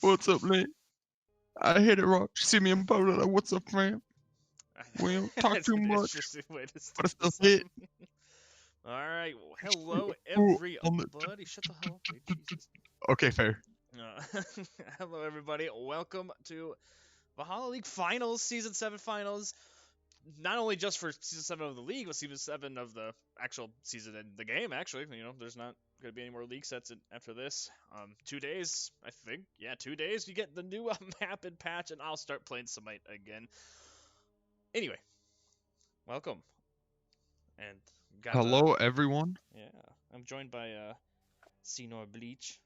What's up, Nate? I hit it wrong. See me in public, like, what's up, fam? We don't talk That's too an much, interesting way to but I start still this hit. song. All right, well, hello Ooh, on the- everybody. Shut the hell up, wait, Jesus. Okay, fair. Hello everybody. Welcome to Valhalla League Finals, Season 7 Finals. Not only just for Season 7 of the league, but Season 7 of the actual season in the game, actually. There's not going to be any more league sets after this. 2 days, I think. Yeah, 2 days. You get the new map and patch, and I'll start playing Smite again. Anyway, welcome. And got Hello, everyone. yeah, I'm joined by Senor Bleach.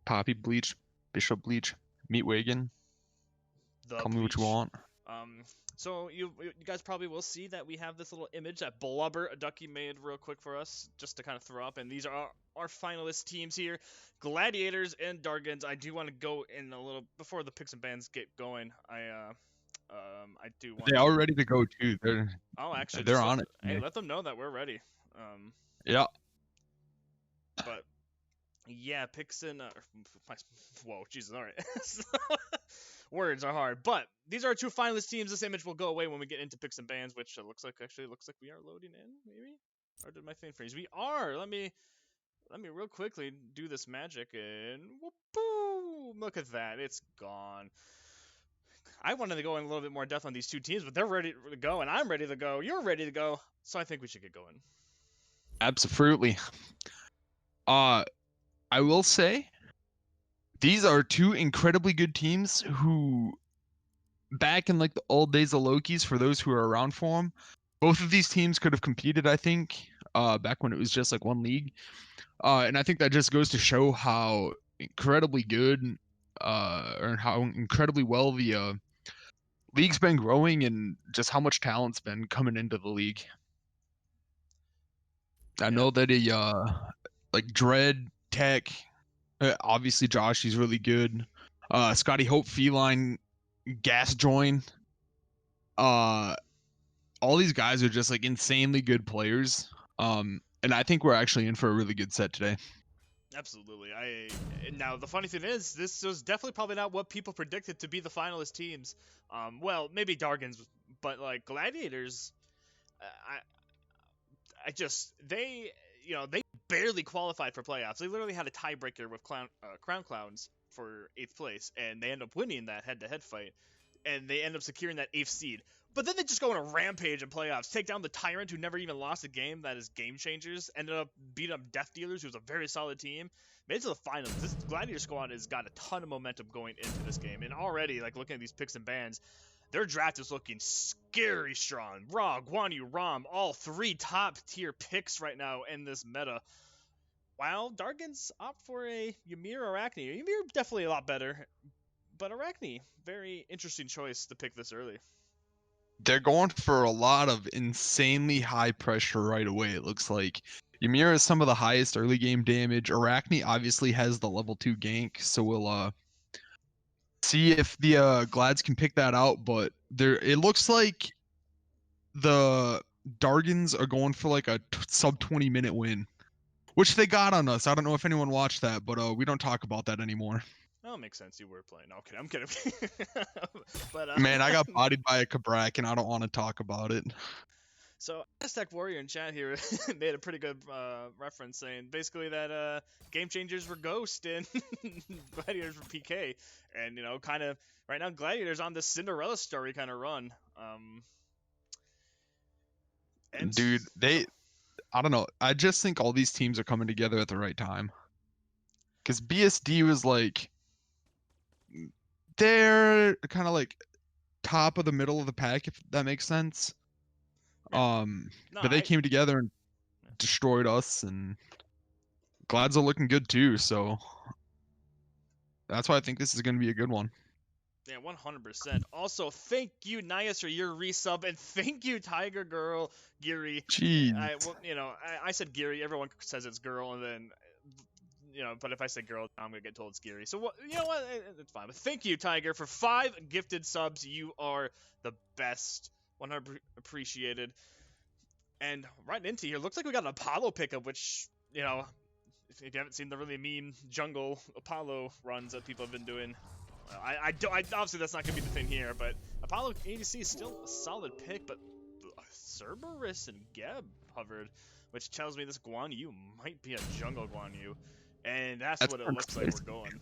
Poppy Bleach, Bishop Bleach, Meat Wagon. The Call me what you Bleach. want. So you guys probably will see that we have this little image that Blubber Ducky made real quick for us, just to kind of throw up. And these are our finalist teams here, Gladiators and Dargans. I do want to go in a little before the picks and bans get going. I do want They to. are ready to go too. Oh, actually, They're just on it. hey, Today. let them know that we're ready. Um, Yeah. but yeah, picks and whoa, Jesus, all right. Words are hard, but these are our two finalist teams. This image will go away when we get into picks and bans, which looks like we are loading in, maybe. Or did my thing freeze? We are. Let me real quickly do this magic and boom! Look at that, it's gone. I wanted to go in a little bit more depth on these two teams, but they're ready to go, and I'm ready to go. You're ready to go, so I think we should get going. Absolutely. I will say these are two incredibly good teams who, back in like the old days of Loki's, for those who are around for them, both of these teams could have competed. I think back when it was just like one league. And I think that just goes to show how incredibly good or how incredibly well the league's been growing and just how much talent's been coming into the league. I Yeah, know that like Dread, Tech, obviously Josh, he's really good. Scotty Hope, Feline, Gas Join, uh, all these guys are just like insanely good players. And I think we're actually in for a really good set today. absolutely. Now the funny thing is, this was definitely probably not what people predicted to be the finalist teams. Well, maybe Dargans, but like Gladiators, I just they barely qualified for playoffs. They literally had a tiebreaker with Crown Clowns for 8th place, and they end up winning that head-to-head fight, and they end up securing that 8th seed. But then they just go on a rampage in playoffs, take down the Tyrant, who never even lost a game. That is Game Changers. Ended up beating up Death Dealers, who's a very solid team. Made it to the finals. This Gladiator squad has got a ton of momentum going into this game, and already, like looking at these picks and bans, their draft is looking scary strong. Raw, Guan Yu, Rom, all three top tier picks right now in this meta. While Dargans opt for a Ymir Arachne. Ymir definitely a lot better, but Arachne, very interesting choice to pick this early. They're going for a lot of insanely high pressure right away, it looks like. Ymir has some of the highest early game damage. Arachne obviously has the level 2 gank, so we'll see if the Glads can pick that out, but there it looks like the Dargans are going for like a sub 20-minute win, which they got on us. I don't know if anyone watched that, but we don't talk about that anymore. Oh, makes sense. You were playing. No, I'm kidding. But Man, I got bodied by a Kabrak and I don't want to talk about it. so Aztec Warrior in chat here made a pretty good reference saying basically that Game Changers were Ghost and Gladiators were PK, and kind of right now Gladiators on this Cinderella story kind of run. And Dude, I don't know. I just think all these teams are coming together at the right time. Because BSD was like, they're kind of like top of the middle of the pack, if that makes sense. yeah, no, But they came together and destroyed us, and Glads are looking good too. So that's why I think this is going to be a good one. yeah, 100%. Also, thank you, Nias, for your resub, and thank you, Tiger Girl, Giri. Jeez. I said Giri. Everyone says it's girl, and then but if I say girl, I'm gonna get told it's Giri. So you know what? It's fine. But thank you, Tiger, for 5 gifted subs. You are the best. 100 appreciated. And right into here, looks like we got an Apollo pickup, which if you haven't seen the really mean jungle Apollo runs that people have been doing, obviously that's not gonna be the thing here, but Apollo ADC is still a solid pick, but Cerberus and Geb hovered, which tells me this Guan Yu might be a jungle Guan Yu, and that's what it looks like we're going.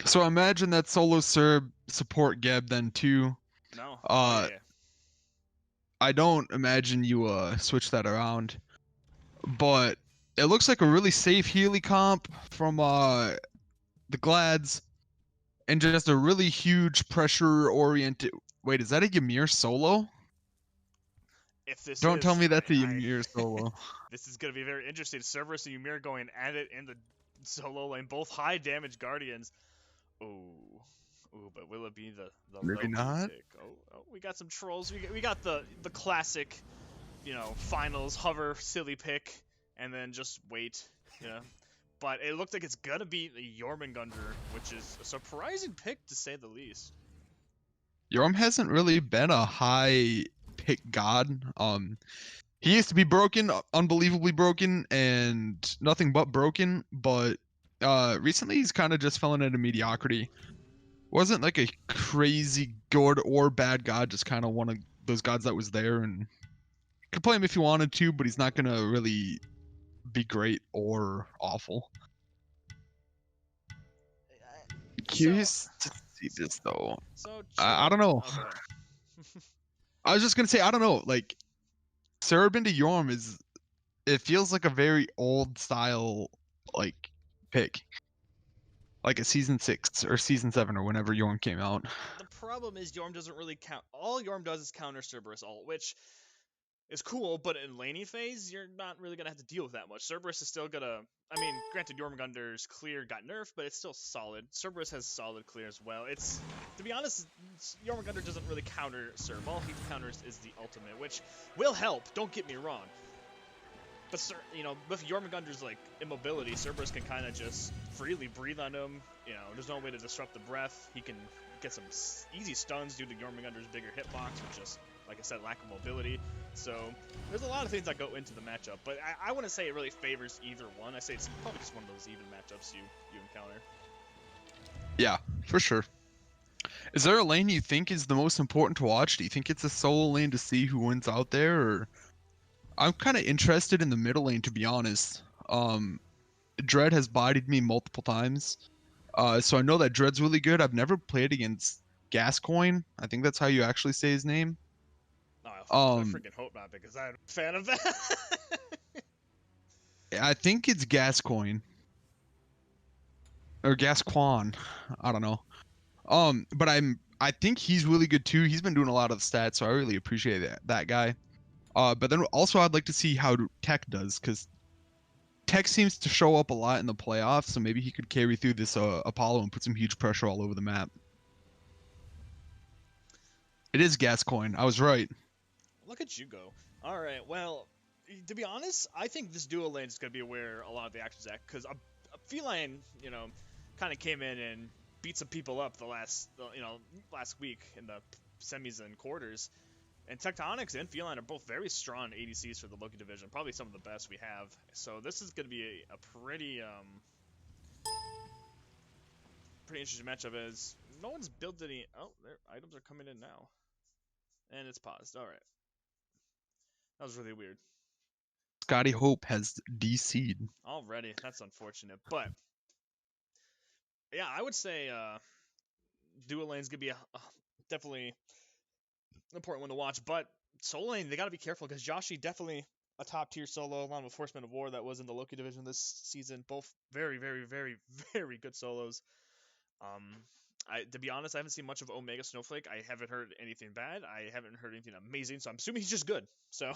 So imagine that solo Serb support Geb then too. No. Uh, Yeah. I don't imagine you switch that around, but it looks like a really safe Healy comp from the Glads, and just a really huge pressure oriented. Wait, is that a Ymir solo? If this Don't tell is, me that's a Ymir solo. this is gonna be very interesting. Cerberus and Ymir going at it in the solo lane, both high damage Guardians. Ooh, but will it be the Maybe Loki not. pick? Oh, we got some trolls. We got the classic, finals hover silly pick, and then just wait, But it looked like it's gonna be the Jormungandr, which is a surprising pick to say the least. Yorm hasn't really been a high pick god. He used to be broken, unbelievably broken, and nothing but broken. But recently he's kind of just fallen into mediocrity. Wasn't like a crazy good or bad god, just kind of one of those gods that was there, and could play him if you wanted to, but he's not gonna really be great or awful. Curious to see this though. So I don't know. Okay. I was just gonna say I don't know. Like Serb to Yorm is, it feels like a very old style like pick, like a season 6 or season 7 or whenever Yorm came out. The problem is Yorm doesn't really count. All Yorm does is counter Cerberus ult, which is cool, but in laning phase, you're not really gonna have to deal with that much. Cerberus is still gonna. I mean, granted, Jormungandr's clear got nerfed, but it's still solid. Cerberus has solid clear as well. It's, to be honest, Jormungandr doesn't really counter Cerb. All he counters is the ultimate, which will help. Don't get me wrong. But with Jormungandr's like immobility, Cerberus can kind of just freely breathe on him. There's no way to disrupt the breath. He can get some easy stuns due to Jormungandr's bigger hitbox, which just, like I said, lack of mobility. So there's a lot of things that go into the matchup, but I wouldn't say it really favors either one. I say it's probably just one of those even matchups you encounter. Yeah, for sure. Is there a lane you think is the most important to watch? Do you think it's a solo lane to see who wins out there, or I'm kind of interested in the middle lane, to be honest. Dread has bodied me multiple times, so I know that Dread's really good. I've never played against Gascoigne. I think that's how you actually say his name. I freaking hope not, because I'm a fan of that. I think it's Gascoigne or Gascoigne. I don't know. But I think he's really good too. He's been doing a lot of the stats, so I really appreciate that guy. But then also I'd like to see how Tech does, because Tech seems to show up a lot in the playoffs, so maybe he could carry through this Apollo and put some huge pressure all over the map. It is Gascoigne. I was right. Look at you go. All right, well, to be honest, I think this duo lane is going to be where a lot of the action's at, because a Feline, kind of came in and beat some people up the last week in the semis and quarters. And Tectonics and Feline are both very strong ADCs for the Loki division, probably some of the best we have. So this is going to be a pretty interesting matchup, as no one's built any. Oh, their items are coming in now, and it's paused. All right, that was really weird. Scotty Hope has DC'd. Already, that's unfortunate, but yeah, I would say duo lane's gonna be definitely important one to watch. But solo lane, they gotta be careful, because Joshi definitely a top tier solo, along with Horseman of War that was in the Loki division this season. Both very, very, very, very good solos. To be honest, I haven't seen much of Omega Snowflake. I haven't heard anything bad. I haven't heard anything amazing, so I'm assuming he's just good. So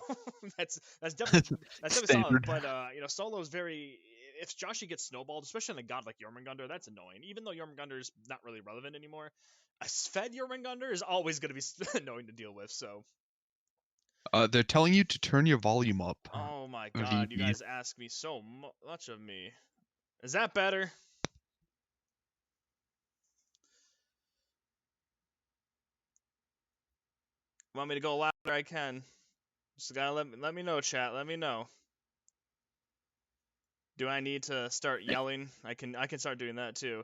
that's definitely solid. But solo is very. If Joshi gets snowballed, especially on a god like Jormungandr, that's annoying. Even though Jormungandr is not really relevant anymore, a fed Jormungandr is always going to be annoying to deal with. So. They're telling you to turn your volume up. Oh my god, you guys ask me so much of me. Is that better? Want me to go louder? I can. Just gotta let me know, chat. Let me know. Do I need to start yelling? I can start doing that too.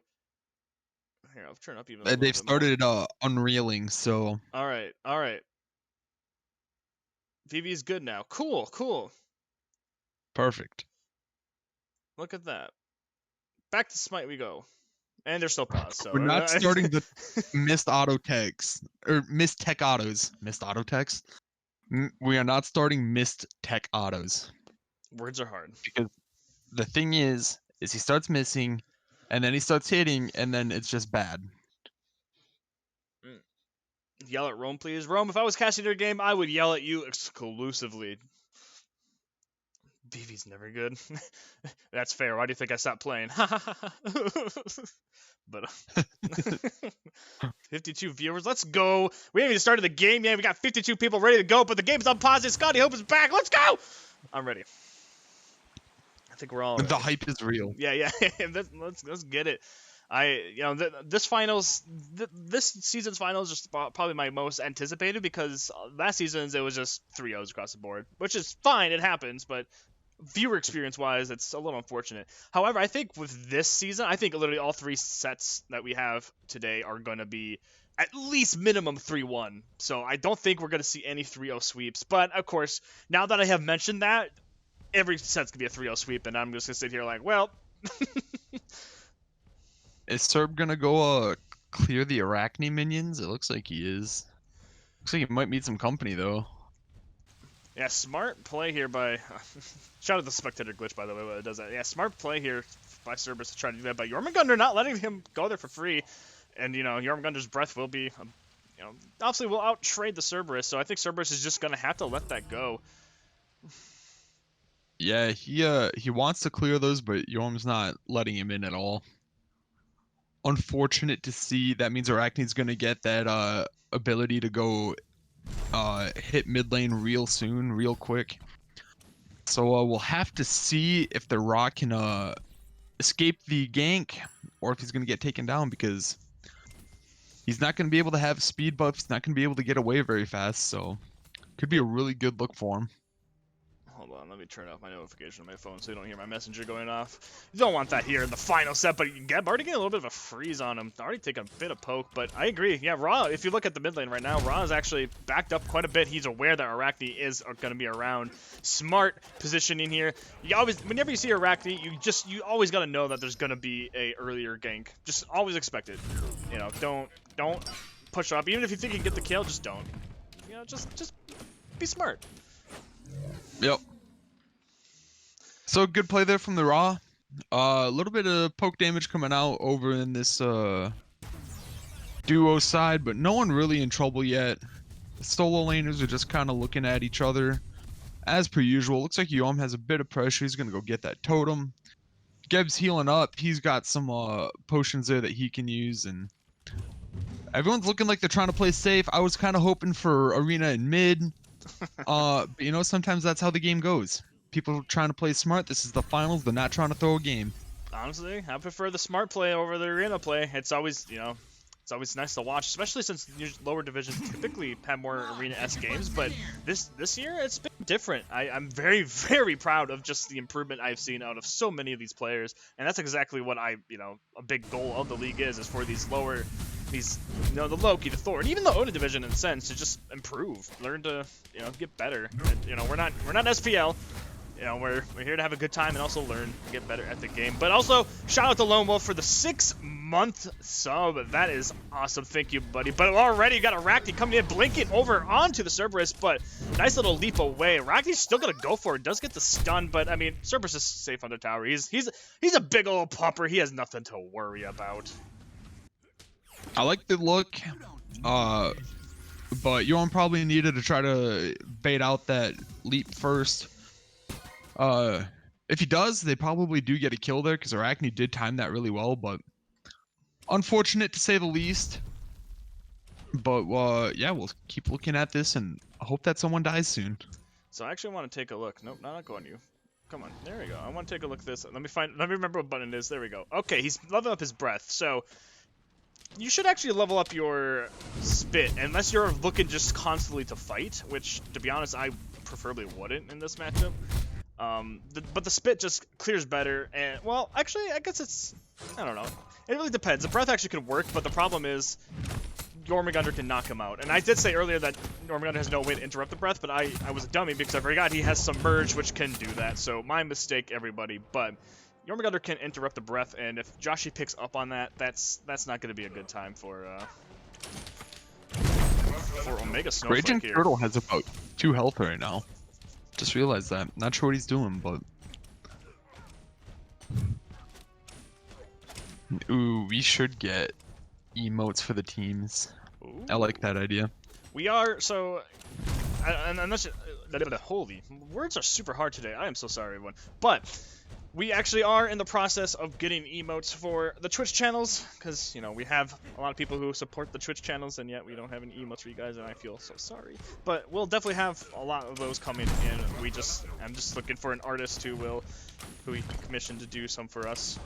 Here, I'll turn up even a little They've bit more. started unreeling, so All right, all right. VV's good now. Cool, cool. perfect. Look at that. Back to Smite we go. And they're still paused, so We're not starting the missed auto techs or missed tech autos. Missed auto techs. We are not starting missed tech autos words are hard. because the thing is he starts missing, and then he starts hitting, and then it's just bad. Yell at Rome, please. Rome, if I was casting your game, I would yell at you exclusively. BV's never good. That's fair. Why do you think I stopped playing? But 52 viewers. Let's go. We haven't even started the game yet. We got 52 people ready to go, but the game's on pause. Scotty Hope is back. Let's go. I'm ready. I think we're all ready. The hype is real. Yeah. let's get it. This season's finals is probably my most anticipated because last season's it was just 3-0s across the board, which is fine. It happens, but viewer experience wise, it's a little unfortunate. However, I think with this season, I think literally all 3 sets that we have today are going to be at least minimum 3-1. So I don't think we're going to see any 3-0 sweeps. But of course, now that I have mentioned that, every set's going to be a 3-0 sweep, and I'm just going to sit here like, well. Is Serb gonna go clear the Arachne minions? It looks like he is. Looks like he might meet some company though. Yeah, smart play here by... Shout out the spectator glitch, by the way, when it does that. Yeah, smart play here by Cerberus to try to do that, but Jormungandr not letting him go there for free. And, Jormungandr's breath will be, obviously will out-trade the Cerberus, so I think Cerberus is just going to have to let that go. Yeah, he wants to clear those, but Yorm's not letting him in at all. Unfortunate to see. That means Arachne's gonna get that ability to go hit mid lane real soon, real quick. So we'll have to see if the Ra can escape the gank or if he's gonna get taken down, because he's not gonna be able to have speed buff. He's not gonna be able to get away very fast. So could be a really good look for him. Hold on, let me turn off my notification on my phone so you don't hear my messenger going off. You don't want that here in the final set, but you get already getting a little bit of a freeze on him. Already taking a bit of poke, but I agree. Yeah, Ra, if you look at the mid lane right now, Ra is actually backed up quite a bit. He's aware that Arachne is going to be around. Smart positioning here. You always, whenever you see Arachne, you always got to know that there's going to be a earlier gank. Just always expect it. Don't push up. Even if you think you can get the kill, just don't. Just be smart. Yep. So good play there from the Ra. A little bit of poke damage coming out over in this duo side, but no one really in trouble yet. The solo laners are just kind of looking at each other as per usual. Looks like Yom has a bit of pressure. He's gonna go get that totem. Geb's healing up. He's got some potions there that he can use, and everyone's looking like they're trying to play safe. I was kind of hoping for arena and mid. But sometimes that's how the game goes. People are trying to play smart. This is the finals. They're not trying to throw a game. Honestly, I prefer the smart play over the arena play. It's always, it's always nice to watch, especially since lower divisions typically have more arena-esque games. But this year, it's been different. I'm very, very proud of just the improvement I've seen out of so many of these players, and that's exactly what a big goal of the league is for the Loki, the Thor, and even the Oda division in a sense, to just improve, learn to, get better. And, we're not SPL. We're here to have a good time and also learn to get better at the game. But also, shout out to Lone Wolf for the 6-month sub. That is awesome. Thank you, buddy. But already you got Arachne coming in, blinking over onto the Cerberus, but nice little leap away. Arachne's still going to go for it. Does get the stun, but, I mean, Cerberus is safe on the tower. He's a big old pumper. He has nothing to worry about. I like the look, but Yorm probably needed to try to bait out that leap first. If he does, they probably do get a kill there because Arachne did time that really well, but unfortunate to say the least. But yeah, we'll keep looking at this and I hope that someone dies soon. So I actually want to take a look. Nope, not going you. Come on, there we go. I want to take a look at this. Let me remember what button it is. There we go. Okay, he's leveling up his breath. So you should actually level up your spit unless you're looking just constantly to fight, which, to be honest, I preferably wouldn't in this matchup. But the spit just clears better, and well, actually, I guess I don't know. It really depends. The breath actually could work, but the problem is Jormungandr can knock him out. And I did say earlier that Jormungandr has no way to interrupt the breath, but I was a dummy because I forgot he has Submerge, which can do that. So my mistake, everybody. But Jormungandr can interrupt the breath, and if Joshi picks up on that, that's not going to be a good time for Omega Snowflake Raging here. Turtle has about 2 health right now. Just realized that. Not sure what he's doing, but... Ooh, we should get emotes for the teams. Ooh. I like that idea. We are, so... And I'm not sure... Holy, words are super hard today. I am so sorry, everyone. But... we actually are in the process of getting emotes for the Twitch channels, because, you know, we have a lot of people who support the Twitch channels, and yet we don't have any emotes for you guys, and I feel so sorry. But we'll definitely have a lot of those coming in. I'm just looking for an artist who we can commission to do some for us.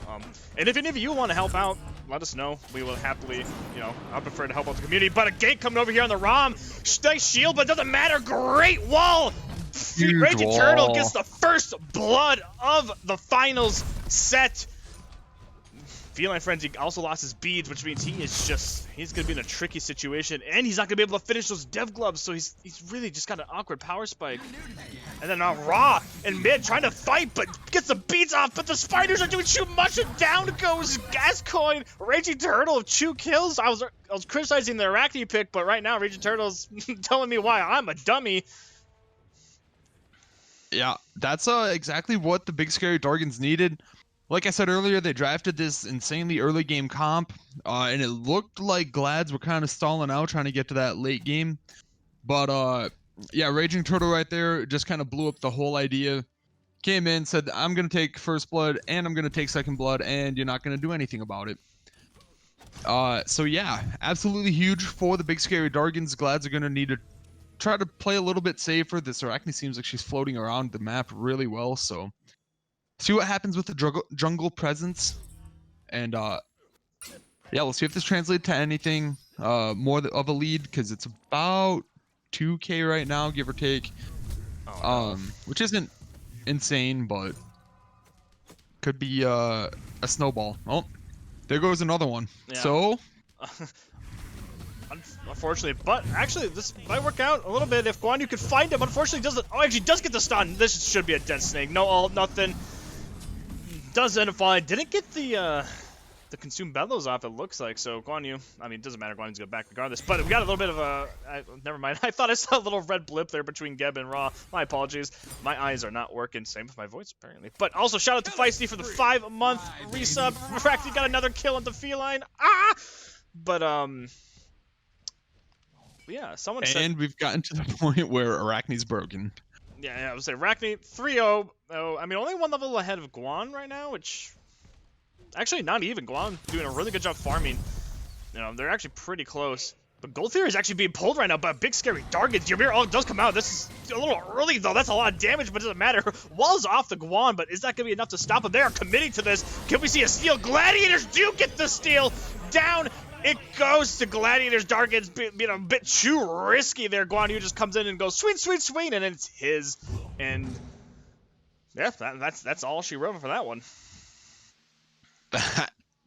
And if any of you want to help out, let us know. We will happily, you know, I prefer to help out the community. But a gate coming over here on the ROM. Nice shield, but it doesn't matter. Great wall! Raging Turtle gets the first blood of the finals set. Feline Frenzy also lost his beads, which means he's gonna be in a tricky situation, and he's not gonna be able to finish those dev gloves, so he's really just got an awkward power spike. And then Raw in mid trying to fight, but gets the beads off, but the spiders are doing too much, and down goes Gascoigne. Raging Turtle with 2 kills. I was criticizing the Arachne pick, but right now Raging Turtle's telling me why I'm a dummy. Yeah, that's exactly what the big scary Dargans needed. Like I said earlier, they drafted this insanely early game comp, and it looked like Glads were kind of stalling out trying to get to that late game. But yeah, Raging Turtle right there just kind of blew up the whole idea. Came in, said, I'm going to take first blood, and I'm going to take second blood, and you're not going to do anything about it. So yeah, absolutely huge for the big scary Dargans. Glads are going to need to try to play a little bit safer. This Arachne seems like she's floating around the map really well, so see what happens with the jungle presence. And yeah, we'll see if this translates to anything more of a lead, because it's about 2k right now, give or take. Which isn't insane, but could be a snowball. Oh, there goes another one. Yeah. So unfortunately, but actually this might work out a little bit if Guan Yu could find him. Unfortunately, doesn't. Oh, actually does get the stun. This should be a dead snake. No ult, nothing. Does end up falling. Didn't get the consume bellows off, it looks like. So Guan Yu, I mean, it doesn't matter. Guan Yu's go back regardless. But we got a little bit of a. Never mind. I thought I saw a little red blip there between Geb and Raw. My apologies. My eyes are not working. Same with my voice apparently. But also shout out to Feisty for the 5-month resub. Practically got another kill on the feline. Ah! But yeah, someone said. And we've gotten to the point where Arachne's broken. Yeah, I would say Arachne 3-0. Oh, I mean, only 1 level ahead of Guan right now, which actually not even. Guan doing a really good job farming. You know, they're actually pretty close. But Gold Theory is actually being pulled right now by a big scary Dargans. Ymir does come out. This is a little early though. That's a lot of damage, but it doesn't matter. Wall's off the Guan, but is that gonna be enough to stop him? They are committing to this. Can we see a steal? Gladiators do get the steal. Down it goes to Gladiators. Dargans being a bit too risky there. Guan Yu just comes in and goes sweet, sweet, sweet, and it's his. And yeah, that's all she wrote for that one.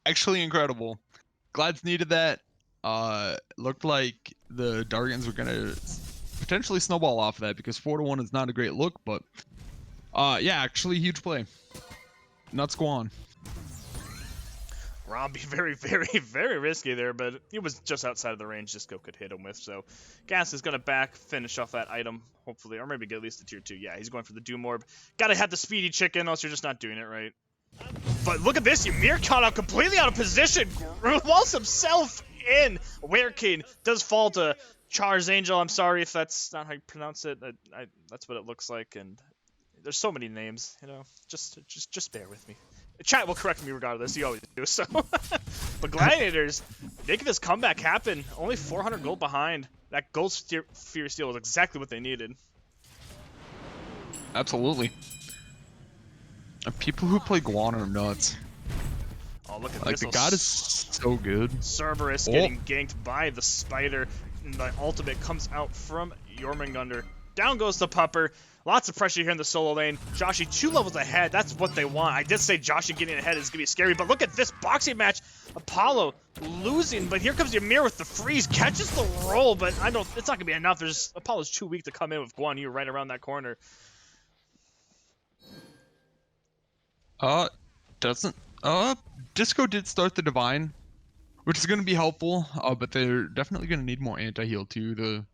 Actually incredible. Glads needed that. Looked like the Dargans were gonna potentially snowball off of that, because 4-1 is not a great look, but yeah, actually huge play. Nuts Guan. Robbie very, very, very risky there, but he was just outside of the range Disco could hit him with. So Gas is going to finish off that item, hopefully, or maybe get at least the tier 2. Yeah, he's going for the Doom Orb. Got to have the speedy chicken, else you're just not doing it right. But look at this, Ymir caught out completely out of position. Walls himself in. Wereking does fall to Char's Angel. I'm sorry if that's not how you pronounce it. That's what it looks like, and there's so many names, you know. Just bear with me. Chat will correct me regardless, you always do, so. But Gladiators, making this comeback happen, only 400 gold behind. That gold Fear Steal was exactly what they needed. Absolutely. And people who play Guan are nuts. Oh, look at like, this. Like, the god is so good. Cerberus getting ganked by the spider. And the ultimate comes out from Jormungandr. Down goes the Pupper. Lots of pressure here in the solo lane. Joshy 2 levels ahead. That's what they want. I did say Joshy getting ahead is going to be scary, but look at this boxing match. Apollo losing, but here comes Ymir with the freeze. Catches the roll, but I don't. It's not going to be enough. Apollo's too weak to come in with Guan Yu right around that corner. Disco did start the Divine, which is going to be helpful, but they're definitely going to need more anti-heal too. The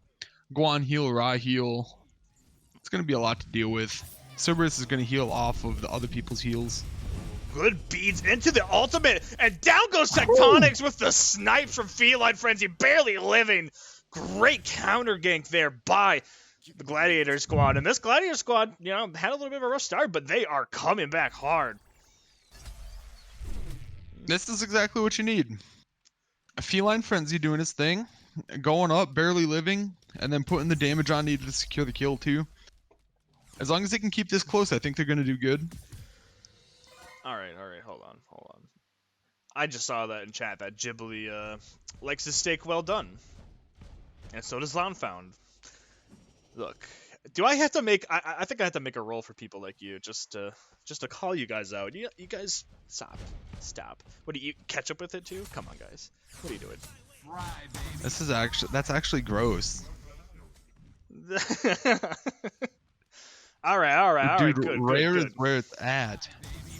Guan heal, Ra heal. It's going to be a lot to deal with. Cerberus is going to heal off of the other people's heals. Good beads into the ultimate, and down goes Tectonics with the snipe from Feline Frenzy, barely living. Great counter gank there by the Gladiator squad. And this Gladiator squad, you know, had a little bit of a rough start, but they are coming back hard. This is exactly what you need. A Feline Frenzy doing his thing, going up, barely living, and then putting the damage on needed to secure the kill too. As long as they can keep this close, I think they're going to do good. All right, hold on. I just saw that in chat that Ghibli likes his steak well done. And so does Lounfound. Look, do I have to make... I think I have to make a roll for people like you just to call you guys out. You guys, stop. What do you eat ketchup with it too? Come on, guys. What are you doing? That's actually gross. All right. Dude, Good. rare is where it's at.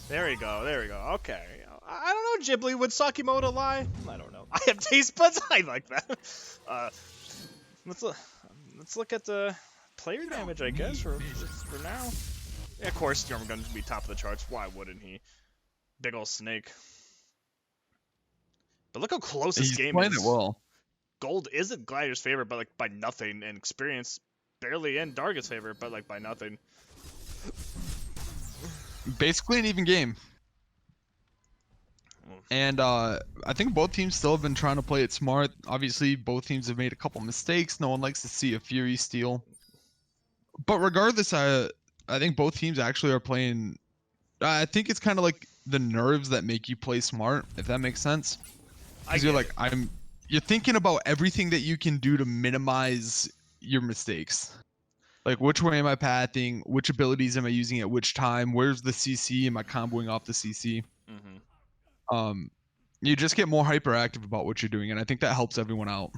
There we go. Okay. I don't know, Ghibli. Would Sakimoto lie? I don't know. I have taste buds. I like that. Let's look at the player damage, I guess, for now. Yeah, of course, Jormungandr's gonna be top of the charts. Why wouldn't he? Big ol' snake. But look how close this game is. He's playing it well. Gold isn't Gladiator's favorite, but like by nothing, and experience barely in Dargans' favor, but like by nothing. Basically an even game. And I think both teams still have been trying to play it smart. Obviously, both teams have made a couple mistakes. No one likes to see a Fury steal. But regardless, I think both teams actually are playing... I think it's kind of like the nerves that make you play smart, if that makes sense. Because you're like, you're thinking about everything that you can do to minimize your mistakes. Like, which way am I pathing? Which abilities am I using at which time? Where's the CC? Am I comboing off the CC? Mm-hmm. You just get more hyperactive about what you're doing, and I think that helps everyone out.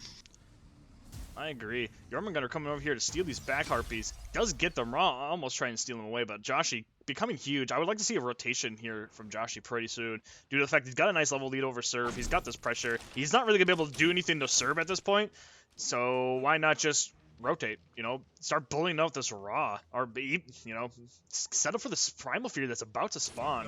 I agree. Jormungandr coming over here to steal these back harpies. Does get them wrong, almost trying to steal them away, but Joshy becoming huge. I would like to see a rotation here from Joshy pretty soon, due to the fact he's got a nice level lead over Serb. He's got this pressure. He's not really going to be able to do anything to Serb at this point, so why not just rotate, you know, start bullying out this Raw, or, you know, set up for this Primal Fury that's about to spawn.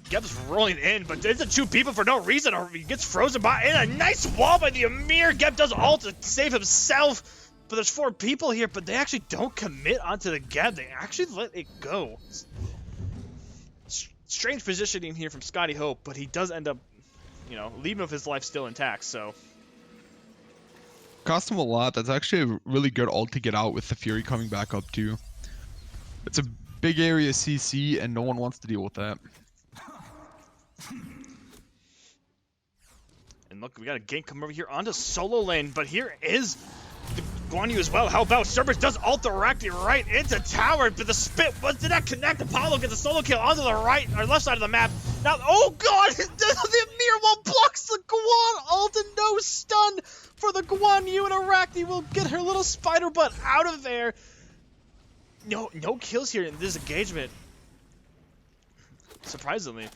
Geb's rolling in, but there's the 2 people for no reason, or he gets frozen by, and a nice wall by the Ymir. Geb does ult to save himself, but there's 4 people here, but they actually don't commit onto the Geb. They actually let it go. Strange positioning here from Scotty Hope, but he does end up, you know, leaving with his life still intact, so... Cost him a lot. That's actually a really good ult to get out with the Fury coming back up too. It's a big area CC, and no one wants to deal with that. And look, we got a gank come over here onto solo lane, but here is the Guan Yu as well. How about Cerberus does ult directly right into tower, but the spit did not connect. Apollo gets a solo kill onto the right or left side of the map. Now, oh god, the Ymir wall blocks the Guan ult and no stun for the Guan Yu, and Arachne will get her little spider butt out of there. No kills here in this engagement. Surprisingly.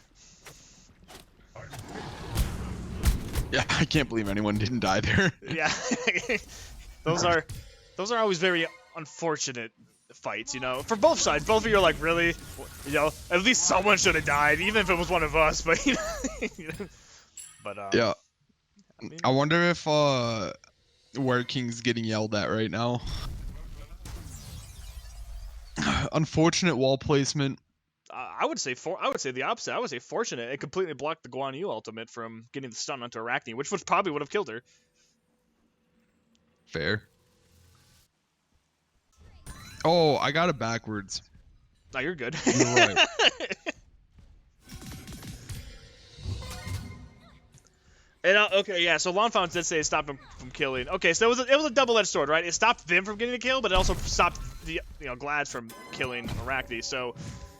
Yeah, I can't believe anyone didn't die there. Yeah, those are always very unfortunate fights, you know, for both sides. Both of you are like, really, you know, at least someone should have died, even if it was one of us. But you know, but yeah, I mean, I wonder if Were King's getting yelled at right now. Unfortunate wall placement. I would say the opposite. I would say fortunate. It completely blocked the Guan Yu ultimate from getting the stun onto Arachne, which probably would have killed her. Fair. Oh, I got it backwards. No, you're good. You're right. And, okay, yeah, so Lawn Fountains did say it stopped him from killing. Okay, so it was a double-edged sword, right? It stopped them from getting a kill, but it also stopped the Glads from killing Arachne. So,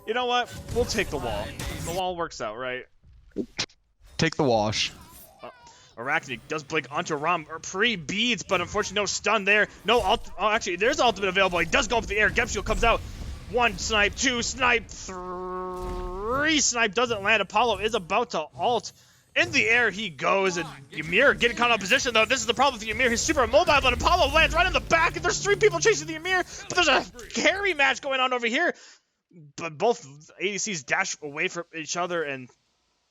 you know what? We'll take the wall. The wall works out, right? Take the wash. Arachne does blink onto Rom pre-beads, but unfortunately no stun there. No ult. Oh, actually, there's ultimate available. He does go up in the air. Geb Shield comes out. 1 snipe, 2 snipe, 3 snipe doesn't land. Apollo is about to ult. In the air he goes, and Ymir getting caught out of position, though. This is the problem with Ymir. He's super immobile, but Apollo lands right in the back, and there's 3 people chasing the Ymir. But there's a carry match going on over here. But both ADCs dash away from each other, and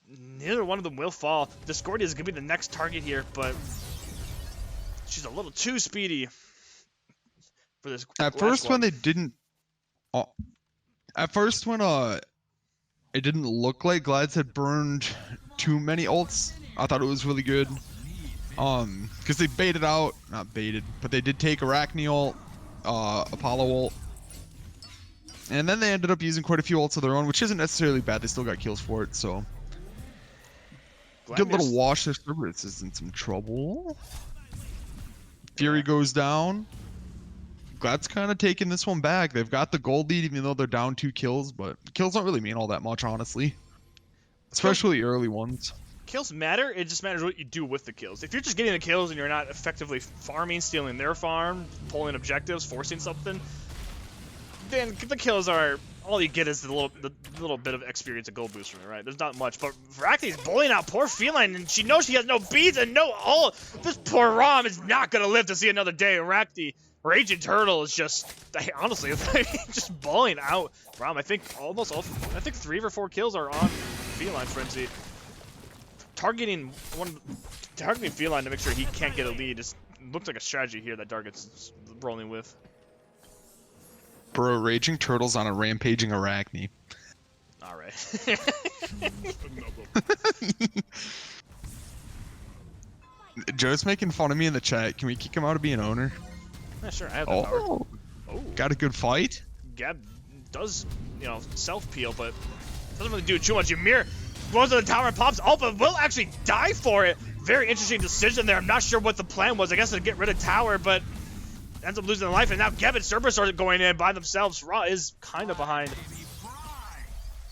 neither one of them will fall. Discordia is going to be the next target here, but she's a little too speedy for this. At first, when they didn't... At first, when it didn't look like Glads had burned too many ults, I thought it was really good. Because they baited out, not baited, but they did take Arachne ult, Apollo ult. And then they ended up using quite a few ults of their own, which isn't necessarily bad. They still got kills for it, so... Good little wash. Their Cerberus is in some trouble. Fury goes down. Glad's kind of taking this one back. They've got the gold lead, even though they're down 2 kills, but kills don't really mean all that much, honestly. Especially early ones. Kills matter, it just matters what you do with the kills. If you're just getting the kills and you're not effectively farming, stealing their farm, pulling objectives, forcing something, then the kills are... all you get is the little bit of experience and gold boost from it, right? There's not much, but Arachne's bullying out poor Feline, and she knows she has no beads and no ult. This poor Rom is not gonna live to see another day. Arachne, Raging Turtle is just, honestly, just bullying out Rom. I think almost all, I think 3 or 4 kills are on Feline Frenzy. Targeting Feline to make sure he can't get a lead looks like a strategy here that Dargans is rolling with. Bro, Raging Turtles on a rampaging Arachne. Alright. Joe's making fun of me in the chat. Can we kick him out of being owner? Yeah, sure, I have that power. Oh, got a good fight? Gab does, self-peel, but doesn't really do too much. Ymir goes to the tower and pops ult, but will actually die for it. Very interesting decision there. I'm not sure what the plan was. I guess to get rid of tower, but ends up losing their life, and now Geb and Cerberus are going in by themselves. Ra is kind of behind,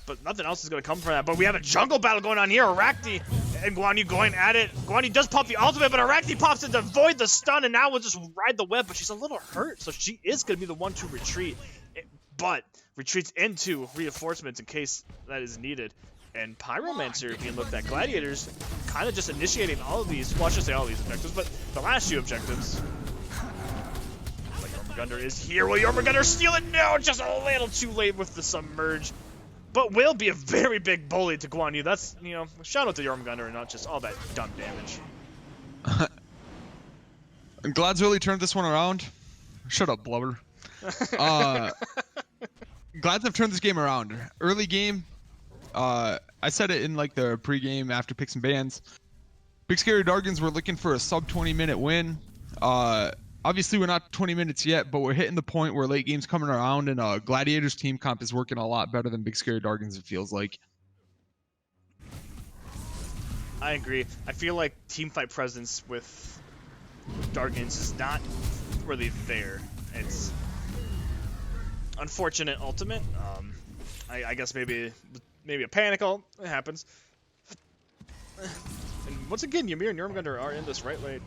but nothing else is going to come from that. But we have a jungle battle going on here. Arachne and Guan Yu going at it. Guan Yu does pop the ultimate, but Arachne pops it to avoid the stun, and now we'll just ride the web, but she's a little hurt, so she is going to be the one to retreat, but retreats into reinforcements in case that is needed. And Pyromancer being looked at. Gladiators kind of just initiating all of these, well, I should say all of these objectives, but the last few objectives. Jormungandr is here. Will Jormungandr steal it? No, just a little too late with the submerge. But will be a very big bully to Guan Yu. That's, shout out to Jormungandr and not just all that dumb damage. Glad's really turned this one around. Shut up, blubber. Glads have turned this game around. Early game, I said it in like the pregame after picks and bans. Big Scary Dargans were looking for a sub 20-minute win. Obviously, we're not 20 minutes yet, but we're hitting the point where late game's coming around, and Gladiators team comp is working a lot better than Big Scary Dargans, it feels like. I agree. I feel like teamfight presence with Dargans is not really there. It's unfortunate ultimate. I guess maybe a panic ult. It happens. And once again, Ymir and Jormungandr are in this right lane.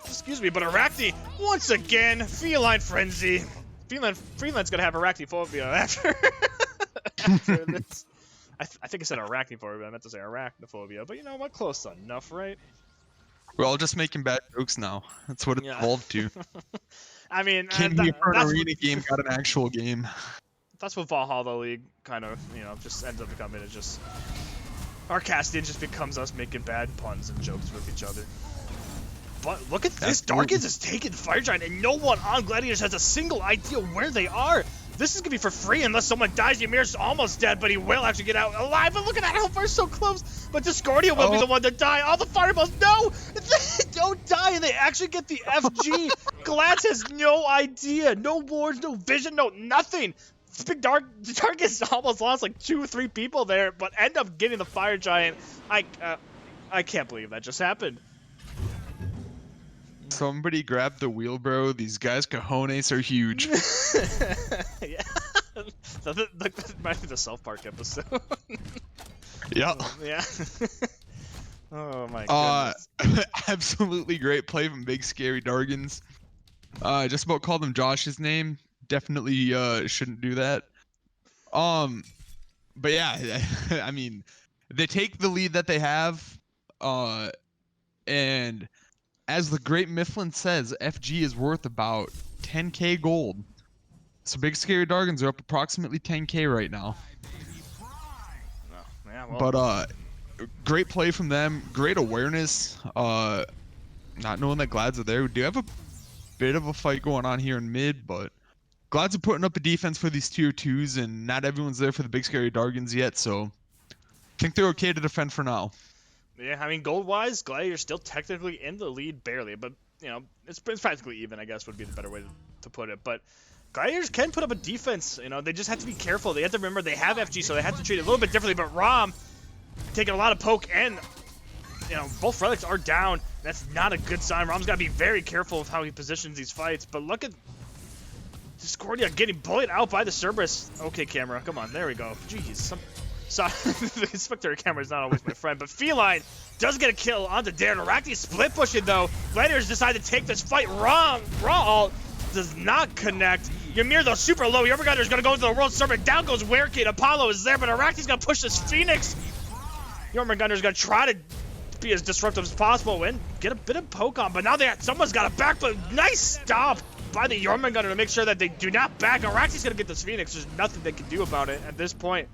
Excuse me, but Arachne, once again, Feline Frenzy. Feline's gonna have Arachnophobia after this. I think I said Arachnophobia, I meant to say Arachnophobia, but you know what? Close enough, right? We're all just making bad jokes now. That's what it's evolved to. I mean, came here for an arena game, got an actual game. That's what Valhalla League kind of, just ends up becoming. It's just our casting just becomes us making bad puns and jokes with each other. But look at this, Dargans is taking Fire Giant, and no one on Gladiators has a single idea where they are. This is gonna be for free unless someone dies. Ymir's almost dead, but he will actually get out alive. But look at that, how far so close. But Discordia will be the one to die. All the fireballs, no! They don't die, and they actually get the FG. Glads has no idea, no wards, no vision, no nothing. Big Dargans almost lost like 2 or 3 people there, but end up getting the Fire Giant. I can't believe that just happened. Somebody grab the wheel, bro. These guys' cojones are huge. Yeah. That might be the South Park episode. Yeah. Yeah. Oh my goodness. Absolutely great play from Big Scary Dargans. Just about called him Josh's name. Definitely shouldn't do that. But yeah, I mean, they take the lead that they have, and as the great Mifflin says, FG is worth about 10k gold. So Big Scary Dargans are up approximately 10k right now. Oh, yeah, well. But great play from them, great awareness. Not knowing that Glads are there. We do have a bit of a fight going on here in mid, but Glads are putting up a defense for these tier 2s, and not everyone's there for the Big Scary Dargans yet, so I think they're okay to defend for now. Yeah, I mean, gold-wise, Gladiators still technically in the lead barely, but, you know, it's practically even, I guess, would be the better way to put it. But Gladiators can put up a defense, you know, they just have to be careful. They have to remember they have FG, so they have to treat it a little bit differently, but Rom taking a lot of poke, and, you know, both relics are down. That's not a good sign. Rom's got to be very careful of how he positions these fights, but look at Discordia getting bullied out by the Cerberus. Okay, camera, come on, there we go. Jeez, the spectator camera is not always my friend, but Feline does get a kill onto Darren. Arachne split pushing though. Gladiators decide to take this fight wrong. Raw ult does not connect. Ymir though super low. Jormungandr is gonna go into the World Serpent. Down goes Werekid. Apollo is there, but Arachne's gonna push this Phoenix. Jormungandr is gonna try to be as disruptive as possible and get a bit of poke on, but now someone's got a back, but nice stop by the Jormungandr to make sure that they do not back. Arachne's gonna get this Phoenix. There's nothing they can do about it at this point.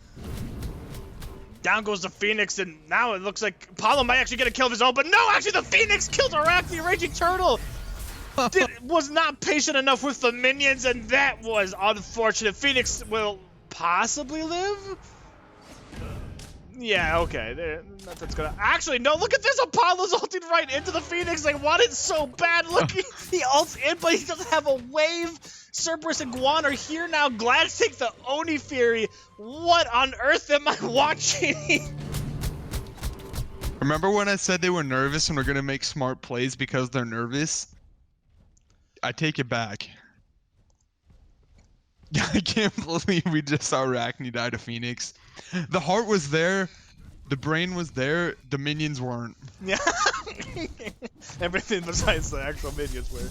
Down goes the Phoenix, and now it looks like Apollo might actually get a kill of his own, but no, actually the Phoenix killed Arachne. Raging Turtle was not patient enough with the minions, and that was unfortunate. Phoenix will possibly live? Yeah, okay. Nothing's gonna... Actually, no, look at this. Apollo's ulting right into the Phoenix. They want it so bad. Look, he ults in, but he doesn't have a wave. Cerberus and Guan are here now. Glad to take the Oni Fury. What on earth am I watching? Remember when I said they were nervous and were going to make smart plays because they're nervous? I take it back. I can't believe we just saw Arachne die to Phoenix. The heart was there, the brain was there, the minions weren't. Yeah. Everything besides the actual minions were.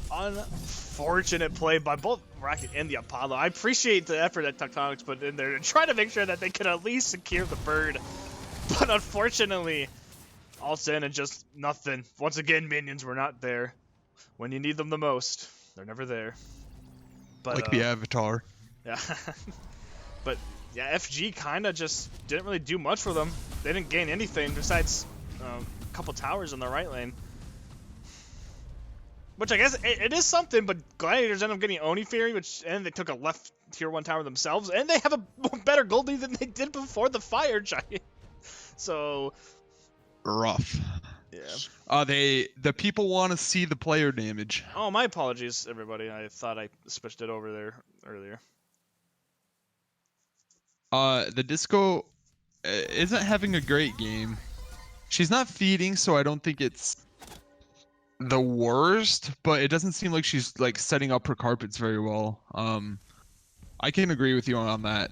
Unfortunate play by both Rocket and the Apollo. I appreciate the effort that Tectonics put in there to try to make sure that they could at least secure the bird. But unfortunately, all sin and just nothing. Once again, minions were not there. When you need them the most, they're never there. But, like the Avatar. Yeah. But yeah, FG kind of just didn't really do much for them. They didn't gain anything besides a couple towers in the right lane. Which I guess it is something, but Gladiators end up getting Oni Fury, and they took a left tier 1 tower themselves, and they have a better gold lead than they did before the Fire Giant. So rough. Yeah. The people want to see the player damage. Oh, my apologies, everybody. I thought I switched it over there earlier. The Disco isn't having a great game. She's not feeding, so I don't think it's the worst, but it doesn't seem like she's like setting up her carpets very well. I can agree with you on that.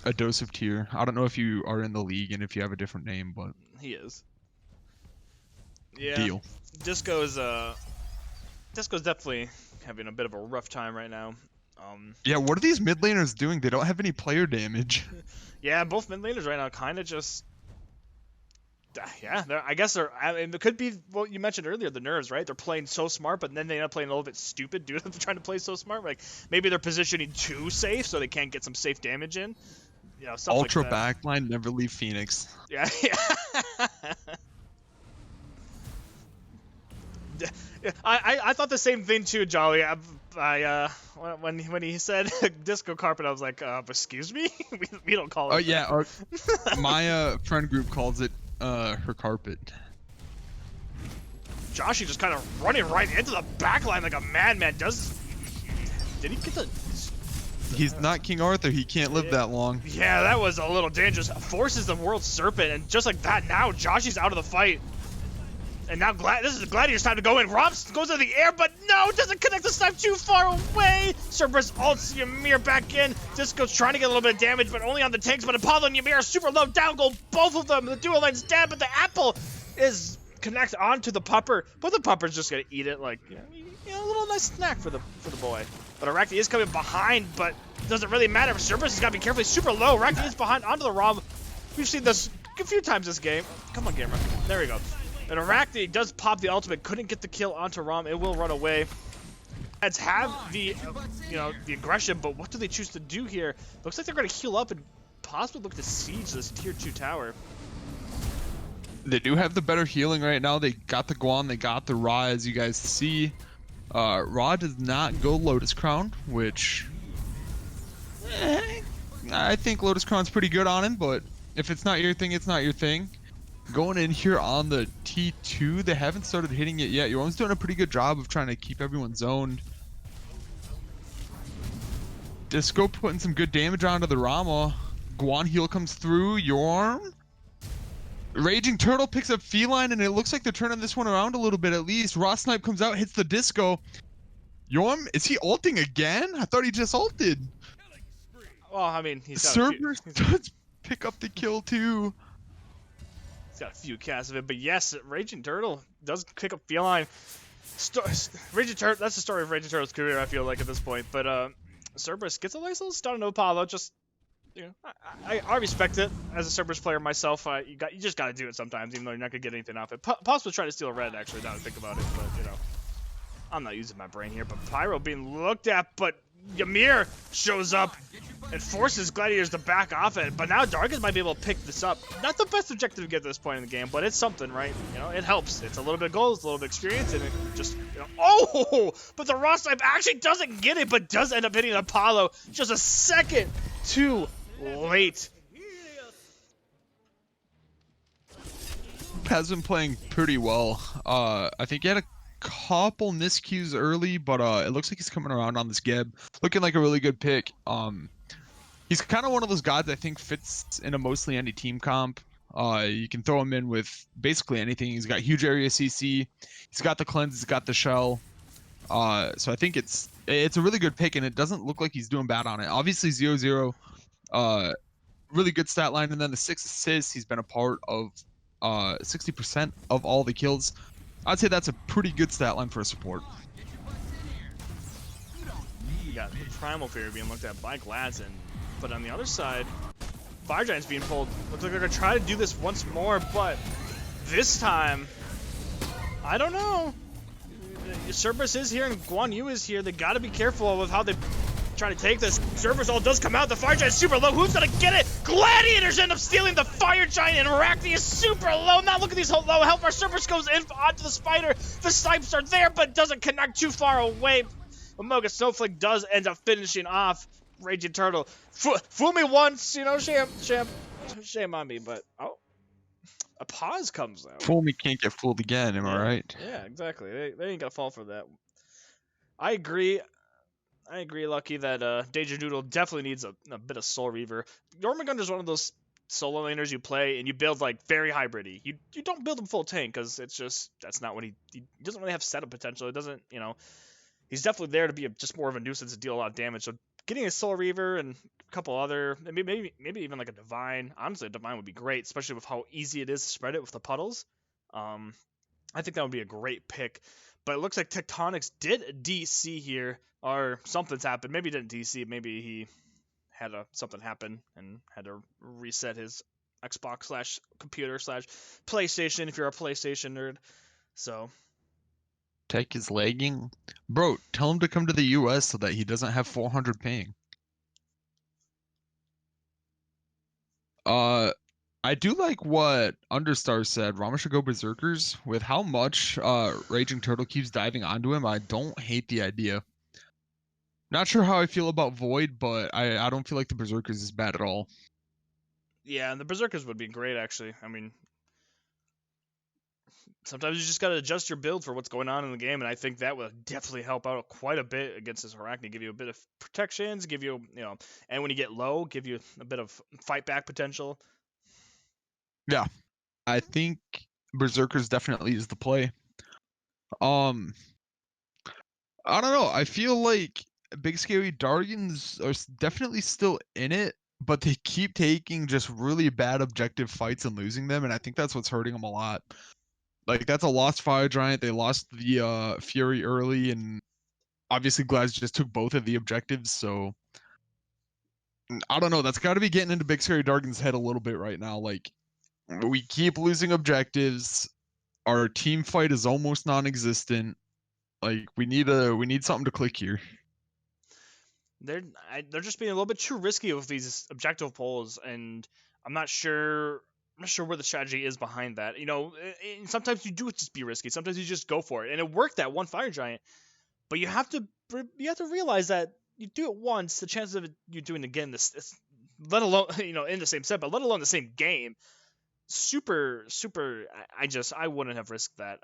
A dose of tier. I don't know if you are in the league and if you have a different name, but he is. Yeah. Deal. Disco's definitely having a bit of a rough time right now. Yeah, what are these mid laners doing? They don't have any player damage. Yeah, both mid laners right now kind of just. Yeah, I guess they're. I mean, it could be what you mentioned earlier, the nerves, right? They're playing so smart, but then they end up playing a little bit stupid due to them trying to play so smart. Like maybe they're positioning too safe, so they can't get some safe damage in. You know, stuff Ultra like that. backline, never leave Phoenix. Yeah. I thought the same thing too, Jolly. When he said disco carpet, I was like, excuse me, we don't call it. Oh yeah, my friend group calls it her carpet. Joshy just kind of running right into the backline like a madman. Did he get the? He's not King Arthur. He can't live that long. Yeah, that was a little dangerous. Forces the World Serpent, and just like that, now Joshy's out of the fight. And now this is the Gladiators' time to go in. Romps goes in the air, but no, doesn't connect the snipe too far away. Cerberus ults Ymir back in. Disco's trying to get a little bit of damage, but only on the tanks. But Apollo and Ymir are super low. Down goal, both of them. The duo lane's dead, but the apple is connect onto the pupper. But the pupper's just gonna eat it, like a little nice snack for the boy. But Arachne is coming behind, but doesn't really matter. Cerberus has got to be carefully super low. Arachne is behind onto the Rom. We've seen this a few times this game. Come on, gamer. There we go. And Arachne does pop the ultimate, couldn't get the kill onto Rom. It will run away. Reds have the, the aggression, but what do they choose to do here? Looks like they're going to heal up and possibly look to siege this tier 2 tower. They do have the better healing right now. They got the Guan, they got the Ra, as you guys see. Ra does not go Lotus Crown, which I think Lotus Crown's pretty good on him, but if it's not your thing, it's not your thing. Going in here on the T2, they haven't started hitting it yet. Yorm's doing a pretty good job of trying to keep everyone zoned. Disco putting some good damage onto the Rama. Guan heal comes through. Yorm. Raging Turtle picks up Feline, and it looks like they're turning this one around a little bit at least. Raw Snipe comes out, hits the Disco. Yorm, is he ulting again? I thought he just ulted. Well, I mean, Cerberus does pick up the kill too. He's got a few casts of it, but yes, Raging Turtle does pick up Feline. Raging Turtle, that's the story of Raging Turtle's career, I feel like, at this point. But Cerberus gets a nice little stun on Apollo. Just, I respect it as a Cerberus player myself. You just got to do it sometimes, even though you're not gonna get anything off it. Possibly trying to steal a red, actually, now that I think about it. But I'm not using my brain here. But Pyro being looked at, but Ymir shows up and forces Gladiators to back off it. But now Dargans might be able to pick this up. Not the best objective to get to this point in the game, but it's something, right? It helps. It's a little bit of gold, it's a little bit of experience, and it just, oh! But the Raw Snipe actually doesn't get it, but does end up hitting Apollo just a second too late. Has been playing pretty well. I think he had a couple miscues early, but it looks like he's coming around on this Geb. Looking like a really good pick. He's kind of one of those gods I think fits in a mostly any team comp. You can throw him in with basically anything. He's got huge area CC. He's got the cleanse. He's got the shell. So I think it's a really good pick, and it doesn't look like he's doing bad on it. Obviously 0-0, really good stat line, and then the 6 assists. He's been a part of 60% of all the kills. I'd say that's a pretty good stat line for a support. You got the Primal Fury being looked at by Gladson, but on the other side, Fire Giant's being pulled. Looks like they're going to try to do this once more, but this time, I don't know. Cerberus is here and Guan Yu is here. They got to be careful with how they try to take this. Cerberus all does come out. The Fire Giant's super low. Who's going to get it? Gladiators end up stealing the Fire Giant, and Arachne is super low. Now look at these low health bar. Cerberus goes in onto the Spider. The snipes are there, but doesn't connect too far away. Moga Snowflake does end up finishing off Raging Turtle. Fool me once, shame on me, but a pause comes out. Fool me can't get fooled again, am I right? Yeah, exactly. They ain't gonna fall for that. I agree, Lucky, that Danger Doodle definitely needs a bit of Soul Reaver. Jormungandr is one of those solo laners you play and you build like very hybridy. You don't build him full tank because it's just that's not what he doesn't really have setup potential. It doesn't, he's definitely there to be just more of a nuisance and deal a lot of damage. So getting a Soul Reaver and a couple other, maybe even like a Divine. Honestly, a Divine would be great, especially with how easy it is to spread it with the puddles. I think that would be a great pick. But it looks like Tectonics did DC here, or something's happened. Maybe he didn't DC. Maybe he had something happen and had to reset his Xbox / computer / PlayStation if you're a PlayStation nerd. So Tech is lagging. Bro, tell him to come to the US so that he doesn't have 400 ping. I do like what Understar said. Rama should go Berserkers. With how much Raging Turtle keeps diving onto him, I don't hate the idea. Not sure how I feel about Void, but I don't feel like the Berserkers is bad at all. Yeah, and the Berserkers would be great, actually. I mean, sometimes you just got to adjust your build for what's going on in the game, and I think that will definitely help out quite a bit against this Arachne. Give you a bit of protections, give you, and when you get low, give you a bit of fight back potential. Yeah, I think Berserkers definitely is the play. Um, I don't know. I feel like Big Scary Dargans are definitely still in it, but they keep taking just really bad objective fights and losing them, and I think that's what's hurting them a lot. Like that's a lost fire giant. They lost the Fury early, and obviously Glads just took both of the objectives. So I don't know. That's got to be getting into Big Scary Dargan's head a little bit right now. Like we keep losing objectives. Our team fight is almost non-existent. Like we need something to click here. They're just being a little bit too risky with these objective polls, and I'm not sure. I'm not sure where the strategy is behind that. You know, sometimes you do just be risky. Sometimes you just go for it, and it worked that one fire giant. But you have to realize that you do it once, the chances of you doing it again, this let alone in the same set, but let alone the same game, super. I wouldn't have risked that.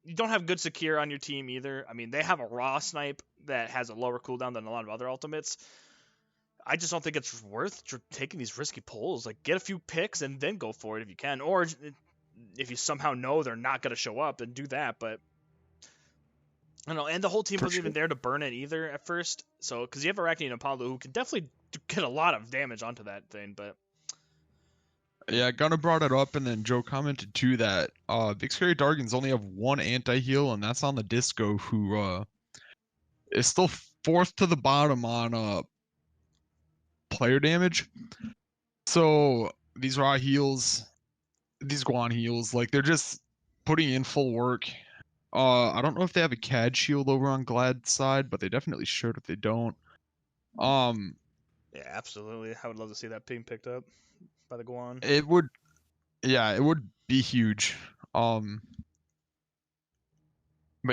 You don't have good secure on your team either. I mean, they have a raw snipe that has a lower cooldown than a lot of other ultimates. I just don't think it's worth taking these risky pulls. Like, get a few picks and then go for it if you can. Or if you somehow know they're not going to show up, then do that. But, I don't know. And the whole team wasn't even there to burn it either at first. So, because you have Arachne and Apollo who can definitely get a lot of damage onto that thing. But Yeah, Gunna brought it up, and then Joe commented too that Big Scary Dargans only have one anti-heal, and that's on the Disco, who is still fourth to the bottom on player damage. So these raw heals, these Guan heals, like they're just putting in full work. I don't know if they have a CAD shield over on Glad's side, but they definitely should if they don't. yeah, absolutely. I would love to see that ping picked up by the Guan. It would be huge. But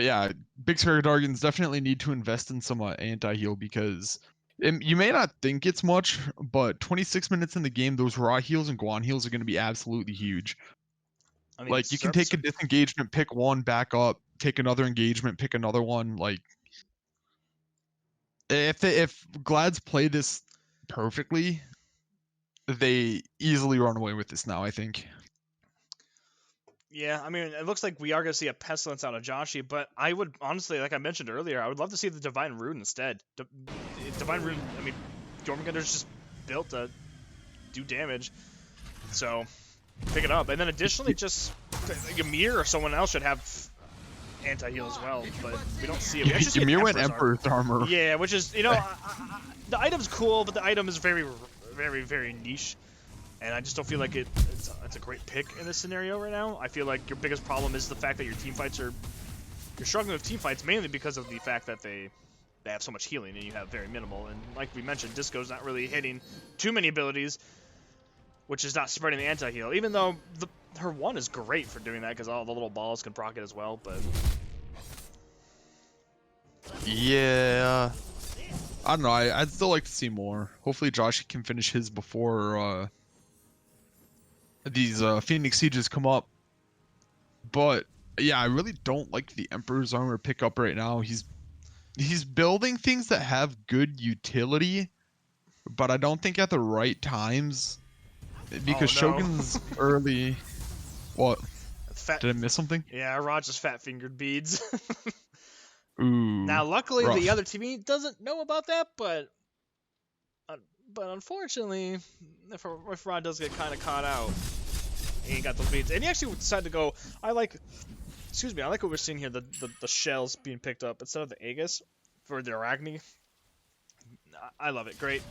yeah, Big Scary Dargans definitely need to invest in some anti-heal because you may not think it's much, but 26 minutes in the game, those raw heals and Guan heals are going to be absolutely huge. I mean, Like you can take a disengagement, pick one, back up, take another engagement, pick another one. Like if Glads play this perfectly, they easily run away with this now, I think. Yeah, I mean, it looks like we are going to see a Pestilence out of Joshi, but I would honestly, like I mentioned earlier, I would love to see the Divine Rune instead. Divine Rune, I mean, Jormungandr's just built to do damage, so pick it up. And then additionally, just Ymir or someone else should have anti-heal as well, but we don't see it. Ymir went Emperor's armor. Yeah, which is, the item's cool, but the item is very, very, very niche. And I just don't feel like it's a great pick in this scenario right now. I feel like your biggest problem is the fact that your team fights you're struggling with team fights mainly because of the fact that they have so much healing and you have very minimal. And like we mentioned, Disco's not really hitting too many abilities, which is not spreading the anti-heal. Even though her one is great for doing that because all the little balls can proc it as well. But yeah, I don't know. I'd still like to see more. Hopefully, Josh can finish his before these Phoenix Sieges come up. But yeah, I really don't like the Emperor's armor pickup right now. He's building things that have good utility, but I don't think at the right times. Because Shogun's early. What? Did I miss something? Yeah, Raj just fat fingered beads. Ooh. Now, luckily, rough. the other team doesn't know about that, but unfortunately, if Rod does get kind of caught out, he ain't got those beads. And he actually decided to go. I like what we're seeing here. The shells being picked up instead of the Aegis for the Arachne. I love it. Great.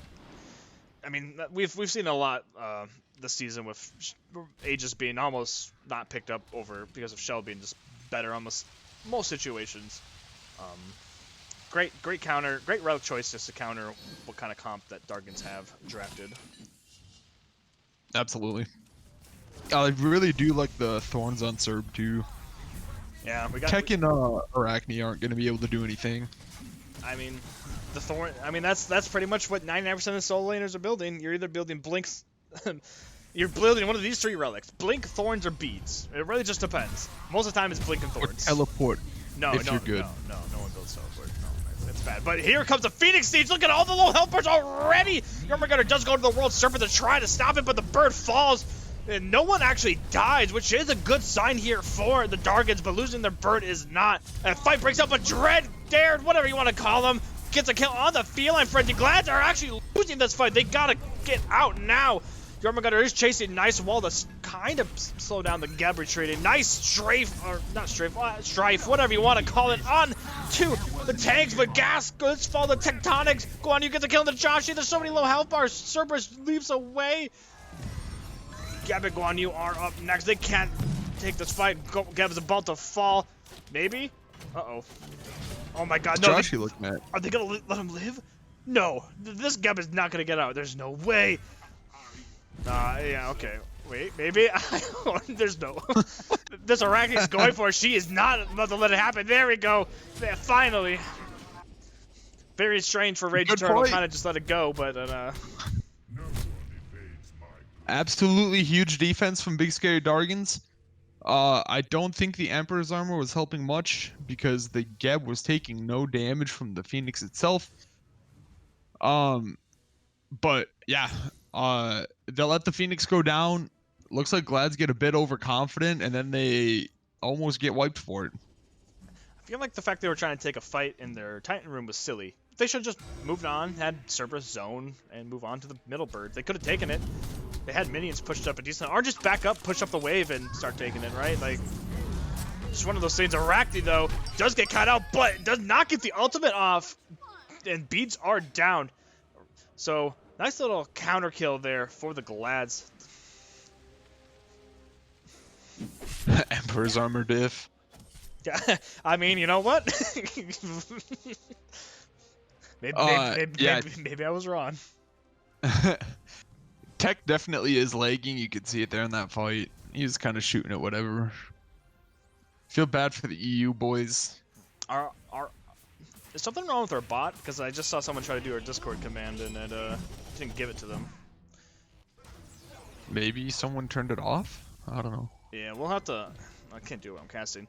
I mean, we've seen a lot this season with Aegis being almost not picked up over because of Shell being just better on most situations. Great counter, great relic choice just to counter what kind of comp that Dargans have drafted. Absolutely. I really do like the Thorns on Serb too. Yeah, we got Tech and Arachne aren't going to be able to do anything. I mean, the Thorn. I mean, that's pretty much what 99% of solo laners are building. You're either building Blinks, you're building one of these three relics: Blink, Thorns, or Beads. It really just depends. Most of the time, it's Blink and Thorns. Or teleport. No, if you're good. No one builds teleport. No, it's bad. But here comes the Phoenix Siege. Look at all the low helpers already. Jormungandr does go to the World Serpent to try to stop it, but the bird falls. And no one actually dies, which is a good sign here for the Dargans, but losing their bird is not. And fight breaks up, but Dread, Dared, whatever you want to call them, gets a kill on the feline frenzy. Glads are actually losing this fight. They gotta get out now. Jormungandr is chasing nice wall to kind of slow down the Geb retreating. Nice strafe, or not strafe, strife, whatever you want to call it, on to the tanks, but gas goods fall the tectonics. Go on, you get the kill on the Joshi. There's so many low health bars. Cerberus leaps away. Geb and Guan Yu are up next. They can't take this fight. Geb is about to fall. Maybe? Uh-oh. Oh my god, no. Josh, you looking at? Are they gonna let him live? No. This Geb is not gonna get out. There's no way. Yeah, okay. Wait, maybe? There's no... This Arachne's going for it. She is not about to let it happen. There we go. Yeah, finally. Very strange for Rage Turtle. Kind of just let it go, but... Absolutely huge defense from Big Scary Dargans. I don't think the Emperor's armor was helping much because the Geb was taking no damage from the Phoenix itself. But yeah, they'll let the Phoenix go down. Looks like Glads get a bit overconfident, and then they almost get wiped for it. I feel like the fact they were trying to take a fight in their Titan room was silly. They should have just moved on, had Cerberus zone, and move on to the middle bird. They could have taken it. They had minions pushed up a decent, or just back up, push up the wave, and start taking it, right? Like, just one of those things. Arachne, though, does get caught out, but does not get the ultimate off, and beats are down. So, nice little counter kill there for the Glads. Emperor's armor diff. Yeah, I mean, you know what? maybe I was wrong. Tech definitely is lagging. You could see it there in that fight. He was kind of shooting at whatever. Feel bad for the EU boys. Is something wrong with our bot? Because I just saw someone try to do our Discord command and it didn't give it to them. Maybe someone turned it off? I don't know. Yeah, we'll have to... I can't do it. I'm casting.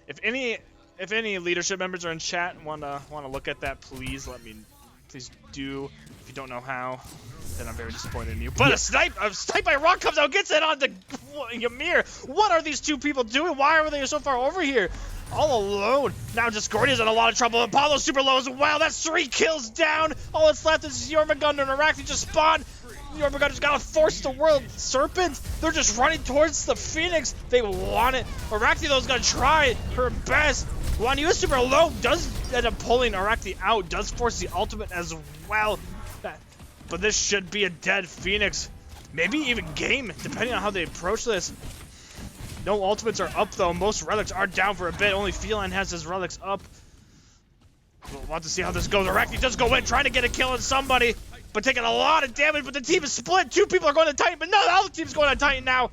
If any leadership members are in chat and wanna look at that, please do. If you don't know how, then I'm very disappointed in you. But a snipe by Rock comes out, gets it on the Ymir. What are these two people doing? Why are they so far over here? All alone. Now Discordia's in a lot of trouble. Apollo's super low as well. That's 3 kills down. All that's left is Jormungandr and Arachne just spawned. Jormungandr's gotta force the world serpent. They're just running towards the Phoenix. They want it. Arachne though's gonna try her best. Guan Yu is super low. Does end up pulling Arachne out. Does force the ultimate as well. But this should be a dead Phoenix. Maybe even game, depending on how they approach this. No ultimates are up though. Most relics are down for a bit. Only Feline has his relics up. We'll want to see how this goes. Arachne does go in, trying to get a kill on somebody, but taking a lot of damage. But the team is split. 2 people are going to Titan, but no, the other team's going to Titan now.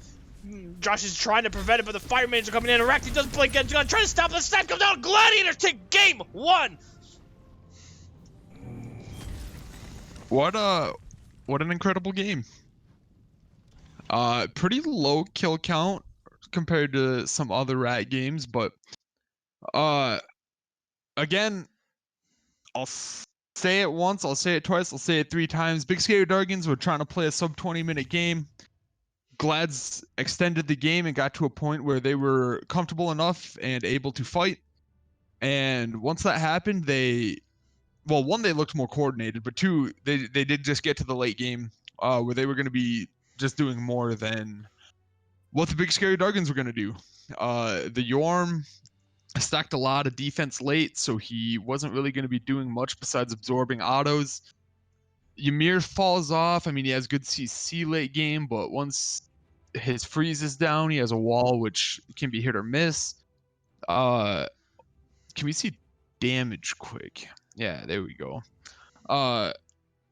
Josh is trying to prevent it, but the fire mages are coming in. Arachne does blink and trying to stop the snipe. Comes down. Gladiators take game 1. What an incredible game. Pretty low kill count compared to some other rat games, but again, I'll say it once, I'll say it twice, I'll say it 3 times. Big Scary Dargans were trying to play a sub 20-minute game. Glads extended the game and got to a point where they were comfortable enough and able to fight. And once that happened, well, 1, they looked more coordinated, but 2, they did just get to the late game where they were going to be just doing more than what the Big Scary Dargans were going to do. The Yorm stacked a lot of defense late, so he wasn't really going to be doing much besides absorbing autos. Ymir falls off. I mean, he has good CC late game, but once his freeze is down, he has a wall which can be hit or miss. Can we see damage quick? Yeah, there we go.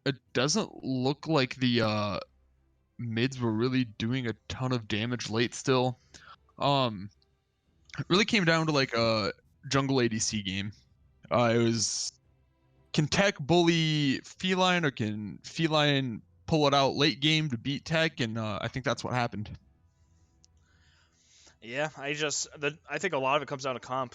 It doesn't look like the mids were really doing a ton of damage late still. It really came down to like a jungle ADC game. It was, can Tech bully Feline, or can Feline pull it out late game to beat Tech? And I think that's what happened. Yeah, I think a lot of it comes down to comp.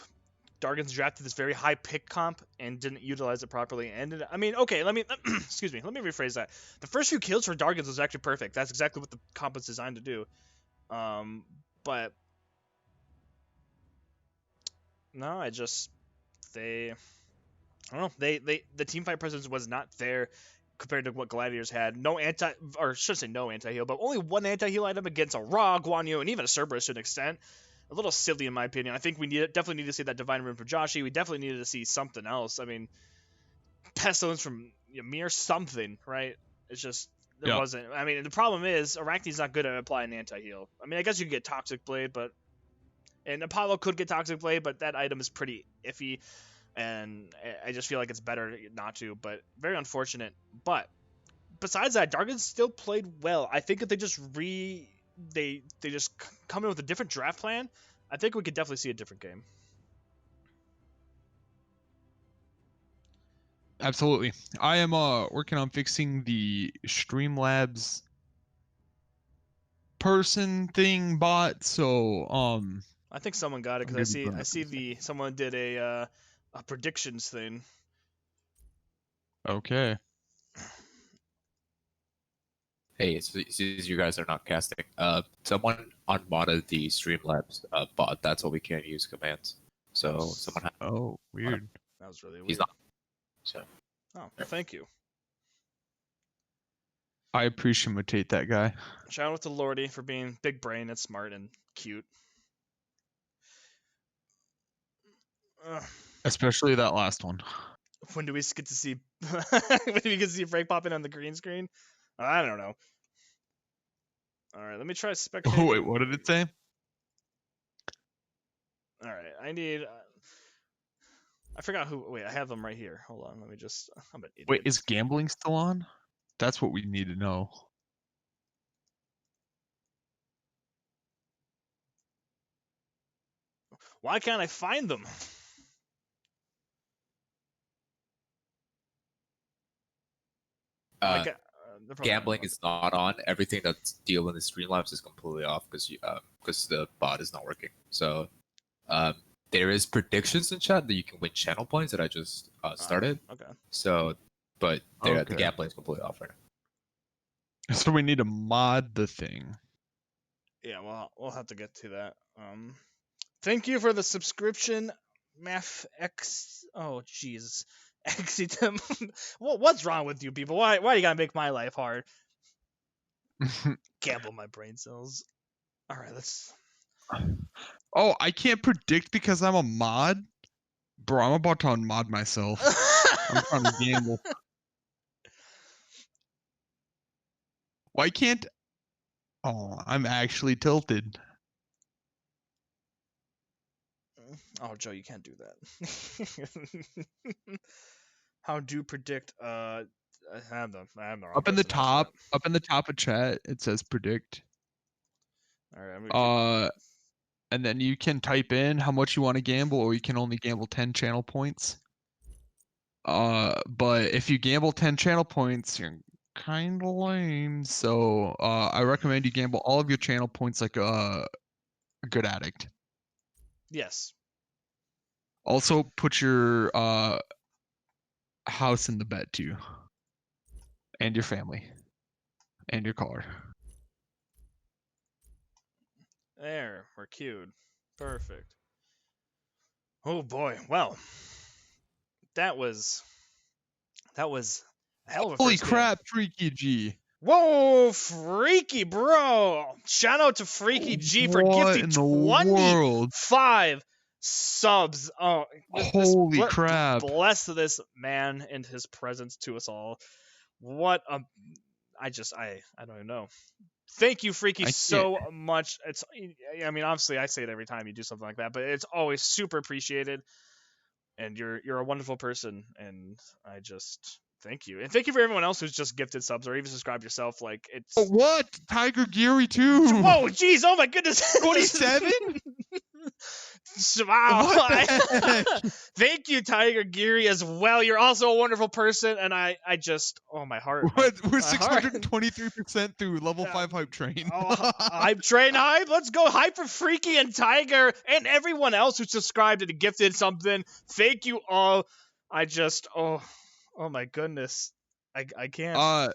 Dargans drafted this very high pick comp and didn't utilize it properly. And I mean, okay, let me excuse me, let me rephrase that. The first few kills for Dargans was actually perfect. That's exactly what the comp was designed to do. But no, I don't know. The team fight presence was not there compared to what Gladiators had. No anti, or should say no anti-heal, but only one anti-heal item against a Ra, Guan Yu, and even a Cerberus to an extent. A little silly in my opinion. I think we definitely need to see that Divine Rune from Joshi. We definitely needed to see something else. I mean, Pestilence from Ymir, something, right? It's just there wasn't. I mean, the problem is Arachne's not good at applying anti-heal. I mean, I guess you could get Toxic Blade, and Apollo could get Toxic Blade, but that item is pretty iffy, and I just feel like it's better not to. But very unfortunate. But besides that, Dargans still played well. I think if they just they just come in with a different draft plan, I think we could definitely see a different game. Absolutely. I am working on fixing the Streamlabs person thing bot, so I think someone got it because I see someone did a predictions thing. Okay. Hey, since you guys are not casting, someone unmodded the Streamlabs bot. That's why we can't use commands. So someone. Oh, weird. That was really weird. He's not. So. Oh, well, thank you. I appreciate that guy. Shout out to Lordy for being big brain and smart and cute. Especially that last one. When do we get to see when do we get to see Frank popping on the green screen? I don't know. Alright, let me try spectating. Oh wait, what did it say? Alright, I need I forgot who. Wait, I have them right here. Hold on, let me just. I'm an idiot. Wait, is gambling still on? That's what we need to know. Why can't I find them? Gambling is not on. Everything that's dealing with Streamlabs is completely off because the bot is not working. So, there is predictions in chat that you can win channel points that I just started. Okay. So, but the gambling is completely off right now. So we need to mod the thing. Yeah, well, we'll have to get to that. Thank you for the subscription, Math X. Oh, jeez. Exitum. What's wrong with you people? Why do you gotta make my life hard? Gamble my brain cells. All right, let's. Oh, I can't predict because I'm a mod? Bro, I'm about to unmod myself. I'm trying to gamble. Why can't... Oh, I'm actually tilted. Oh, Joe, you can't do that. How do you predict? I have the Up in the top of chat, it says predict. All right. And then you can type in how much you want to gamble, or you can only gamble 10 channel points. But if you gamble 10 channel points, you're kind of lame. So I recommend you gamble all of your channel points like a good addict. Yes. Also, put your house in the bet too, and your family, and your car. There, we're queued. Perfect. Oh boy. Well, that was a hell of a Holy first crap, game. Freaky G. Whoa, Freaky bro! Shout out to Freaky G for gifting 25 subs. Oh, holy crap! Bless this man and his presence to us all. What a! I don't even know. Thank you, Freaky, so much. I mean, obviously, I say it every time you do something like that, but it's always super appreciated. And you're a wonderful person, and I just thank you. And thank you for everyone else who's just gifted subs or even subscribed yourself. Like it's what? Tiger Geary too. Whoa, jeez, oh my goodness. 27? Wow. What the heck? Thank you, Tiger Geary, as well. You're also a wonderful person, and I just, oh, my heart. We're My heart. 623% through level 5 hype train. Hype train hype. Let's go hype for Freaky and Tiger and everyone else who subscribed and gifted something. Thank you all. I just, oh my goodness. I can't.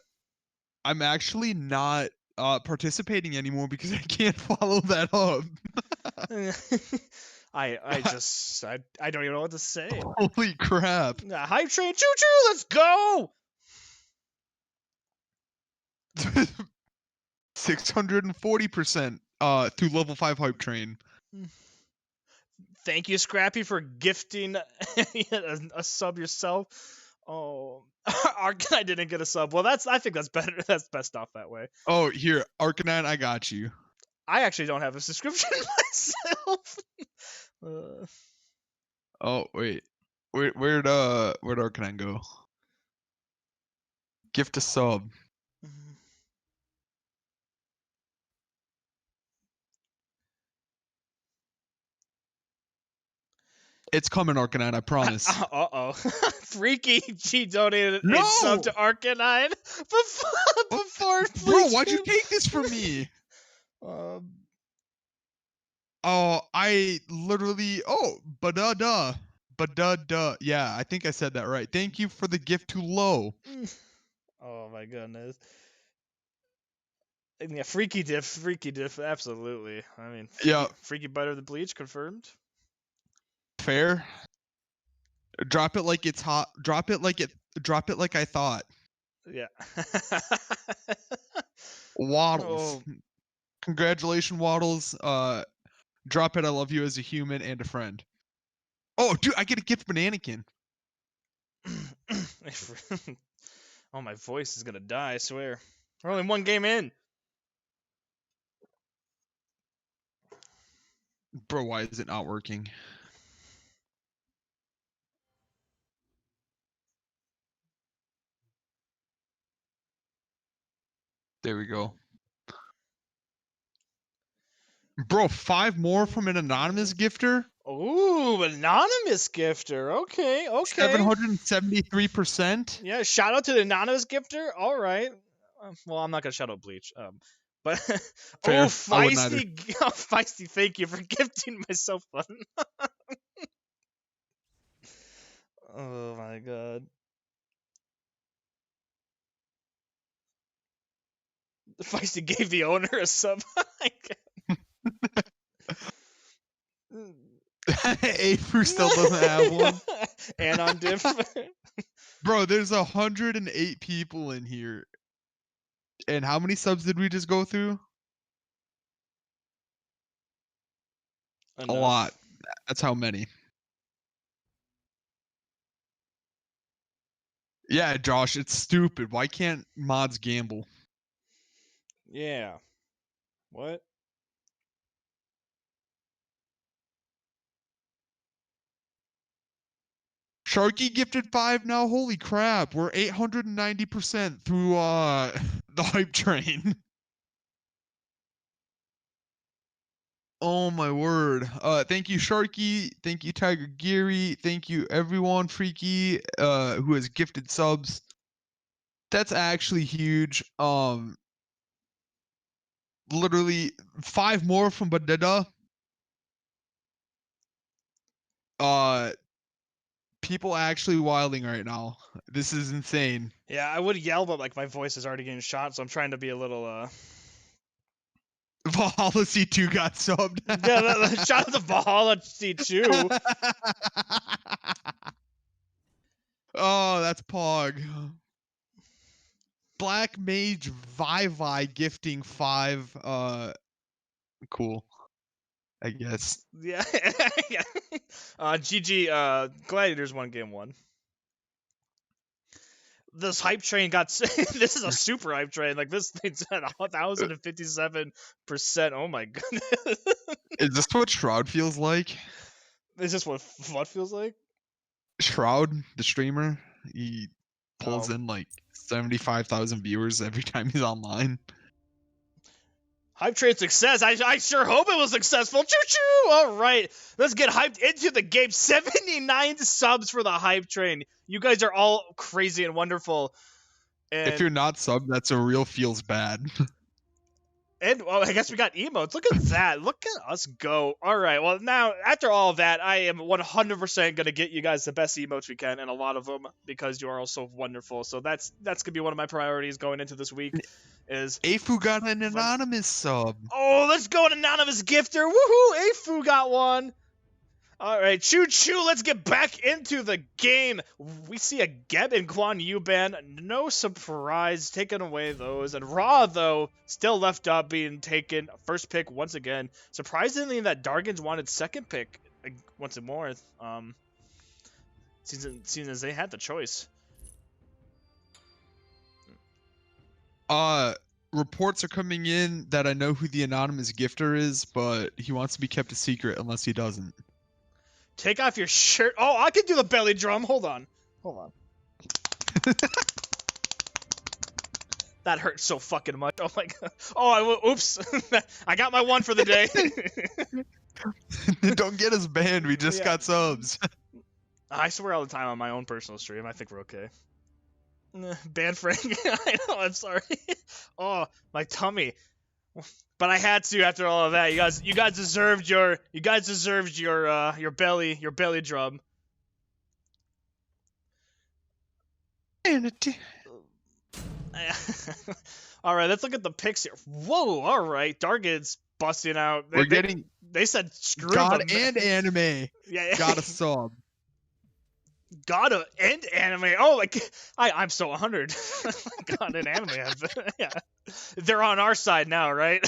I'm actually not participating anymore because I can't follow that up. I just, I don't even know what to say. Holy crap. Hype train, choo choo, let's go. 640% through level 5 hype train. Thank you, Scrappy, for gifting a sub yourself. Oh, I didn't get a sub. Well, I think that's better. That's best off that way. Oh, here, Arcanine, I got you. I actually don't have a subscription myself. Oh, wait. Where'd Arcanine go? Gift a sub. It's coming, Arcanine, I promise. Uh-oh. Freaky G donated No! a sub to Arcanine before Bro, why'd you take this from me? Oh, I literally... Oh, ba-da-da. Ba-da-da. Yeah, I think I said that right. Thank you for the gift to Low. Oh, my goodness. Yeah, freaky diff, absolutely. I mean, freaky bite of the bleach, confirmed. Fair. Drop it like it's hot. Drop it like I thought. Yeah. Waddles. Oh. Congratulations, Waddles. Drop it. I love you as a human and a friend. Oh, dude, I get a gift Bananakin. Oh, my voice is gonna die, I swear. We're only one game in. Bro, why is it not working? There we go. Bro, 5 more from an anonymous gifter? Ooh, anonymous gifter. Okay. 773%? Yeah, shout out to the anonymous gifter. All right. Well, I'm not gonna shout out Bleach. But Fair. Oh, feisty! Thank you for gifting myself button. Oh my god. Feisty gave the owner a sub. Afu still doesn't have one. And on diff. Bro, there's 108 people in here. And how many subs did we just go through? Enough. A lot. That's how many. Yeah, Josh, it's stupid. Why can't mods gamble? Yeah. What? Sharky gifted 5 now. Holy crap. We're 890% through the hype train. Oh my word. Thank you, Sharky. Thank you, Tiger Geary. Thank you, everyone, Freaky, who has gifted subs. That's actually huge. Literally 5 more from Badeda. People actually wilding right now. This is insane. Yeah, I would yell, but like my voice is already getting shot, so I'm trying to be a little Valhalla C2 got subbed. Yeah, shout out to Valhalla C2. Oh, that's Pog. Black Mage Vivi gifting 5. Cool. I guess. Yeah. Yeah. GG. Gladiators won game 1. This hype train got. This is a super hype train. Like this thing's at 1,057%. Oh my goodness. Is this what Shroud feels like? Is this what feels like? Shroud, the streamer, he pulls in like 75,000 viewers every time he's online. Hype train success. I sure hope it was successful. Choo-choo! All right. Let's get hyped into the game. 79 subs for the hype train. You guys are all crazy and wonderful. And, if you're not sub, that's a real feels bad. And well, I guess we got emotes. Look at that. Look at us go. All right. Well, now, after all of that, I am 100% going to get you guys the best emotes we can, and a lot of them, because you are all so wonderful. So that's going to be one of my priorities going into this week. Is Afu got an anonymous sub. Oh, let's go, an anonymous gifter. Woohoo! Afu got one. All right, choo-choo, let's get back into the game. We see a Geb and Guan Yu ban. No surprise, taking away those. And Raw, though, still left up, being taken first pick once again. Surprisingly, that Dargans wanted second pick once more. Seeing as they had the choice. Reports are coming in that I know who the anonymous gifter is, but he wants to be kept a secret unless he doesn't. Take off your shirt. Oh, I can do the belly drum. Hold on. That hurt so fucking much. Oh my god. Oh, oops. I got my one for the day. Don't get us banned. We just got subs. I swear all the time on my own personal stream. I think we're okay. Ban Frank. I know. I'm sorry. Oh, my tummy. But I had to after all of that. You guys deserved your belly drum. All right, let's look at the picks here. Whoa, all right, Dargans busting out. They said screw God them. and anime. Yeah, got a sub. God and anime. Oh, like I'm so 100. God and anime. Yeah, they're on our side now, right?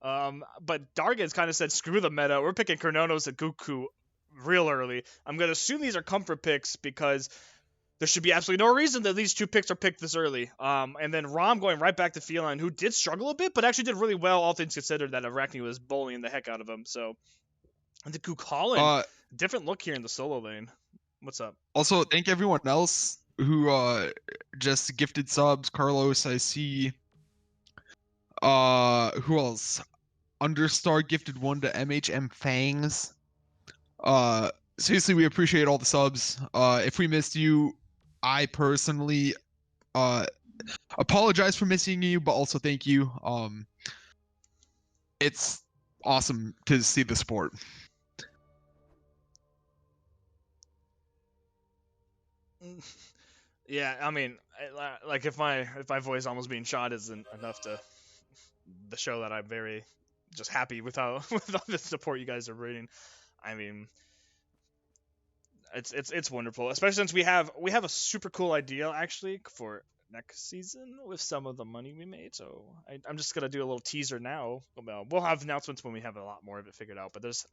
But Dargans kind of said screw the meta. We're picking Chrononos and Goku real early. I'm gonna assume these are comfort picks because there should be absolutely no reason that these two picks are picked this early. And then Rom going right back to Feline, who did struggle a bit, but actually did really well, all things considered, that Arachne was bullying the heck out of him. So, and the Kukulin, different look here in the solo lane. What's up? Also, thank everyone else who just gifted subs. Carlos, I see. Who else? Understar gifted one to MHM Fangs. Seriously, we appreciate all the subs. If we missed you, I personally apologize for missing you, but also thank you. It's awesome to see the sport. Yeah, I mean, like if my voice almost being shot isn't enough to show that I'm very just happy with all the support you guys are bringing. I mean, it's wonderful, especially since we have a super cool idea actually for next season with some of the money we made. So I'm just gonna do a little teaser now. We'll have announcements when we have a lot more of it figured out. But there's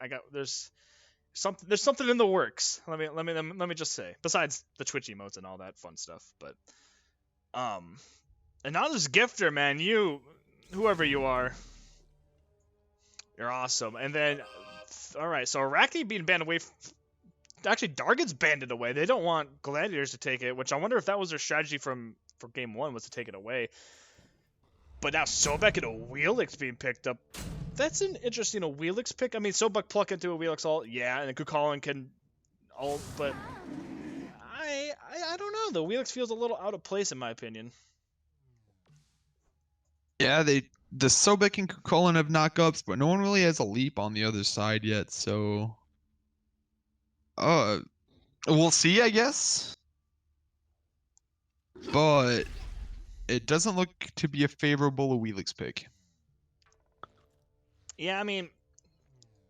something in the works. Let me just say. Besides the Twitch emotes and all that fun stuff, but anonymous gifter, man, whoever you are, you're awesome. And then, all right, so Arachne being banned away. Actually, Dargans banned it away. They don't want Gladiators to take it, which I wonder if that was their strategy for game one, was to take it away. But now Sobek and a Wheelix being picked up. That's an interesting Wheelix pick. I mean, Sobek pluck into a Wheelix ult, yeah, and then Kukulin can ult, but I don't know. The Wheelix feels a little out of place in my opinion. Yeah, the Sobek and Kukulin have knockups, but no one really has a leap on the other side yet, so we'll see, I guess. But it doesn't look to be a favorable Wheelix pick. Yeah, I mean,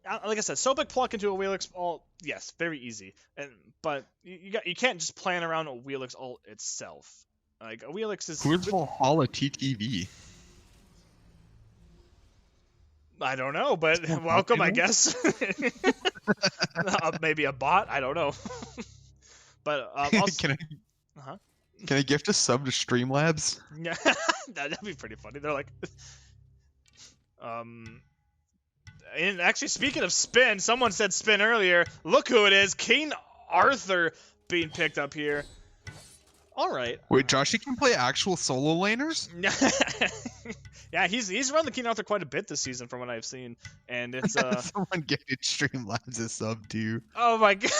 like I said, Sobek pluck into a Wheelix ult, yes, very easy. But you can't just plan around a Wheelix ult itself. Like a Wheelix is. Who's Valhalla TTV? I don't know, but welcome, I guess. Maybe a bot, I don't know. But Can I gift a sub to Streamlabs? Yeah, that'd be pretty funny. They're like, and actually, speaking of spin, someone said spin earlier. Look who it is, King Arthur being picked up here. All right. Wait, Josh, you can play actual solo laners? Yeah, Yeah, he's run the King Arthur quite a bit this season from what I've seen, and it's Someone get Extreme Labs a sub too. oh my god.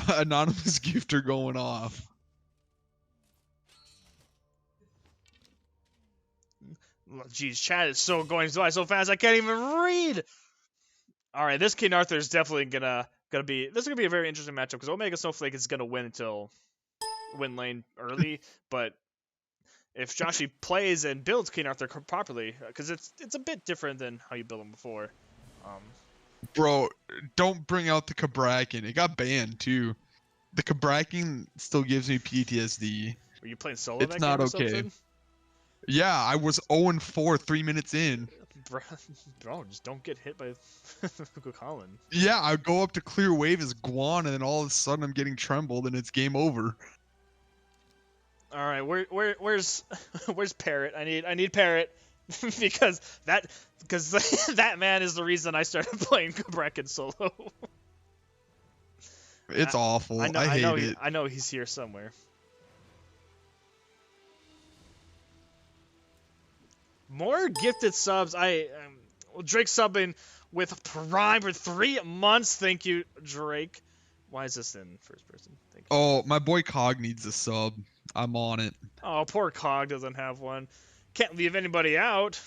Anonymous gifter going off. Jeez, chat is so going by so fast I can't even read. All right, this King Arthur is definitely gonna be this is gonna be a very interesting matchup because Omega Snowflake is gonna win lane early, but if Joshi plays and builds King Arthur properly, because it's a bit different than how you built him before. Bro, don't bring out the Kabrakin. It got banned too. The Kabrakin still gives me PTSD. Were you playing solo? It's that not game or okay. something? Yeah, I was 0-4 3 minutes in. Bro, just don't get hit by Colin. Yeah, I go up to clear wave as Guan, and then all of a sudden I'm getting trembled, and it's game over. All right, where's Parrot? I need Parrot because that man is the reason I started playing Kabrakin solo. It's awful. I hate it. I know he's here somewhere. More gifted subs. Drake subbing with Prime for 3 months. Thank you, Drake. Why is this in first person? Thank you. Oh, my boy Cog needs a sub. I'm on it. Oh, poor Cog doesn't have one. Can't leave anybody out.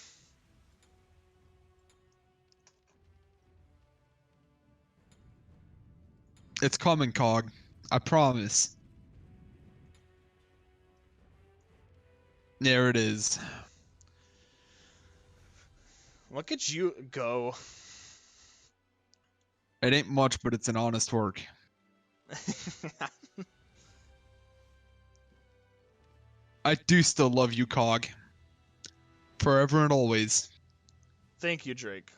It's coming, Cog. I promise. There it is. Look at you go. It ain't much, but it's an honest work. I do still love you, Cog. Forever and always. Thank you, Drake.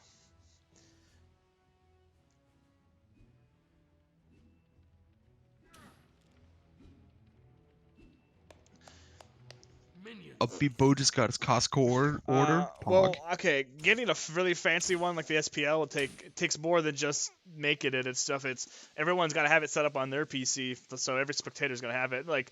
Upbeat Bo just got his Costco order. Well, okay, getting a really fancy one like the SPL takes more than just making it and stuff. It's everyone's got to have it set up on their PC, so every spectator's gonna have it. Like,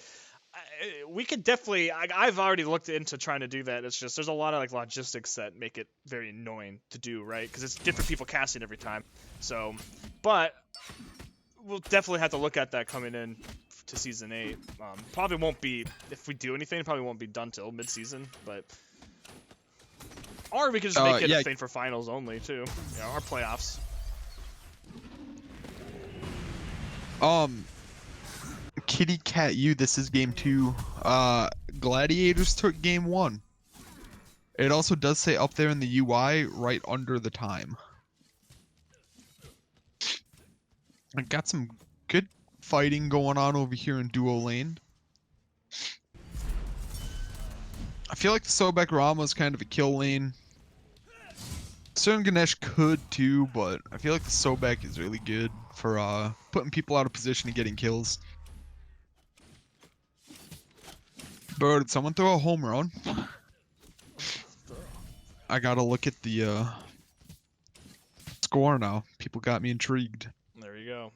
we could definitely. I've already looked into trying to do that. It's just there's a lot of like logistics that make it very annoying to do, right? Because it's different people casting every time. So, but we'll definitely have to look at that coming in to season 8. Probably won't be, if we do anything, it probably won't be done till mid-season, but or we could just make it a thing for finals only too. Yeah, our playoffs. Kitty Cat U, this is game 2. Gladiators took game 1. It also does say up there in the UI right under the time. I got some good fighting going on over here in duo lane. I feel like the Sobek Rama is kind of a kill lane. Certain Ganesh could too, but I feel like the Sobek is really good for putting people out of position and getting kills. Bro, did someone throw a home run? I gotta look at the score now. People got me intrigued. There you go.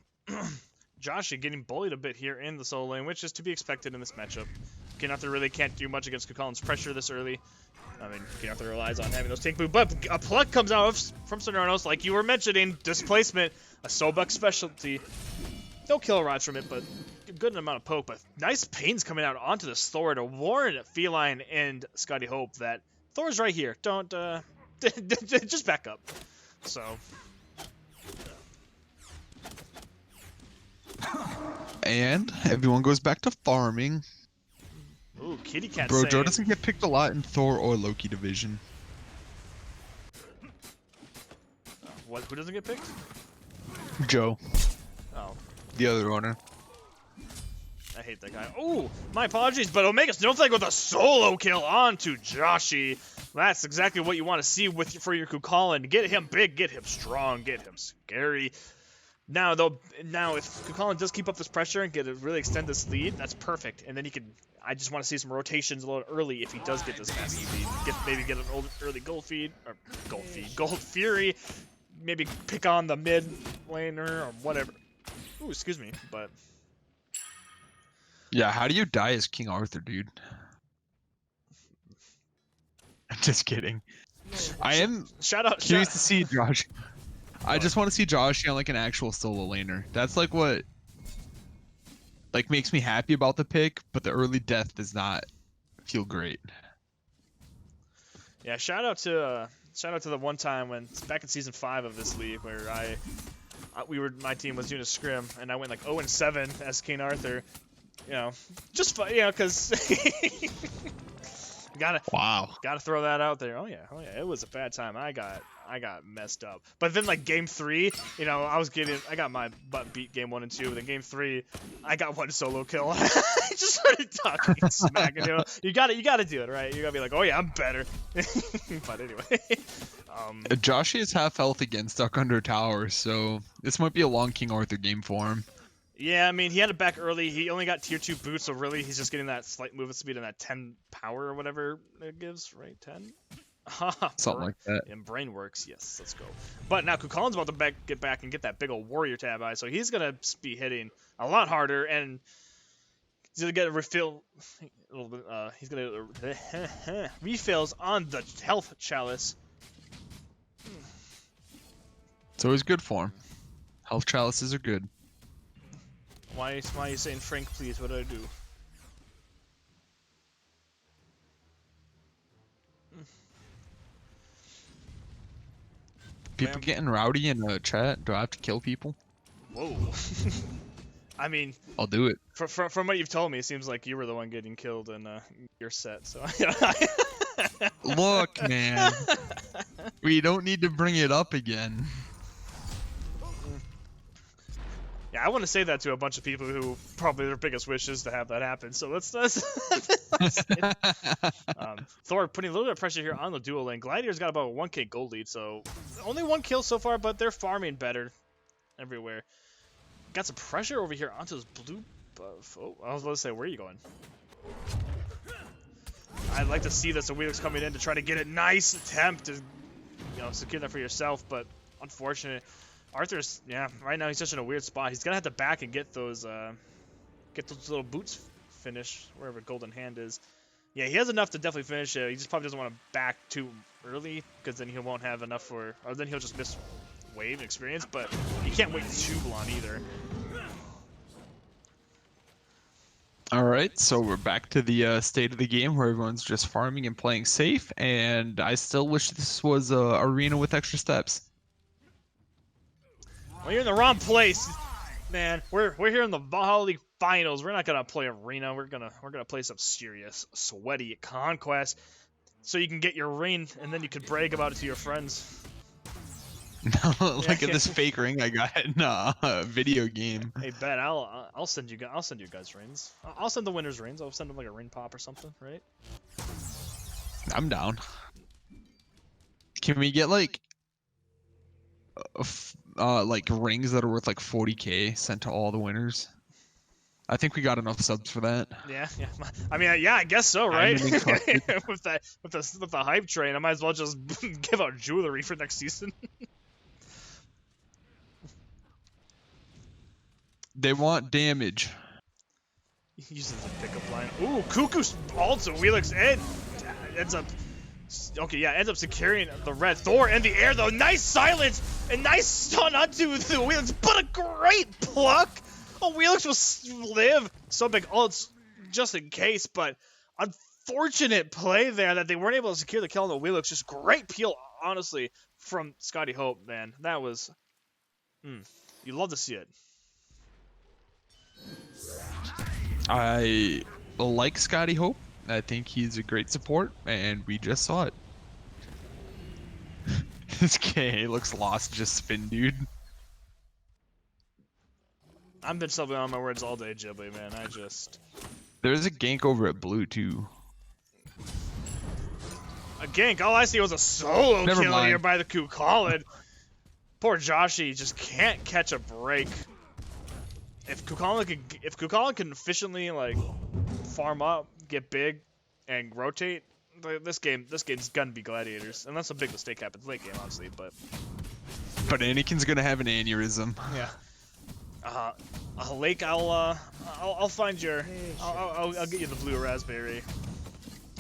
Joshi getting bullied a bit here in the solo lane, which is to be expected in this matchup. King Arthur really can't do much against Kukalin's pressure this early. I mean, King Arthur relies on having those tank boot, but a pluck comes out from Sonoranos, like you were mentioning, displacement, a Sobek specialty. No kill rods from it, but a good amount of poke. But nice pains coming out onto this Thor to warn Feline and Scotty Hope that Thor's right here. Don't, just back up. So. And everyone goes back to farming. Ooh, Kitty Cat. Bro, Joe doesn't get picked a lot in Thor or Loki division. What? Who doesn't get picked? Joe. Oh. The other owner. I hate that guy. Ooh, my apologies, but Omega Snowflake with a solo kill onto Joshi. That's exactly what you want to see for your Kukulin. Get him big, get him strong, get him scary. Now if Kukulin does keep up this pressure and really extend this lead, that's perfect. And then he can. I just want to see some rotations a little early if he does get this massive lead. Maybe get an early gold fury. Maybe pick on the mid laner or whatever. Ooh, excuse me, but. Yeah, how do you die as King Arthur, dude? Just kidding. I am Shout out. curious to see Josh. I just want to see Josh on like an actual solo laner. That's like what like makes me happy about the pick, but the early death does not feel great. Yeah, shout out to the one time when back in season 5 of this league where my team was doing a scrim and I went like 0-7 as King Arthur. You know, just fun, you know, because gotta throw that out there. Oh yeah, it was a bad time. I got messed up. But then like game 3, you know, I got my butt beat game 1 and 2. But then game 3, I got one solo kill. I just started talking smack. You know, you gotta do it right. You gotta be like, oh yeah, I'm better. But anyway, Josh is half health again, stuck under a tower, so this might be a long King Arthur game for him. yeah, I mean, he had it back early. He only got tier 2 boots, so really he's just getting that slight movement speed and that 10 power or whatever it gives, right? 10. Something like that. And brain works, yes, let's go. But now Kukalin's about to get back and get that big old warrior tab eye, so he's gonna be hitting a lot harder and he's gonna get a refill. A little bit. He's gonna refills on the health chalice. It's always good for him. Health chalices are good. Why are you saying Frank, please? What did I do? People getting rowdy in the chat. Do I have to kill people? Whoa. I mean, I'll do it. From what you've told me, it seems like you were the one getting killed in your set. So. Look, man. We don't need to bring it up again. Yeah, I want to say that to a bunch of people who probably their biggest wish is to have that happen. So let's Thor putting a little bit of pressure here on the dual lane. Gladiators got about a 1k gold lead, so only 1 kill so far, but they're farming better everywhere. Got some pressure over here onto this blue buff. Oh, I was about to say, where are you going? I'd like to see this. The Wheelix coming in to try to get a nice attempt to, secure that for yourself, but unfortunate. Arthur's, yeah, right now he's just in a weird spot. He's gonna have to back and get those little boots finished wherever Golden Hand is. Yeah, he has enough to definitely finish it. He just probably doesn't want to back too early because then he won't have enough or then he'll just miss wave experience. But you can't wait too long either. All right, so we're back to the state of the game where everyone's just farming and playing safe, and I still wish this was a arena with extra steps. Well, you're in the wrong place, man. We're here in the Valhalla League finals. We're not gonna play arena. We're gonna play some serious, sweaty conquest, so you can get your ring, and then you can brag about it to your friends. Look at this fake ring I got in a video game. Hey, bet I'll send you guys rings. I'll send the winners rings. I'll send them like a ring pop or something, right? I'm down. Can we get like rings that are worth like 40k sent to all the winners? I think we got enough subs for that. Yeah. I mean, yeah, I guess so, right? with the hype train, I might as well just give out jewelry for next season. They want damage. He uses the pickup line. Ooh, Cuckoo's also Wheelix ends up securing the red Thor in the air though. Nice silence and nice stun onto the Wheelix, but a great pluck. Oh, Wheelix will live so big ults just in case, but unfortunate play there that they weren't able to secure the kill on the Wheelix. Just great peel, honestly, from Scotty Hope, man. That was, you love to see it. I like Scotty Hope. I think he's a great support, and we just saw it. This K looks lost, just spin, dude. I've been stumbling on my words all day, Ghibli, man. There's a gank over at blue, too. A gank? All I see was a solo kill here by the Kukalin. Poor Joshi just can't catch a break. If Kukalin can efficiently farm up, get big, and rotate, this game's gonna be Gladiators, and that's a big mistake happens late game, honestly. But Anakin's gonna have an aneurysm. Yeah. Lake, I'll find your, I'll get you the blue raspberry.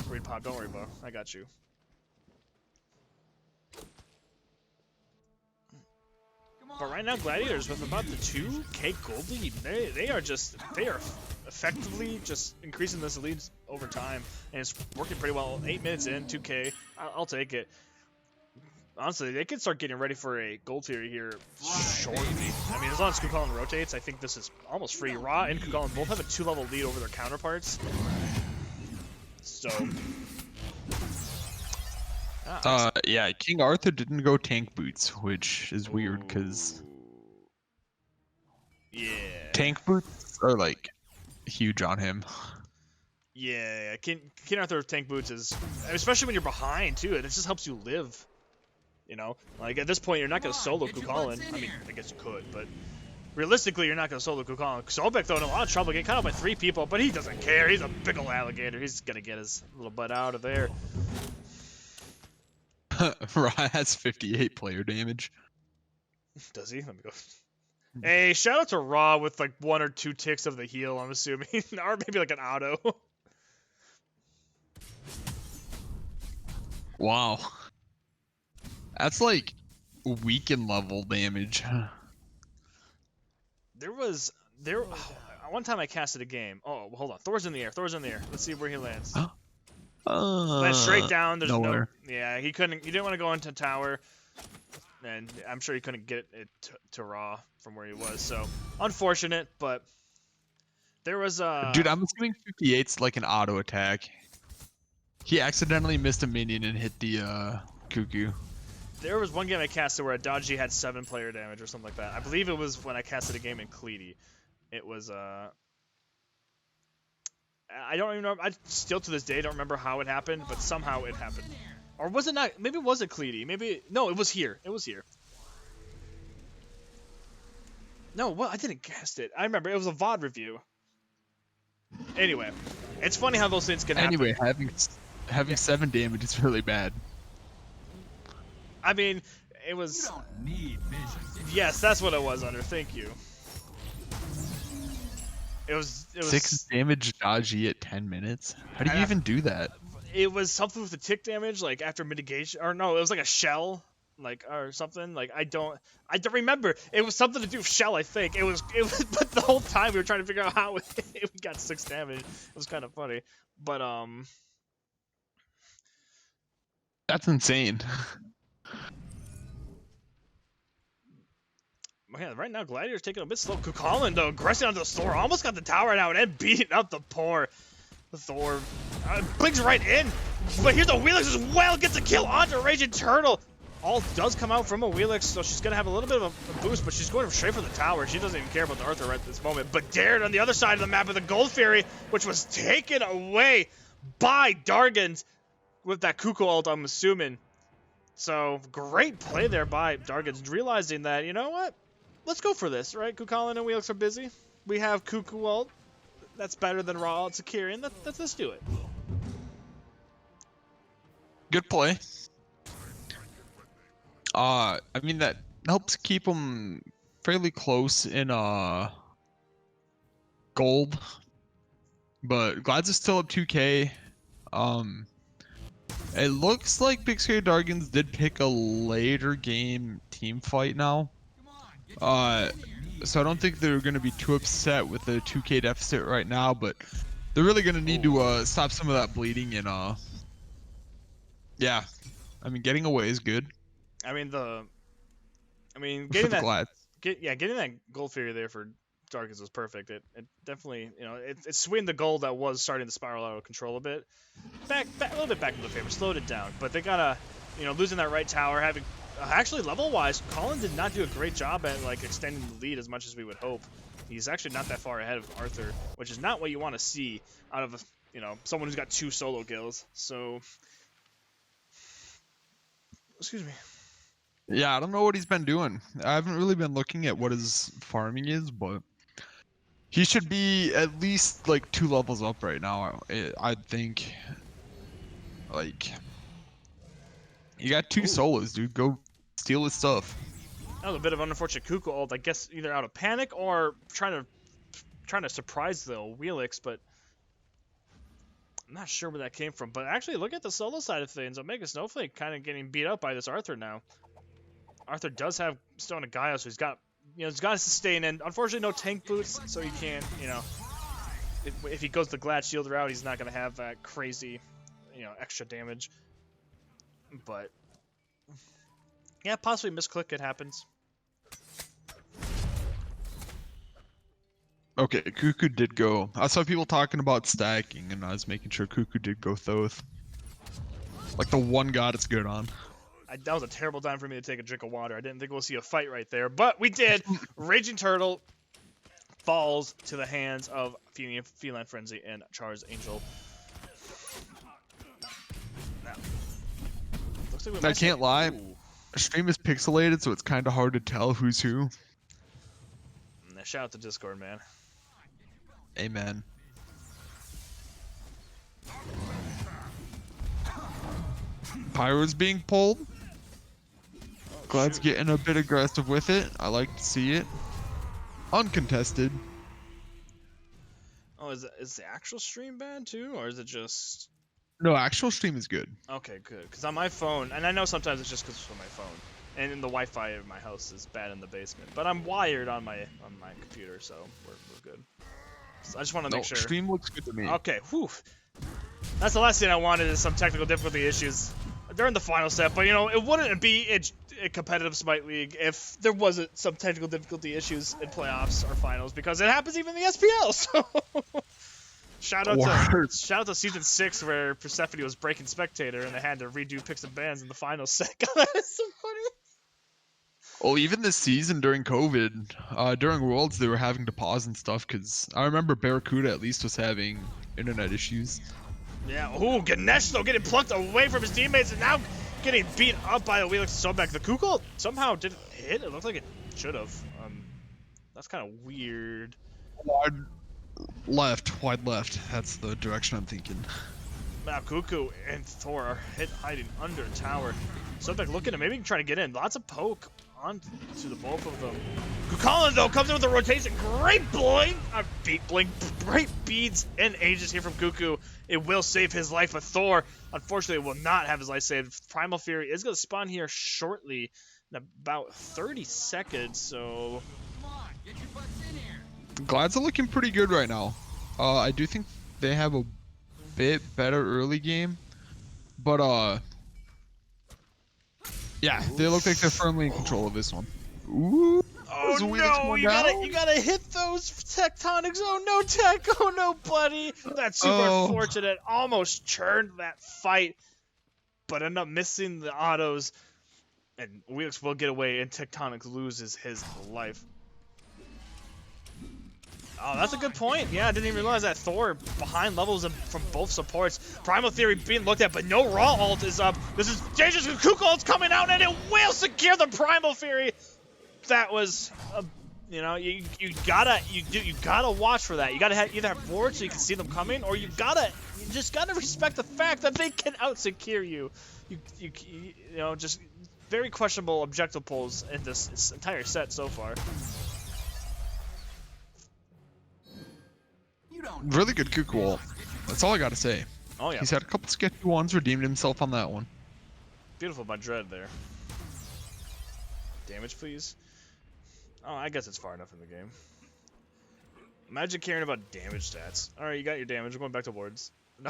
Read pop, don't worry, bro. I got you. But right now, Gladiators with about the 2k gold lead, they are effectively just increasing this lead over time, and it's working pretty well. 8 minutes in, 2k, I'll take it. Honestly, they could start getting ready for a gold tier here shortly. I mean, as long as Kukulkan rotates, I think this is almost free. Ra and Kukulkan both have a 2-level lead over their counterparts. So... yeah, King Arthur didn't go tank boots, which is weird because tank boots are like huge on him. Yeah, King Arthur with tank boots is, especially when you're behind too. It just helps you live. You know, like at this point, you're not gonna solo Kukulkan. I mean, I guess you could, but realistically, you're not gonna solo Kukulkan. Sobek though in a lot of trouble, getting caught up by 3 people, but he doesn't care. He's a big ol' alligator. He's gonna get his little butt out of there. Ra has 58 player damage. Does he? Let me go. Hey, shout out to Ra with like 1 or 2 ticks of the heal, I'm assuming. Or maybe like an auto. Wow. That's like weaken level damage. One time I casted a game. Oh, hold on. Thor's in the air. Let's see where he lands. Lands Lands straight down. There's nowhere. no. Yeah, he didn't want to go into tower, and I'm sure he couldn't get it to Ra from where he was. So unfortunate, but there was Dude, I'm assuming 58's like an auto attack. He accidentally missed a minion and hit the cuckoo. There was one game I casted where a Dodgy had 7 player damage or something like that. I believe it was when I casted a game in Cleety. It was I don't even know. I still to this day don't remember how it happened, but somehow it happened. Or was it not? Maybe it was a Cleety. Maybe no, it was here. No, well, I didn't cast it. I remember it was a VOD review. Anyway, it's funny how those things can happen. Anyway, having 7 damage is really bad. I mean, it was. You don't need vision. Yes, that's what it was. Under. Thank you. It was 6 damage dodgy at 10 minutes. How do you even do that? It was something with the tick damage, like after mitigation, or no, it was like a shell, like or something. Like I don't remember. It was something to do with shell, I think. It was. But the whole time we were trying to figure out how we got 6 damage. It was kind of funny, but That's insane. Man, right now Gladiator's taking a bit slow. Kukulkan though, aggressing onto the Thor, almost got the tower now and then beating up the poor Thor. Blinks right in, but here's a Wheelix as well, gets a kill onto Raging Turtle. All does come out from a Wheelix, so she's gonna have a little bit of a boost, but she's going straight for the tower. She doesn't even care about the Arthur right at this moment. But Darren on the other side of the map with the Gold Fury, which was taken away by Dargans with that Kuku ult, I'm assuming. So great play there by Dargans, realizing that, you know what? Let's go for this, right? Kukulkan and Wheelix are busy. We have Kuku ult. That's better than Raw ult Sakirian. Let's do it. Good play. I mean that helps keep them fairly close in gold, but Glads is still up 2k. It looks like Big Scary Dargans did pick a later game team fight now. So I don't think they're going to be too upset with the 2k deficit right now, but they're really going to need to stop some of that bleeding and yeah, I mean getting away is good. I mean getting that getting that Gold Fury there for Dargans was perfect. It definitely, you know, it swinged the gold that was starting to spiral out of control a bit. Back a little bit back into the favor, slowed it down. But they gotta, you know, losing that right tower, having actually level-wise, Colin did not do a great job at like extending the lead as much as we would hope. He's actually not that far ahead of Arthur, which is not what you want to see out of, you know, someone who's got 2 solo kills. So, excuse me. Yeah, I don't know what he's been doing. I haven't really been looking at what his farming is, but he should be at least like 2 levels up right now. I'd think. Like, you got 2 solos, dude. Go steal his stuff. That was a bit of an unfortunate Kuku ult, I guess, either out of panic or trying to surprise the Wheelix, but I'm not sure where that came from. But actually, look at the solo side of things. Omega Snowflake kind of getting beat up by this Arthur now. Arthur does have Stone and Gaia, so he's got, he's got to sustain. And unfortunately, no tank boots, so he can't, if he goes the Glad Shield route, he's not going to have that crazy, extra damage. But, yeah, possibly misclick, it happens. Okay, Cuckoo did go. I saw people talking about stacking, and I was making sure Cuckoo did go Thoth. Like the one god it's good on. That was a terrible time for me to take a drink of water. I didn't think we'll see a fight right there, but we did. Raging Turtle falls to the hands of Feline Frenzy and Char's Angel. Now, looks like I can't lie. Ooh. Stream is pixelated, so it's kind of hard to tell who's who. Shout out to Discord, man. Amen. Pyro's being pulled. Glad's getting a bit aggressive with it. I like to see it. Uncontested. Oh, is the actual stream bad too, or is it just? No, actual stream is good. Okay, good. Because on my phone, and I know sometimes it's just because it's on my phone, and the Wi-Fi in my house is bad in the basement. But I'm wired on my computer, so we're good. So I just want to make sure. Stream looks good to me. Okay, whew. That's the last thing I wanted is some technical difficulty issues during the final set. But it wouldn't be a competitive Smite League if there wasn't some technical difficulty issues in playoffs or finals, because it happens even in the SPL. So shout out to season 6 where Persephone was breaking Spectator and they had to redo picks and bans in the final set. God, that's so funny. Well, even this season during COVID, during Worlds, they were having to pause and stuff, because I remember Barracuda at least was having internet issues. Yeah, ooh, Ganesh though getting plucked away from his teammates and now getting beat up by the Wheelix Sobek. The Kukul somehow didn't hit. It looked like it should have. That's kind of weird. Wide left. That's the direction I'm thinking. Now Cuckoo and Thor are hiding under tower. Sobek looking to maybe try to get in. Lots of poke onto the both of them. Kukulin though comes in with a rotation. Great blink! Great beads and ages here from Cuckoo. It will save his life, but Thor, unfortunately, will not have his life saved. Primal Fury is going to spawn here shortly, in about 30 seconds, so... Come on, get your butts in here. Glads are looking pretty good right now. I do think they have a bit better early game, but yeah, they look like they're firmly in control of this one. Ooh. Oh no, you gotta hit those tectonics. Oh no, Tech. Oh no, buddy. That's super unfortunate. Almost churned that fight, but ended up missing the autos. And Wheelix will get away, and Tectonics loses his life. Oh, that's a good point. Yeah, I didn't even realize that Thor behind levels from both supports. Primal Theory being looked at, but no Raw ult is up. This is dangerous. Kukul ult's coming out, and it will secure the Primal Fury. That was, you gotta watch for that. You gotta either have boards so you can see them coming, or you just gotta respect the fact that they can out secure you. Just very questionable objective pulls in this entire set so far. Really good Cuckoo ult. That's all I gotta say. Oh yeah. He's had a couple sketchy ones, redeemed himself on that one. Beautiful by Dread there. Damage, please. Oh, I guess it's far enough in the game. Imagine caring about damage stats. Alright, you got your damage. We're going back to wards. No.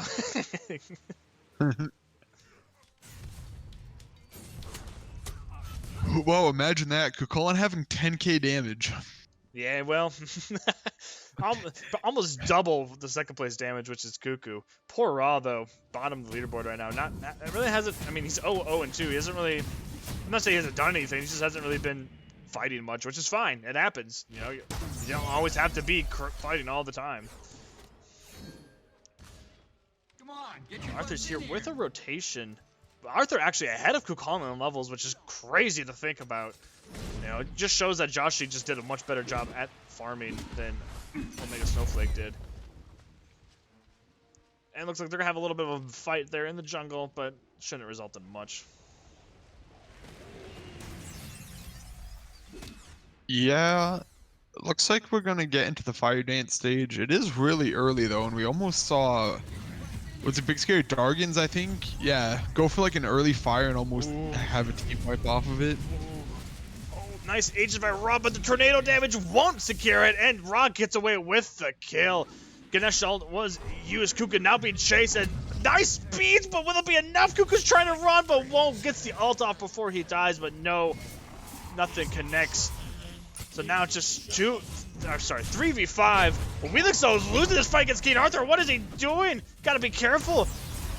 Whoa, imagine that. Kukulin having 10k damage. Yeah, well, almost double the second place damage, which is Cuckoo. Poor Raw, though, bottom of the leaderboard right now. It really hasn't, I mean, he's 0-0-2. He hasn't really, I'm not saying he hasn't done anything, he just hasn't really been fighting much, which is fine. It happens, you don't always have to be fighting all the time. Come on, get your Arthur's butts here in with a rotation. Arthur actually ahead of Kukulin in levels, which is crazy to think about. It just shows that Joshi just did a much better job at farming than Omega Snowflake did. And it looks like they're going to have a little bit of a fight there in the jungle, but shouldn't result in much. Yeah, looks like we're gonna get into the fire dance stage. It is really early though, and we almost saw, what's a big scary Dargans, I think? Yeah, go for like an early fire and almost have a team wipe off of it. Nice agent by Ra, but the tornado damage won't secure it, and Ra gets away with the kill. Ganesh ult was used. Kuka now being chased, and nice speeds, but will it be enough? Kuka's trying to run, but won't. Gets the ult off before he dies, but no, nothing connects. So now it's just 3v5. But Wheelix though is losing this fight against King Arthur. What is he doing? Gotta be careful.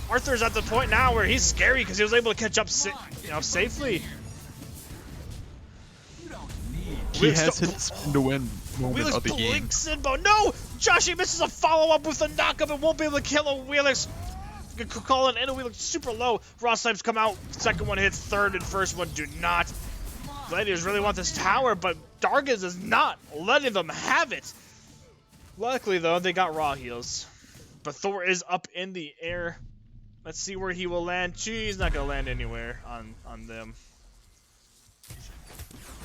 Arthur's at the point now where he's scary because he was able to catch up, safely. He has his spin to win moment of the game. Blinks in, but no! Joshi misses a follow-up with a knockup and won't be able to kill a Wheelix. Calling in a Wheelix super low. Raw snipes come out. Second one hits. Third and first one do not. Gladiators really want this tower, but Dargans is not letting them have it. Luckily, though, they got Raw heals. But Thor is up in the air. Let's see where he will land. Gee, he's not going to land anywhere on them.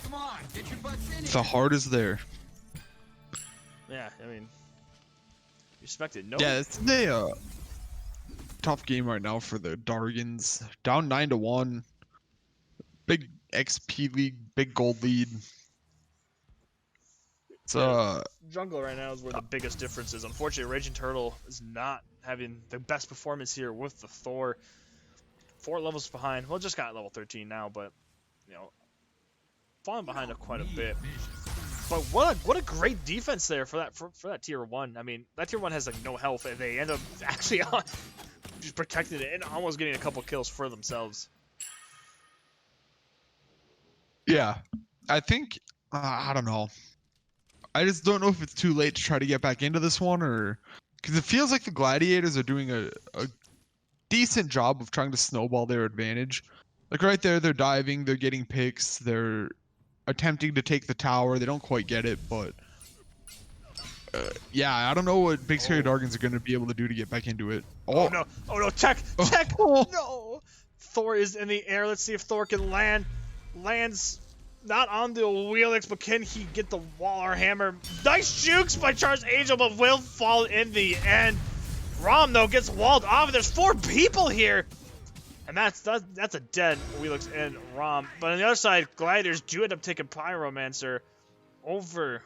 Come on, get your butts in here. The heart is there. Yeah, I mean, respected. No. Yeah, it's a tough game right now for the Dargans. Down 9-1. Big XP lead, big gold lead. It's Jungle right now is where the biggest difference is. Unfortunately, Raging Turtle is not having the best performance here with the Thor. 4 levels behind. Well, just got level 13 now, but you know, falling behind quite a bit. But what a great defense there for that tier 1. I mean, that tier 1 has like no health, and they end up actually just protecting it and almost getting a couple kills for themselves. yeah, I think I don't know. I just don't know if it's too late to try to get back into this one, or because it feels like the Gladiators are doing a decent job of trying to snowball their advantage. Like right there, they're diving, they're getting picks, they're attempting to take the tower. They don't quite get it, but yeah, I don't know what Big Scary Dargans are going to be able to do to get back into it. Oh no, tech, no! Thor is in the air. Let's see if Thor can land. Lands not on the Wheelix, but can he get the wall or hammer? Nice jukes by Charles Angel, but will fall in the end. Rom though gets walled off. There's 4 people here, and that's a dead Wheelix and Rom. But on the other side, Gladiators do end up taking Pyromancer over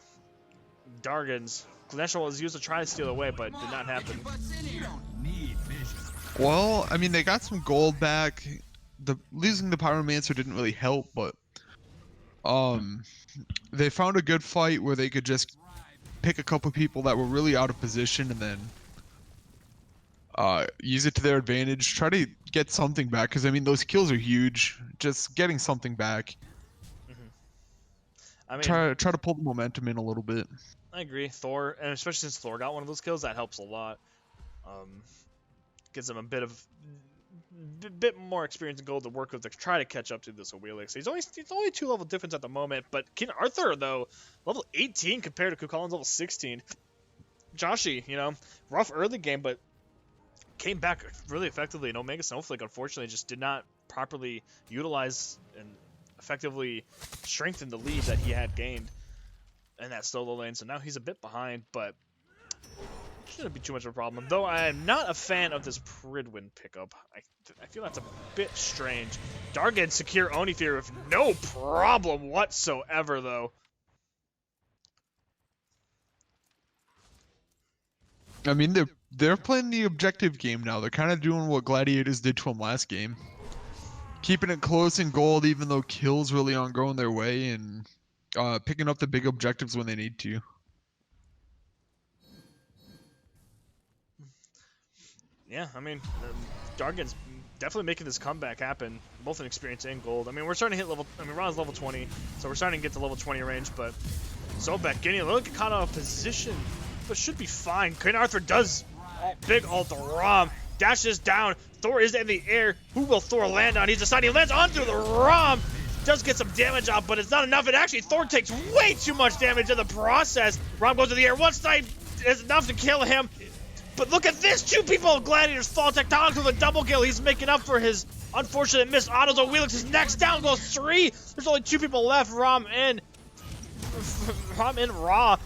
Dargans. Glacial was used to try to steal away, but did not happen. Well, I mean, they got some gold back. Losing the Pyromancer didn't really help, but they found a good fight where they could just pick a couple people that were really out of position and then use it to their advantage. Try to get something back, because I mean, those kills are huge. Just getting something back. I mean, try to pull the momentum in a little bit. I agree. Thor, and especially since Thor got one of those kills, that helps a lot. Gives him a bit more experience and gold to work with to try to catch up to this Wheelix. He's only 2 level difference at the moment, but King Arthur though, level 18 compared to Kukalin's level 16. Joshi, you know, rough early game, but came back really effectively. And Omega Snowflake unfortunately just did not properly utilize and effectively strengthen the lead that he had gained in that solo lane. So now he's a bit behind, but shouldn't be too much of a problem. Though I am not a fan of this Pridwin pickup. I feel that's a bit strange. Dargan secure Oni Fear with no problem whatsoever, though. I mean, they're playing the objective game now. They're kind of doing what Gladiators did to them last game. Keeping it close in gold, even though kills really aren't going their way, and picking up the big objectives when they need to. Yeah, I mean, Dargan's definitely making this comeback happen, both in experience and gold. I mean, we're starting to hit level, Ron's level 20, so we're starting to get to level 20 range, but Zobek getting a little bit caught out of position, but should be fine. King Arthur does big ult to Rom, dashes down, Thor is in the air. Who will Thor land on? He's deciding he lands onto the Rom, does get some damage out, but it's not enough, and actually Thor takes way too much damage in the process. Rom goes to the air, one snipe is enough to kill him. But look at this, 2 people, Gladiators fall tectonics with a double kill. He's making up for his unfortunate missed autos. Wheelix is next, down goes 3. There's only 2 people left, Rom and Raw.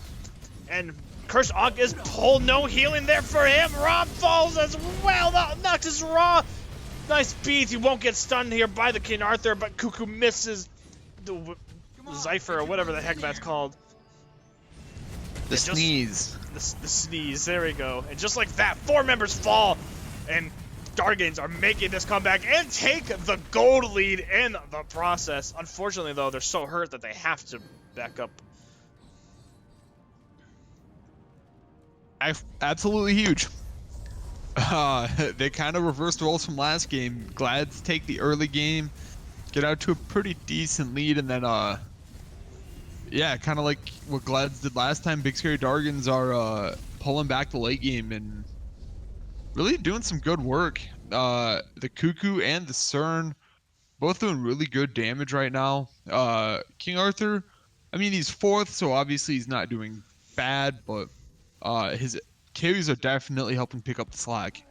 And Curse Ankh is pulled, no healing there for him. Rom falls as well, that knocks his Raw. Nice beat, he won't get stunned here by the King Arthur, but Cuckoo misses. Zypher or whatever the heck that's called. The sneeze. The sneeze, there we go. And just like that, 4 members fall, and Dargans are making this comeback and take the gold lead in the process. Unfortunately, though, they're so hurt that they have to back up. Absolutely huge. They kind of reversed roles from last game. Glads take the early game, get out to a pretty decent lead, and then yeah, kind of like what Glads did last time. Big Scary Dargans are pulling back the late game and really doing some good work. The Cuckoo and the CERN both doing really good damage right now. King Arthur, I mean, he's 4th, so obviously he's not doing bad, but his carries are definitely helping pick up the slack.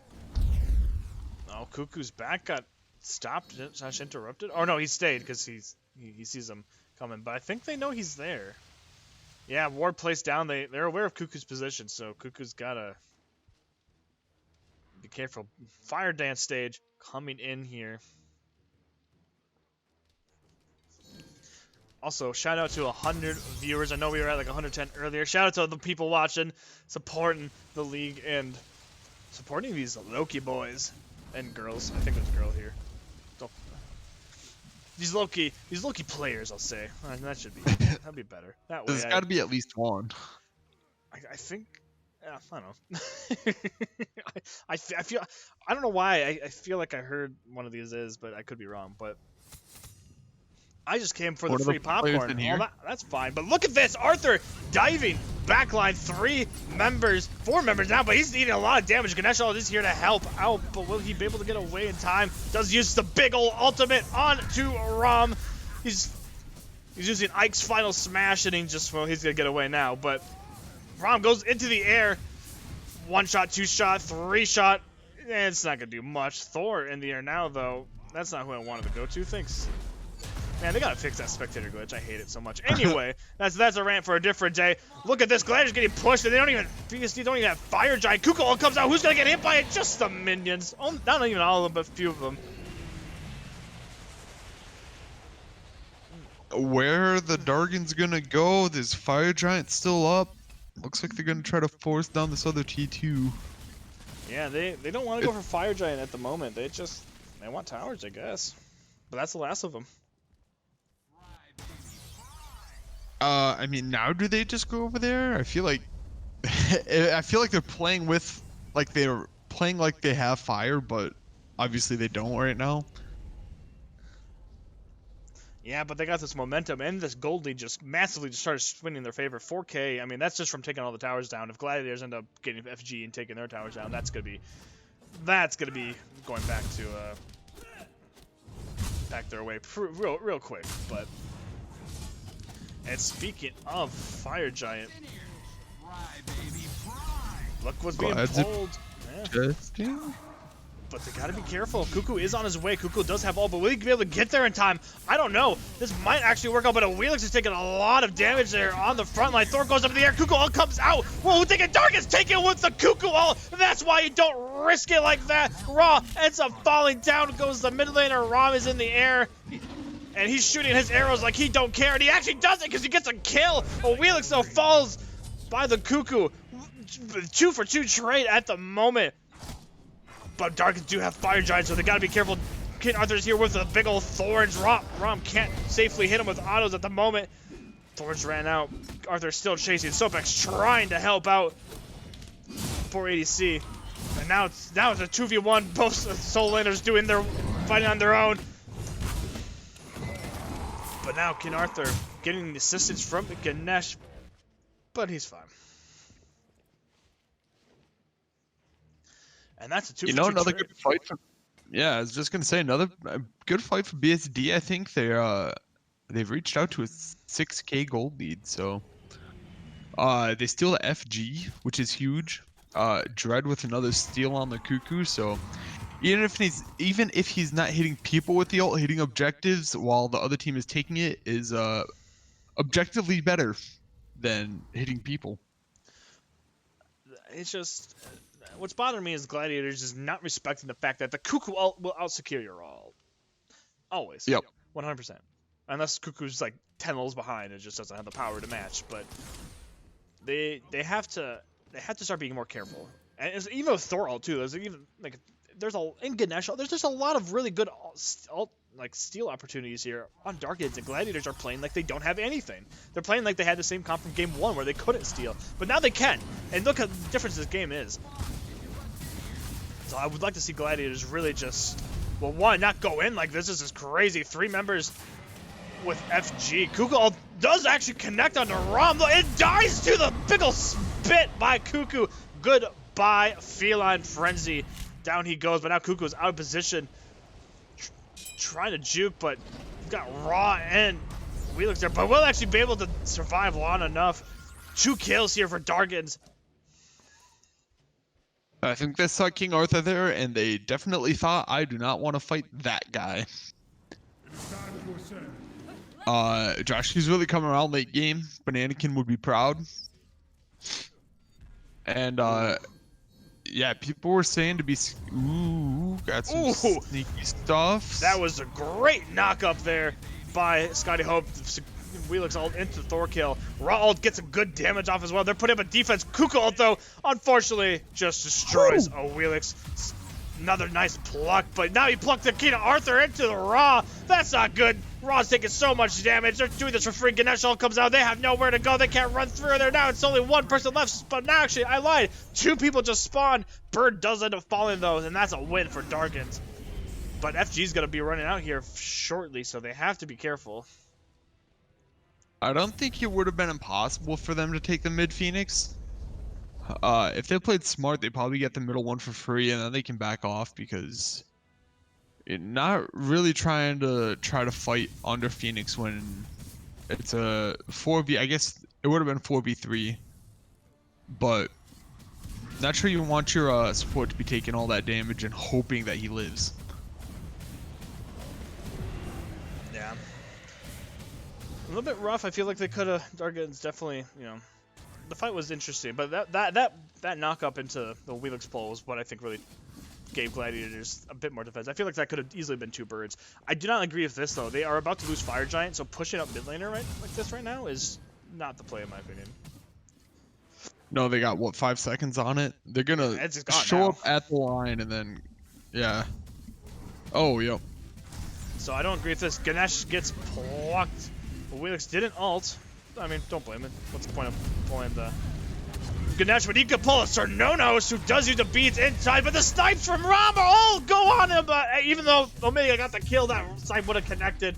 Oh, Cuckoo's back got stopped / interrupted. Oh no, he stayed because he sees them coming. But I think they know he's there. Yeah, ward placed down. They're aware of Cuckoo's position, so Cuckoo's gotta be careful. Fire dance stage coming in here. Also, shout out to 100 viewers. I know we were at like 110 earlier. Shout out to the people watching, supporting the league, and supporting these Loki boys and girls. I think there's a girl here. These Loki players, I'll say. That should be that'd be better. That way, There's got to be at least one. I think. Yeah, I don't know. I feel. I don't know why. I feel like I heard one of these is, but I could be wrong. But I just came for the free popcorn. Well, that's fine. But look at this. Arthur diving. Backline 4 members now, but he's eating a lot of damage. Ganesh is here to help out, but will he be able to get away in time? Does use the big ol' ultimate onto Rom. He's using Ike's final smash, and he's going to get away now. But Rom goes into the air. 1 shot, 2 shot, 3 shot. It's not going to do much. Thor in the air now, though. That's not who I wanted to go to. Thanks. Man, they gotta fix that spectator glitch. I hate it so much. Anyway, that's a rant for a different day. Look at this. Gladiators getting pushed, and they don't even have Fire Giant. Kuko comes out. Who's gonna get hit by it? Just the minions. Oh, not even all of them, but a few of them. Where are the Dargans gonna go? This Fire Giant still up. Looks like they're gonna try to force down this other T2. Yeah, they don't want to go for Fire Giant at the moment. They want towers, I guess. But that's the last of them. I mean, now do they just go over there? I feel like they're playing like they have fire, but obviously they don't right now. Yeah, but they got this momentum, and this gold lead just massively started spinning in their favor. 4K, I mean, that's just from taking all the towers down. If Gladiators end up getting FG and taking their towers down, that's gonna be going back to back their way real quick. But and speaking of Fire Giant, look what's being pulled. Yeah. But they gotta be careful. Cuckoo is on his way. Cuckoo does have all, but will he be able to get there in time? I don't know. This might actually work out, but Wheelix is taking a lot of damage there on the front line. Thor goes up in the air. Cuckoo all comes out. Whoa, who's taking Dargans? Taking with the Cuckoo all. That's why you don't risk it like that. Raw ends up falling down. Goes the mid laner. Rom is in the air. And he's shooting his arrows like he don't care. And he actually does it because he gets a kill. Wheelix, though, falls by the Cuckoo. 2 for 2 trade at the moment. But Dargans do have Fire Giants, so they gotta be careful. King Arthur's here with the big old thorns. Rom can't safely hit him with autos at the moment. Thorns ran out. Arthur's still chasing. Sopex trying to help out for ADC. And now it's a 2v1. Both soul laners fighting on their own. But now King Arthur getting the assistance from Ganesh, but he's fine. And that's a 2 for 2 another trade. good fight for. Yeah, I was just gonna say another good fight for BSD. I think they've reached out to a 6K gold lead, so they steal the FG, which is huge. Dread with another steal on the Cuckoo, so even if he's not hitting people with the ult, hitting objectives while the other team is taking it is objectively better than hitting people. It's just what's bothering me is Gladiators is not respecting the fact that the Cuckoo ult will out-secure your ult. Always. Yep. 100%. Unless Cuckoo's like 10 levels behind and just doesn't have the power to match. But they have to start being more careful. And it's, even with Thor ult too, in Ganesh ult, there's just a lot of really good steal opportunities here on Dargans, and Gladiators are playing like they don't have anything. They're playing like they had the same comp from game 1 where they couldn't steal, but now they can. And look how the difference this game is. So I would like to see Gladiators really just, well, one, not go in like this. This is crazy. 3 members with FG. Cuckoo does actually connect onto Rom, though. It dies to the big ol' spit by Cuckoo. Goodbye, Feline Frenzy. Down he goes, but now Cuckoo's out of position. Trying to juke, but got Raw and Wheelix there. But will actually be able to survive long enough. 2 kills here for Dargans. I think they saw King Arthur there, and they definitely thought, I do not want to fight that guy. Josh, he's really coming around late game. Bananakin would be proud. And, yeah, people were saying to be... Ooh, got some sneaky stuff. That was a great knock up there by Scotty Hope. Wheelix ult into Thor kill. Raw ult gets some good damage off as well. They're putting up a defense. Cuckoo ult, though, unfortunately, just destroys a Wheelix. Another nice pluck, but now he plucked the King Arthur into the Raw. That's not good. Raw's taking so much damage. They're doing this for free. Ganesh ult comes out. They have nowhere to go. They can't run through there now. It's only 1 person left. But now, actually, I lied. 2 people just spawned. Bird does end up falling, though, and that's a win for Dargans. But FG's going to be running out here shortly, so they have to be careful. I don't think it would have been impossible for them to take the mid Phoenix. If they played smart, they probably get the middle one for free, and then they can back off because not really trying to fight under Phoenix when it's a 4v. I guess it would have been 4v3, but not sure you want your support to be taking all that damage and hoping that he lives. Yeah. A little bit rough. I feel like they could have. Dargans definitely, the fight was interesting, but that knock up into the Wheelix pole was what I think really gave Gladiators a bit more defense. I feel like that could have easily been 2 birds. I do not agree with this though. They are about to lose Fire Giant, so pushing up mid laner like this right now is not the play in my opinion. No, they got what 5 seconds on it. They're gonna show up at the line and then, yeah. Oh, yep. So I don't agree with this. Ganesh gets plucked. Wheelix didn't ult. I mean, don't blame it. What's the point of pulling the Ganesh when he could pull a Cernonos who does use the beads inside, but the snipes from Ram all go on him, but even though Omega got the kill, that snipe would have connected.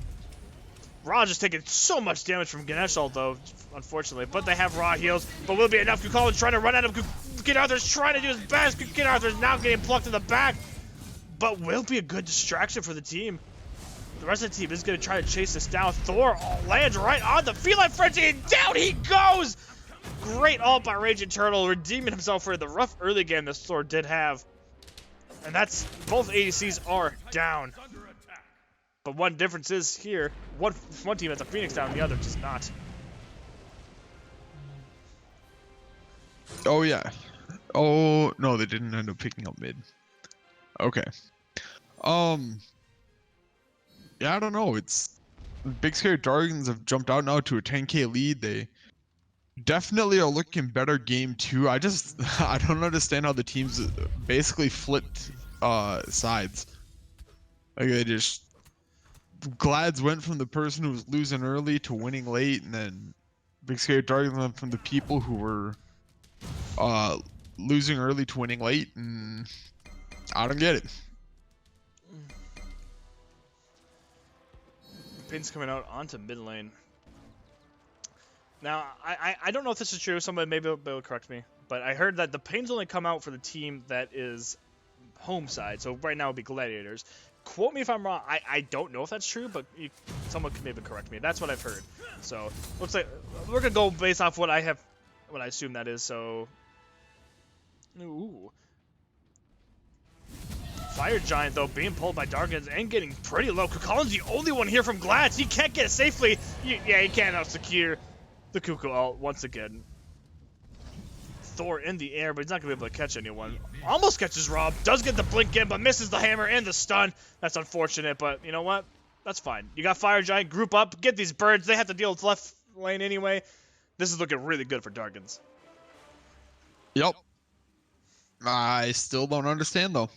Raw just taking so much damage from Ganesh ult though, unfortunately, but they have Raw heals, but will be enough. Kukalin's trying to run out of King Arthur's trying to do his best. King Arthur's now getting plucked in the back, but will be a good distraction for the team. The rest of the team is going to try to chase this down. Thor lands right on the Feline Frenzy, and down he goes! Great ult by Raging Turtle, redeeming himself for the rough early game this Thor did have. And that's, both ADCs are down. But one difference is here, one team has a Phoenix down, the other does not. Oh, yeah. Oh, no, they didn't end up picking up mid. Okay. Yeah, I don't know. It's Big Scary Dargans have jumped out now to a 10k lead. They definitely are looking better game 2. I don't understand how the teams basically flipped sides. Like they just Glads went from the person who was losing early to winning late, and then Big Scary Dargans went from the people who were losing early to winning late, and I don't get it. Pin's coming out onto mid lane. Now, I don't know if this is true. Somebody maybe will correct me. But I heard that the Pains only come out for the team that is home side. So right now it would be Gladiators. Quote me if I'm wrong. I don't know if that's true, but someone can maybe correct me. That's what I've heard. So looks like we're gonna go based off what I assume that is. So, ooh. Fire Giant, though, being pulled by Dargans and getting pretty low. Kukalin's the only one here from Glads. He can't get it safely. Yeah, he can't out-secure the Cuckoo ult once again. Thor in the air, but he's not going to be able to catch anyone. Almost catches Rob. Does get the blink in, but misses the hammer and the stun. That's unfortunate, but you know what? That's fine. You got Fire Giant, group up, get these birds. They have to deal with left lane anyway. This is looking really good for Dargans. Yep. I still don't understand though.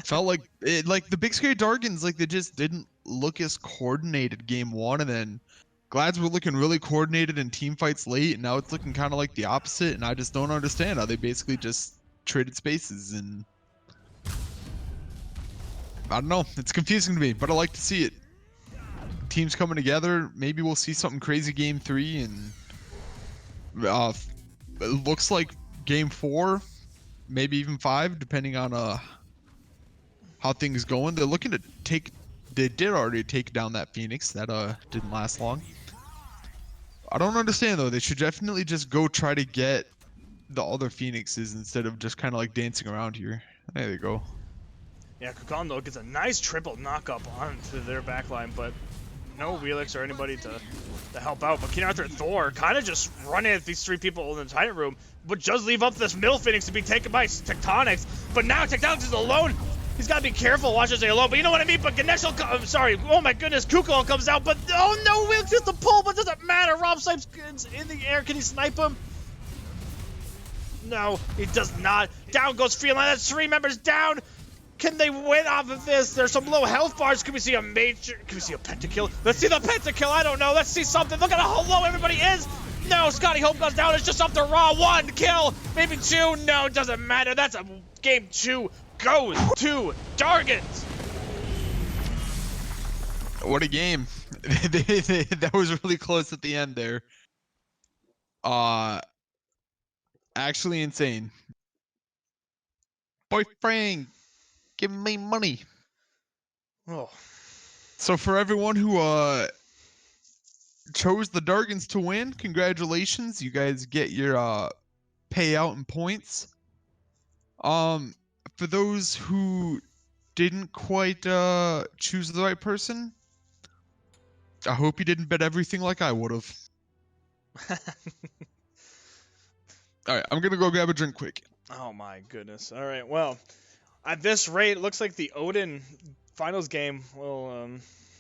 Felt like like the big scary Dargans, like they just didn't look as coordinated game one, and then Glads were looking really coordinated in team fights late, and now it's looking kind of like the opposite, and I just don't understand how they basically just traded spaces, and I don't know. It's confusing to me, but I like to see it. Teams coming together. Maybe we'll see something crazy game 3, and it looks like game 4, maybe even 5, depending on how things going. They're looking to take. They did already take down that Phoenix. That didn't last long. I don't understand though. They should definitely just go try to get the other Phoenixes instead of just kind of like dancing around here. There you go. Yeah, Kukan though gets a nice triple knockup onto their backline, but no Relix or anybody to help out. But King Arthur and Thor kind of just running at these 3 people in the Titan room, but does leave up this middle Phoenix to be taken by Tectonics. But now Tectonics is alone. He's got to be careful, watch as they alone. But you know what I mean? But Ganesh will I'm sorry. Oh my goodness, Kuko comes out, but oh no, Relix gets the pull, but doesn't matter. Rob Snipes in the air. Can he snipe him? No, he does not. Down goes Feline. That's 3 members down. Can they win off of this? There's some low health bars. Can we see a major? Can we see a pentakill? Let's see the pentakill. I don't know. Let's see something. Look at how low everybody is. No, Scotty Hope goes down. It's just up to Raw. 1 kill, maybe 2. No, it doesn't matter. That's a game 2 goes to Dargans. What a game. That was really close at the end there. Actually insane. Boyfriend, give me money. Oh. So for everyone who chose the Dargans to win, congratulations. You guys get your payout in points. For those who didn't quite choose the right person, I hope you didn't bet everything like I would have. All right, I'm gonna go grab a drink quick. Oh my goodness. All right. Well, at this rate, it looks like the Odin finals game will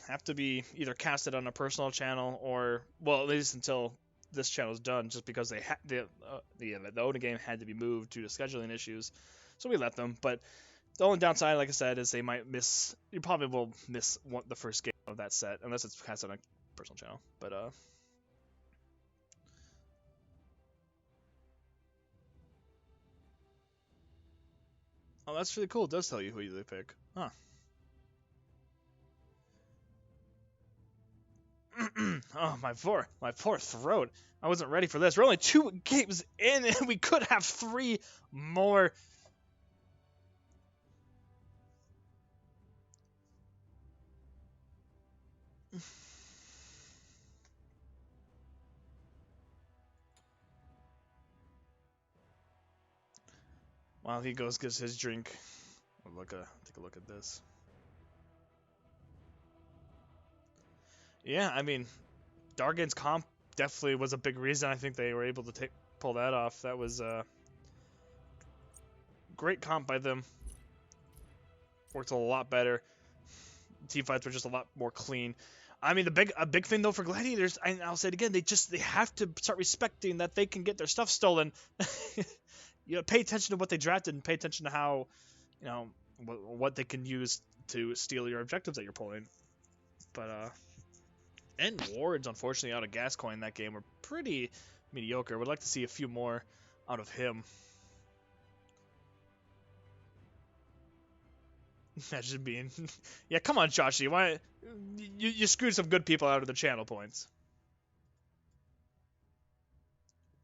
have to be either casted on a personal channel or, well, at least until this channel's done, just because they the Odin game had to be moved due to scheduling issues. So we let them. But the only downside, like I said, is they might miss. You probably will miss the first game of that set unless it's casted on a personal channel. But oh, that's really cool. It does tell you who they pick. Huh. Oh, my poor throat. I wasn't ready for this. We're only 2 games in, and we could have 3 more. While he goes gets his drink, we'll take a look at this. Yeah, I mean, Dargan's comp definitely was a big reason I think they were able to pull that off. That was a great comp by them. Worked a lot better. Team fights were just a lot more clean. I mean, a big thing though for Gladiators, and I'll say it again, they have to start respecting that they can get their stuff stolen. You know, pay attention to what they drafted and pay attention to how, you know, what they can use to steal your objectives that you're pulling. But and wards, unfortunately, out of Gascoigne that game were pretty mediocre. Would like to see a few more out of him. Imagine being, yeah, come on, Joshi, why you screwed some good people out of the channel points.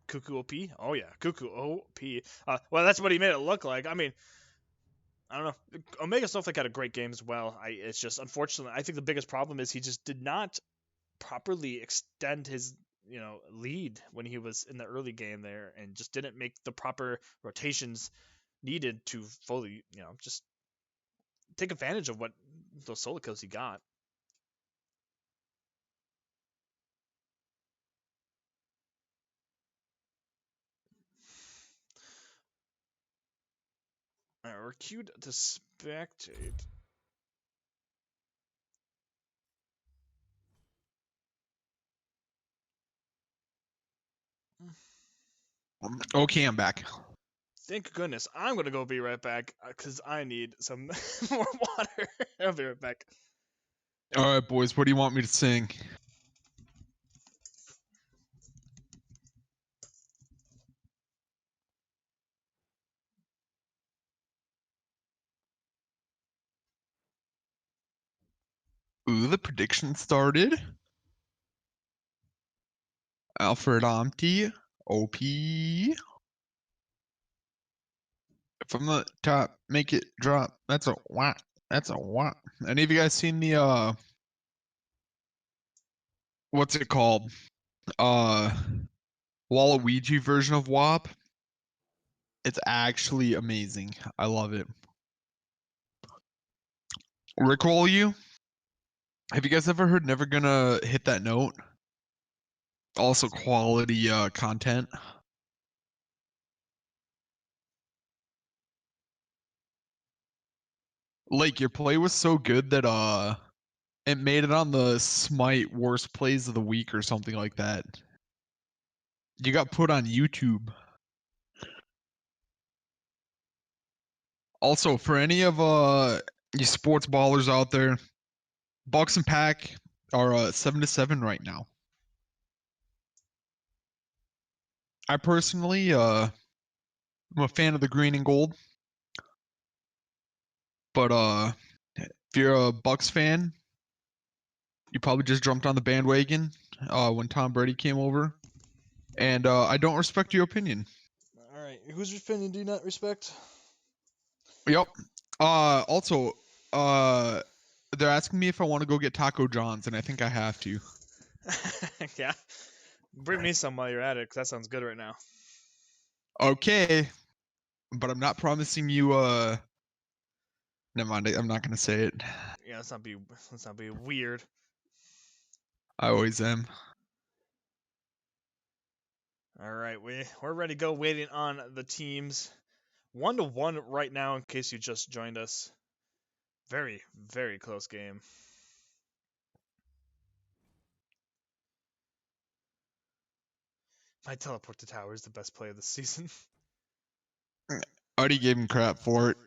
Cuckoo OP? Oh yeah, Cuckoo OP. Well, that's what he made it look like. I mean, I don't know. Omega Snowflake had a great game as well. It's just unfortunately, I think the biggest problem is he just did not properly extend his lead when he was in the early game there, and just didn't make the proper rotations needed to fully just take advantage of what those solo kills he got. Alright, we're queued to spectate. Okay, I'm back. Thank goodness. I'm gonna go be right back because I need some more water. I'll be right back. All right, boys. What do you want me to sing? Ooh, the prediction started. Alfred Omti, OP. From the top, make it drop. That's a whack. That's a whack. Any of you guys seen the what's it called? Waluigi version of WAP? It's actually amazing. I love it. Rickroll you? Have you guys ever heard Never Gonna Hit That Note? Also quality content. Like your play was so good that it made it on the Smite worst plays of the week or something like that. You got put on YouTube. Also, for any of you sports ballers out there, Bucks and Pack are 7-7 right now. I personally I'm a fan of the green and gold. But if you're a Bucks fan, you probably just jumped on the bandwagon when Tom Brady came over. And I don't respect your opinion. All right, whose opinion do you not respect? Yep. Also, they're asking me if I want to go get Taco John's, and I think I have to. Yeah. Bring me some while you're at it, 'cause that sounds good right now. Okay, but I'm not promising you. Never mind. I'm not gonna say it. Yeah, let's not be weird. I always am. All right, we're ready to go. Waiting on the teams. 1-1 right now. In case you just joined us. Very, very close game. My teleport to tower is the best play of the season. I already gave him crap for it.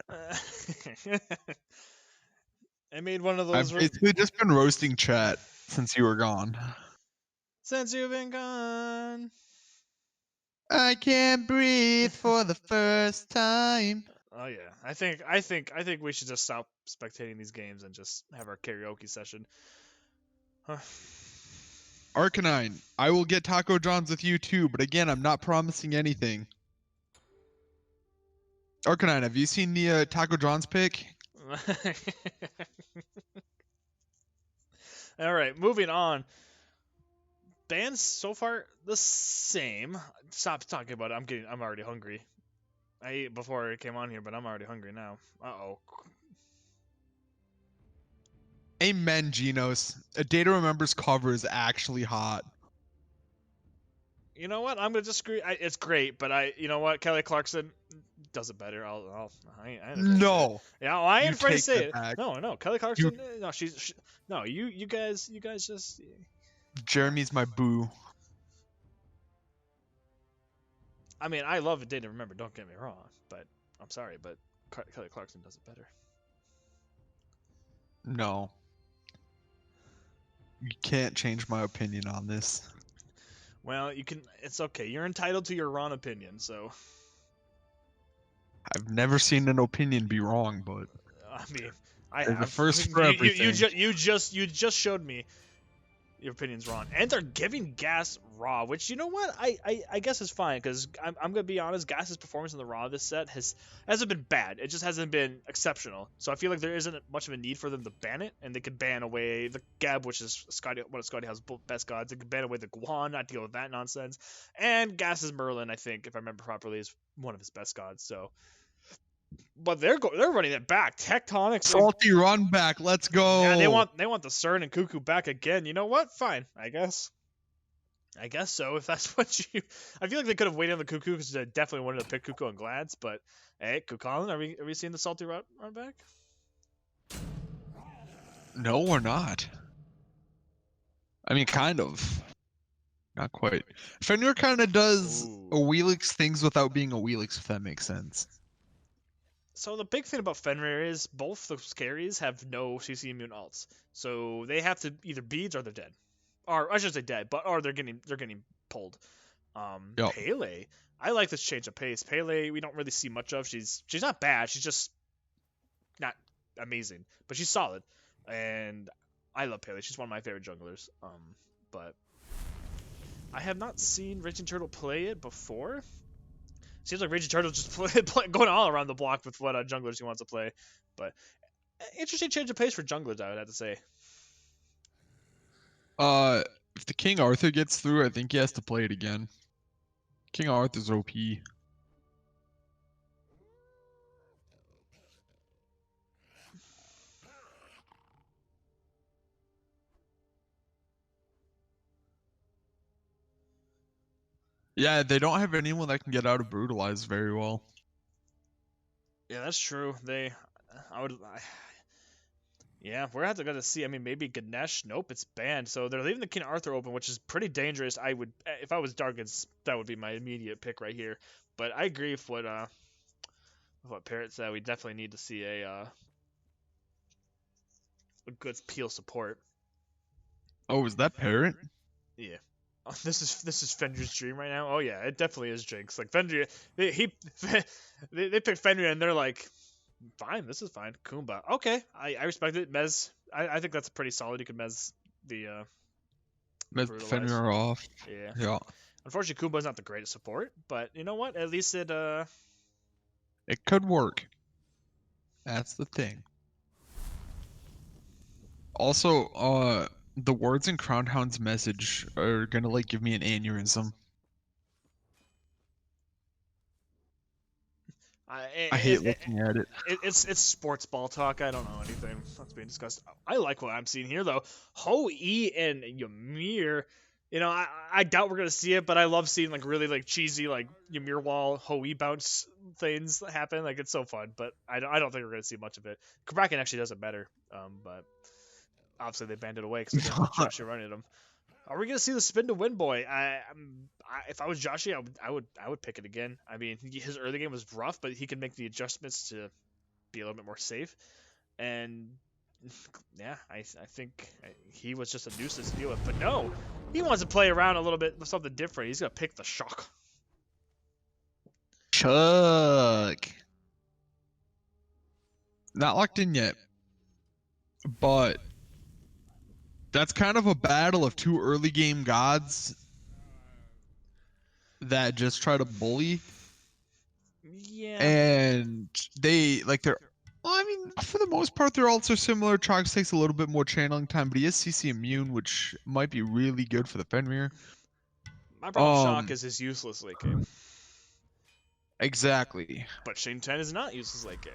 I made one of I've those. basically just been roasting chat since you were gone. Since you've been gone. I can't breathe for the first time. Oh yeah, I think we should just stop spectating these games and just have our karaoke session. Huh. Arcanine, I will get Taco John's with you too, but again, I'm not promising anything. Arcanine, have you seen the Taco John's pick? All right, moving on. Bands so far the same. Stop talking about it. I'm already hungry. I ate before I came on here, but I'm already hungry now. Uh-oh. Amen, Genos. A Data Remembers cover is actually hot. You know what? I'm gonna disagree. It's great, but you know what? Kelly Clarkson does it better. I ain't afraid to say it. No. Yeah, well, I You ain't afraid to take say that it. back. No, Kelly Clarkson. No, no. You guys just. Jeremy's my boo. I mean, I love A Day to Remember. Don't get me wrong, but I'm sorry, but Kelly Clarkson does it better. No. You can't change my opinion on this. Well, you can. It's okay. You're entitled to your wrong opinion. So. I've never seen an opinion be wrong, but I mean, I there's have. a first for everything. You just showed me your opinion's wrong, and they're giving Gas Raw, which you know what I guess is fine because I'm gonna be honest, Gas's performance in the Raw this set hasn't been bad. It just hasn't been exceptional. So I feel like there isn't much of a need for them to ban it, and they could ban away the Gab, which is one of Scotty Howe's best gods. They could ban away the Guan, not deal with that nonsense. And Gas's Merlin, I think, if I remember properly, is one of his best gods. So. But they're running it back. Tectonics. Salty run back. Let's go. Yeah, they want the CERN and Cuckoo back again. You know what? Fine. I guess so. If that's what you, I feel like they could have waited on the Cuckoo because they definitely wanted to pick Cuckoo and Glads. But hey, Cuckoo, are we seeing the Salty run back? No, we're not. I mean, kind of. Not quite. Fenrir kind of does Ooh. a Wheelix things without being a Wheelix, if that makes sense. So the big thing about Fenrir is both those carries have no CC immune alts, so they have to either beads or they're dead, or I should say dead, but or they're getting pulled. Yep. Pele, I like this change of pace. Pele, we don't really see much of. She's not bad. She's just not amazing, but she's solid, and I love Pele. She's one of my favorite junglers. But I have not seen Raging Turtle play it before. Seems like Raging Turtle just going all around the block with what junglers he wants to play. But interesting change of pace for junglers, I would have to say. If the King Arthur gets through, I think he has to play it again. King Arthur's OP. Yeah, they don't have anyone that can get out of Brutalize very well. Yeah, that's true. Yeah, we're gonna have to see. I mean, maybe Ganesh. Nope, it's banned. So they're leaving the King Arthur open, which is pretty dangerous. If I was Dargans, that would be my immediate pick right here. But I agree with what Parrot said. We definitely need to see a good peel support. Oh, is that Parrot? Yeah. Oh, this is Fenrir's dream right now. Oh yeah, it definitely is Jinx. Like Fenrir, they picked Fenrir and they're like, fine, this is fine. Kumba, okay, I respect it. Mez, I think that's pretty solid. You could Mez the Brutalize. Fenrir off. Yeah. Yeah. Unfortunately, Kumba's not the greatest support, but you know what? At least it could work. That's the thing. Also, the words in Crown Hound's message are gonna like give me an aneurysm. I hate looking at it. It's sports ball talk. I don't know anything that's being discussed. I like what I'm seeing here though. Ho-E and Ymir. You know, I doubt we're gonna see it, but I love seeing like really like cheesy like Ymir wall Ho-E bounce things happen. Like it's so fun, but I don't think we're gonna see much of it. Kraken actually does it better, but obviously they banned it away because they didn't want Josh running them. Are we gonna see the spin to win, boy? If I was Joshy, I would pick it again. I mean, his early game was rough, but he can make the adjustments to be a little bit more safe. And yeah, I think he was just a nuisance to deal with. But no, he wants to play around a little bit with something different. He's gonna pick the shock. Chuck. Not locked in yet, but that's kind of a battle of two early game gods that just try to bully. Yeah. And they're well, I mean, for the most part, they're also similar. Trox takes a little bit more channeling time, but he is CC immune, which might be really good for the Fenrir. My problem with Shock is his useless late game. Exactly. But Shane 10 is not useless late game.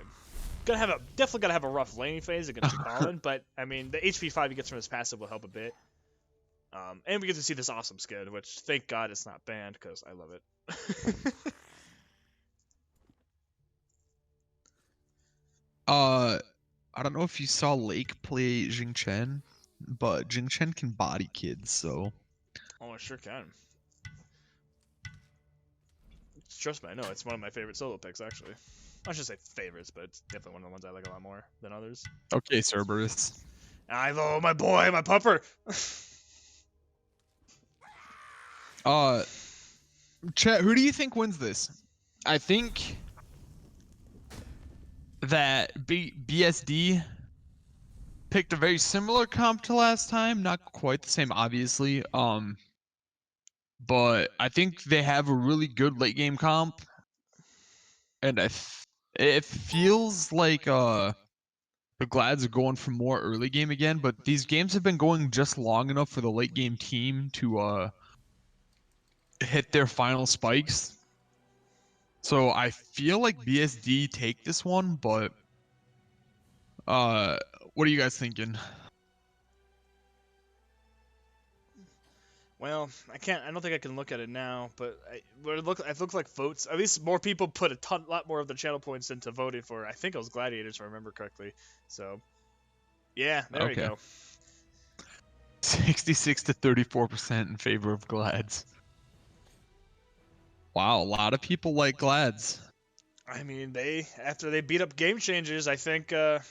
Definitely gotta have a rough laning phase against Colin, but I mean the HP 5 he gets from his passive will help a bit. And we get to see this awesome skin, which thank God it's not banned because I love it. I don't know if you saw Lake play Jing Chen, but Jing Chen can body kids, so. Oh, I sure can. Trust me, I know it's one of my favorite solo picks actually. I should say favorites, but it's definitely one of the ones I like a lot more than others. Okay, Cerberus. Ivo, my boy, my pupper. Chet, who do you think wins this? I think that BSD picked a very similar comp to last time, not quite the same, obviously. But I think they have a really good late game comp, and it feels like the Glads are going for more early game again. But these games have been going just long enough for the late game team to hit their final spikes. So I feel like BSD take this one, but what are you guys thinking? Well, I don't think I can look at it now, but it looks like votes. At least more people put a lot more of their channel points into voting for. I think it was Gladiators, if I remember correctly. So, yeah, there we go. 66 to 34% in favor of Glads. Wow, a lot of people like Glads. I mean, after they beat up Game Changers, I think they're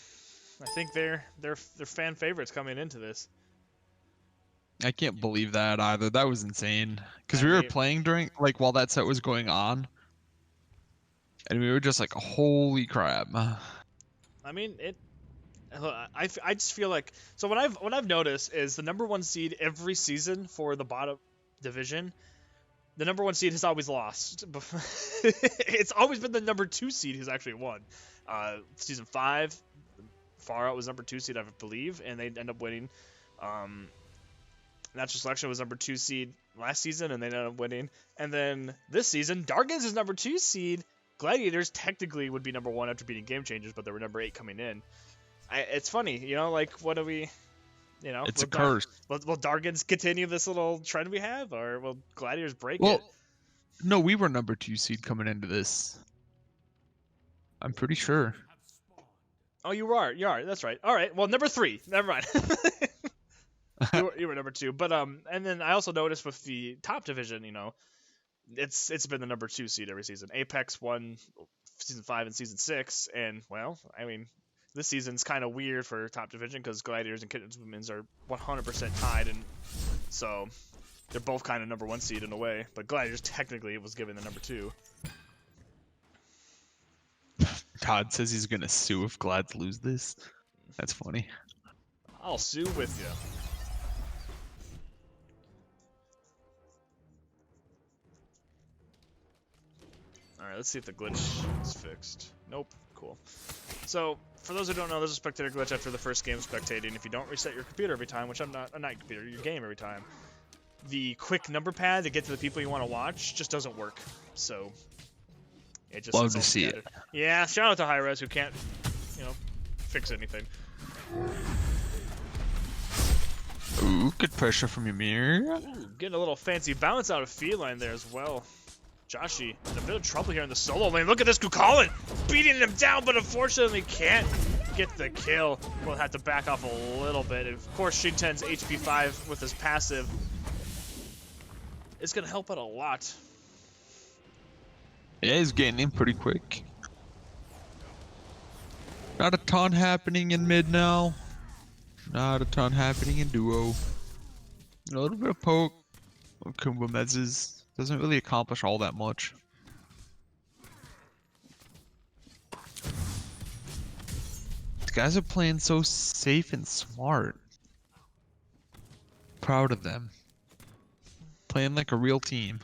fan favorites coming into this. I can't believe that either. That was insane. Because I we were mean- playing during, like, while that set was going on. And we were just like, holy crap. I mean, I just feel like, so what I've noticed is the number 1 seed every season for the bottom division, the number 1 seed has always lost. It's always been the number 2 seed who's actually won. Season 5, Far Out was number 2 seed, I believe, and they end up winning. Natural Selection was number 2 seed last season, and they ended up winning. And then this season, Dargans is number 2 seed. Gladiators technically would be number 1 after beating Game Changers, but they were number 8 coming in. It's funny, you know, like, what do we, you know? It's a curse. Will Dargans continue this little trend we have, or will Gladiators break Well, it? no, we were number 2 seed coming into this. I'm pretty sure. Oh, you are. That's right. All right. Well, number 3. Never mind. you were number 2. But and then I also noticed with the top division, you know, it's been the number 2 seed every season. Apex won season 5 and season 6, and well, I mean, this season's kind of weird for top division because Gladiators and Kittens Women's are 100% tied, and so they're both kind of number 1 seed in a way. But Gladiators technically was given the number 2. Todd says he's gonna sue if Glads lose this. That's funny. I'll sue with you. Alright, let's see if the glitch is fixed. Nope. Cool. So, for those who don't know, there's a spectator glitch after the first game of spectating. If you don't reset your computer every time, which I'm not your computer, your game every time, the quick number pad to get to the people you want to watch just doesn't work. So, it just Love to see it. Yeah, shout out to Hi-Res who can't, you know, fix anything. Ooh, good pressure from Ymir. Ooh, getting a little fancy bounce out of Feline there as well. Joshi in a bit of trouble here in the solo lane. Look at this Kukulin beating him down, but unfortunately can't get the kill. We'll have to back off a little bit. And of course, Shin10's HP 5 with his passive is going to help out a lot. Yeah, he's getting in pretty quick. Not a ton happening in mid now. Not a ton happening in duo. A little bit of poke. Kumba mezzes. Doesn't really accomplish all that much. These guys are playing so safe and smart. Proud of them. Playing like a real team.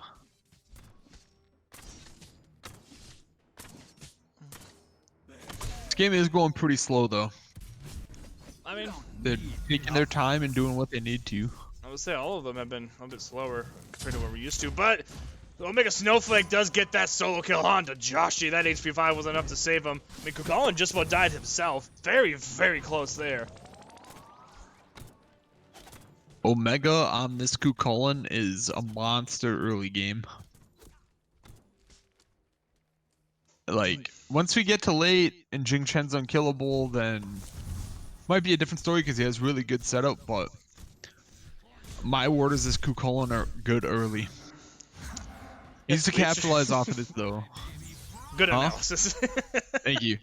This game is going pretty slow though. I mean, They're taking their time and doing what they need to. I would say all of them have been a little bit slower compared to what we're used to, but Omega Snowflake does get that solo kill onto Joshi. That HP 5 was enough to save him. I mean, Kukulin just about died himself. Very, very close there. Omega on this Kukulin is a monster early game. Like, once we get to late and Jing Chen's unkillable, then might be a different story because he has really good setup, but my word is this Kukulin are good early. He needs to capitalize off of this though. Good analysis. Thank you.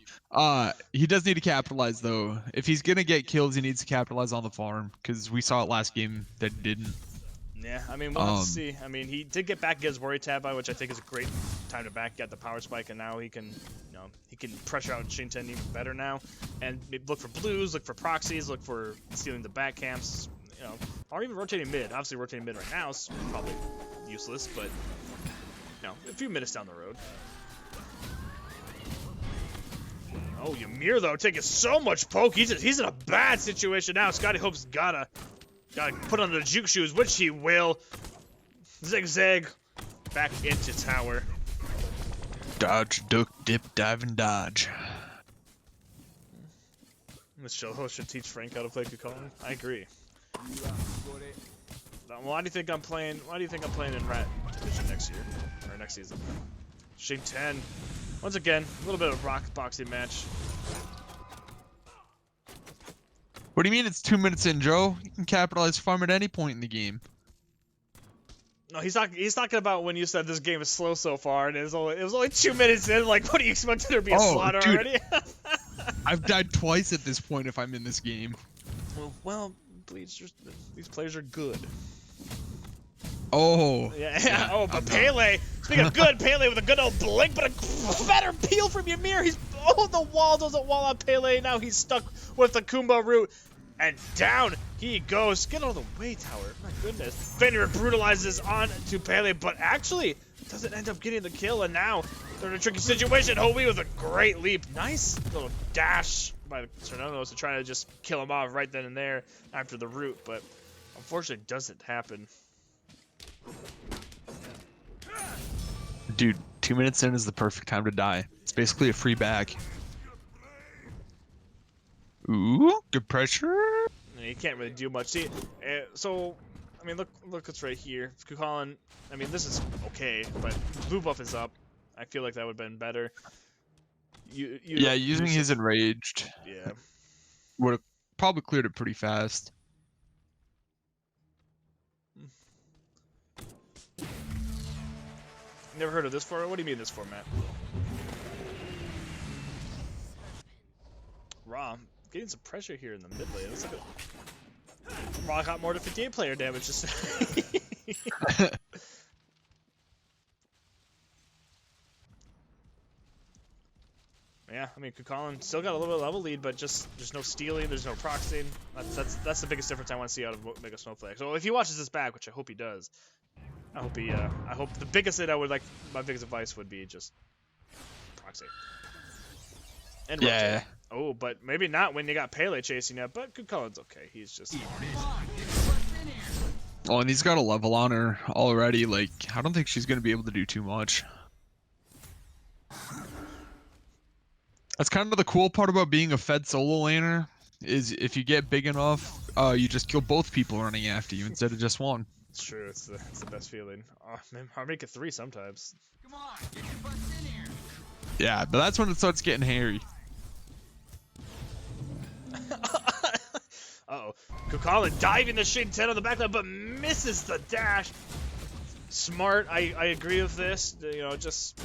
He does need to capitalize though. If he's gonna get kills, he needs to capitalize on the farm because we saw it last game that he didn't. Yeah, I mean, we'll have to see. I mean, he did get back his worry tab by, which I think is a great time to back get the power spike, and now he can, you know, he can pressure out Shin10 even better now, and look for blues, look for proxies, look for stealing the back camps, you know, or even rotating mid. Obviously, rotating mid right now is probably useless, but you know, a few minutes down the road. Oh, Ymir though taking so much poke. He's in a bad situation now. Scotty Hope's gotta put on the juke shoes, which he will. Zigzag back into tower. Dodge, duck, dip, dive, and dodge. This show should teach Frank how to play Kukulin. I agree. Why do you think I'm playing? Why do you think I'm playing in Rat Division next year or next season? Shin10. Once again, a little bit of rock boxing match. What do you mean it's 2 minutes in, Joe? You can capitalize farm at any point in the game. No, he's talking about when you said this game is slow so far, and it was only 2 minutes in. Like, what do you expect there to be a slaughter dude. already? I've died twice at this point if I'm in this game. well, these players are good. Oh. Yeah. Oh, but Pele. Speaking of good, Pele with a good old blink, but a better peel from Ymir. The wall doesn't wall on Pele. Now he's stuck with the Kumba root. And down he goes. Get out of the way, tower. My goodness. Fenrir brutalizes on to Pele, but actually doesn't end up getting the kill. And now they're in a tricky situation. Howie with a great leap. Nice little dash by Cernonos to try to just kill him off right then and there after the root, but unfortunately doesn't happen. Dude, 2 minutes in is the perfect time to die. It's basically a free bag. Ooh, good pressure. You can't really do much. See, so I mean, look what's right here. Kukulkan, I mean, this is okay, but blue buff is up. I feel like that would have been better. Yeah, using his enraged. Yeah. Would have probably cleared it pretty fast. Never heard of this format? What do you mean this format? Raw, getting some pressure here in the mid lane. Looks like Raw got more than 58 player damage. Just yeah, I mean, Kukulkan still got a little bit of level lead, but just there's no stealing, there's no proxying. That's the biggest difference I want to see out of Mega Snowflake. So if he watches this back, which I hope he does, I hope the biggest thing I would like, my biggest advice would be just proxy. And yeah. rotate. Oh, but maybe not when you got Pele chasing you. But Kukulkan's okay. He's just. Oh, and he's got a level on her already. Like, I don't think she's gonna be able to do too much. That's kind of the cool part about being a fed solo laner, is if you get big enough, you just kill both people running after you instead of just one. It's true. It's the best feeling. Oh, man, I'll make it 3 sometimes. Come on, get your butts in here. Yeah, but that's when it starts getting hairy. Uh-oh. Kukulkan diving the Shade 10 on the backline, but misses the dash. Smart. I agree with this. You know, just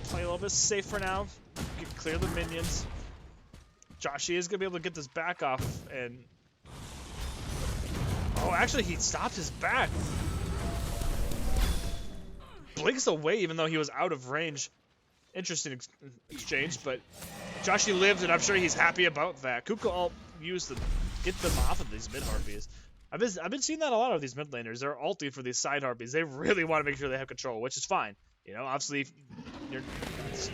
play a little bit safe for now. Clear the minions. Joshi is going to be able to get this back off. And oh, actually, he stopped his back. Blinks away even though he was out of range. Interesting exchange, but Joshi lived, and I'm sure he's happy about that. Kukulkan used to get them off of these mid harpies. I've been seeing that a lot of these mid laners. They're ulting for these side harpies. They really want to make sure they have control, which is fine. You know, obviously,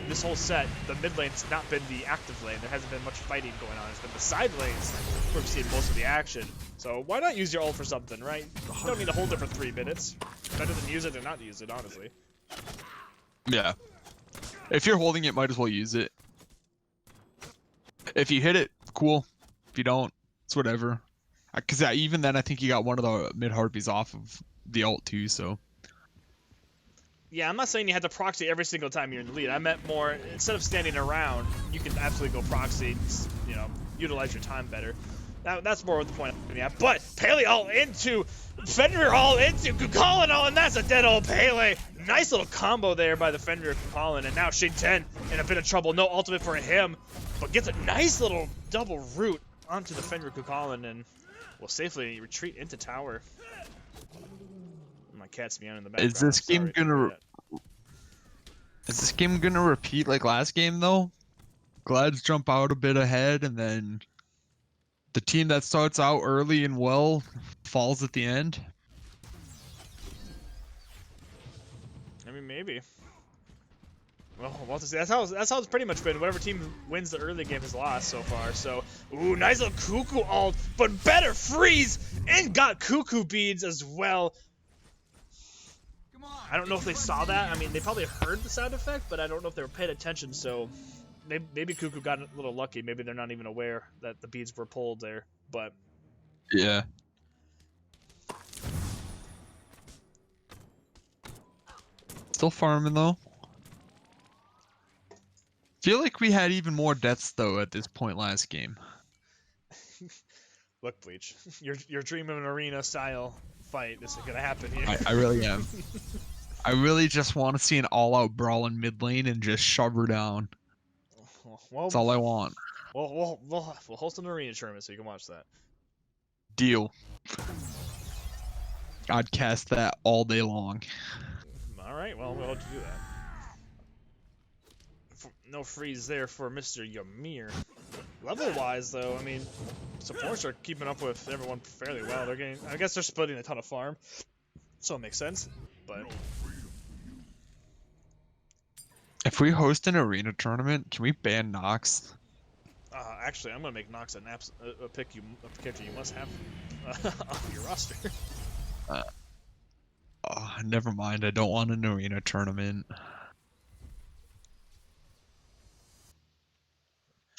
this whole set, the mid lane's not been the active lane. There hasn't been much fighting going on. It's been the side lanes where we've seen most of the action. So why not use your ult for something, right? You don't need to hold it for 3 minutes. Better than use it than not use it, honestly. Yeah. If you're holding it, might as well use it. If you hit it, cool. If you don't, it's whatever. Because even then, I think you got one of the mid harpies off of the ult too, so. Yeah, I'm not saying you have to proxy every single time you're in the lead. I meant more, instead of standing around, you can absolutely go proxy, you know, utilize your time better. That's more the point I'm getting at. But Pele all into, Fenrir all into, Kukulkan all, and that's a dead old Pele. Nice little combo there by the Fenrir Kukulkan, and now Shade 10 in a bit of trouble. No ultimate for him, but gets a nice little double root onto the Fenrir Kukulkan, and will safely retreat into tower. My cat's meowing in the background. Is this game gonna repeat like last game though? Glads jump out a bit ahead, and then the team that starts out early and well falls at the end. I mean, maybe. Well, we'll have to see. That's how it's pretty much been. Whatever team wins the early game has lost so far. So, ooh, nice little Cuckoo ult, but better freeze, and got Cuckoo beads as well. Come on, I don't know if they saw that. I mean, they probably heard the sound effect, but I don't know if they were paying attention. So, maybe Cuckoo got a little lucky. Maybe they're not even aware that the beads were pulled there. But Yeah. Still farming though. Feel like we had even more deaths though at this point last game. Look, Bleach, your dream of an arena style fight isn't gonna happen here. I really am. I really just want to see an all-out brawl in mid lane and just shove her down. Well, That's all I want. we'll host an arena tournament so you can watch that. Deal. I'd cast that all day long. All right, well, we'll have to do that. No freeze there for Mr. Ymir. Level-wise, though, I mean, supports are keeping up with everyone fairly well. They're getting, I guess they're splitting a ton of farm, so it makes sense. But If we host an arena tournament, can we ban Nox? actually, I'm gonna make Nox a character you must have on your roster. Oh, never mind. I don't want an arena tournament.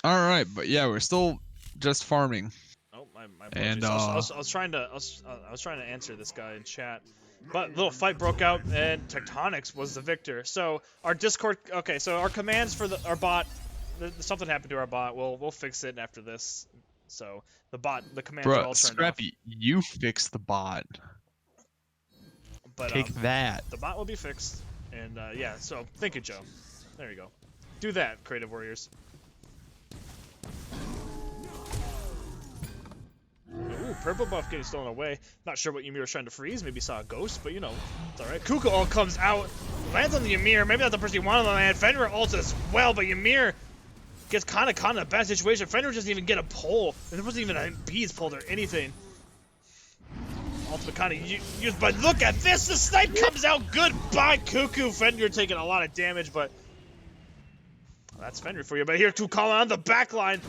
All right, but yeah, we're still just farming. Oh, my apologies. And I was trying to answer this guy in chat, but a little fight broke out, and Tectonics was the victor. So our Discord, okay, so our commands for our bot, something happened to our bot. We'll fix it after this. So the commands are all Bruh, turned Scrappy, you fix the bot. off. But Take that. the bot will be fixed, and yeah. So thank you, Joe. There you go. Do that, Creative Warriors. Ooh, purple buff getting stolen away. Not sure what Ymir was trying to freeze. Maybe saw a ghost, but you know, it's alright. Kuka ult comes out, lands on the Ymir. Maybe not the person he wanted to land. Fenrir ults as well, but Ymir gets kind of in a bad situation. Fenrir doesn't even get a pull. There wasn't even a bees pulled or anything. Ultimate kind of used, but look at this. The snipe comes out. Goodbye, Cuckoo. Fenrir taking a lot of damage, but that's Fenrir for you. But here, Tukala on the back line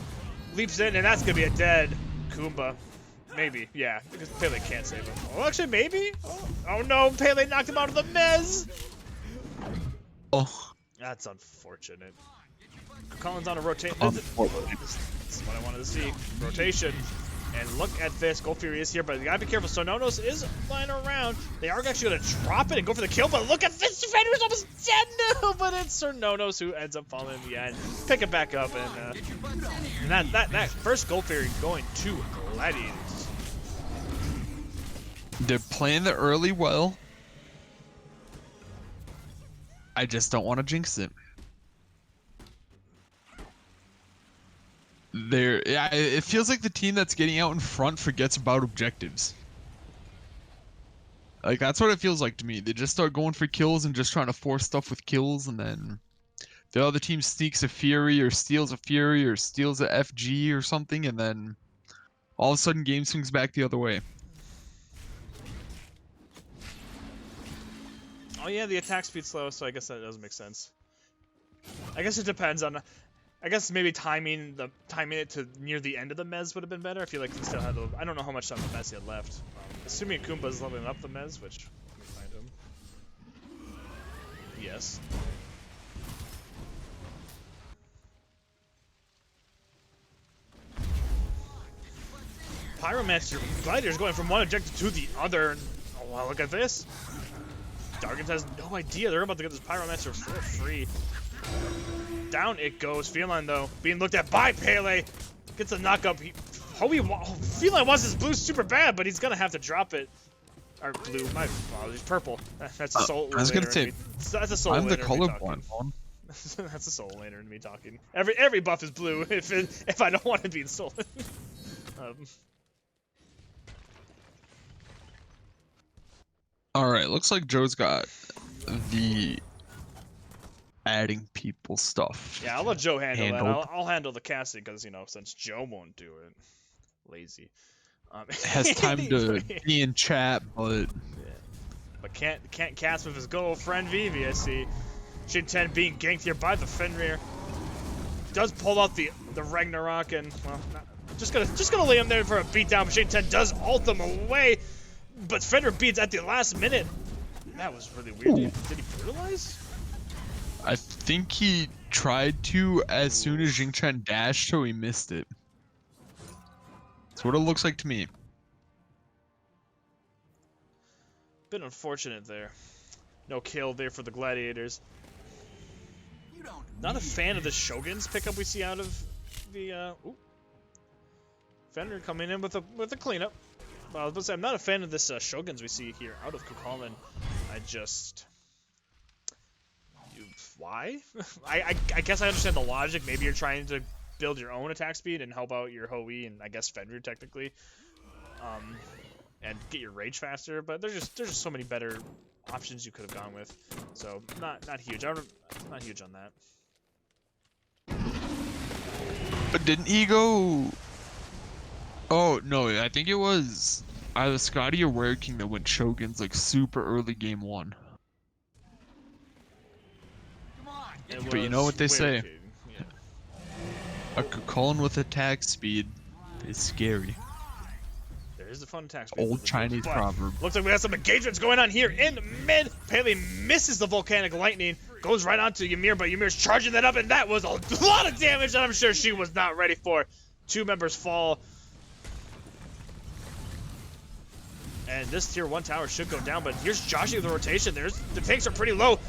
leaps in, and that's gonna be a dead Kumba. Maybe, yeah, because Pele can't save him. Oh, actually, maybe? Oh no, Pele knocked him out of the mez! Oh. That's unfortunate. Collins on a rotation. This is what I wanted to see. Rotation. And look at this. Gold Fury is here, but you gotta be careful. Sononos is flying around. They are actually gonna drop it and go for the kill, but look at this. Defender's almost dead now, but it's Sononos who ends up falling in the end. Pick it back up, and that first Gold Fury going to Gladiators. They're playing the early well. I just don't want to jinx it. Yeah, it feels like the team that's getting out in front forgets about objectives. Like, that's what it feels like to me. They just start going for kills and just trying to force stuff with kills, and then the other team sneaks a Fury or steals a Fury or steals a FG or something, and then all of a sudden game swings back the other way. Oh yeah, the attack speed's slow, so I guess that does make sense. I guess it depends on. I guess maybe timing it to near the end of the mez would have been better. I feel like he still had I don't know how much time the mez he had left. Assuming Kumba's leveling up the mez, which let me find him. Yes. Pyromancer Gladiators going from one objective to the other. Oh wow, look at this. Dargans has no idea they're about to get this Pyromancer for free. Down it goes. Feline, though, being looked at by Pele. Gets a knock-up. Feline wants his blue super bad, but he's going to have to drop it. Or blue. My apologies. Purple. That's a soul laner. I was going to say, that's a soul I'm the laner colorblind one. That's a soul laner in me talking. Every buff is blue if I don't want to be stolen. Alright, looks like Joe's got the adding people stuff. Yeah, I'll let Joe handle that. I'll handle the casting because, you know, since Joe won't do it. Lazy. Has time to be in chat, but... Yeah. But can't cast with his good old friend Vivi, I see. Shin 10 being ganked here by the Fenrir. Does pull out the Ragnarok and, well, just gonna lay him there for a beatdown, but Shin 10 does ult them away. But Fenrir beats at the last minute. That was really weird. Did he brutalize? I think he tried to as soon as Jingchen dashed, so he missed it. That's what it looks like to me. Bit unfortunate there. No kill there for the Gladiators. Not a fan of the Shogun's pickup we see out of the Fenrir coming in with a cleanup. I was about to say, I'm not a fan of this Shoguns we see here out of Kukulkan. I just... Why? I guess I understand the logic. Maybe you're trying to build your own attack speed and help out your Hoi and I guess Fenrir technically. And get your rage faster, but there's just so many better options you could have gone with. So not huge. I'm not huge on that. But didn't he go? Oh no, I think it was either Scotty or Were King that went Shoguns like super early game 1. Come on. But you know what they say. Yeah. A Kukulkan with attack speed is scary. There's the fun attack speed. Old Chinese proverb. Looks like we have some engagements going on here in mid. Paley misses the volcanic lightning, goes right onto Ymir, but Ymir's charging that up, and that was a lot of damage that I'm sure she was not ready for. 2 members fall. And this tier 1 tower should go down, but here's Joshi with the rotation. The tanks are pretty low.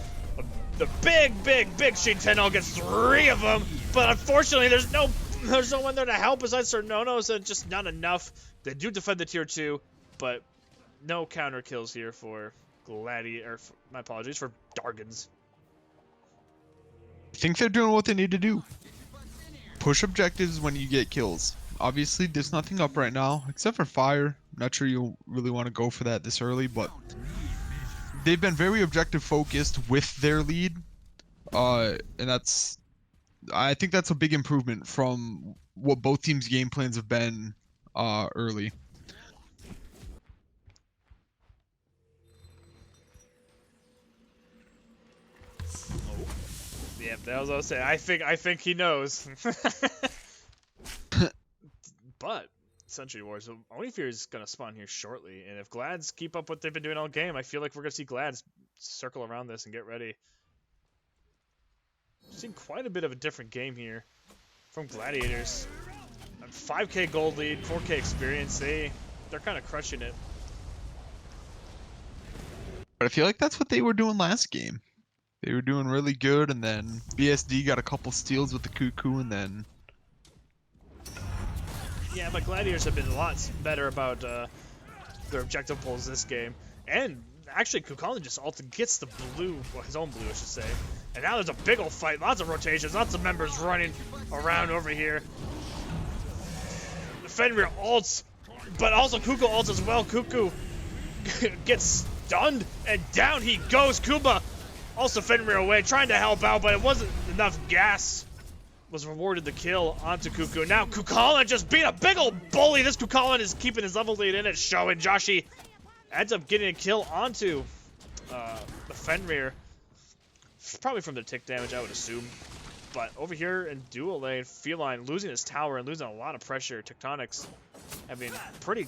The big Shin Tenno gets 3 of them, but unfortunately there's no one there to help besides Sir Nono, so just not enough. They do defend the tier 2, but no counter kills here for Gladiators. My apologies, for Dargans. I think they're doing what they need to do. Push objectives when you get kills. Obviously, there's nothing up right now except for fire. Not sure you'll really want to go for that this early, but they've been very objective focused with their lead, and I think that's a big improvement from what both teams' game plans have been early. Yeah, that was what I was saying. I think he knows. But Century Wars, so Onifear is gonna spawn here shortly, and if Glads keep up what they've been doing all game, I feel like we're gonna see Glads circle around this and get ready. Seen quite a bit of a different game here from Gladiators. 5k gold lead, 4k experience. They're kind of crushing it. But I feel like that's what they were doing last game. They were doing really good, and then BSD got a couple steals with the Cuckoo, and then... Yeah, but Gladiators have been a lot better about their objective pulls this game. And actually, Kukulkan just gets the blue, well, his own blue, I should say. And now there's a big old fight, lots of rotations, lots of members running around over here. Fenrir ults, but also Cuckoo ults as well. Cuckoo gets stunned, and down he goes. Kuba also Fenrir away, trying to help out, but it wasn't enough gas. Was rewarded the kill onto Cuckoo. Now Kukulkan just beat a big old bully. This Kukulkan is keeping his level lead in it, showing Joshi ends up getting a kill onto the Fenrir. Probably from the tick damage, I would assume. But over here in dual lane, Feline losing his tower and losing a lot of pressure. Tectonics having pretty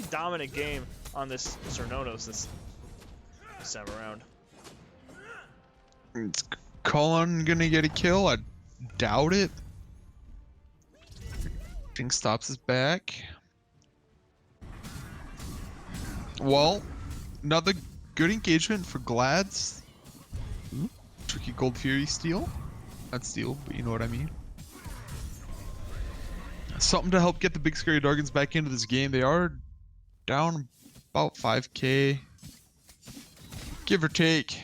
dominant game on this Cernonos this time around. Is Cullen gonna get a kill? I doubt it. Thing stops his back. Well, another good engagement for Glads. Ooh, tricky Gold Fury steal. Not steal, but you know what I mean. Something to help get the big scary Dargans back into this game. They are down about 5k, give or take.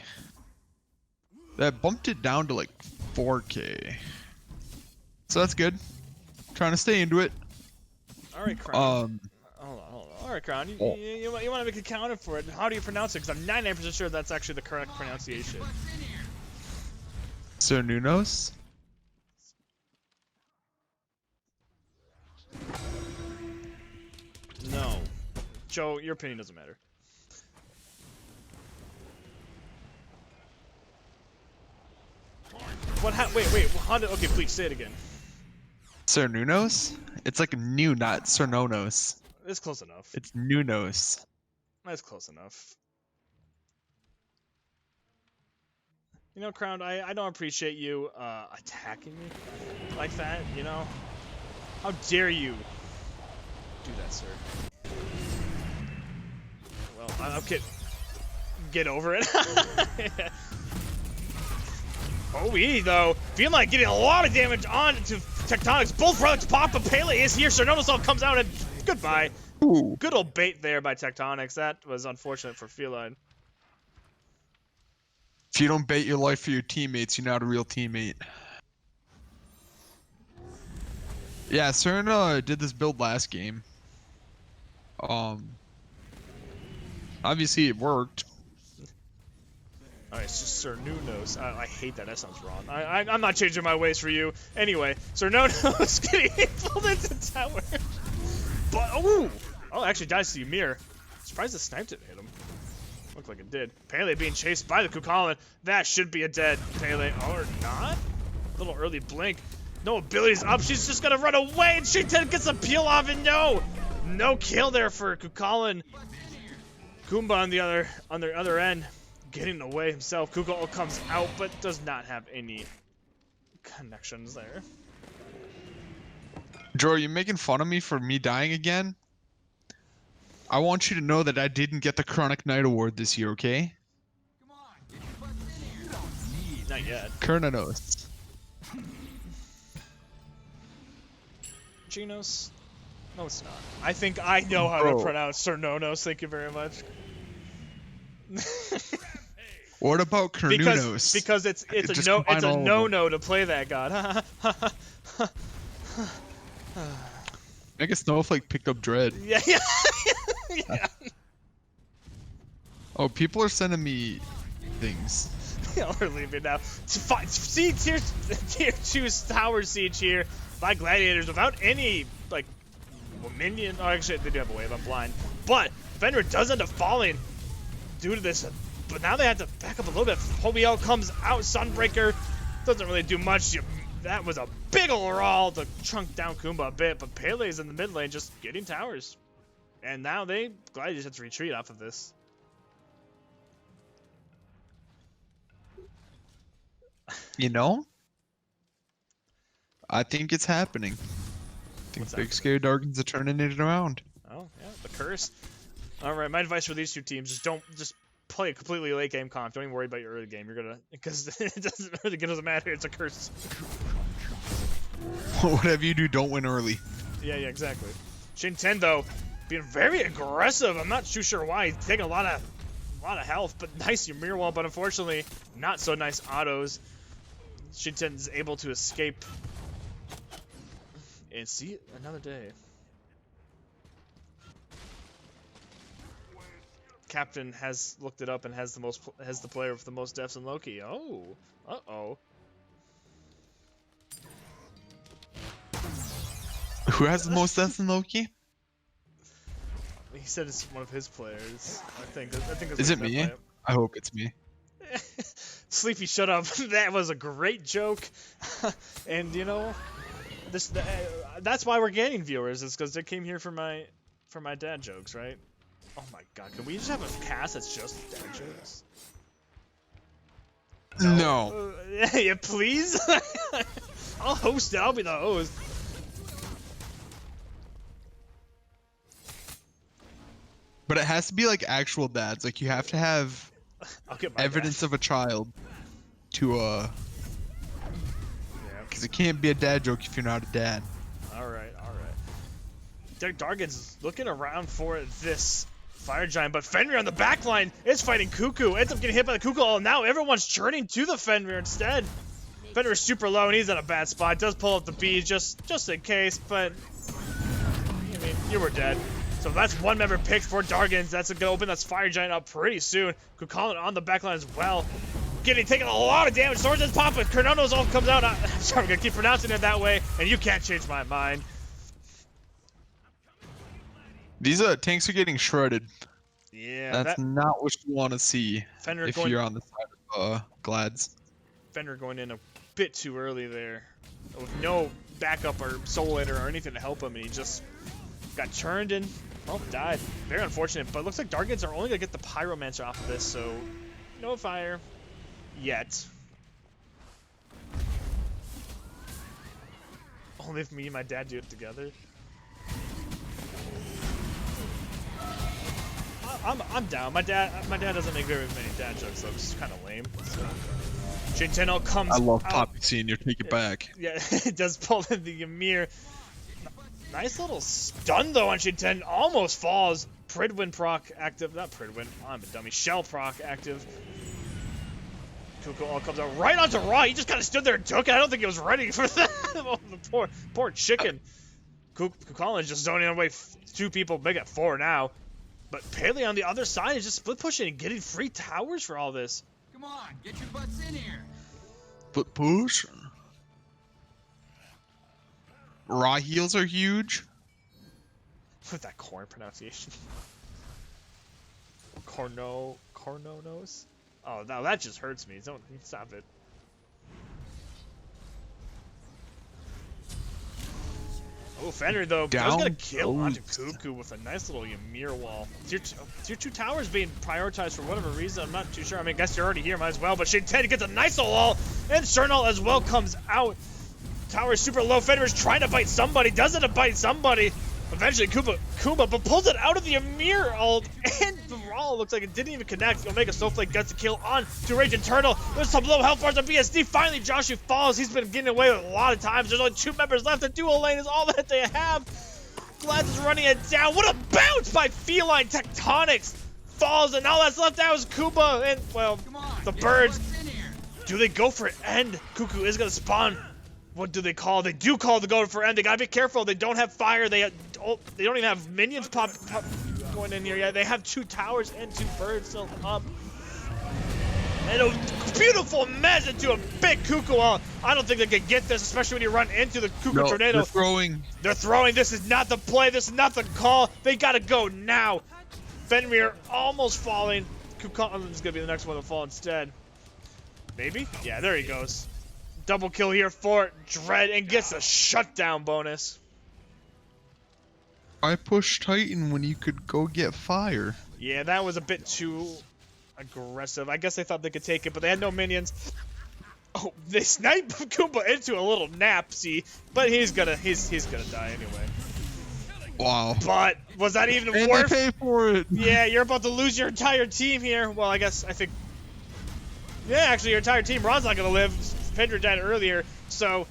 That bumped it down to like 4k. So that's good. Trying to stay into it. All right, Crown. Hold on. All right, Crown. You want to make a counter for it. How do you pronounce it? Because I'm 99% sure that's actually the correct pronunciation. So Nunos. No. Joe, your opinion doesn't matter. What? Wait. Okay, please say it again. Sir Nunos? It's like new, not Cernonos. It's close enough. It's Nunos. That's close enough. You know, Crown, I don't appreciate you attacking me like that, you know? How dare you do that, sir? Well, I'm kidding. Get over it. OE, though, feeling like getting a lot of damage on to Tectonics, both relics pop, but Pele is here. Cernonosol comes out and goodbye. Ooh. Good old bait there by Tectonics. That was unfortunate for Feline. If you don't bait your life for your teammates, you're not a real teammate. Yeah, CERN did this build last game. Obviously it worked. Alright, it's just Cernunos. I hate that. That sounds wrong. I'm not changing my ways for you. Anyway, Cernunos getting pulled into tower. But, oh, actually dies to Ymir. Surprised the snipe didn't hit him. Looked like it did. Pele being chased by the Kukulkan. That should be a dead Pele. Or not? A little early blink. No abilities up. She's just gonna run away, and she gets a peel off, and no kill there for Kukulkan. Kumba on the other end, getting away himself. Kukulkan comes out, but does not have any connections there. Joe, are you making fun of me for me dying again? I want you to know that I didn't get the Chronic Knight Award this year, okay? Come on, get your butts in here. Not yet. Kernanos. Genos? No, it's not. I think I know how to pronounce Cernonos. Thank you very much. What about Kernunos? Because it's a no to play that god. I guess Snowflake picked up Dread. Yeah. Yeah. Oh, people are sending me things. Yeah, we're leaving now. See, tier 2 tower siege here by Gladiators without any, like, minion. Oh, actually, they do have a wave. I'm blind. But Fenrir does end up falling due to this. But now they have to back up a little bit. Hobiel comes out. Sunbreaker doesn't really do much. That was a big ol' roll to chunk down Kumba a bit. But Pele's in the mid lane just getting towers. And now Gladiators have to retreat off of this. You know? I think it's happening. I think Big Scary Dargans are turning it around. Oh, yeah, the curse. Alright, my advice for these two teams is don't just play a completely late game comp. Don't even worry about your early game. You're gonna, because it doesn't matter. It's a curse. Whatever you do, don't win early. Yeah, exactly. Shin 10 though, being very aggressive. I'm not too sure why. He's taking a lot of health, but nice Ymir wall, but unfortunately, not so nice autos. Shin 10 is able to escape and see another day. Captain has looked it up and has the player with the most deaths in Loki. Oh, uh-oh. Who has the most deaths in Loki? He said it's one of his players. I think it's Is it me? I hope it's me. Sleepy, shut up. That was a great joke. And you know, that's why we're gaining viewers. Is because they came here for my dad jokes, right? Oh my god, can we just have a cast that's just dad jokes? No. Yeah, please. I'll host it. I'll be the host. But it has to be like actual dads. Like you have to have evidence of a child to because it can't be a dad joke if you're not a dad. All right. Dargans looking around for this Fire Giant, but Fenrir on the back line is fighting Cuckoo. Ends up getting hit by the Cuckoo. Oh, now everyone's churning to the Fenrir instead. Fenrir's super low and he's in a bad spot. Does pull up the B just in case, but I mean, you were dead. So that's one member picked for Dargans. That's gonna open that Fire Giant up pretty soon. Kukulkan on the backline as well. Taking a lot of damage. Swords is popping. Kernonos all comes out. I'm sorry, I'm gonna keep pronouncing it that way, and you can't change my mind. These tanks are getting shredded. Yeah, that's not what you want to see Fenrir if you're on the side of Glads. Fenrir going in a bit too early there, with no backup or soul hitter or anything to help him, and he just got churned and well died. Very unfortunate, but it looks like Dargans are only gonna get the Pyromancer off of this, so no fire yet. Only if me and my dad do it together. I'm down. My dad doesn't make very many dad jokes, so it's kind of lame. So Shintenno comes. I love out. Poppy seeing you take it back. Yeah, it does pull in the Ymir. Nice little stun though on Shinten. Almost falls. Pridwin proc active. Not Pridwin. I'm a dummy. Shell proc active. Kuko all comes out right onto Raw. He just kind of stood there and took it. I don't think he was ready for that. Oh, the poor chicken. Kukulin is just zoning away 2 people, big at 4 now. But Pele on the other side is just split pushing and getting free towers for all this. Come on, get your butts in here. But push. Raw heals are huge. With that corn pronunciation. Cornonos? Oh, no, that just hurts me. Don't stop it. Oh, Fenrir though, I was gonna kill onto Cuckoo with a nice little Ymir wall. It's your 2 towers being prioritized for whatever reason. I'm not too sure. I mean, I guess you're already here, might as well. But Shinten gets a nice little wall, and Cernal as well comes out. Tower is super low. Fenrir's trying to bite somebody. Doesn't bite somebody. Eventually, Kuma, but pulls it out of the Ymir ult, and the Raw looks like it didn't even connect. Omega Snowflake gets the kill on to Raging Turtle. There's some low health bars on BSD. Finally, Joshua falls. He's been getting away with a lot of times. There's only 2 members left. The dual lane is all that they have. Glads is running it down. What a bounce by Feline Tectonics. Falls, and all that's left now is Kuba and, well, the birds. Do they go for end? Cuckoo is going to spawn. What do they call? They do call the go for end. They gotta be careful. They don't have fire. They don't even have minions pop going in here yet. They have 2 towers and 2 birds still up. And a beautiful mess into a big Cuckoo ult. I don't think they can get this, especially when you run into the Cuckoo tornado. They're throwing. They're throwing. This is not the play. This is not the call. They gotta go now. Fenrir almost falling. Cuckoo is gonna be the next one to fall instead. Maybe? Yeah, there he goes. Double kill here for Dread and gets a shutdown bonus. I pushed Titan when you could go get fire. Yeah, that was a bit too aggressive. I guess they thought they could take it, but they had no minions. Oh, they sniped Kumba into a little nap, see, but he's gonna die anyway. Wow. But was that even and worth? They pay for it. Yeah, you're about to lose your entire team here. Well, I think. Yeah, actually, your entire team. Ron's not gonna live. Pedro died earlier, so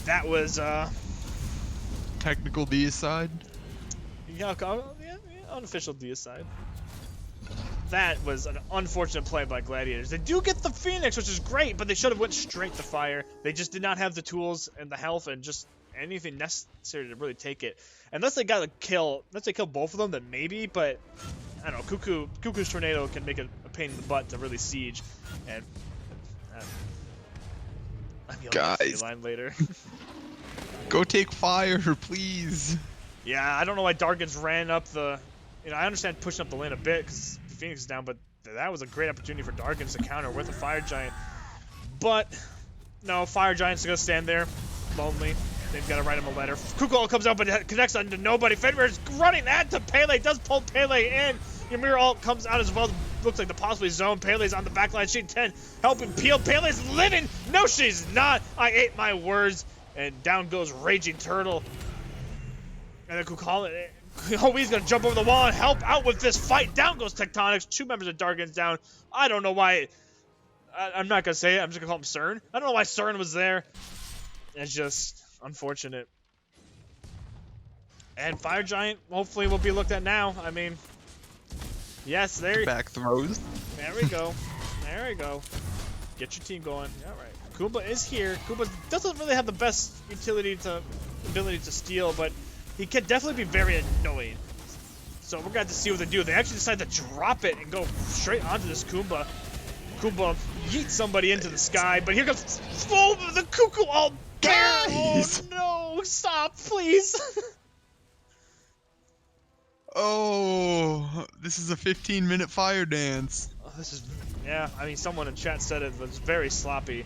that was technical deicide. Yeah, unofficial deicide. That was an unfortunate play by Gladiators. They do get the Phoenix, which is great, but they should have went straight to fire. They just did not have the tools and the health and just anything necessary to really take it. Unless they got a kill, unless they kill both of them, then maybe. But I don't know. Cuckoo's tornado can make it a pain in the butt to really siege, and. Guys, line later. Go take fire, please. Yeah, I don't know why Dargans ran up the. I understand pushing up the lane a bit because Phoenix is down, but that was a great opportunity for Dargans to counter with a Fire Giant. But no, Fire Giant's gonna stand there, lonely. They've got to write him a letter. Kukul comes up but connects onto nobody. Fenrir's running at to Pele. Does pull Pele in. Ymir ult comes out as well. Looks like the possibly zone. Pele's on the back line. Sheet 10 helping peel. Pele's living. No, she's not. I ate my words. And down goes Raging Turtle. And then Kukul. Oh, he's going to jump over the wall and help out with this fight. Down goes Tectonics. 2 members of Dargans down. I don't know why. I'm not going to say it. I'm just going to call him CERN. I don't know why CERN was there. It's just unfortunate. And Fire Giant hopefully will be looked at now. I mean, yes, there. Back throws. There we go. There we go. Get your team going. All right. Kumba is here. Kumba doesn't really have the best ability to steal, but he can definitely be very annoying. So we're going to have to see what they do. They actually decide to drop it and go straight onto this Kumba. Kumba yeets somebody into the sky, but here comes the Cuckoo all there. Oh no! Stop, please. Oh, this is a 15-minute fire dance. Oh, this is, yeah, I mean, someone in chat said it was very sloppy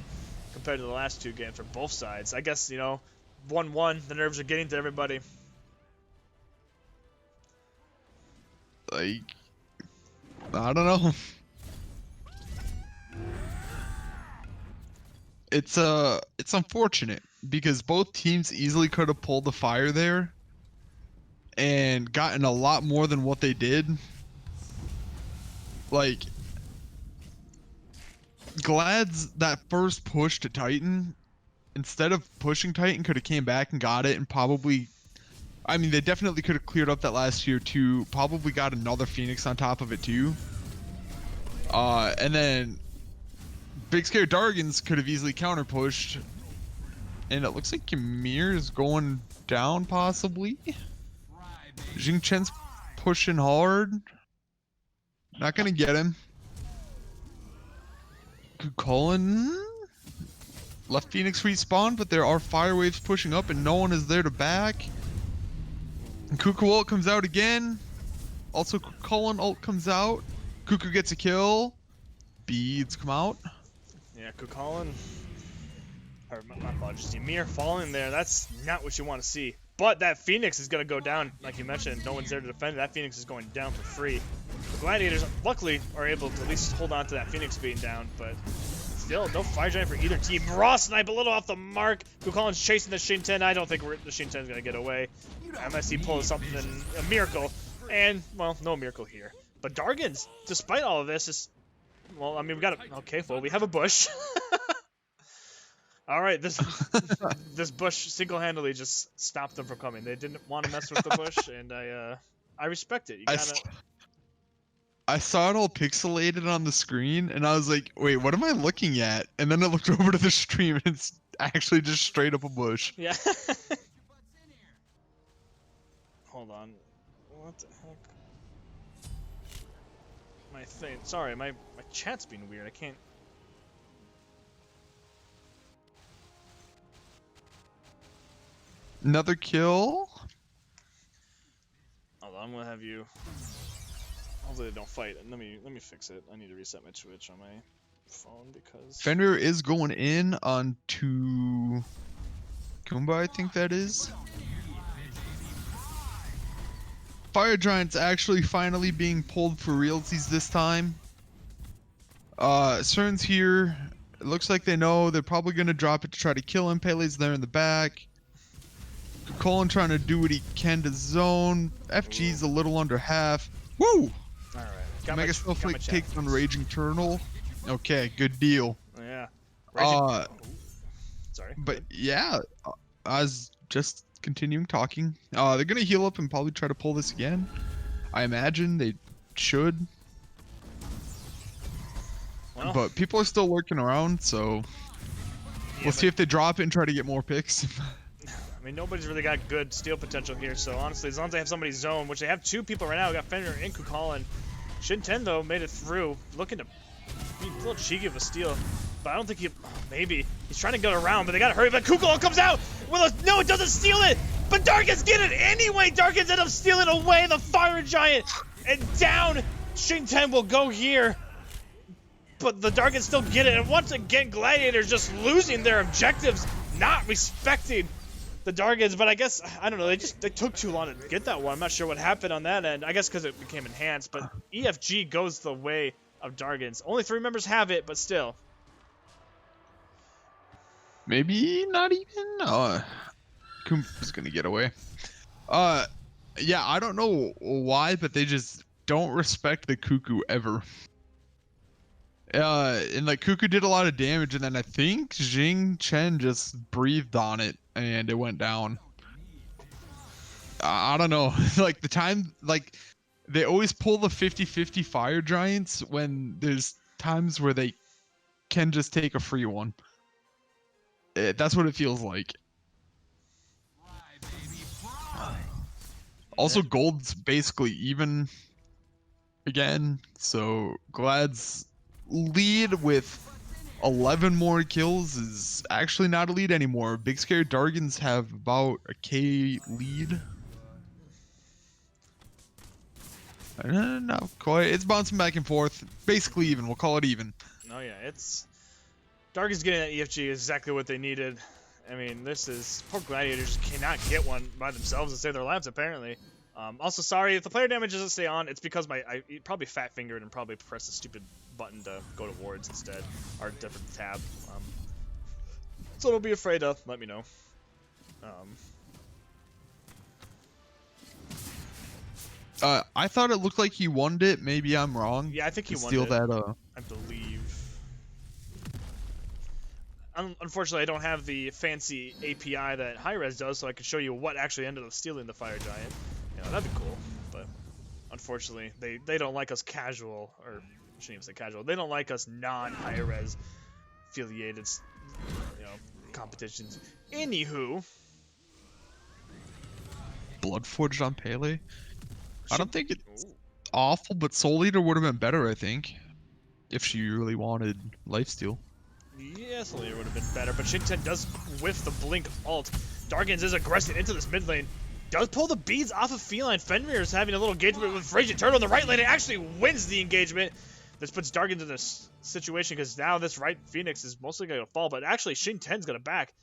compared to the last 2 games for both sides. I guess, 1-1, the nerves are getting to everybody. Like, I don't know. It's unfortunate because both teams easily could have pulled the fire there and gotten a lot more than what they did. Like, Glad's that first push to Titan, instead of pushing Titan, could have came back and got it and probably, I mean, they definitely could have cleared up that last tier 2, probably got another Phoenix on top of it too. And then Big Scare Dargans could have easily counter pushed. And it looks like Ymir is going down possibly. Jing Chen's pushing hard. Not gonna get him. Colin left Phoenix respawn, but there are fire waves pushing up and no one is there to back. Cuckoo ult comes out again. Also Colin ult comes out. Cuckoo gets a kill. Beads come out. Yeah, Kukulin. Or my apologies, Ymir falling there. That's not what you want to see. But that Phoenix is going to go down, like you mentioned. No one's there to defend it. That Phoenix is going down for free. The Gladiators, luckily, are able to at least hold on to that Phoenix being down, but still, no Fire Giant for either team. Raw Snipe a little off the mark. Kukulin's chasing the Shin-10. I don't think the Shin-10 is going to get away. MSC pulls something, a miracle. And, well, no miracle here. But Dargans, despite all of this, is... Well, I mean, we got a... Okay, well, we have a bush. All right, this bush single-handedly just stopped them from coming. They didn't want to mess with the bush, and I respect it. You gotta... I saw it all pixelated on the screen, and I was like, wait, what am I looking at? And then I looked over to the stream, and it's actually just straight up a bush. Yeah. Hold on. What the heck? My thing... Sorry, my chat's being weird. I can't... Another kill. Hold on, I'm gonna have you. Hopefully they don't fight. Let me fix it. I need to reset my Twitch on my phone because Fenrir is going in onto Kumba, I think that is. Fire Giant's actually finally being pulled for realsies this time. Cern's here. It looks like they know they're probably gonna drop it to try to kill him. Pele's there in the back. Colin trying to do what he can to zone. FG's a little under half. Woo! Alright. Mega Snowflake takes on Raging Turtle. Okay, good deal. Yeah. Sorry. But yeah, I was just continuing talking. They're gonna heal up and probably try to pull this again. I imagine they should. Well, but people are still lurking around, so we'll see if they drop it and try to get more picks. I mean, nobody's really got good steal potential here, so honestly, as long as they have somebody zone, which they have two people right now, we got Fenrir and Kukulin. Shin-10, though, made it through, looking to be a little cheeky of a steal, but I don't think he, maybe, he's trying to go around, but they gotta hurry, but Kukulin comes out with a, no, it doesn't steal it, but Dargans get it anyway. Dargans end up stealing away the Fire Giant, and down, Shin-10 will go here, but the Dargans still get it, and once again, Gladiators just losing their objectives, not respecting the Dargans, but I guess, I don't know, they took too long to get that one. I'm not sure what happened on that end. I guess because it became enhanced, but EFG goes the way of Dargans. Only 3 members have it, but still. Maybe not even? Kumpa's gonna get away. Yeah, I don't know why, but they just don't respect the Cuckoo ever. And like Cuckoo did a lot of damage, and then I think Jing Chen just breathed on it and it went down. I don't know. Like the time, like they always pull the 50-50 Fire Giants when there's times where they can just take a free one. That's what it feels like. Also, gold's basically even again, so Glad's lead with 11 more kills is actually not a lead anymore. Big Scare Dargans have about a K lead. Not quite. It's bouncing back and forth. Basically even. We'll call it even. Oh yeah, it's... Dargans getting that EFG is exactly what they needed. I mean, this is... Poor Gladiators cannot get one by themselves and save their lives, apparently. Also, sorry, if the player damage doesn't stay on, it's because I probably fat-fingered and probably pressed a stupid button to go to wards instead, or a different tab. So don't be afraid to let me know. I thought it looked like he won it. Maybe I'm wrong. Yeah, I think he To won steal it. that. I believe. Unfortunately, I don't have the fancy API that Hi-Rez does, so I could show you what actually ended up stealing the Fire Giant. You know, that'd be cool. But unfortunately, they don't like us casual, or I shouldn't even say casual. They don't like us non-Hi-Rez affiliated, you know, competitions. Anywho, Bloodforged on Pele. I don't think it's Ooh. awful, but Soul Eater would have been better, I think, if she really wanted lifesteal. Yeah, Soul Eater would have been better, but Shinten does whiff the blink ult. Dargans is aggressive into this mid lane. Does pull the beads off of Feline. Fenrir is having a little engagement with Raging Turtle in the right lane. It actually wins the engagement. This puts Dargans in this situation because now this right Phoenix is mostly going to fall, but actually Shinten's going to back.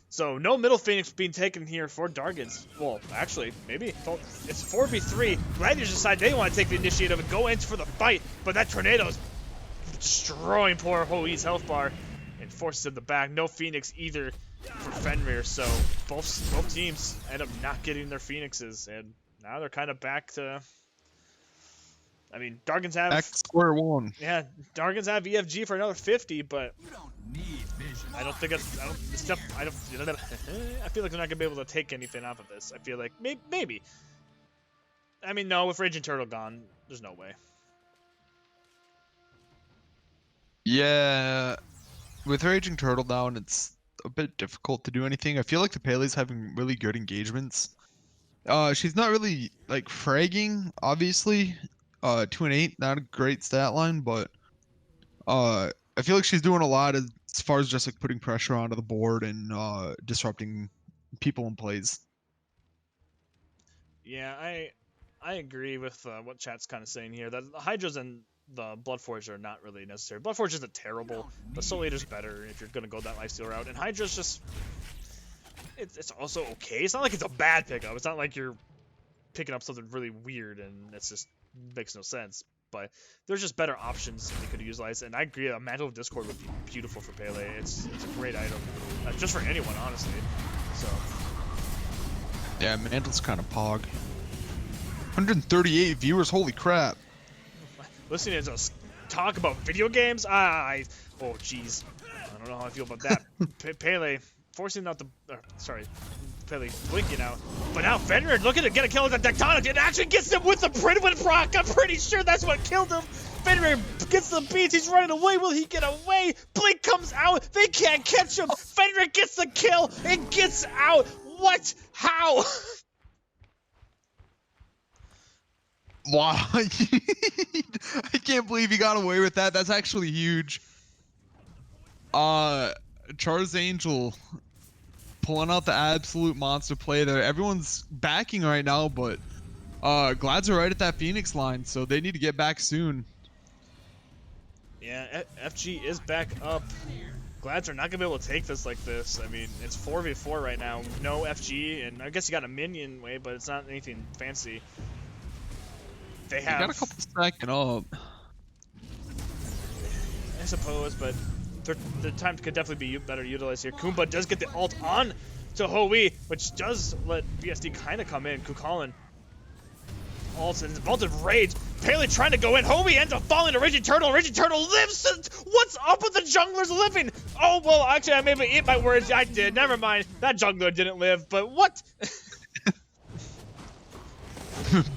So no middle Phoenix being taken here for Dargans. Well, actually, maybe. It's 4v3. Gladiators decide they want to take the initiative and go in for the fight, but that tornado is destroying poor Hoi's health bar and forces him to back. No Phoenix either for Fenrir, so both teams end up not getting their Phoenixes, and now they're kind of back to... I mean, Dargans have... Back to square one. Yeah, Dargans have EFG for another 50, but You don't need vision. I don't think it's... I feel like they're not going to be able to take anything off of this. I feel like... Maybe. I mean, no, with Raging Turtle gone, there's no way. Yeah, with Raging Turtle down, it's a bit difficult to do anything. I feel like the Pele's having really good engagements. She's not really like fragging, obviously. 2 and 8, not a great stat line, but I feel like she's doing a lot as far as just like putting pressure onto the board and disrupting people in plays. Yeah, I agree with what chat's kind of saying here. That the Hydras and the Bloodforge are not really necessary. Bloodforge isn't terrible, but Soul Eater's better if you're going to go that lifesteal route. And Hydra's just... It's also okay. It's not like it's a bad pickup. It's not like you're picking up something really weird and it's just makes no sense. But there's just better options they could utilize. And I agree, a Mantle of Discord would be beautiful for Pele. It's a great item. Just for anyone, honestly. So... Yeah, Mantle's kind of pog. 138 viewers, holy crap. Listening to us talk about video games, oh jeez, I don't know how I feel about that. Pele forcing out the, sorry, Pele blinking out, but now Fenrir looking to get a kill with the Tectonic and actually gets him with the Pridwin proc. I'm pretty sure that's what killed him. Fenrir gets the beats, he's running away. Will he get away? Blink comes out, they can't catch him. Fenrir gets the kill and gets out. What? How? Wow. I can't believe he got away with that. That's actually huge. Char's Angel pulling out the absolute monster play there. Everyone's backing right now, but Glads are right at that Phoenix line, so they need to get back soon. Yeah, FG is back up. Glads are not gonna be able to take this like this. I mean, it's 4v4 right now. No FG, and I guess you got a minion way, but it's not anything fancy. They have... got a couple stacking up. I suppose, but the time could definitely be better utilized here. Kumba does get the ult on to Hoi, which does let BSD kind of come in. Kukulin ults and bolted rage. Pele trying to go in. Hoi ends up falling to Raging Turtle. Raging Turtle lives. What's up with the junglers living? Oh, well, actually, I maybe eat my words. I did. Never mind. That jungler didn't live, but what?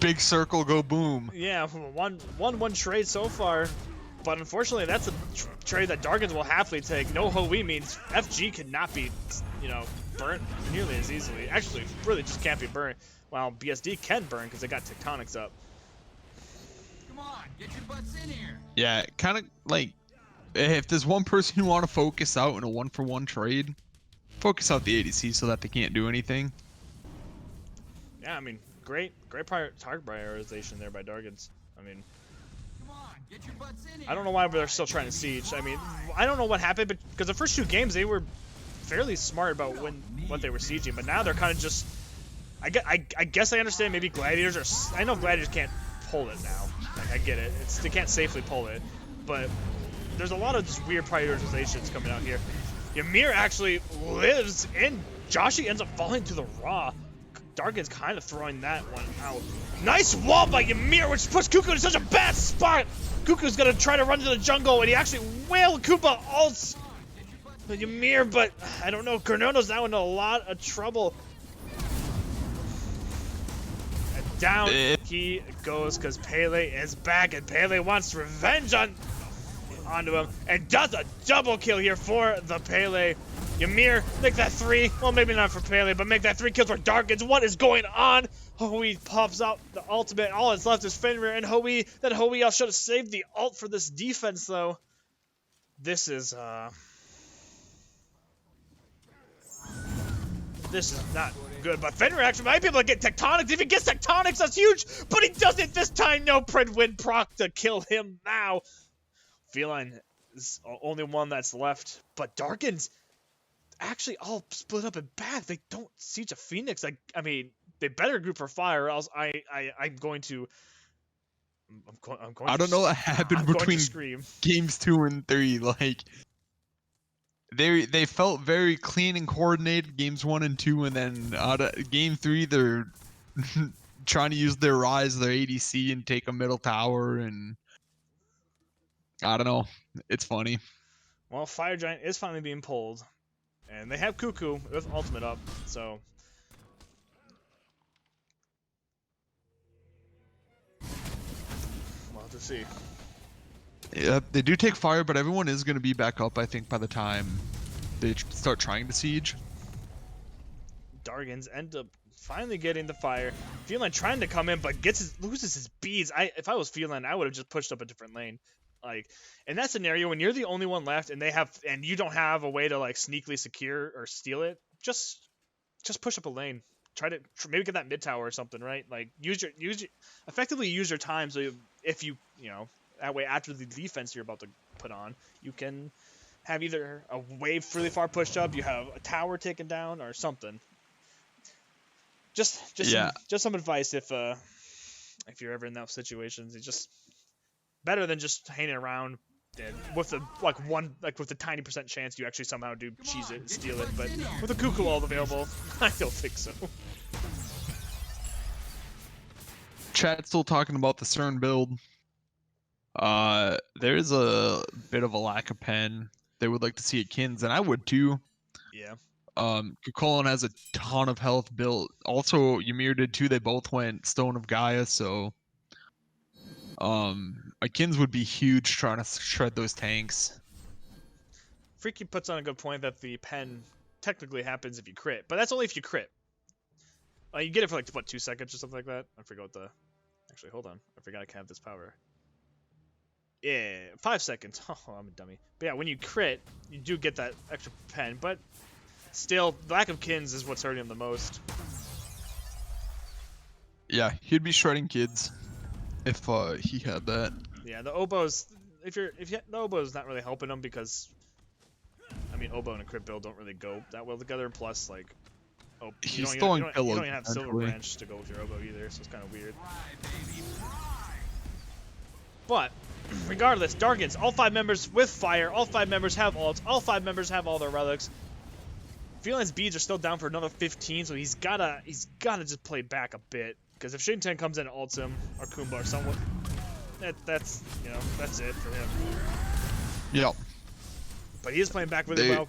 Big circle, go boom. Yeah, one trade so far, but unfortunately that's a trade that Dargans will happily take. No Hoi means FG cannot be, you know, burnt nearly as easily. Actually, really just can't be burnt. While BSD can burn because they got Tectonics up. Come on, get your butts in here. Yeah, kind of like if there's one person you want to focus out in a 1-for-1 trade, focus out the ADC so that they can't do anything. Yeah, I mean, great target prioritization there by Dargans. I mean, Come on, get your butts in here. I don't know why they're still trying to siege. I mean, I don't know what happened, but because the first 2 games they were fairly smart about what they were sieging, but now they're kind of just. I guess I understand maybe Gladiators are. I know Gladiators can't pull it now. I get it. They can't safely pull it, but there's a lot of just weird prioritizations coming out here. Ymir actually lives in. Joshi ends up falling to the Raw. Dargans kind of throwing that one out. Nice wall by Ymir, which puts Cuckoo in such a bad spot. Cuckoo's gonna try to run to the jungle, and he actually will. Koopa ults Ymir, but I don't know. Cornono's now in a lot of trouble. And down he goes because Pele is back, and Pele wants revenge onto him, and does a double kill here for the Pele. Ymir, make that 3. Well, maybe not for Pele, but make that 3 kills for Dargans. What is going on? Hui pops out the ultimate. All that's left is Fenrir and Hui. Then Hui should have saved the ult for this defense, though. This is not good. But Fenrir actually might be able to get Tectonics. If he gets Tectonics, that's huge. But he doesn't this time. No Pridwin proc to kill him now. Feline is the only one that's left. But Dargans actually all split up and back. They don't siege a Phoenix. I mean, they better group for fire, or else I'm going to. I don't know what happened between games 2 and 3. Like they felt very clean and coordinated games 1 and 2, and then out of game 3 they're trying to use their Rise, their ADC, and take a middle tower, and I don't know. It's funny. Well, Fire Giant is finally being pulled. And they have Cuckoo with ultimate up, so. We'll have to see. Yeah, they do take fire, but everyone is going to be back up, I think, by the time they start trying to siege. Dargans end up finally getting the fire. Feline trying to come in, but loses his beads. If I was Feline, I would have just pushed up a different lane. Like, in that scenario, when you're the only one left and you don't have a way to like sneakily secure or steal it, just push up a lane. Try to maybe get that mid tower or something, right? Like effectively use your time. So if you know that way after the defense you're about to put on, you can have either a wave really far pushed up, you have a tower taken down, or something. Just some advice if you're ever in those situations. It's just better than just hanging around with the with the tiny % chance you actually somehow do cheese it and steal it. But with a Cuckoo all available, I don't think so. Chat's still talking about the CERN build. There's a bit of a lack of pen. They would like to see a Kins, and I would too. Yeah. Kukulon has a ton of health built. Also, Ymir did too. They both went Stone of Gaia, so a Kins would be huge trying to shred those tanks. Freaky puts on a good point that the pen technically happens if you crit, but that's only if you crit. You get it for like, what, 2 seconds or something like that? I forgot the... Actually, hold on. I forgot I can have this power. Yeah, 5 seconds. Oh, I'm a dummy. But yeah, when you crit, you do get that extra pen, but still, lack of Kins is what's hurting him the most. Yeah, he'd be shredding kids if he had that. Yeah, the oboes. The oboe's not really helping him because, I mean, oboe and a crit build don't really go that well together. Plus, like, you don't even have Silver Branch to go with your oboe either, so it's kind of weird. But regardless, Dargans, all 5 members with fire, all 5 members have ults, all 5 members have all their relics. Feline's beads are still down for another 15, so he's gotta just play back a bit. Because if Shinten comes in and ults him, or Kumba or someone, that's it for him. Yep. But he is playing back really well.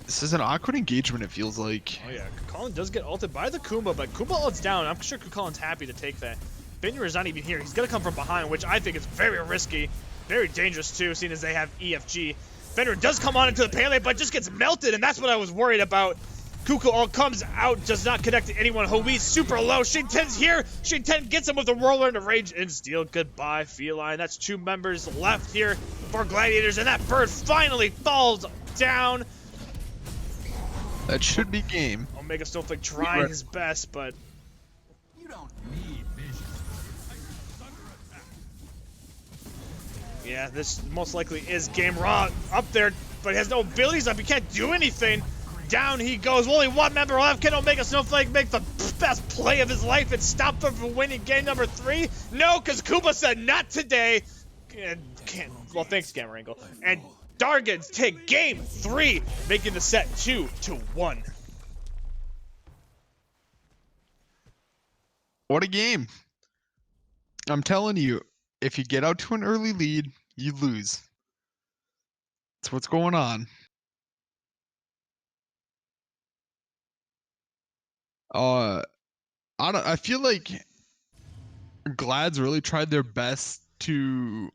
This is an awkward engagement, it feels like. Oh yeah, Kukulon does get ulted by the Kumba, but Kumba ults down. I'm sure Kukulon's happy to take that. Fenrir is not even here. He's gonna come from behind, which I think is very risky. Very dangerous too, seeing as they have EFG. Fenrir does come on into the Pele, but just gets melted, and that's what I was worried about. Cuckoo all comes out, does not connect to anyone. Hui's super low. Shinten's here. Shinten gets him with the whirlwind of rage and steal. Goodbye, Feline. That's 2 members left here for Gladiators, and that bird finally falls down. That should be game. Omega Snowflake trying his best, but You don't need vision. yeah, this most likely is game. Raw up there, but he has no abilities up. He can't do anything. Down he goes. Only 1 member left. Can Omega Snowflake make the best play of his life and stop them from winning game number 3? No, because Kuba said not today. Well, thanks, Gamma Angle. And Dargans take game 3, making the set 2-1. What a game. I'm telling you, if you get out to an early lead, you lose. That's what's going on. I feel like Glad's really tried their best to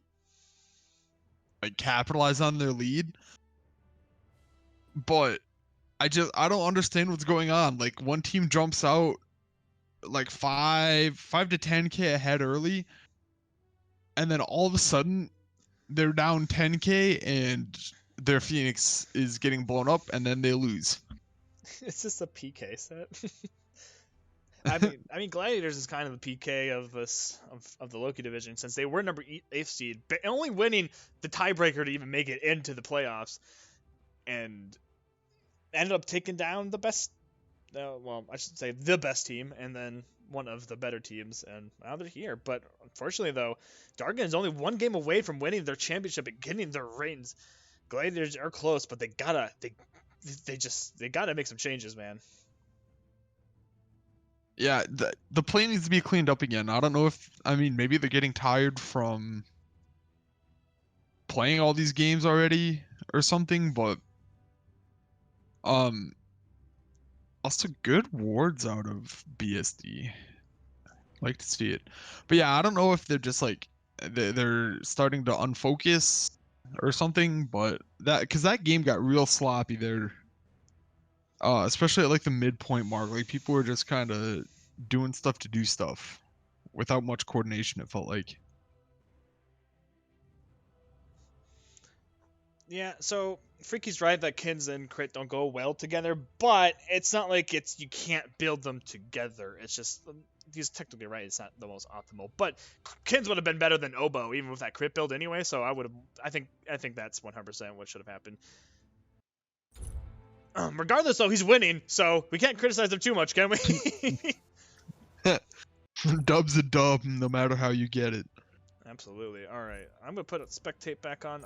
like capitalize on their lead, but I don't understand what's going on. Like one team jumps out like 5 to 10k ahead early, and then all of a sudden they're down 10k and their Phoenix is getting blown up, and then they lose. It's just a PK set. I mean, Gladiators is kind of the PK of this of the Loki division since they were number 8th seed, but only winning the tiebreaker to even make it into the playoffs, and ended up taking down the best. Well, I should say the best team, and then one of the better teams, and now they're here. But unfortunately, though, Dargans is only one game away from winning their championship and getting their reigns. Gladiators are close, but they gotta make some changes, man. Yeah, the play needs to be cleaned up again. I don't know if maybe they're getting tired from playing all these games already or something, but also good wards out of BSD. Like to see it. But yeah, I don't know if they're just like they're starting to unfocus or something, but that game got real sloppy there. Especially at like the midpoint mark, like people were just kind of doing stuff to do stuff without much coordination, it felt like. Yeah, so Freaky's right that Kins and Crit don't go well together, but it's not like you can't build them together. It's just he's technically right. It's not the most optimal, but Kins would have been better than Oboe even with that Crit build anyway. So I think that's 100% what should have happened. Regardless, though, he's winning, so we can't criticize him too much, can we? Dub's a dub, no matter how you get it. Absolutely. All right, I'm gonna put spectate back on.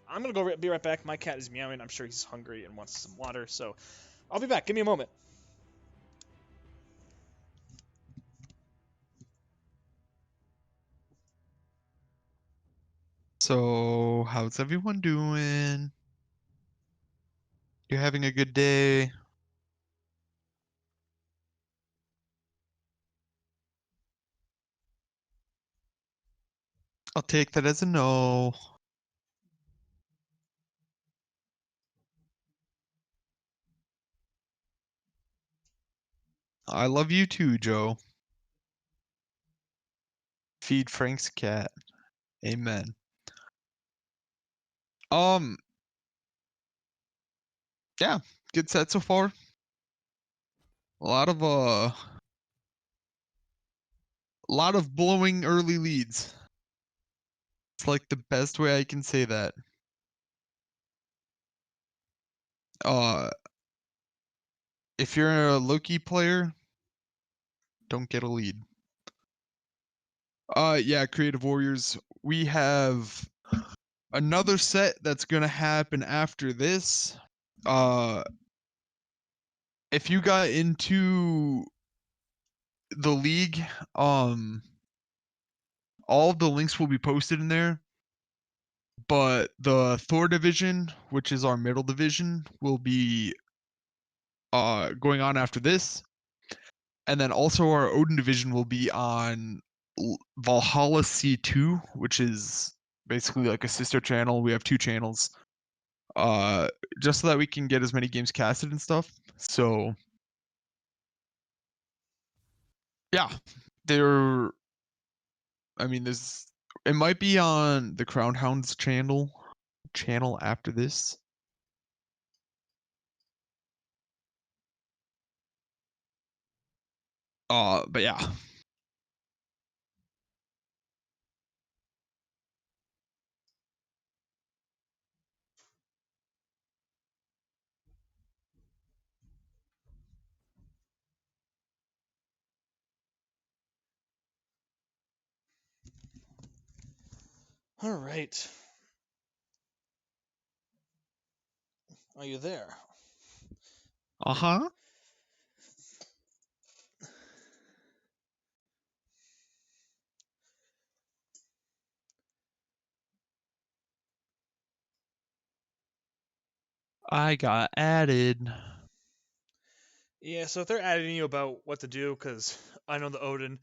I'm gonna be right back. My cat is meowing. I'm sure he's hungry and wants some water, so I'll be back. Give me a moment. So, how's everyone doing? You having a good day? I'll take that as a no. I love you too, Joe. Feed Frank's cat. Amen. Yeah, good set so far. A lot of blowing early leads. It's like the best way I can say that. Uh if you're a Loki player, don't get a lead. Yeah, Creative Warriors. We have another set that's gonna happen after this. If you got into the league, all of the links will be posted in there. But the Thor division, which is our middle division, will be going on after this. And then also our Odin division will be on Valhalla C2, which is basically like a sister channel. We have 2 channels. Just so that we can get as many games casted and stuff. So yeah, there. There's. It might be on the Crown Hounds channel after this. But yeah. All right. Are you there? Uh-huh. I got added. Yeah, so if they're adding you about what to do, because I know the Odin,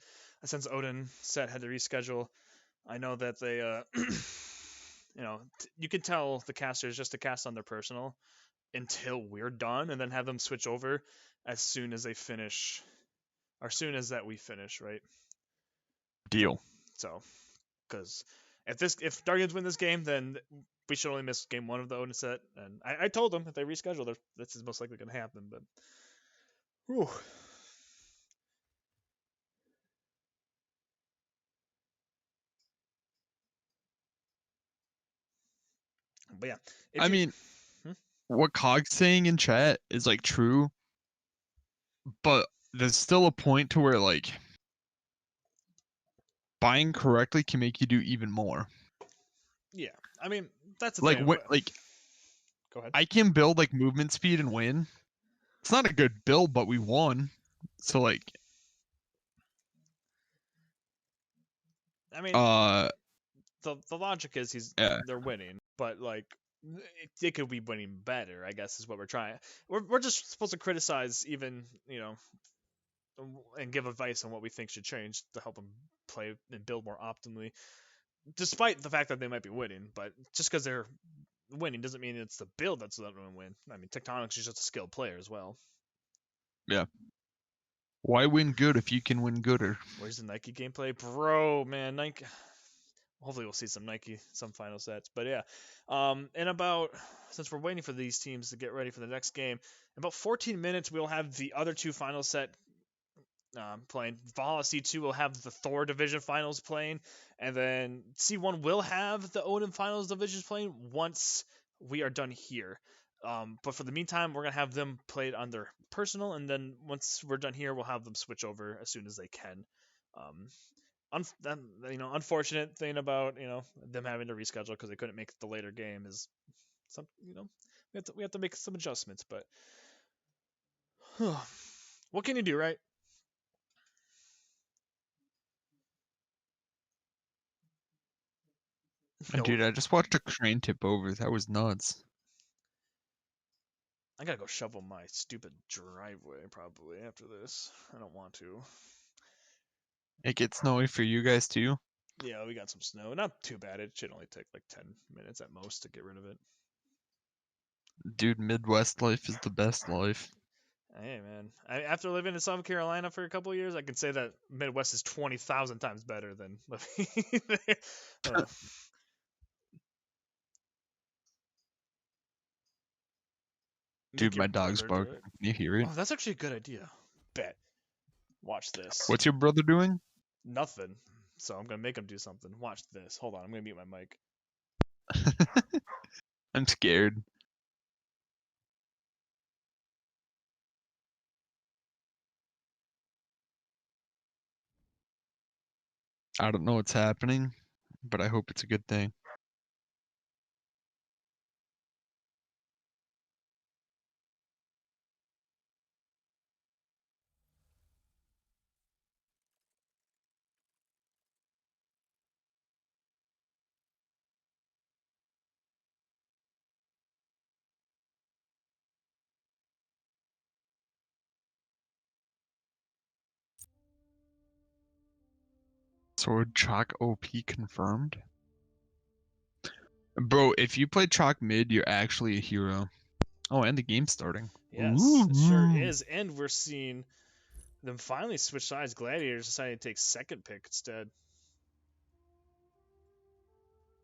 since Odin set had to reschedule, I know that they, you can tell the casters just to cast on their personal until we're done, and then have them switch over as soon as they finish, or as soon as that we finish, right? Deal. So, because if Dargans win this game, then we should only miss game 1 of the Odin set, and I told them if they reschedule, this is most likely going to happen, but. Whew. But yeah, I mean, what Cog's saying in chat is like true, but there's still a point to where like buying correctly can make you do even more. Yeah, I mean that's the Like thing. what? Like Go ahead. I can build like movement speed and win. It's not a good build, but we won. So like, I mean, the logic is yeah. they're winning, but like they could be winning better. I guess is what we're trying. We're just supposed to criticize, even and give advice on what we think should change to help them play and build more optimally, despite the fact that they might be winning. But just because they're winning doesn't mean it's the build that's letting them win. I mean, Tectonics is just a skilled player as well. Yeah. Why win good if you can win gooder? Where's the Nike gameplay, bro? Man, Nike. Hopefully, we'll see some Nike, some final sets. But yeah, since we're waiting for these teams to get ready for the next game, in about 14 minutes, we'll have the other 2 final set playing. Valhalla C2 will have the Thor division finals playing, and then C1 will have the Odin finals divisions playing once we are done here. But for the meantime, we're gonna have them played on their personal, and then once we're done here, we'll have them switch over as soon as they can. Unfortunate thing about them having to reschedule because they couldn't make the later game is we have to make some adjustments, but what can you do, right? No, Dude, I just watched a crane tip over. That was nuts. I gotta go shovel my stupid driveway probably after this. I don't want to. It gets snowy for you guys too. Yeah, we got some snow. Not too bad. It should only take like 10 minutes at most to get rid of it. Dude, Midwest life is the best life. Hey, man. After living in South Carolina for a couple of years, I can say that Midwest is 20,000 times better than living there. Dude, my dog's barking. Can you hear it? Oh, that's actually a good idea. Bet. Watch this. What's your brother doing? Nothing. So I'm gonna make him do something. Watch this. Hold on. I'm gonna mute my mic. I'm scared. I don't know what's happening, but I hope it's a good thing. Sword Chalk OP confirmed? Bro, if you play Chalk mid, you're actually a hero. Oh, and the game's starting. Yes, it sure is. And we're seeing them finally switch sides. Gladiators decided to take second pick instead.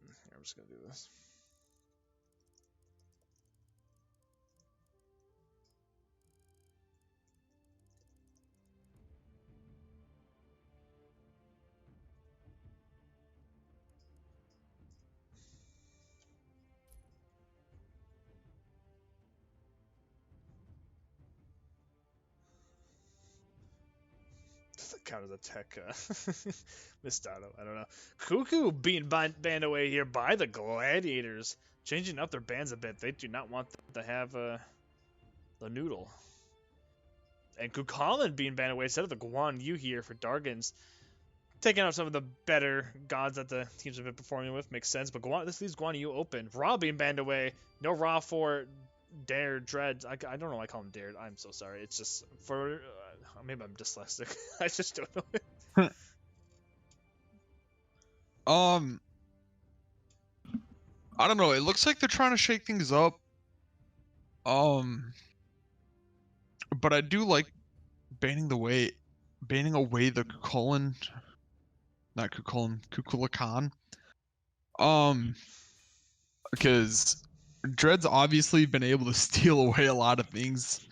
Here, I'm just gonna do this. Does that count as a tech missed out? I don't know. Cuckoo being banned away here by the Gladiators, changing up their bans a bit. They do not want them to have the noodle. And Kukulin being banned away instead of the Guan Yu here for Dargans. Taking out some of the better gods that the teams have been performing with makes sense, but this leaves Guan Yu open. Ra being banned away. No Ra for Dreads. I don't know why I call him Dare. I'm so sorry. It's just for maybe I'm dyslexic. I just don't know. I don't know. It looks like they're trying to shake things up. But I do like banning away the Kukulkan, not Kukulkan, Kukulkan. Because Dread's obviously been able to steal away a lot of things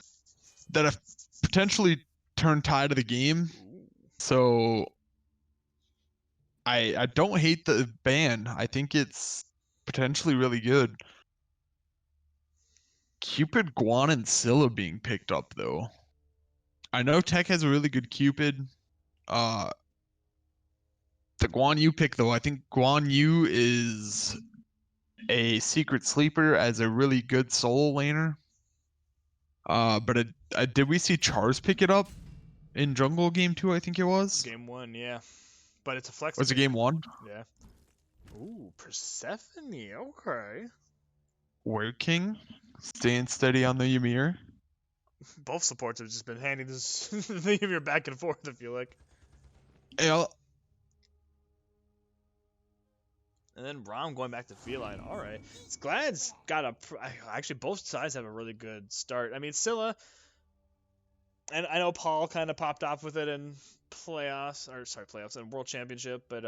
that have potentially turned tide of the game. So I don't hate the ban. I think it's potentially really good. Cupid, Guan, and Scylla being picked up though. I know Tech has a really good Cupid. The Guan Yu pick though, I think Guan Yu is a secret sleeper as a really good solo laner. But did we see Chars pick it up in Jungle Game 2? I think it was. Game 1, yeah. But it's a flex. Was it Game 1? Yeah. Ooh, Persephone. Okay. Where King staying steady on the Ymir. Both supports have just been handing this the Ymir back and forth. I feel like. Yeah. And then Rom going back to Feline. All right. Glad's got a. Actually, both sides have a really good start. I mean, Scylla. And I know Paul kind of popped off with it in playoffs, and World Championship, but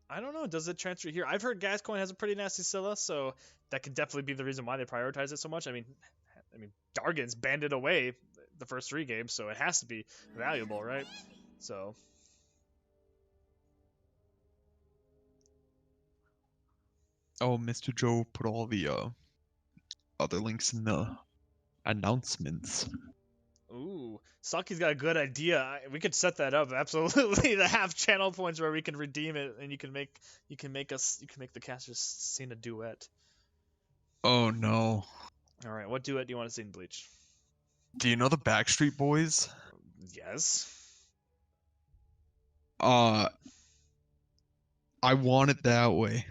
I don't know. Does it transfer here? I've heard Gascoigne has a pretty nasty Scylla, so that could definitely be the reason why they prioritize it so much. I mean, Dargans banded away the first 3 games, so it has to be valuable, right? So. Oh, Mr. Joe put all the other links in the announcements. Ooh, Saki's got a good idea. We could set that up absolutely. The half channel points where we can redeem it, and you can make the casters sing a duet. Oh no. All right, what duet do you want to see in Bleach? Do you know the Backstreet Boys? Yes. I Want It That Way.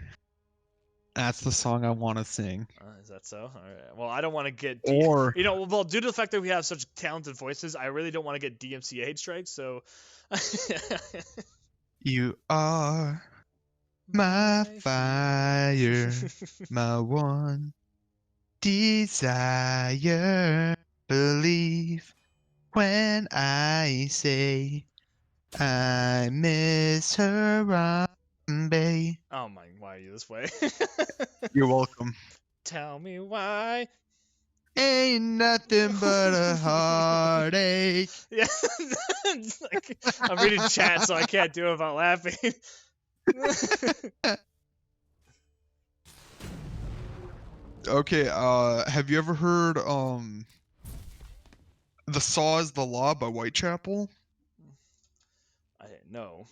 That's the song I want to sing. Is that so? All right. Well, I don't want to get Or well, due to the fact that we have such talented voices, I really don't want to get DMCA strikes. So. You are my fire, my one desire. Believe when I say I miss her, babe. Oh my! Why are you this way? You're welcome. Tell me why. Ain't nothing but a heartache. Yeah, it's like, I'm reading chat, so I can't do it without laughing. Okay, have you ever heard The Saw is the Law by Whitechapel? I know.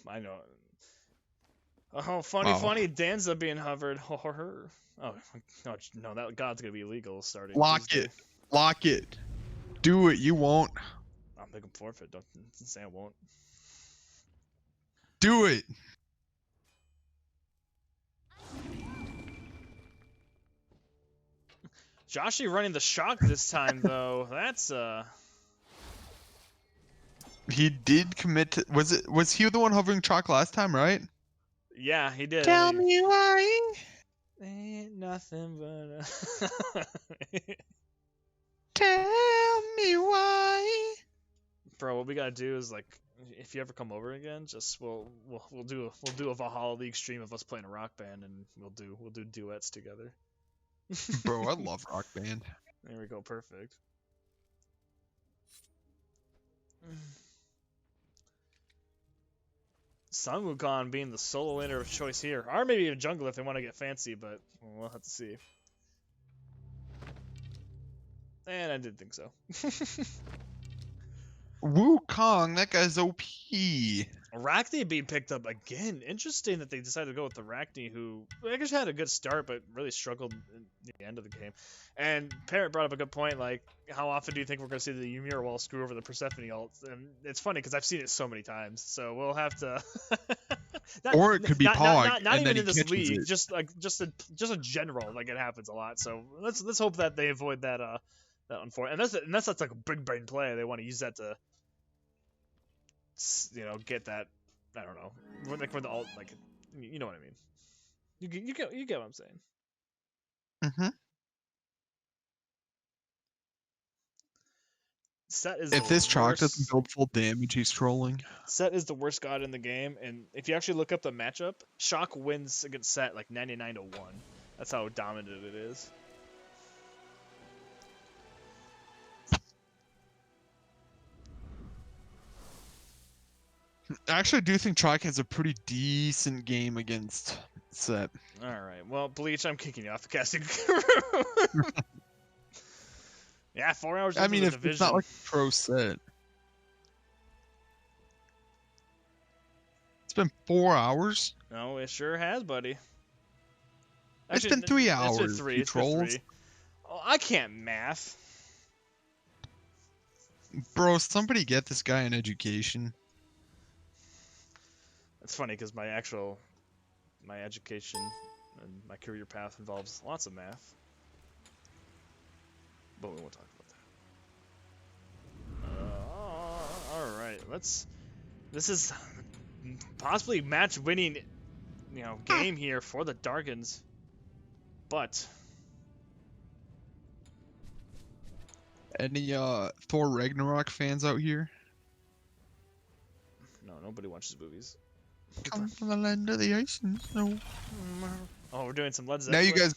Oh, funny, Danza being hovered. Oh, no, that God's gonna be illegal starting Tuesday. Lock it. Do it, you won't. I'll make him forfeit. Don't say I won't. Do it. Joshi running the shock this time though. That's He did commit to, was he the one hovering chalk last time, right? Yeah, he did. Tell me why. Ain't nothing but Tell me why. Bro, what we gotta do is like, if you ever come over again, just we'll do a Valhalla League stream of us playing a rock band, and we'll do duets together. Bro, I love Rock Band. There we go, perfect. Sun Wukong being the solo laner of choice here, or maybe even jungle if they want to get fancy, but we'll have to see. And I didn't think so. Wukong, that guy's OP. Arachne being picked up again. Interesting that they decided to go with Arachne, who I guess had a good start, but really struggled in the end of the game. And Parrot brought up a good point, like, how often do you think we're going to see the Ymir wall screw over the Persephone ult? And it's funny because I've seen it so many times, so we'll have to... Or it could be Pog, not and then even in he this catches league, it. just a general, like, it happens a lot. So let's hope that they avoid that unfortunate. And that's like a big brain play. They want to use that to, get that. I don't know, like for the alt, like, you know what I mean. You get what I'm saying. Mm-hmm. Set is If the this Chalk worst. doesn't build full damage, he's trolling. Set is the worst god in the game, and if you actually look up the matchup, Shock wins against Set like 99 to 1. That's how dominant it is. I actually do think Chalk has a pretty decent game against Set. All right, well, Bleach, I'm kicking you off the casting. Yeah, 4 hours. I into mean, the if division. it's not like a pro Set. It's been 4 hours. No, it sure has, buddy. It's been 3 It's hours. been 3. You It's been trolls. 3. Oh, I can't math. Bro, somebody get this guy an education. It's funny because my education and my career path involves lots of math. But we won't talk about that. All right, this is possibly match-winning, game here for the Dargans, but Any Thor Ragnarok fans out here? no, nobody watches movies. Come from the land of the ice and snow. Oh, we're doing some Led Now Zeppelin.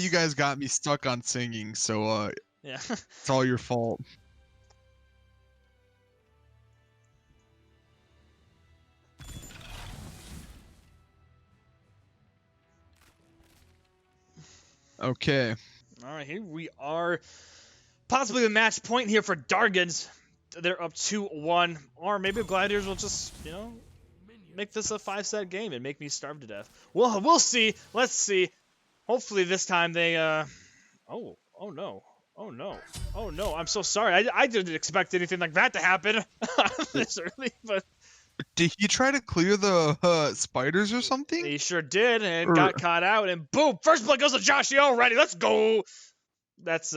you guys got me stuck on singing, so Yeah. it's all your fault. Okay. All right, here we are. Possibly the match point here for Dargans. They're up 2-1. Or maybe the Gladiators will just, make this a 5-set game and make me starve to death. Well, we'll see. Let's see. Hopefully this time they, Oh no. Oh no. I'm so sorry. I didn't expect anything like that to happen this early, but Did he try to clear the spiders or something? he sure did and got caught out. And boom! First blood goes to Joshi already. Let's go. That's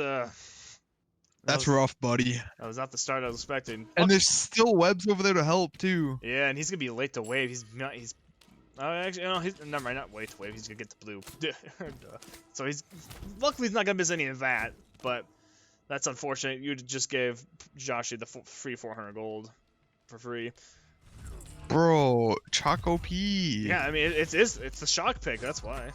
rough, buddy. That was not the start I was expecting. And there's still webs over there to help too. Yeah, and he's gonna be late to wave. He's actually, he's never mind, not late to wave. He's gonna get the blue. So luckily he's not gonna miss any of that. But that's unfortunate. You just gave Joshi the free 400 gold for free. Bro, Choco P. Yeah, I mean it's the shock pick. That's why.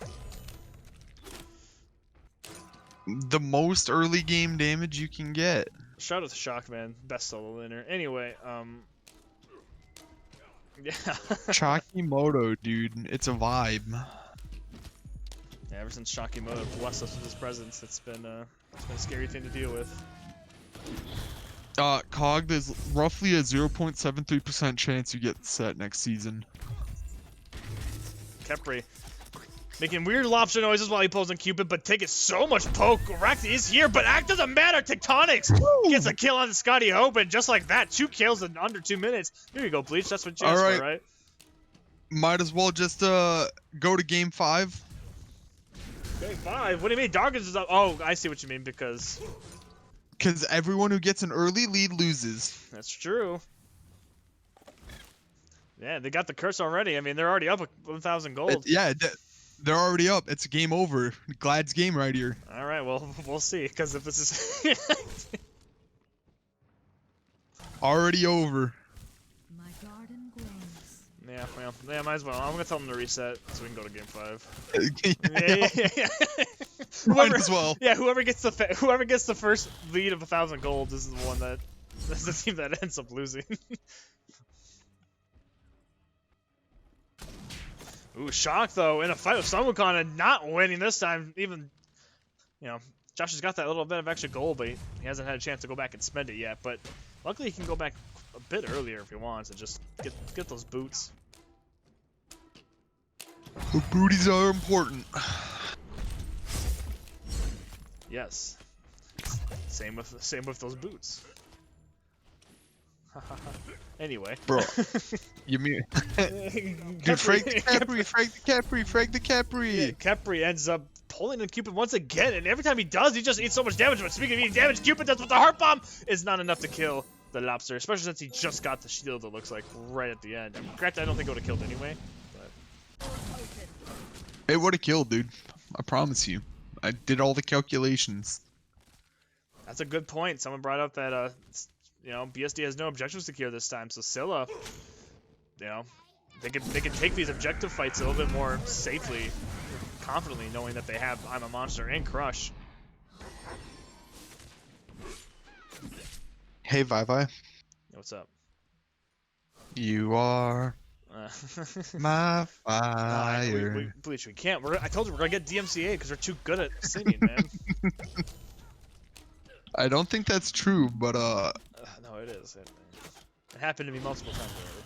The most early game damage you can get. Shout out to Shock, man. Best solo winner. Anyway, yeah. Chakimoto, dude. It's a vibe. Yeah, ever since Shakimoto blessed us with his presence, it's been a scary thing to deal with. Cog, there's roughly a 0.73% chance you get set next season. Kepri making weird lobster noises while he pulls on Cupid, but taking so much poke. Rex is here, but act doesn't matter. Tectonics gets a kill on Scotty Hope, and just like that, 2 kills in under 2 minutes. Here you go, Bleach. That's what you asked for, right? Might as well just go to game 5. Game 5? What do you mean? Dargans is up. Oh, I see what you mean, because everyone who gets an early lead loses. that's true. Yeah, they got the curse already. I mean, they're already up 1,000 gold. They're already up. It's game over. Glad's game right here. All right, well, we'll see. Because if this is Already over. My garden grows. yeah, well, yeah, might as well. I'm gonna tell them to reset so we can go to game 5. Yeah. Yeah. Might as well. Yeah, whoever gets the first lead of 1,000 gold, this is the one that's the team that ends up losing. Ooh, Shock though in a fight with Samukan and not winning this time. Even, Josh has got that little bit of extra gold, but he hasn't had a chance to go back and spend it yet. But Luckily, he can go back a bit earlier if he wants and just get those boots. The booties are important. Yes. Same with those boots. Anyway. Bro. You mean dude, frag the Capri, frag the Capri, frag the Capri. Yeah, Capri ends up pulling in Cupid once again, and every time he does, he just eats so much damage. But speaking of eating damage, Cupid does with the heart bomb is not enough to kill the lobster, especially since he just got the shield. It looks like right at the end. I mean, granted, I don't think it would have killed anyway. But... It would have killed, dude. I promise you. I did all the calculations. That's a good point. Someone brought up that BSD has no objectives to clear this time, so Scylla, they can take these objective fights a little bit more safely, confidently, knowing that they have I'm a Monster and Crush. Hey, Vi. What's up? You are my fire. Bleach, we can't. I told you we're gonna get DMCA because we're too good at singing, man. I don't think that's true, but no, it is. It happened to me multiple times already.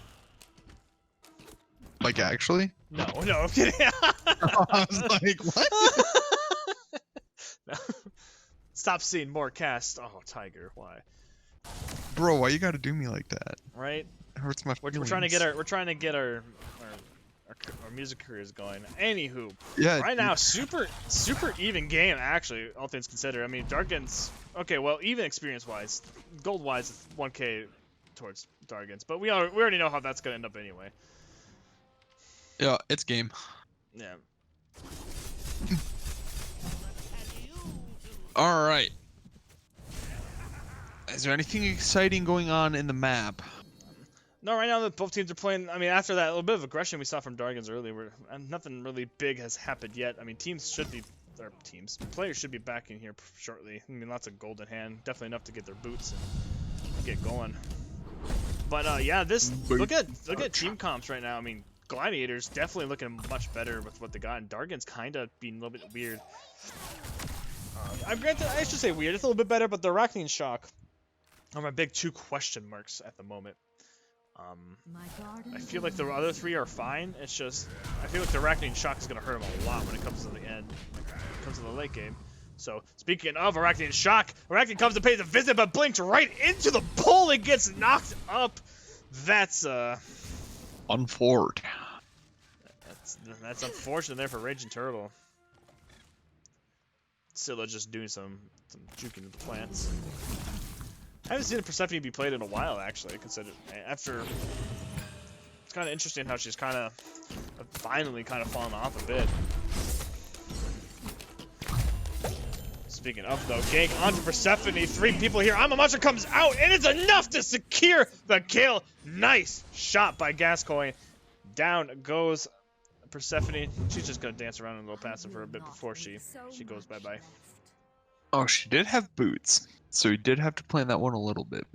Like actually? No, I'm kidding. I was like, what? No. Stop seeing more cast. Oh, Tiger, why? Bro, why you gotta do me like that? Right? It hurts my feelings. We're trying to get our music careers going. Anywho, yeah, right now, super even game actually, all things considered. I mean, Dargans. Okay, well, even experience wise, gold wise, it's 1K towards Dargans, but we already know how that's gonna end up anyway. Yeah, it's game. Yeah. All right. Is there anything exciting going on in the map? No, right now that both teams are playing. I mean, after that little bit of aggression we saw from Dargans earlier, nothing really big has happened yet. I mean, players should be back in here shortly. I mean, lots of gold in hand, definitely enough to get their boots and get going. But yeah, look at team comps right now. I mean, Gladiators definitely looking much better with what they got, and Dargans kind of being a little bit weird. I should say weird. It's a little bit better, but the Arachnean Shock are my big 2 question marks at the moment. I feel like the other 3 are fine. It's just I feel like the Arachnean Shock is gonna hurt him a lot when it comes to the end, when it comes to the late game. So speaking of Arachnean Shock, Arachnean comes to pay the visit, but blinks right into the pole and gets knocked up. That's Unfortunate. That's unfortunate there for Raging Turtle. Scylla just doing some juking with the plants. I haven't seen Persephone be played in a while, actually. It's kind of interesting how she's kind of finally fallen off a bit. Speaking of though, gank onto Persephone. 3 people here. I'm a Monster comes out, and it's enough to secure the kill. Nice shot by Gascoigne. Down goes Persephone. She's just gonna dance around and go passive for a bit before she goes bye-bye. Oh, she did have boots, so he did have to plan that one a little bit.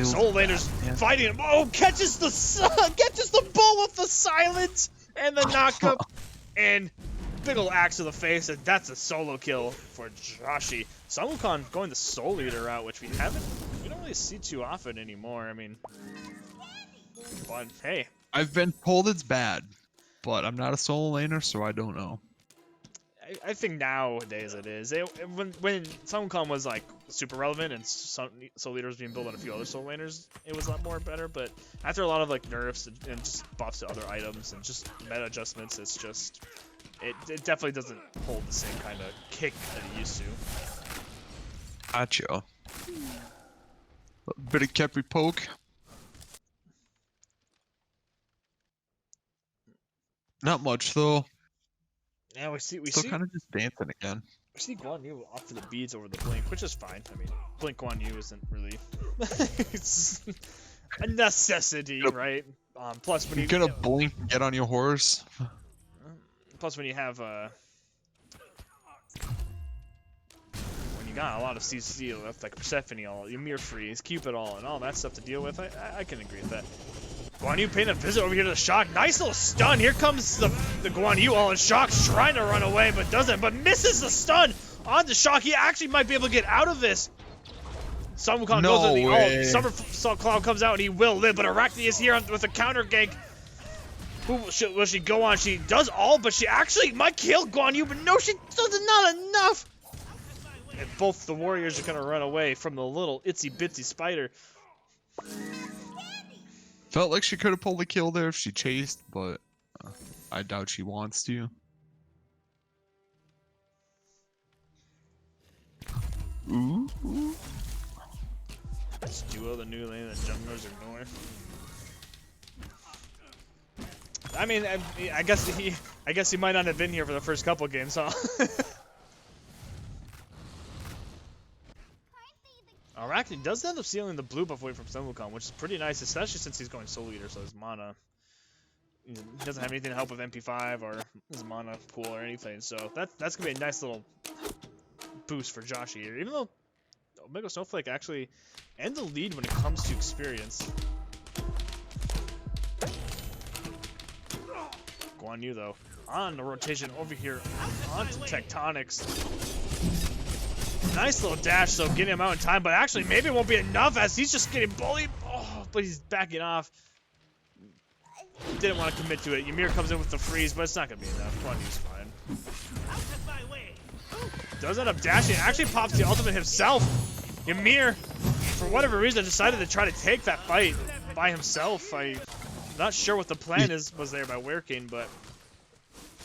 Soul Lander's fighting him. Oh, catches the ball with the silence and the knockup, and big ol' axe to the face, and that's a solo kill for Joshi. Sun Wukong going the Soul Eater route, which we don't really see too often anymore. I mean, but hey, I've been told it's bad, but I'm not a solo laner, so I don't know. I think nowadays it is. When Sun Wukong was like super relevant and Soul Eater was being built on a few other Soul Laners, it was a lot more better. But after a lot of like nerfs and just buffs to other items and just meta adjustments, it's just it definitely doesn't hold the same kind of kick that it used to. Gotcha. A bit of Capri poke. Not much though. Yeah, we see kind of just dancing again. We see Guan Yu off to the beads over the blink, which is fine. I mean, blink Guan Yu isn't really it's a necessity, right? Plus when you're gonna blink and get on your horse. Plus when you have when you got a lot of CC left, like Persephone, all Ymir freeze, Cupid all, and all that stuff to deal with, I can agree with that. Guan Yu paying a visit over here to the Shock. Nice little stun. Here comes the Guan Yu all in Shock, trying to run away, but doesn't. But misses the stun on the Shock. He actually might be able to get out of this. Sun Wukong goes in the ult. Summer Cloud comes out and he will live, but Arachne is here with a counter gank. Who will she go on? She does all, but she actually might kill Guan Yu, but no, she does not enough. And both the warriors are gonna run away from the little itsy bitsy spider. Felt like she could have pulled a kill there if she chased, but I doubt she wants to. Ooh. It's duo the new lane that junglers ignore. I mean, I guess he might not have been here for the first couple games, huh? Arachne does end up stealing the blue buff away from Sun Wukong, which is pretty nice, especially since he's going Soul Eater, so his mana, he doesn't have anything to help with MP5 or his mana pool or anything, so that's gonna be a nice little boost for Joshi here, even though Omega Snowflake actually in the lead when it comes to experience. Guan Yu though, on the rotation over here onto Tectonics. Nice little dash, so getting him out in time, but actually maybe it won't be enough as he's just getting bullied. Oh, but he's backing off. Didn't want to commit to it. Ymir comes in with the freeze, but it's not going to be enough. Guan Yu's fine. Does end up dashing. Actually pops the ultimate himself. Ymir, for whatever reason, decided to try to take that fight by himself. I'm not sure what the plan was there by Werking, but...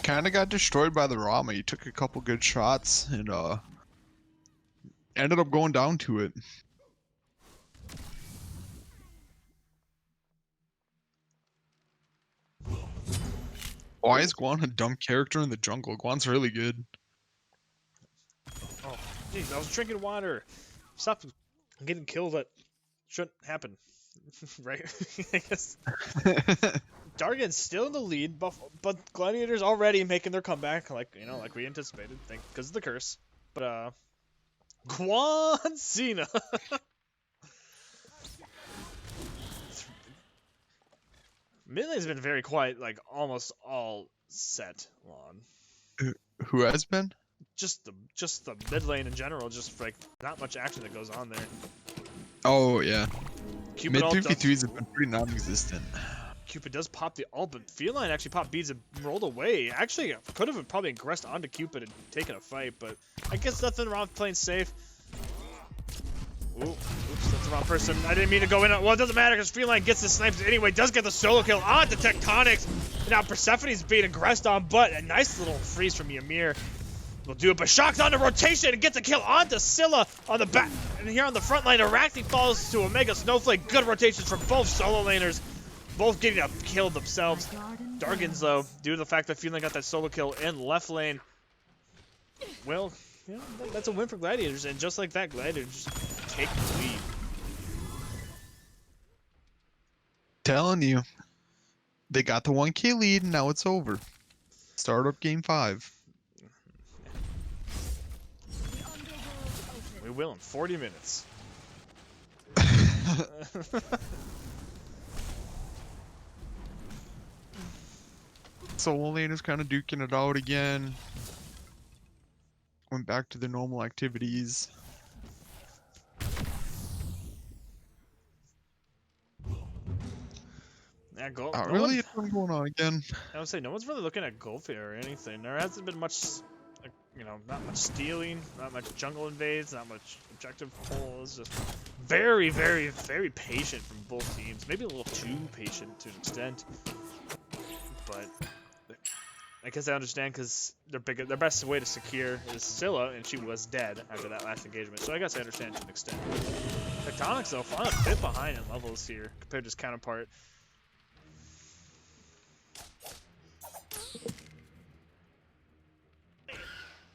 Kind of got destroyed by the Rama. He took a couple good shots and ended up going down to it. Why is Guan a dumb character in the jungle? Guan's really good. Oh, jeez, I was drinking water. Stop getting killed. That shouldn't happen. Right? I guess. Dargan's still in the lead, but Gladiators already making their comeback, like we anticipated, because of the curse. But Guan Cena. Mid lane's been very quiet, like almost all set long. Who has been? Just the mid lane in general, just like not much action that goes on there. Oh yeah. Cupid Mid 2v3s have been pretty non-existent. Cupid does pop the ult, but Feline actually popped beads and rolled away. Actually, could have probably aggressed onto Cupid and taken a fight, but I guess nothing wrong with playing safe. Ooh, oops, that's the wrong person. I didn't mean to go in. Well, it doesn't matter because Feline gets the snipes anyway. Does get the solo kill onto Tectonics. And now Persephone's being aggressed on, but a nice little freeze from Ymir will do it. But Shock's on the rotation and gets a kill onto Scylla on the back. And here on the front line, Arachne falls to Omega Snowflake. Good rotations from both solo laners. Both getting a kill themselves. Dargans, though, due to the fact that Feline got that solo kill in left lane, well, yeah, that's a win for Gladiators. And just like that, Gladiators take the lead. Telling you, they got the 1K lead and now it's over. Start up game 5. We will in 40 minutes. Solo lane is kind of duking it out again. Went back to their normal activities. Yeah, Not really a ton going on again. I would say no one's really looking at Gulf here or anything. There hasn't been much, not much stealing, not much jungle invades, not much objective pulls. Just very, very, very patient from both teams. Maybe a little too patient to an extent. But I guess I understand because their best way to secure is Scylla, and she was dead after that last engagement. So I guess I understand to an extent. Tectonics, though, falling a bit behind in levels here compared to his counterpart.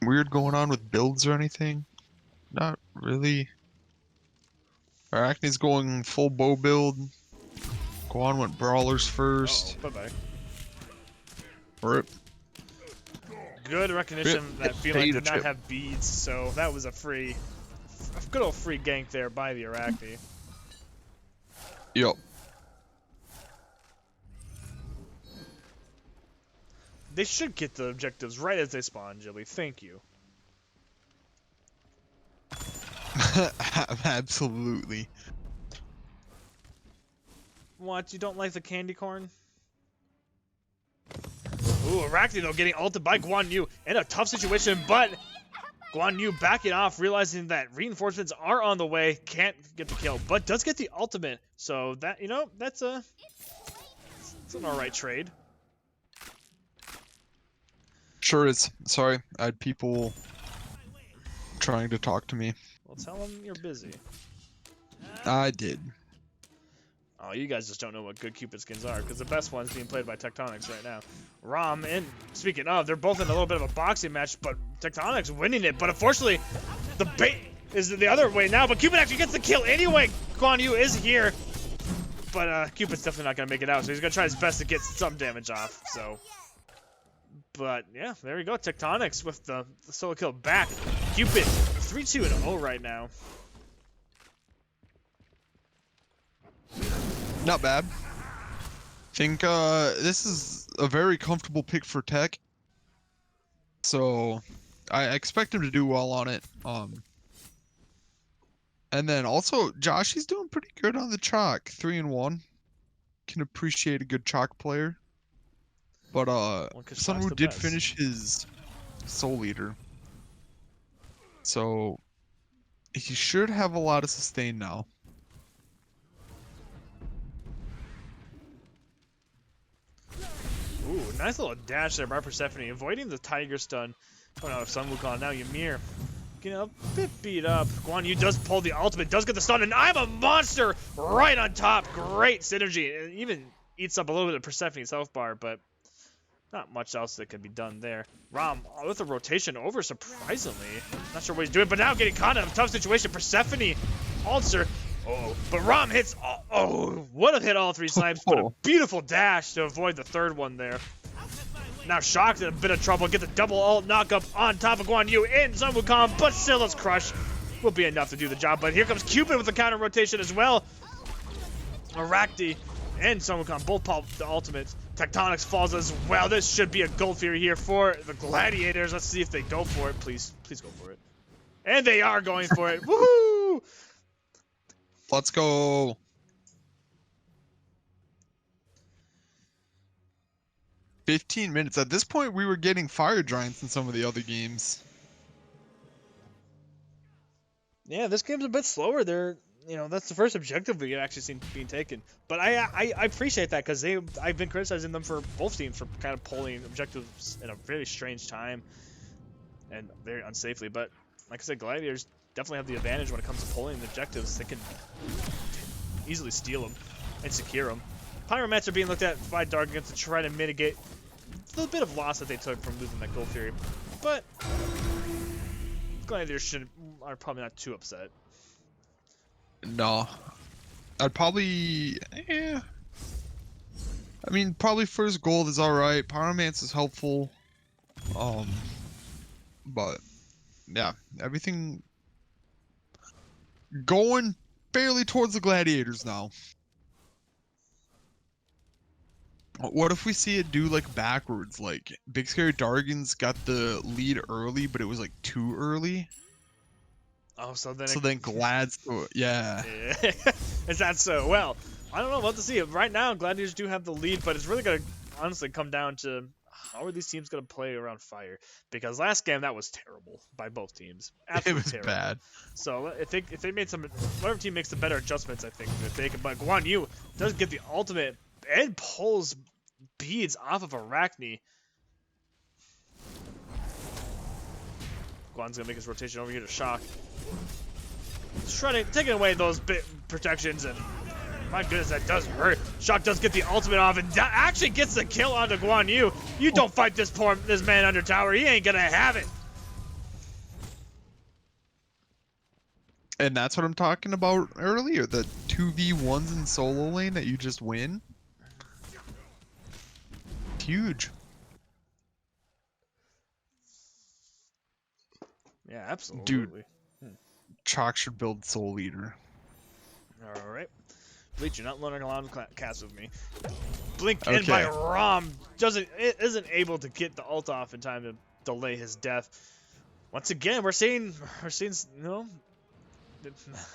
Weird going on with builds or anything? Not really. Arachne's going full bow build. Guan went brawlers first. Oh, bye-bye. Rip. Good recognition Rip. that Feline did not Chip. have beads, so that was a good old free gank there by the Arachne. Yup. They should get the objectives right as they spawn, Jilly. Thank you. Absolutely. What? You don't like the candy corn? Ooh, Arachne though getting ulted by Guan Yu in a tough situation, but Guan Yu backing off, realizing that reinforcements are on the way, can't get the kill, but does get the ultimate. So that, you know, that's an alright trade. Sure is. Sorry, I had people trying to talk to me. Well, tell them you're busy. I did. Oh, you guys just don't know what good Cupid skins are, because the best one's being played by Tectonics right now. Rom, and speaking of, they're both in a little bit of a boxing match, but Tectonics winning it. But unfortunately, the bait is the other way now, but Cupid actually gets the kill anyway. Guan Yu is here, but Cupid's definitely not going to make it out, so he's going to try his best to get some damage off. So, but yeah, there we go. Tectonics with the solo kill back. Cupid 3-2-0 right now. Not bad. Think this is a very comfortable pick for Tech. So I expect him to do well on it. And then also Josh, he's doing pretty good on the chalk. 3-1. Can appreciate a good chalk player. But Sunwoo did finish his Soul Eater. So he should have a lot of sustain now. Ooh, nice little dash there by Persephone, avoiding the Tiger Stun. Oh no, Sun Wukong, now Ymir. Getting a bit beat up. Guan Yu does pull the ultimate, does get the stun, and I'm a monster right on top. Great synergy. It even eats up a little bit of Persephone's health bar, but not much else that can be done there. Rom with a rotation over, surprisingly. Not sure what he's doing, but now getting caught in a tough situation. Persephone ults her. Oh, but Rom hits, would have hit all three slams, but a beautiful dash to avoid the third one there. Now Shocked in a bit of trouble, get the double ult knock up on top of Guan Yu in Sun Wukong, but Scylla's crush will be enough to do the job. But here comes Cupid with the counter rotation as well. Arachne and Sun Wukong both pop the ultimates. Tectonics falls as well. This should be a gold fury here for the Gladiators. Let's see if they go for it. Please go for it. And they are going for it. Woohoo! Let's go. "15 minutes. At this point, we were getting fire giants in some of the other games. Yeah, this game's a bit slower. That's the first objective we actually seen being taken. But I appreciate that, because I've been criticizing them for both teams for kind of pulling objectives in a very strange time and very unsafely. But like I said, Gladiators definitely have the advantage when it comes to pulling the objectives. They can easily steal them and secure them. Pyromats are being looked at by Dargans to try to mitigate the bit of loss that they took from losing that Gold Fury. But Gladiators are probably not too upset. No. I'd probably... I mean, probably first gold is alright. Pyromance is helpful. But, yeah. Everything... going fairly towards the Gladiators now. What if we see it do like backwards? Like Big Scary Dargans got the lead early, but it was like too early. Oh, so then Glad's, yeah. Is that so? Well, I don't know what to see. Right now, Gladiators do have the lead, but it's really gonna honestly come down to how are these teams gonna play around fire? Because last game that was terrible by both teams. Absolutely It was terrible. bad. So if they made whatever team makes the better adjustments, I think that they can. But Guan Yu does get the ultimate and pulls beads off of Arachne. Guan's gonna make his rotation over here to Shock. Taking away those bit protections, and my goodness, that does hurt. Shock does get the ultimate off, and actually gets the kill onto Guan Yu. You don't fight this man under tower. He ain't gonna have it. And that's what I'm talking about earlier, the 2v1s in solo lane that you just win. Huge. Yeah, absolutely. Dude, Chalk should build Soul Eater. All right. Bleach, you're not learning along the cast with me. Blink in by Rom isn't able to get the ult off in time to delay his death. Once again, we're seeing I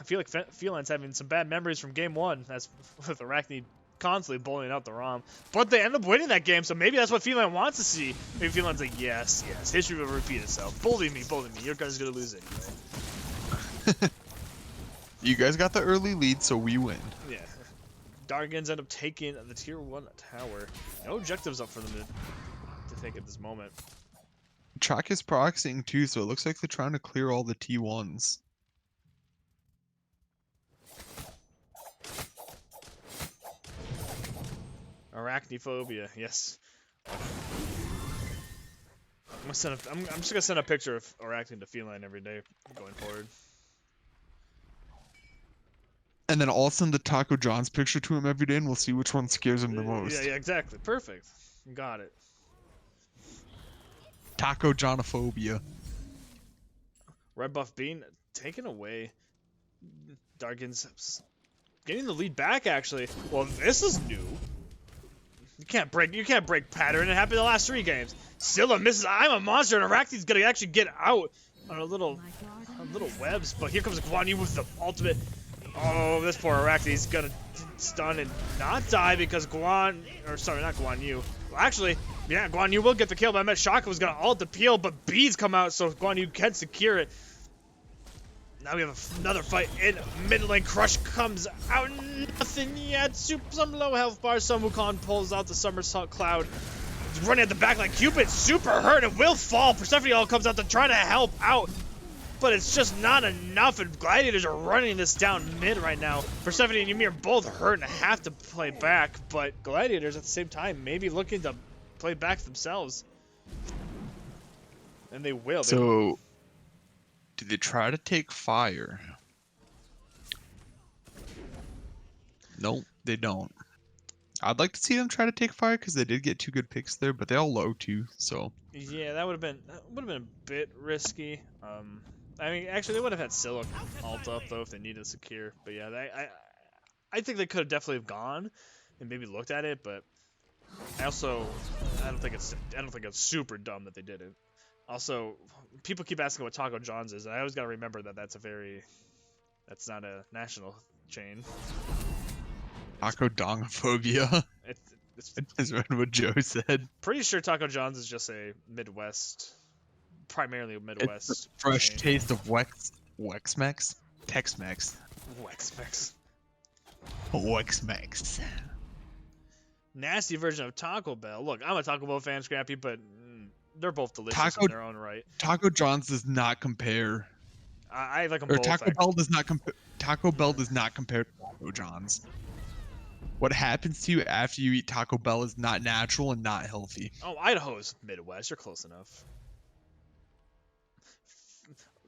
feel like Feline's having some bad memories from game 1. That's with Arachne constantly bullying out the Rom. But they end up winning that game, so maybe that's what Feline wants to see. Maybe Feline's like, yes, history will repeat itself. Bully me. Your guys are gonna lose anyway. You guys got the early lead, so we win. Yeah. Dargans end up taking the tier 1 tower. No objectives up for them to take at this moment. Track is proxying too, so it looks like they're trying to clear all the T1s. Arachnophobia, yes. I'm just gonna send a picture of Arachne to Feline every day going forward. And then I'll send the Taco John's picture to him every day, and we'll see which one scares him the most. Yeah, exactly. Perfect. Got it. Taco Johnophobia. Red buff being taken away. Dargans getting the lead back, actually. Well, this is new. You can't break pattern. It happened the last 3 games. Scylla misses. I'm a monster, and Arachne's gonna actually get out on a little webs. But here comes Guan Yu with the ultimate. Oh, this poor Arachne's gonna stun and not die because not Guan Yu. Well, actually, yeah, Guan Yu will get the kill, but I meant Shaka was gonna ult the peel, but beads come out, so Guan Yu can secure it. Now we have another fight in mid lane. Crush comes out, nothing yet. Some low health bars. Sun Wukong pulls out the somersault cloud. He's running at the back like Cupid, super hurt and will fall. Persephone all comes out to try to help out, but it's just not enough. And Gladiators are running this down mid right now. Persephone and Ymir both hurt and have to play back, but Gladiators at the same time maybe looking to play back themselves, and they will. So. Do they try to take fire? Nope, they don't. I'd like to see them try to take fire because they did get 2 good picks there, but they all low too. So yeah, that would have been a bit risky. I mean, actually, they would have had Scylla ult up though if they needed to secure. But yeah, I think they could have definitely have gone and maybe looked at it, but I don't think it's super dumb that they didn't. Also, people keep asking what Taco John's is, and I always gotta remember that that's not a national chain. Taco Dongophobia. It's what Joe said. Pretty sure Taco John's is just a Midwest, primarily a Midwest. It's a fresh chain. taste of Tex-Mex. Wexmex. Nasty version of Taco Bell. Look, I'm a Taco Bell fan, Scrappy, but they're both delicious in their own right. Taco John's does not compare. I like them or both. Taco Bell does not compare. Taco Bell does not compare to Taco John's. What happens to you after you eat Taco Bell is not natural and not healthy. Oh, Idaho's Midwest. You're close enough.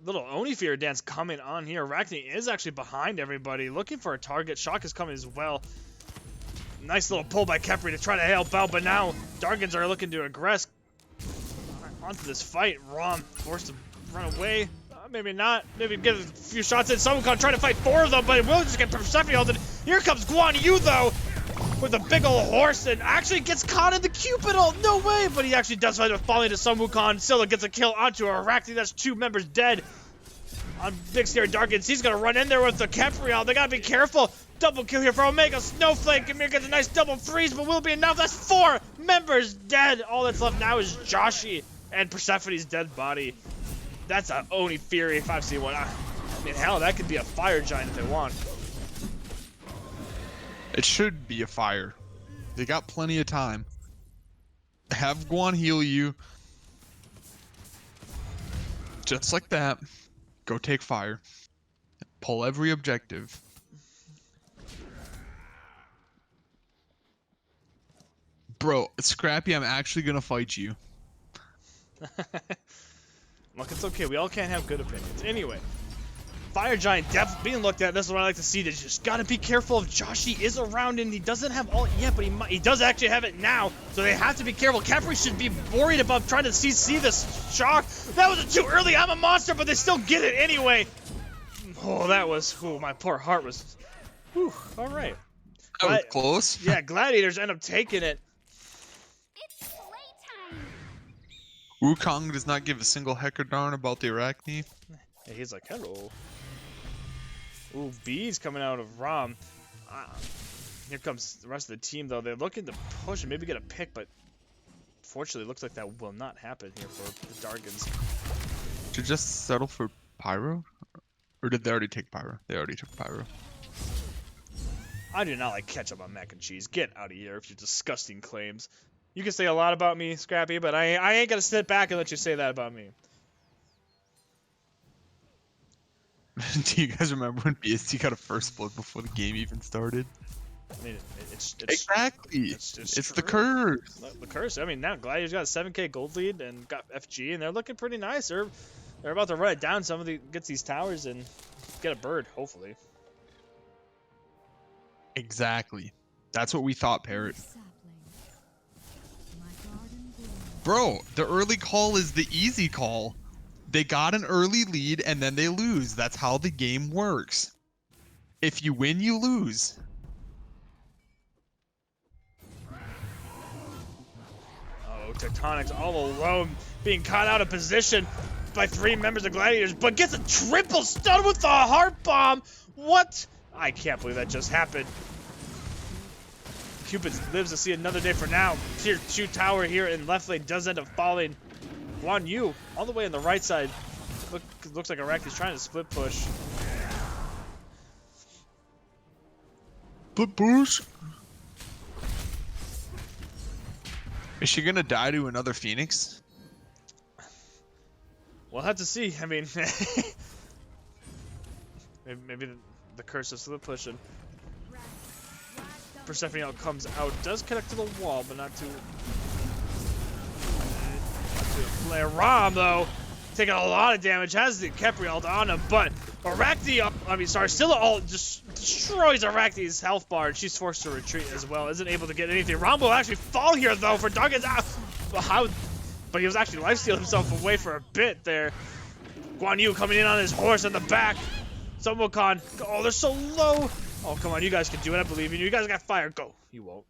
Little Oni Fear dance coming on here. Arachne is actually behind everybody, looking for a target. Shock is coming as well. Nice little pull by Kepri to try to help out, but now Dargans are looking to aggress onto this fight. Rom forced to run away. Maybe not. Maybe get a few shots in. Someone trying to fight 4 of them, but it will just get Persephone ulted. Here comes Guan Yu, though, with a big old horse, and actually gets caught in the Cupid ult. No way, but he actually does find it, falling to Sun Wukong. Scylla gets a kill onto Arachne. That's 2 members dead. On Big Scary Dargans, he's going to run in there with the Kepri ult. They got to be careful. Double kill here for Omega Snowflake. Ymir gets a nice double freeze, but will it be enough? That's 4 members dead. All that's left now is Joshi and Persephone's dead body. That's a Oni Fury if I've seen one. I mean, hell, that could be a fire giant if they want. It should be a fire. They got plenty of time. Have Guan heal you. Just like that. Go take fire. Pull every objective. Bro, Scrappy, I'm actually gonna fight you. Look, it's okay. We all can't have good opinions. Anyway, Fire Giant Depth being looked at. This is what I like to see. They just gotta be careful if Joshi is around, and he doesn't have ult yet, but he does actually have it now. So they have to be careful. Kepri should be worried about trying to see this shock. That was too early. I'm a monster, but they still get it anyway. Oh, that was. Oh, my poor heart was. Whew. All right. That was close. Yeah, Gladiators end up taking it. It's playtime. Wukong does not give a single heck or darn about the Arachne. And he's like, hello. Ooh, B's coming out of Rom. Here comes the rest of the team, though. They're looking to push and maybe get a pick, but fortunately, it looks like that will not happen here for the Dargans. To just settle for Pyro? Or did they already take Pyro? They already took Pyro. I do not like ketchup on mac and cheese. Get out of here with your disgusting claims. You can say a lot about me, Scrappy, but I ain't gonna sit back and let you say that about me. Do you guys remember when BST got a first blood before the game even started? I mean, it's Exactly. It's the true. curse. The curse. I mean, now Gladiators got a 7K gold lead and got FG, and they're looking pretty nice. They're about to run it down. Somebody gets these towers and get a bird, hopefully. Exactly. That's what we thought, Parrot. Sapling. My garden grows. Bro, the early call is the easy call. They got an early lead and then they lose. That's how the game works. If you win, you lose. Oh, Tectonics all alone, being caught out of position by 3 members of Gladiators, but gets a triple stun with the heart bomb. What? I can't believe that just happened. Cupid lives to see another day for now. Tier 2 tower here in left lane does end up falling. Guan Yu, all the way on the right side. Looks like Araki's trying to split push. But push. Is she gonna die to another Phoenix? We'll have to see. I mean, maybe the curse of split pushing. Persephone comes out, does connect to the wall, but not to play. Rom, though, taking a lot of damage, has the Kepri ult on him, but Scylla ult just destroys Arachne's health bar, and she's forced to retreat as well, isn't able to get anything. Rom will actually fall here, though, for Dargans. But he was actually lifestealing himself away for a bit there. Guan Yu coming in on his horse in the back. Sumwokon, oh, they're so low. Oh, come on, you guys can do it. I believe in you. You guys got fire. Go. You won't.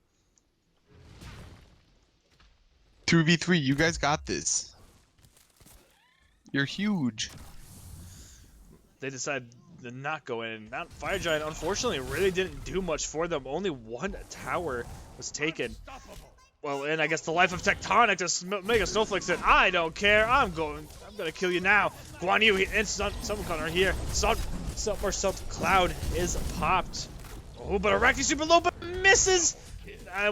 2v3, you guys got this. You're huge. They decided to not go in. Mount Fire Giant, unfortunately, really didn't do much for them. Only 1 tower was taken. Well, and I guess the life of Tectonic to Mega Snowflake said, I don't care. I'm gonna kill you now. Guan Yu and Sumwokon are here. Salt Cloud is popped. Oh, but Arachne super low, but misses.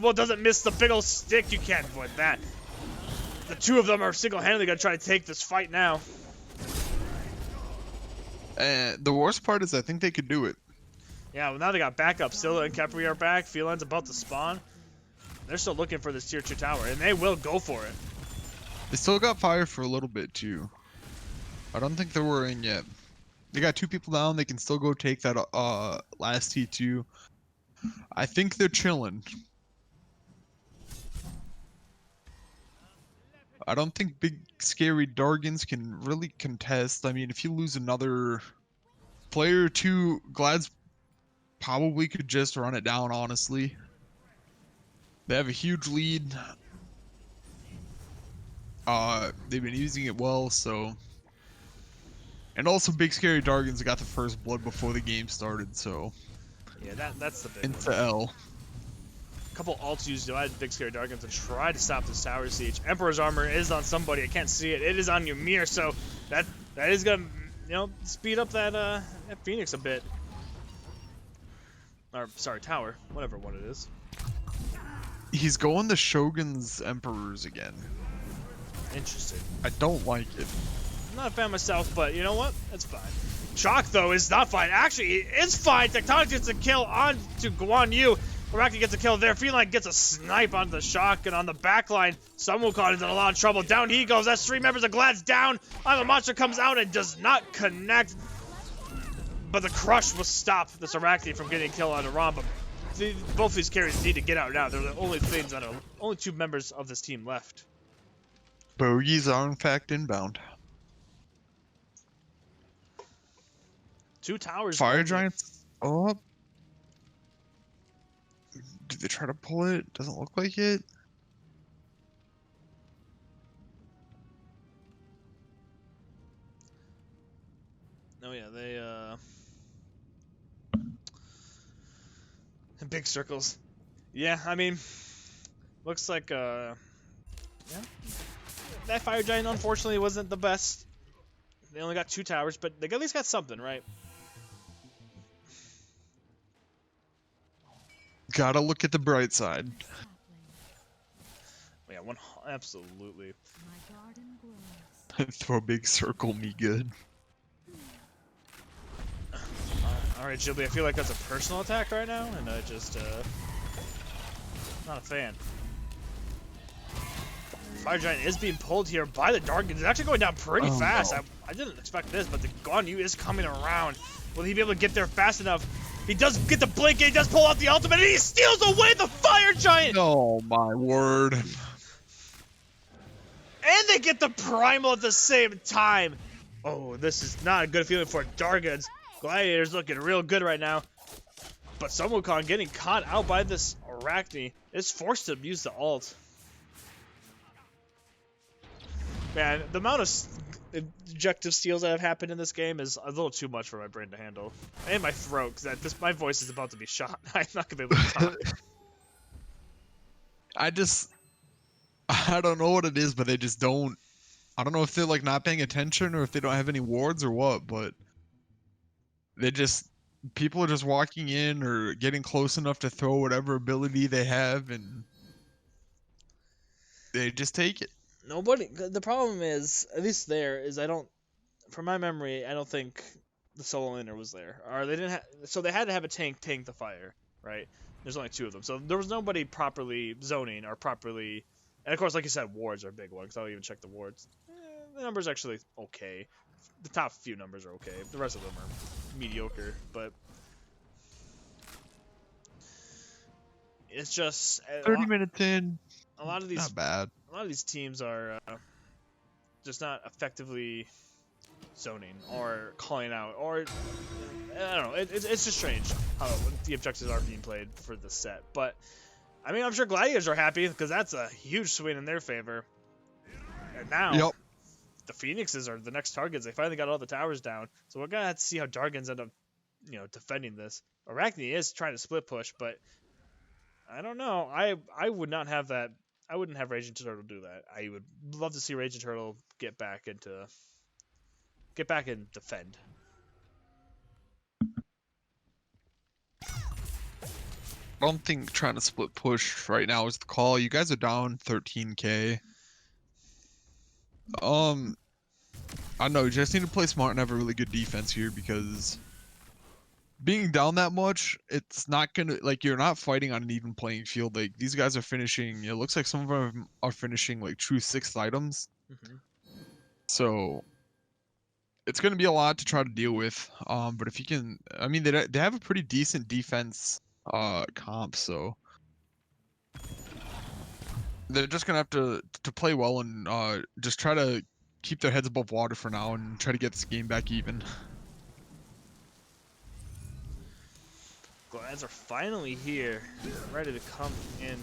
Well, doesn't miss the big ol' stick. You can't avoid that. The 2 of them are single-handedly gonna try to take this fight now. The worst part is I think they could do it. Yeah, well, now they got backup. Scylla and Kepri are back. Feline's about to spawn. They're still looking for this tier 2 tower, and they will go for it. They still got fire for a little bit too. I don't think they were in yet. They got 2 people down. They can still go take that last T2. I think they're chilling. I don't think big scary Dargans can really contest. I mean, if you lose another player or 2, Glad's probably could just run it down, honestly. They have a huge lead. They've been using it well, so. And also big scary Dargans got the first blood before the game started, so. Yeah, that's the big into one. L. A couple ults used by Big Scary Dargans to try to stop this tower siege. Emperor's armor is on somebody. I can't see it. It is on Ymir, so that is gonna, speed up that Phoenix a bit. Or sorry, tower, whatever one it is. He's going to Shogun's Emperors again. Interesting. I don't like it. I'm not a fan myself, but you know what? That's fine. Shock, though, is not fine. Actually, it's fine. Tectonic gets a kill on to Guan Yu. Arachne gets a kill there. Feline gets a snipe on the Shock, and on the backline, Sumwokon is in a lot of trouble. Down he goes. That's 3 members of Glad's down. The monster comes out and does not connect. But the crush will stop this Arachne from getting a kill on Rom. But both these carries need to get out now. They're the only things that are only 2 members of this team left. Bogeys are in fact inbound. 2 towers. Fire Giants up. Did they try to pull it? Doesn't look like it. Oh yeah, they big circles. Yeah, I mean, looks like yeah, that fire giant unfortunately wasn't the best. They only got 2 towers, but they at least got something, right? Gotta look at the bright side. Sapling. Yeah, absolutely. My garden glows. Throw a big circle, me good. All right, Gilby, I feel like that's a personal attack right now, and I just not a fan. Fire Giant is being pulled here by the Dargans. It's actually going down pretty fast. No. I didn't expect this, but the Guan Yu is coming around. Will he be able to get there fast enough? He does get the blink, and he does pull out the ultimate, and he steals away the Fire Giant! Oh my word. And they get the Primal at the same time! Oh, this is not a good feeling for Dargans. Gladiators looking real good right now. But Sun Wukong getting caught out by this Arachne is forced to use the ult. Man, the amount of objective steals that have happened in this game is a little too much for my brain to handle. And my throat, because my voice is about to be shot. I'm not going to be able to talk. I don't know what it is, but they just don't. I don't know if they're like not paying attention or if they don't have any wards or what, but people are just walking in or getting close enough to throw whatever ability they have, and they just take it. Nobody. The problem is, at least there, is from my memory, I don't think the solo laner was there. Or they didn't so they had to have a tank the fire, right? There's only 2 of them. So there was nobody properly zoning or properly. And of course, like you said, wards are a big one, because I'll even check the wards. The numbers actually okay. The top few numbers are okay. The rest of them are mediocre, but it's just 30 minutes in, a lot of these not bad. a lot of these teams are just not effectively zoning or calling out, or I don't know. It's just strange how the objectives are being played for the set. But I mean, I'm sure Gladiators are happy because that's a huge swing in their favor. And now the Phoenixes are the next targets. They finally got all the towers down, so we're gonna have to see how Dargans end up, defending this. Arachne is trying to split push, but I don't know. I would not have that. I wouldn't have Raging Turtle do that. I would love to see Raging Turtle get back and defend. I don't think trying to split push right now is the call. You guys are down 13k. I don't know. You just need to play smart and have a really good defense here, because being down that much, it's not gonna, like, you're not fighting on an even playing field. Like, these guys are finishing. It looks like some of them are finishing like true 6th items. Mm-hmm. So it's gonna be a lot to try to deal with. But if you can, I mean, they have a pretty decent defense comp, so they're just gonna have to play well and just try to keep their heads above water for now and try to get this game back even. Glads are finally here, ready to come in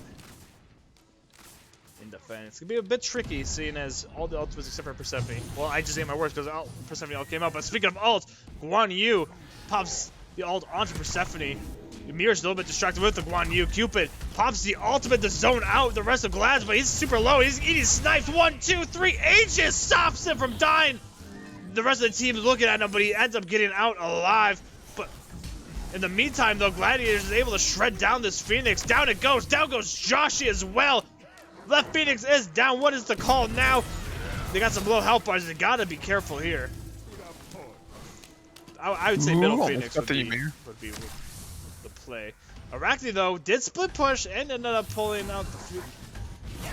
defense. It's gonna be a bit tricky, seeing as all the ultimates except for Persephone. Well, I just ate my words because Persephone ult came out. But speaking of ult, Guan Yu pops the ult onto Persephone. Ymir's a little bit distracted with the Guan Yu. Cupid pops the ultimate to zone out the rest of Glads, but he's super low. He's eating snipes. 1, 2, 3. Aegis stops him from dying. The rest of the team's looking at him, but he ends up getting out alive. But in the meantime, though, Gladiators is able to shred down this Phoenix. Down it goes. Down goes Joshi as well. Left Phoenix is down. What is the call now? They got some low health bars. They gotta be careful here. I would say middle Phoenix would be the play. Arachne, though, did split push and ended up pulling out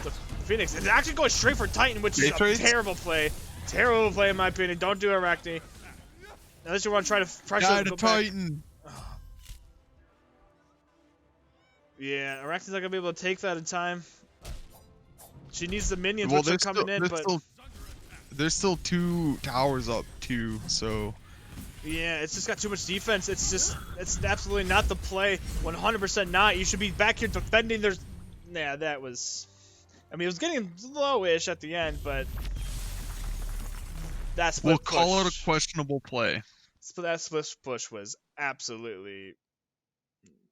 the Phoenix. It's actually going straight for Titan, which is a terrible play. Terrible play, in my opinion. Don't do Arachne. Unless you want to try to pressure the Titan. Yeah, Arachne's not gonna be able to take that in time. She needs the minions, which are coming in, but there's still 2 towers up too, so Yeah, it's just got too much defense. It's absolutely not the play. 100% not. You should be back here defending. Yeah, that was. I mean, it was getting lowish at the end, but that split We'll push. call it a questionable play. That split push was absolutely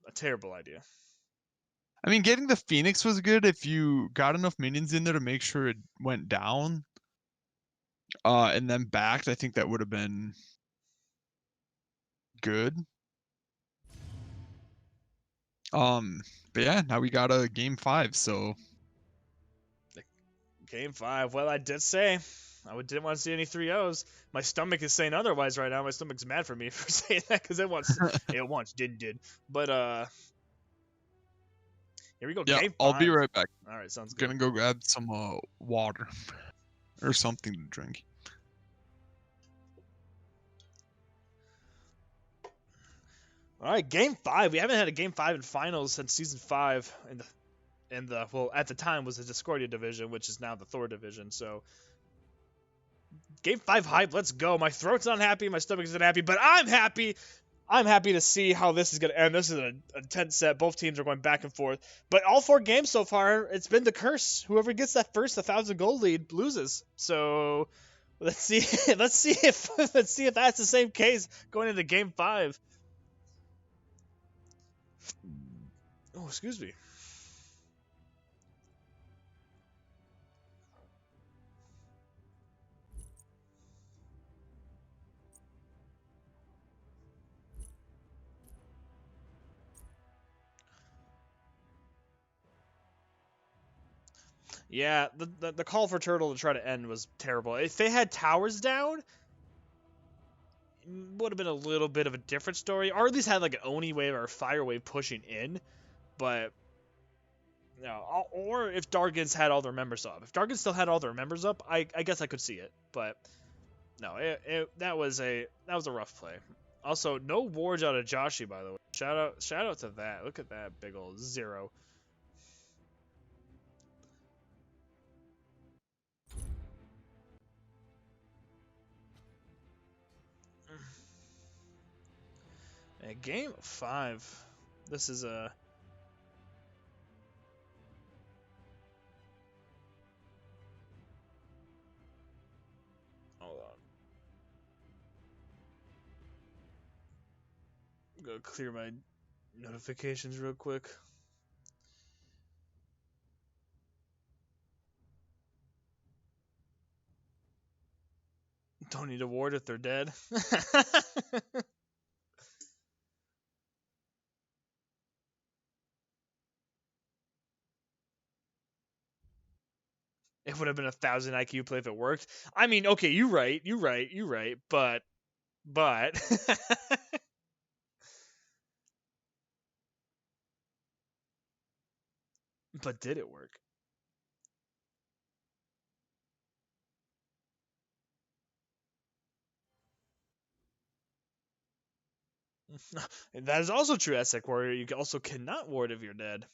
a terrible idea. I mean, getting the Phoenix was good if you got enough minions in there to make sure it went down. And then backed, I think that would have been good. But yeah, now we got a game 5, so Game 5. Well, I did say didn't want to see any 3-0s. My stomach is saying otherwise right now. My stomach's mad for me for saying that because it once did. But here we go. yeah, Game 5. I'll be right back. All right, sounds good. Gonna go grab some water or something to drink. All right, Game 5. We haven't had a Game 5 in finals since Season 5 in the well, at the time was the Discordia division, which is now the Thor division. So Game 5 hype, let's go. My throat's not happy, my stomach isn't happy, but I'm happy. I'm happy to see how this is going to end. This is an intense set. Both teams are going back and forth. But all 4 games so far, it's been the curse. Whoever gets that first 1,000 gold lead loses. So let's see if that's the same case going into Game 5. Oh, excuse me. Yeah, the call for Turtle to try to end was terrible. If they had towers down, it would have been a little bit of a different story. Or at least had like an Oni wave or a fire wave pushing in. But no, or if Dargans had all their members up. If Dargans still had all their members up, I guess I could see it. But no, that was a rough play. Also, no wards out of Joshi, by the way. Shout out to that. Look at that big old 0. Game 5. This is a. Hold on. I'm gonna clear my notifications real quick. Don't need a ward if they're dead. It would have been 1,000 IQ play if it worked. I mean, okay, you're right, but but did it work? That is also true, Essek Warrior. You also cannot ward if you're dead.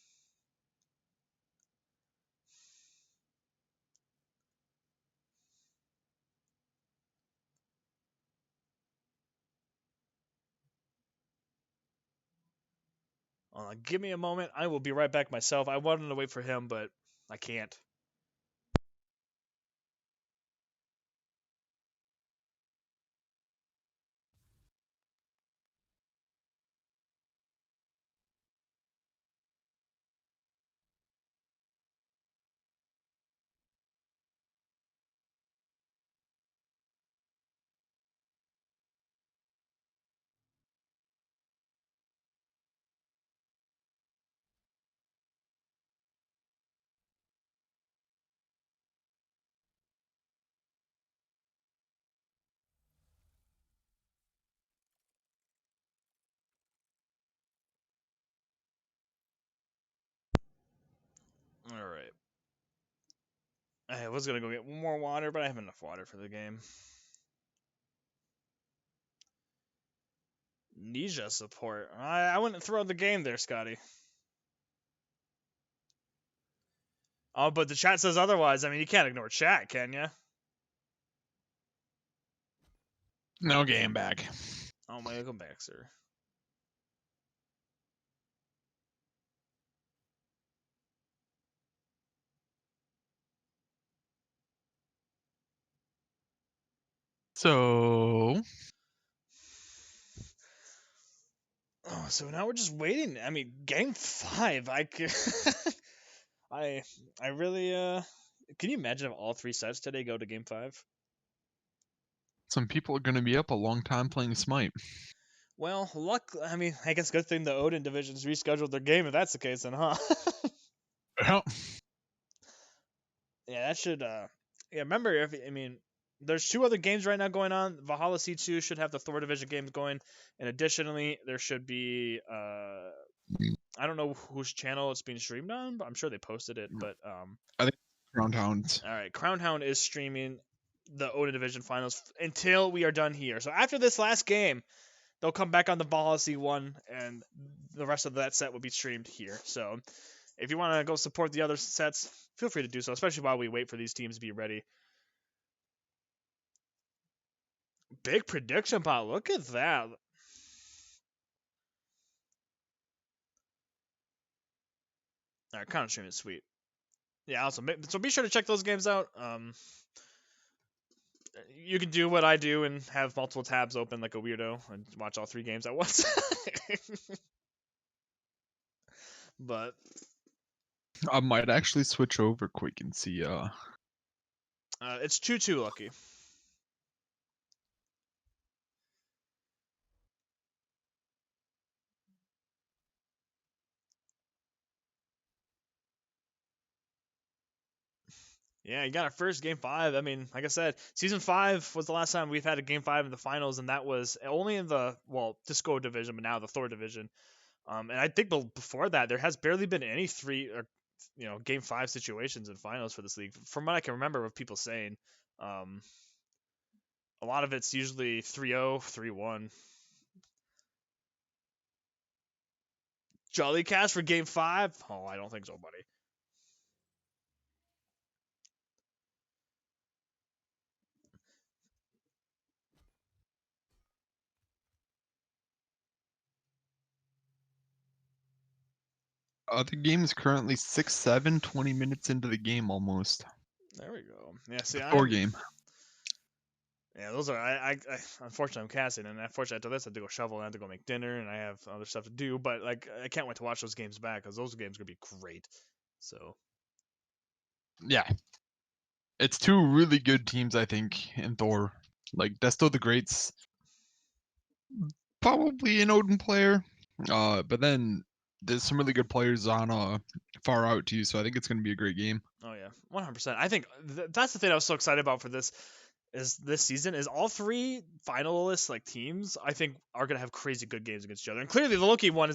Give me a moment. I will be right back myself. I wanted to wait for him, but I can't. All right. I was gonna go get more water, but I have enough water for the game. Ninja support. I wouldn't throw the game there, Scotty. Oh, but the chat says otherwise. I mean, you can't ignore chat, can you? No game back. Oh, welcome back, sir. So Oh, so now we're just waiting. I mean, game 5. I really can you imagine if all 3 sets today go to game 5? some people are gonna be up a long time playing Smite. Well, I mean, I guess good thing the Odin divisions rescheduled their game if that's the case then, huh? Well, Yeah, that should yeah, remember if I mean there's 2 other games right now going on. Valhalla C2 should have the Thor division games going, and additionally there should be I don't know whose channel it's being streamed on, but I'm sure they posted it, but I think Crown Hounds. all right, Crown Hound is streaming the Odin division finals until we are done here. So after this last game, they'll come back on the Valhalla C1 and the rest of that set will be streamed here. So if you want to go support the other sets, feel free to do so, especially while we wait for these teams to be ready. Big prediction pot. Look at that. All right, Counter Stream is sweet. Yeah, awesome. So be sure to check those games out. You can do what I do and have multiple tabs open like a weirdo and watch all 3 games at once. But I might actually switch over quick and see. it's 2-2 lucky. Yeah, you got our first game 5. I mean, like I said, season 5 was the last time we've had a game 5 in the finals, and that was only in the Disco division, but now the Thor division. And I think before that, there has barely been any 3 or game 5 situations in finals for this league, from what I can remember of people saying. A lot of it's usually 3-0, 3-1. Jolly Cash for game 5? Oh, I don't think so, buddy. The game is currently 6-7, 20 minutes into the game almost. There we go. Yeah, see, Thor game. Yeah, those are I unfortunately I'm casting, and unfortunately after this I have to go shovel and I have to go make dinner, and I have other stuff to do. But like I can't wait to watch those games back because those games are gonna be great. So Yeah, it's 2 really good teams, I think, in Thor. Like Desto the Great's probably an Odin player, but then there's some really good players on far out too. So I think it's gonna be a great game. oh yeah, 100%. I think that's the thing I was so excited about for this season is all 3 finalists like teams I think are gonna have crazy good games against each other. And clearly the Loki one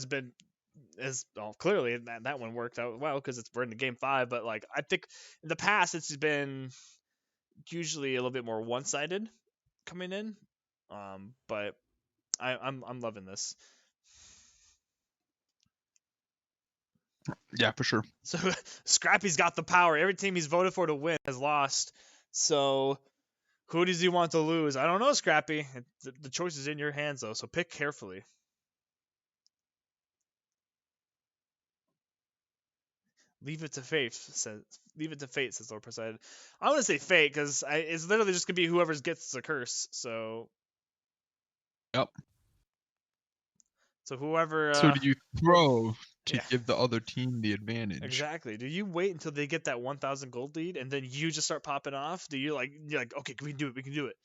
clearly that one worked out well because we're in the game 5. But like I think in the past it's been usually a little bit more one-sided coming in. But I'm loving this. Yeah, for sure. So Scrappy's got the power. Every team he's voted for to win has lost. So who does he want to lose? I don't know, Scrappy. The choice is in your hands, though, so pick carefully. Leave it to fate, says Lord Poseidon. I want to say fate because it's literally just gonna be whoever gets the curse. So. Yep. So whoever. So do you throw to yeah. give the other team the advantage? Exactly. Do you wait until they get that 1,000 gold lead and then you just start popping off? Do you're like okay, we can do it. We can do it.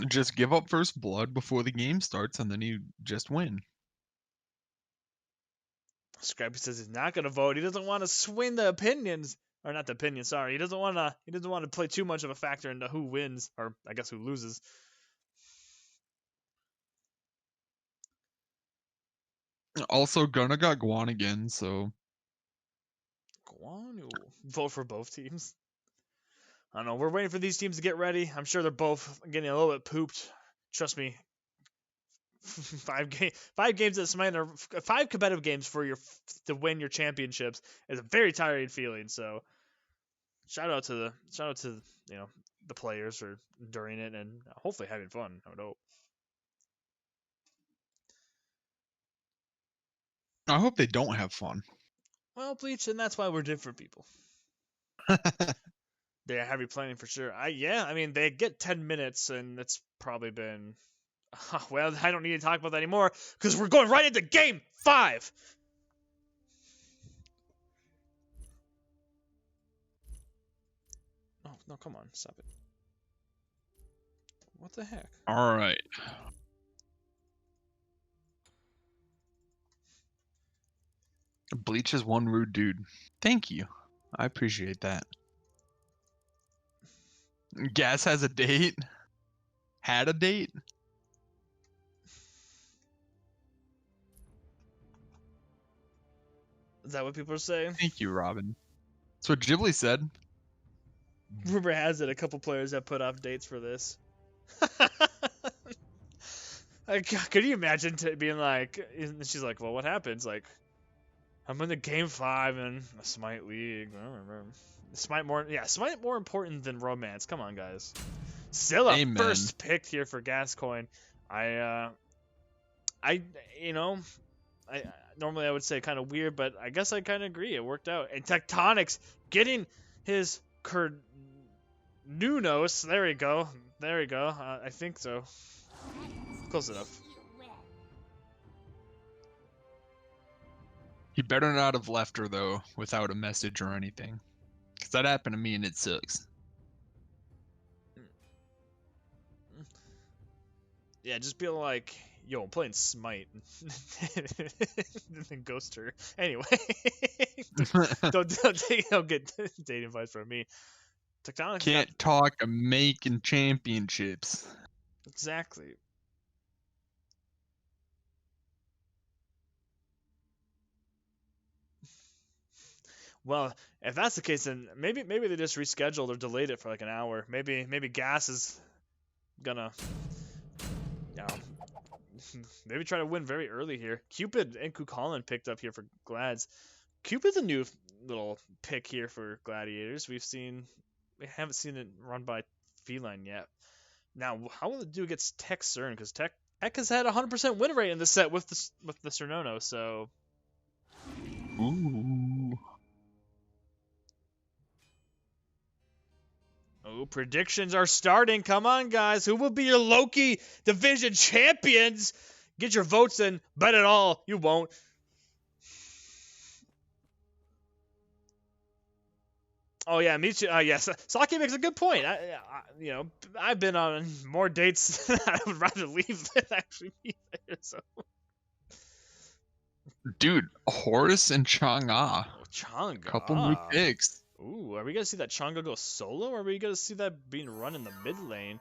Just give up first blood before the game starts, and then you just win. Scrappy says he's not gonna vote. He doesn't want to swing the opinions, or not the opinions. Sorry, he doesn't want to. He doesn't want to play too much of a factor into who wins, or I guess who loses. Also, Gunna got Guan again, so. Guan, vote for both teams. I don't know. We're waiting for these teams to get ready. I'm sure they're both getting a little bit pooped. Trust me. 5 games at Smite, or 5 competitive games for to win your championships is a very tiring feeling. So shout out to the players are enduring it and hopefully having fun. I would hope. I hope they don't have fun. Well, Bleach, and that's why we're different people. They're heavy planning for sure. I mean, they get 10 minutes, and it's probably been. Well, I don't need to talk about that anymore because we're going right into Game 5. Oh no! Come on, stop it. What the heck? All right. Bleach is one rude dude. Thank you. I appreciate that. Gas has a date? Had a date? Is that what people are saying? Thank you, Robin. That's what Ghibli said. Rumor has it a couple players have put off dates for this. Could you imagine being like, and she's like, well, what happens? Like, I'm in the Game 5 in a Smite League. Smite more important than romance. Come on, guys. Still a Amen. first pick here for Gascoigne. I normally I would say kind of weird, but I guess I kind of agree. It worked out. And Tectonics getting his Nunos. There we go. I think so. Close enough. He better not have left her, though, without a message or anything. Because that happened to me and it sucks. Yeah, just be like, yo, I'm playing Smite. And then ghost her. Anyway. don't get dating advice from me. Tectonics Can't talk of making championships. Exactly. Well, if that's the case, then maybe they just rescheduled or delayed it for like an hour. Maybe Gas is gonna, maybe try to win very early here. Cupid and Kukulin picked up here for Glads. Cupid's a new little pick here for Gladiators. We haven't seen it run by Feline yet. Now, how will it do against Tech CERN? Because Tech has had 100% win rate in the set with the Cernono, so. Ooh. Oh, predictions are starting. Come on, guys. Who will be your Loki Division champions? Get your votes in. Bet it all. You won't. Oh, yeah. Me too. Yes. Saki makes a good point. I've been on more dates than I would rather leave than actually be there. So. Dude, Horus and Chang'e. Chang'e. Couple new picks. Ooh, are we gonna see that Chang'e go solo, or are we gonna see that being run in the mid lane?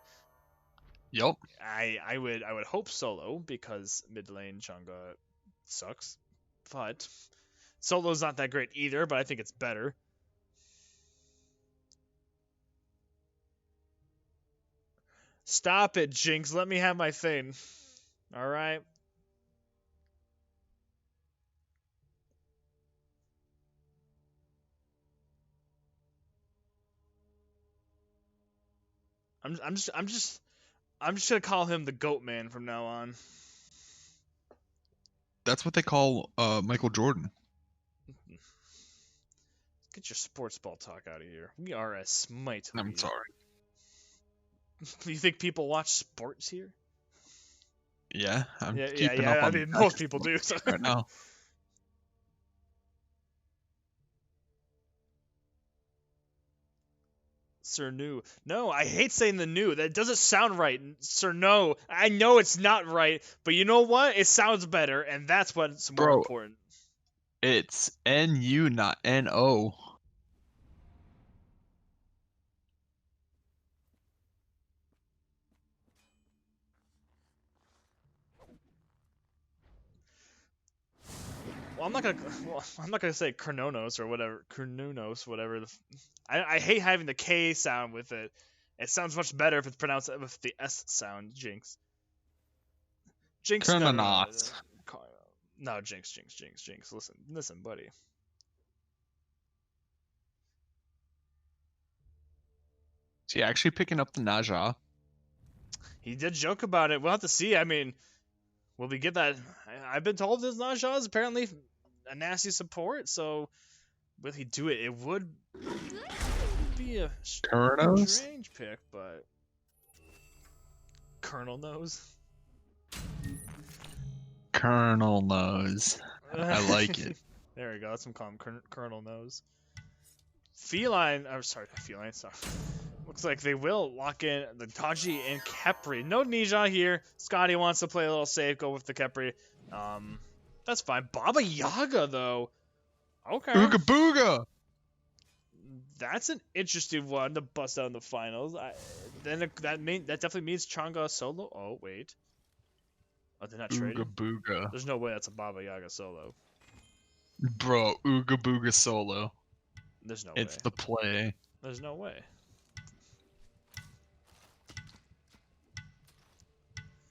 Yup. I would hope solo because mid lane Chang'e sucks, but solo's not that great either. But I think it's better. Stop it, Jinx. Let me have my thing. All right. I'm just gonna call him the Goat Man from now on. That's what they call Michael Jordan. Get your sports ball talk out of here. We are a Smite. I'm sorry. You think people watch sports here? Yeah, I'm Yeah. keeping up on I mean, most people do. So. right now. Cernu. No, I hate saying the new. That doesn't sound right. Cerno. I know it's not right, but you know what? It sounds better, and that's what's more important. It's N-U, not N-O. Well, I'm not gonna say Krononos or whatever. Kronunos, whatever. I hate having the K sound with it. It sounds much better if it's pronounced with the S sound. Jinx. Krononos. No, Jinx. Listen, buddy. Is he actually picking up the Naja? He did joke about it. We'll have to see. I mean, will we get that? I've been told this Naja is apparently a nasty support, so will he do it? It would be a Kurnos? strange pick, but Colonel knows. Colonel knows. I like it. There we go. That's some calm. Colonel knows. Feline. I'm sorry, Feline. Sorry. Looks like they will lock in the Taji and Kepri. No Nija here. Scotty wants to play a little safe. Go with the Kepri. That's fine. Baba Yaga though. Okay. Ooga booga. That's an interesting one to bust out in the finals. That definitely means Changa solo. Oh wait. Oh, they're not trading. Ooga booga. There's no way that's a Baba Yaga solo. Bro, Ooga booga solo. There's no It's way. the play. There's no way.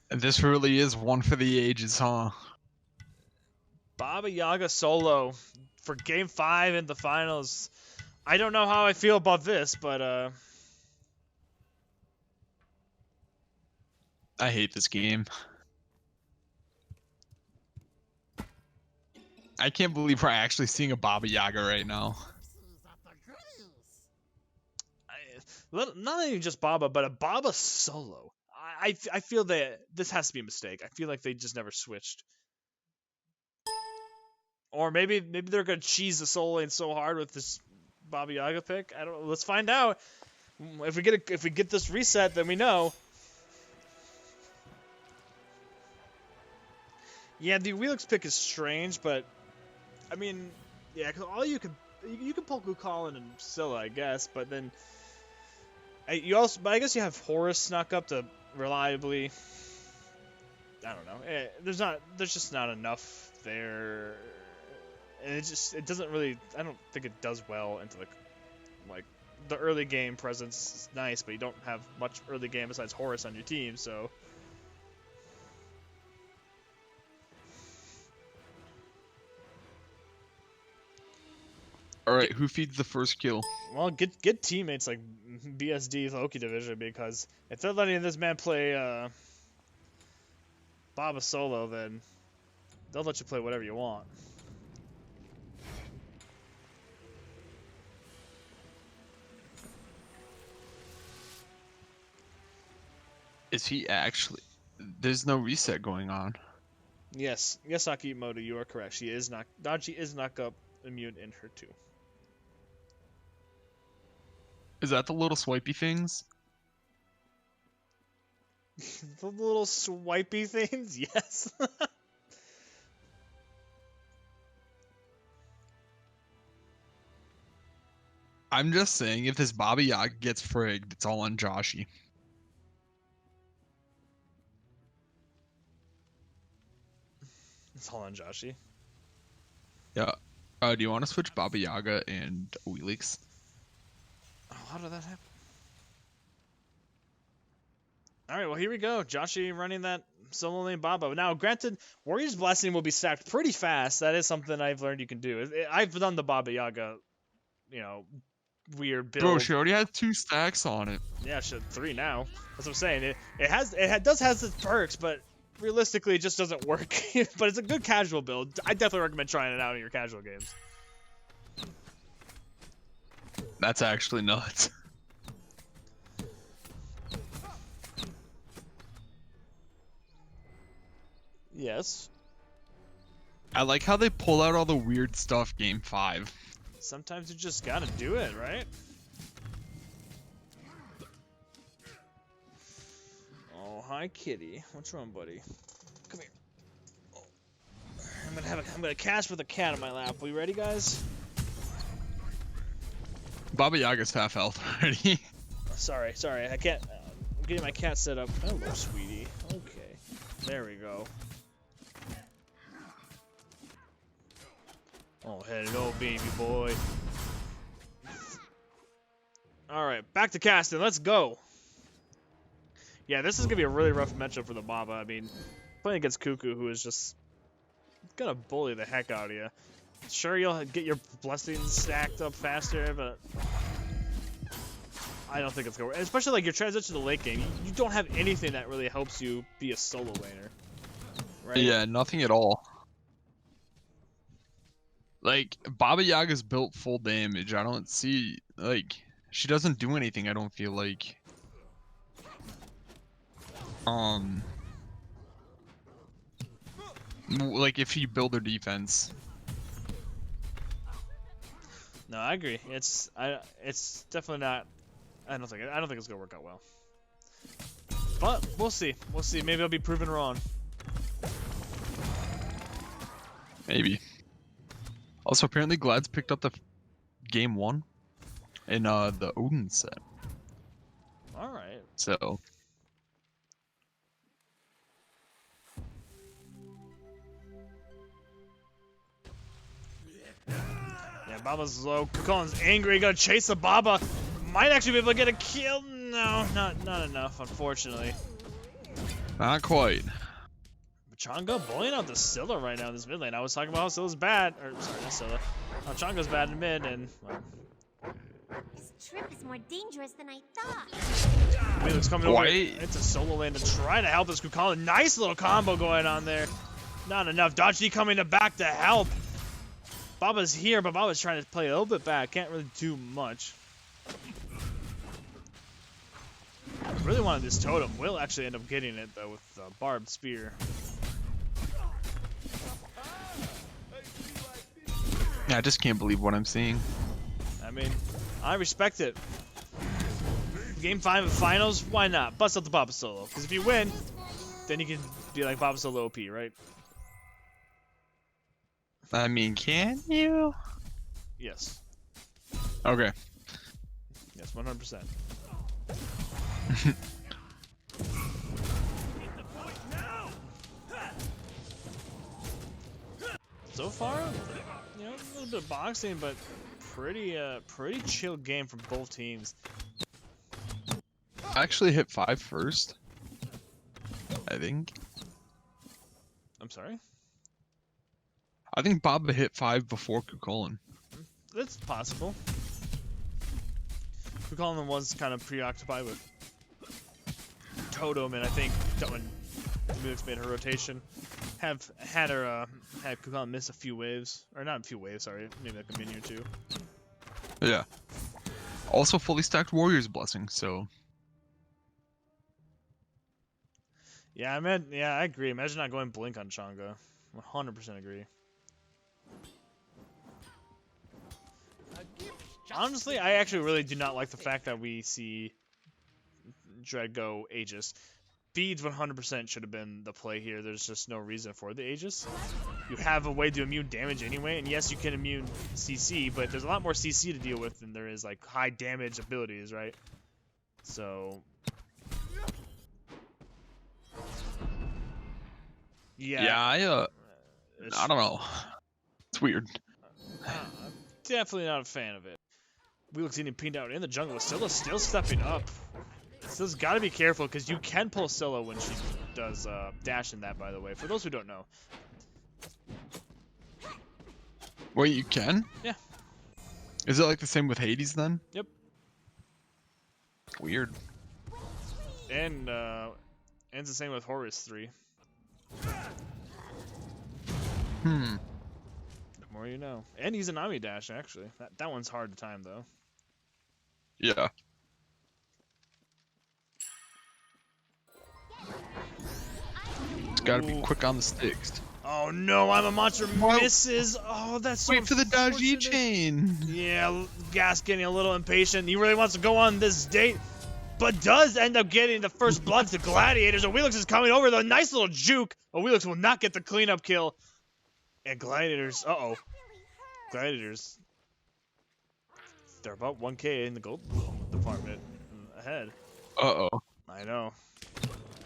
This really is one for the ages, huh? Baba Yaga solo for Game 5 in the finals. I don't know how I feel about this, but I hate this game. I can't believe we're actually seeing a Baba Yaga right now. not even just Baba, but a Baba solo. I feel that this has to be a mistake. I feel like they just never switched. Or maybe they're gonna cheese the solo lane so hard with this Baba Yaga pick. I don't know. Let's find out. If we get this reset, then we know. Yeah, the Wheelix pick is strange, but I mean, yeah, because all you can pull Glucolin and Scylla, I guess, but then I guess you have Horus snuck up to reliably. I don't know. There's just not enough there, and it doesn't really. I don't think it does well into the early game presence is nice, but you don't have much early game besides Horus on your team, so. All right, who feeds the first kill? Well, get teammates like BSD Loki Division, because if they're letting this man play Baba solo, then they'll let you play whatever you want. Is he actually? There's no reset going on. Yes, Akimoto, you are correct. She is not. Dachi is knock up immune in her too. Is that the little swipey things? The little swipey things, yes. I'm just saying, if this Baba Yaga gets frigged, it's all on Joshy. It's all on Joshi. Yeah. Do you want to switch Baba Yaga and Wheelix? Oh, how did that happen? Alright, well, here we go. Joshi running that solo lane Baba. Now, granted, Warrior's Blessing will be stacked pretty fast. That is something I've learned you can do. I've done the Baba Yaga, weird build. Bro, she already had 2 stacks on it. Yeah, shit, 3 now. That's what I'm saying. It does have its perks, but realistically, it just doesn't work. But it's a good casual build. I definitely recommend trying it out in your casual games. That's actually nuts. Yes. I like how they pull out all the weird stuff Game 5. Sometimes you just gotta do it, right? Oh, hi, kitty. What's wrong, buddy? Come here. Oh. I'm gonna catch with a cat on my lap. We ready, guys? Baba Yaga's half health already. Sorry. I can't. I'm getting my cat set up. Hello, sweetie. Okay. There we go. Oh, hello, baby boy. Alright, back to casting. Let's go. Yeah, this is going to be a really rough matchup for the Baba. I mean, playing against Cuckoo, who is just going to bully the heck out of you. Sure, you'll get your blessings stacked up faster, but I don't think it's gonna work. Especially like your transition to the late game, you don't have anything that really helps you be a solo laner, right? Yeah, nothing at all. Like Baba Yaga's built full damage. I don't see like she doesn't do anything. I don't feel like. Like if you build her defense. No, I agree. It's definitely not. I don't think it's gonna work out well. But we'll see. We'll see. Maybe I'll be proven wrong. Maybe. Also, apparently, Glad's picked up the game 1 in the Odin set. All right. So. Yeah, Baba's low. Kukulkan's angry. Gonna chase the Baba. Might actually be able to get a kill. No, not enough, unfortunately. Not quite. Changa bullying out the Scylla right now in this mid lane. I was talking about how Scylla's bad. Or, sorry, not Scylla. How Changa's bad in mid, and, well. This trip is more dangerous than I thought. Wheeler's coming over Wait. into solo lane to try to help this Kukulkan. Nice little combo going on there. Not enough. Dodgy coming to back to help. Baba's here, but Baba's trying to play a little bit back. Can't really do much. Really wanted this totem. Will actually end up getting it, though, with the barbed spear. Yeah, I just can't believe what I'm seeing. I mean, I respect it. Game 5 of finals, why not? Bust out the Baba Solo. Because if you win, then you can be like Baba Solo OP, right? I mean, can you? Yes. Okay. Yes, 100%. So far, you know, a little bit of boxing, but pretty chill game from both teams. I actually hit 5 first. I think. I'm sorry? I think Baba hit 5 before Kukulkan. It's possible. Kukulkan was kind of preoccupied with Totem, and I think that when Mix made her rotation, had Kukulkan miss a few waves, or not a few waves, sorry, maybe like a minion or two. Yeah. Also fully stacked Warrior's Blessing, so. Yeah, I agree. Imagine not going Blink on Changa. 100% agree. Honestly, I actually really do not like the fact that we see Dread go Aegis. Beads 100% should have been the play here. There's just no reason for the Aegis. You have a way to immune damage anyway, and yes, you can immune CC, but there's a lot more CC to deal with than there is like high damage abilities, right? So yeah, I don't know. It's weird. I'm definitely not a fan of it. Wheel's getting pinned out in the jungle. Scylla's still stepping up. Scylla's got to be careful because you can pull Scylla when she does dash in that, by the way. For those who don't know. Wait, you can? Yeah. Is it like the same with Hades then? Yep. Weird. And it's the same with Horus 3. Hmm. The more you know. And he's an Ami dash, actually. That one's hard to time, though. Yeah. It's gotta be Ooh. quick on the sticks. Oh no, I'm a monster Whoa. misses. Oh, that's so Wait for the dodgy unfortunate. chain. Yeah, Gas getting a little impatient. He really wants to go on this date, but does end up getting the first blood to Gladiators. Owelix is coming over, the nice little juke. Owelix will not get the cleanup kill. And Gladiators, Gladiators, they're about 1k in the gold department ahead. Uh-oh. I know.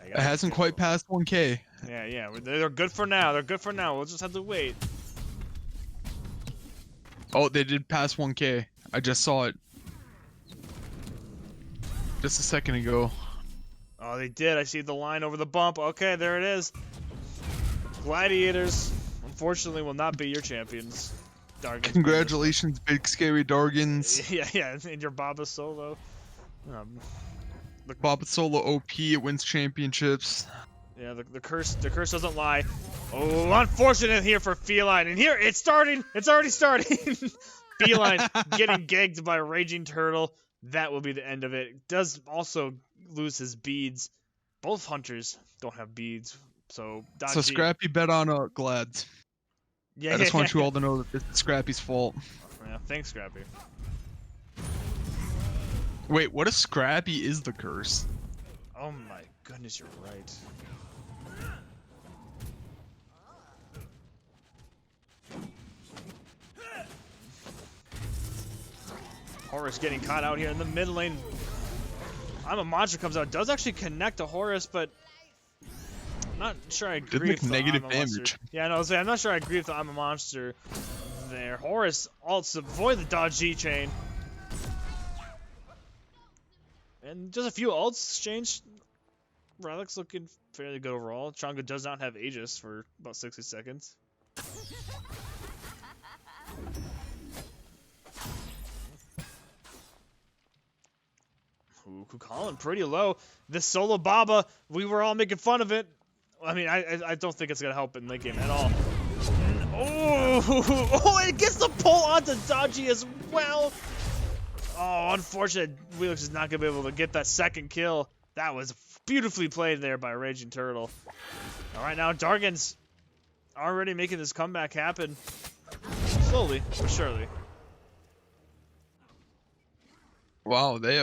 It hasn't quite passed 1k. Yeah, they're good for now. They're good for now. We'll just have to wait. Oh, they did pass 1k. I just saw it. Just a second ago. Oh, they did. I see the line over the bump. Okay, there it is. Gladiators, unfortunately, will not be your champions. Dargans. Congratulations, big scary Dargans. Yeah, and your Baba Solo. Bob Solo OP, it wins championships. Yeah, the curse doesn't lie. Oh, unfortunate here for Feline, and here it's starting. It's already starting. Feline getting gagged by Raging Turtle. That will be the end of it. Does also lose his beads. Both hunters don't have beads, so Daji. So Scrappy bet on Glads. Yeah, I just want you all to know that it's Scrappy's fault. Yeah, thanks, Scrappy. Wait, what if Scrappy is the curse? Oh my goodness, you're right. Horus getting caught out here in the mid lane. I'm a Monster comes out. Does actually connect to Horus, but I'm not sure I agree Did with make the negative I'm a Monster. damage. Yeah, no, I'm not sure I agree with the I'm a Monster there. Horus ults avoid the dodge G chain. And just a few ults exchanged. Relic's looking fairly good overall. Chang'e does not have Aegis for about 60 seconds. Ooh, Kukulkan pretty low. This solo Baba, we were all making fun of it. I mean, I don't think it's gonna help in late game at all. Oh, it gets the pull onto Dodgy as well. Oh, unfortunate. Wheelix is not gonna be able to get that second kill. That was beautifully played there by Raging Turtle. All right, now Dargans already making this comeback happen. Slowly, but surely. Wow, they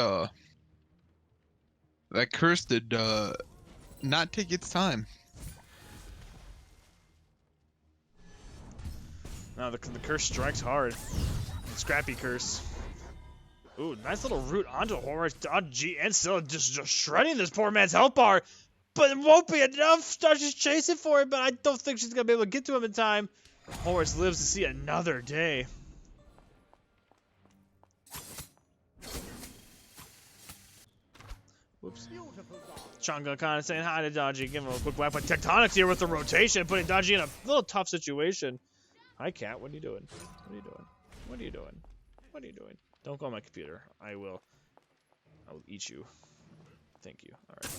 that curse did not take its time. Now the curse strikes hard. Scrappy curse. Ooh, nice little root onto Horus. Dodgy and still just shredding this poor man's health bar. But it won't be enough. Dodgy's chasing for it, but I don't think she's gonna be able to get to him in time. Horus lives to see another day. Whoops. Chang'e kind of saying hi to Dodgy, giving him a quick whack. But Tectonics here with the rotation, putting Dodgy in a little tough situation. Hi, Cat. What are you doing? What are you doing? What are you doing? What are you doing? Don't go on my computer. I will eat you. Thank you. All right.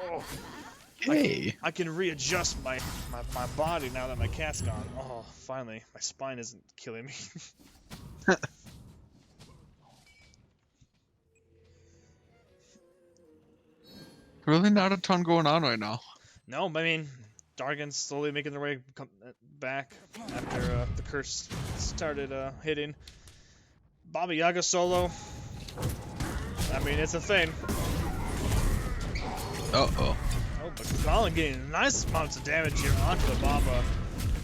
Oh. Hey. I can readjust my body now that my cat's gone. Oh, finally. My spine isn't killing me. Really not a ton going on right now. No, I mean, Dargans slowly making their way back after the curse started hitting. Baba Yaga solo. I mean, it's a thing. Uh-oh. Oh, but Colin getting nice amounts of damage here onto the Baba.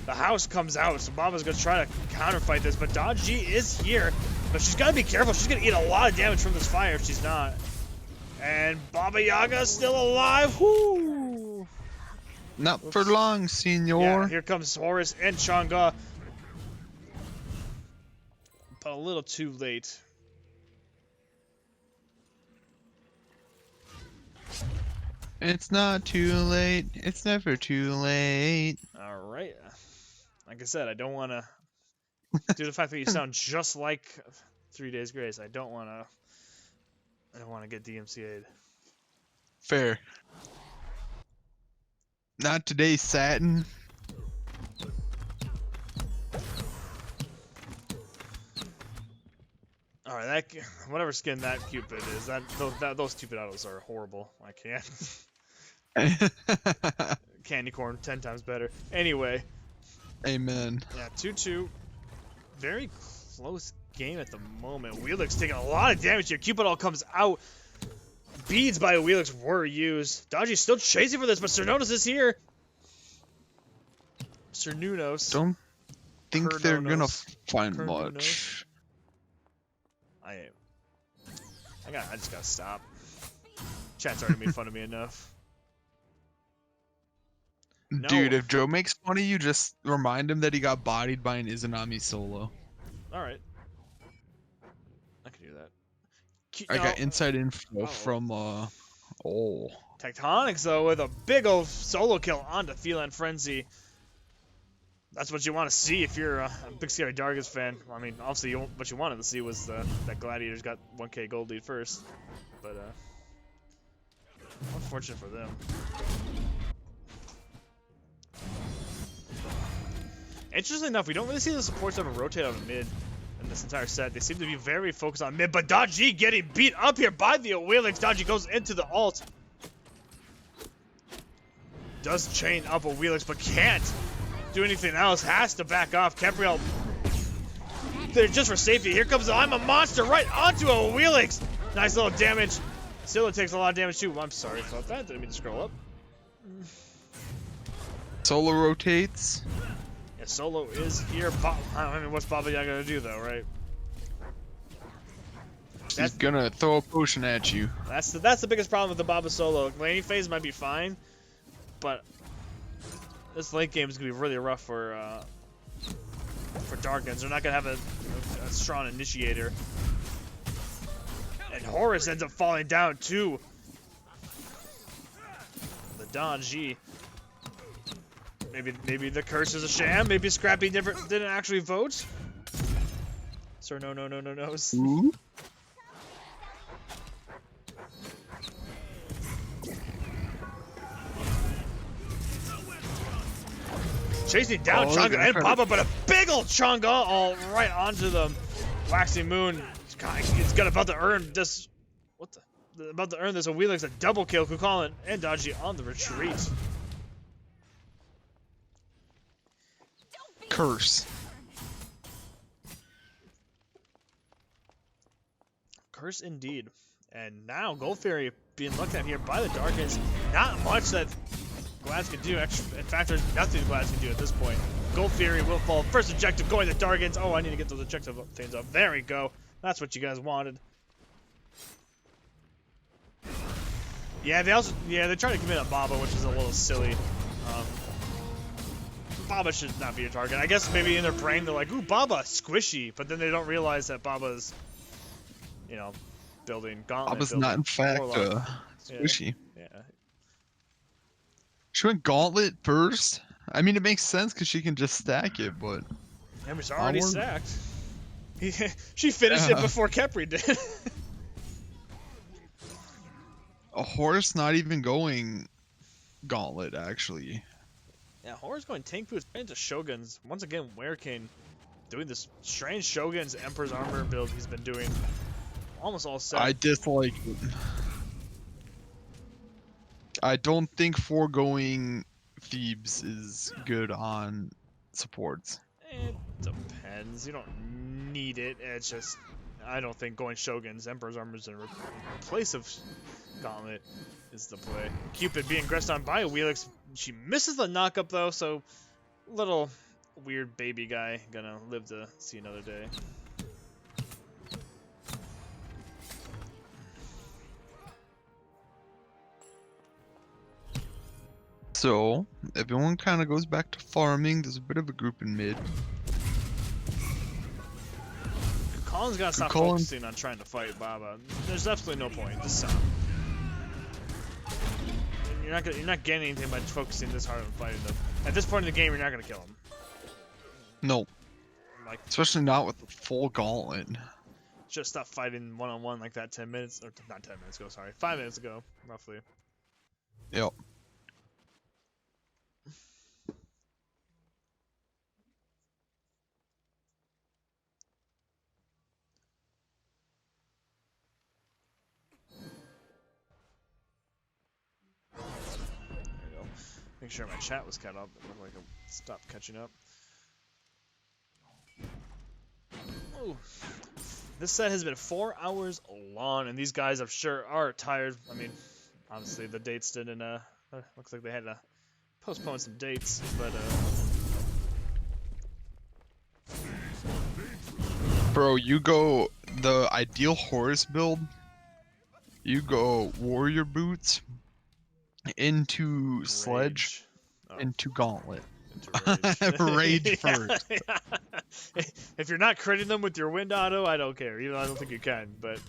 The house comes out, so Baba's going to try to counterfight this, but Dodgy is here. But she's got to be careful. She's going to eat a lot of damage from this fire if she's not. And Baba Yaga still alive. Woo! Not for long, senor. Yeah, here comes Horus and Chang'e. But a little too late. It's not too late. It's never too late. All right. Like I said, I don't want to due to the fact that you sound just like 3 Days Grace. I don't want to get DMCA'd. Fair. Not today, Satin. All right, whatever skin that Cupid is, those Cupid autos are horrible. I can't. Candy corn 10 times better. Anyway. Amen. Yeah, 2-2. Very close game at the moment. Wheelix taking a lot of damage here. Cupid all comes out. Beads by Wheelix were used. Dodgy's still chasing for this, but Cernunos is here. Cernunos. Don't think they're gonna find Cernunos. much. I just gotta stop. Chat's already made fun of me enough. No. Dude, if Joe makes fun of you, just remind him that he got bodied by an Izanami solo. Alright. I can do that. I got inside info from, Tectonics, though, with a big ol' solo kill onto Feline Frenzy. That's what you want to see if you're a big scary Dargans fan. I mean, obviously, what you wanted to see was that Gladiators got 1K gold lead first, but unfortunate for them. Interestingly enough, we don't really see the supports ever rotate out of mid in this entire set. They seem to be very focused on mid, but Daji getting beat up here by the Awilix. Daji goes into the ult. Does chain up Awilix, but can't do anything else. Has to back off. Capriel there just for safety. Here comes the I'm a monster right onto Awilix. Nice little damage. Still, it takes a lot of damage too. I'm sorry about that. Didn't mean to scroll up. Solo rotates. Yeah, Solo is here. I mean, what's Baba Yaga gonna do though, right? He's gonna throw a potion at you. That's the biggest problem with the Baba Solo. Laning phase might be fine, but this late game is gonna be really rough for Dargans. They're not gonna have a strong initiator, and Horus ends up falling down too. The Don G. Maybe the curse is a sham. Maybe Scrappy didn't actually vote. Sir, no. Ooh. Chasing down Chunga and Baba, but a big ol' Chunga all right onto the Waxing Moon. God, it's got about to earn this. About to earn this Awilix a double kill. Kukulin and Daji on the retreat. Curse. Curse indeed. And now Gold Fairy being looked at here by the Dargans. Not much that Glads can do. In fact, there's nothing Glads can do at this point. Gold Fairy will fall. First objective going to Dargans. Oh, I need to get those objective things up. There we go. That's what you guys wanted. Yeah, they tried to commit a Baba, which is a little silly. Baba should not be a target. I guess maybe in their brain they're like, ooh, Baba, squishy. But then they don't realize that Baba's, building Gauntlet. Baba's not, in fact, squishy. Yeah. She went Gauntlet first. I mean, it makes sense because she can just stack it, but... Yeah, it's already stacked. She finished it before Kepri did. A Horse not even going Gauntlet, actually. Yeah, Horror's going tank boots into Shoguns. Once again, Wereking doing this strange Shogun's Emperor's Armor build he's been doing almost all set. I dislike it. I don't think foregoing Thebes is good on supports. It depends. You don't need it. It's just, I don't think going Shogun's Emperor's Armor in place of Gauntlet is the play. Cupid being aggressed on by Awilix. She misses the knock-up though, so little weird baby guy gonna live to see another day. So, everyone kind of goes back to farming. There's a bit of a group in mid. Colin's gotta stop focusing on trying to fight Baba. There's absolutely no point. Just stop. You're not getting anything by focusing this hard on fighting them. At this point in the game, you're not gonna kill them. No. Like, especially not with the full gauntlet. Just stop fighting one-on-one like that 10 minutes, or not 10 minutes ago, sorry. 5 minutes ago, roughly. Yep. Make sure my chat was caught up. It looked like it stopped catching up. Ooh. This set has been 4 hours long, and these guys, I'm sure, are tired. I mean, honestly, the dates didn't. Looks like they had to postpone some dates, but. Bro, you go the ideal Horus build. You go warrior boots. Into Rage. sledge, into gauntlet. Into rage. Rage first. If you're not critting them with your wind auto, I don't care. I don't think you can, but...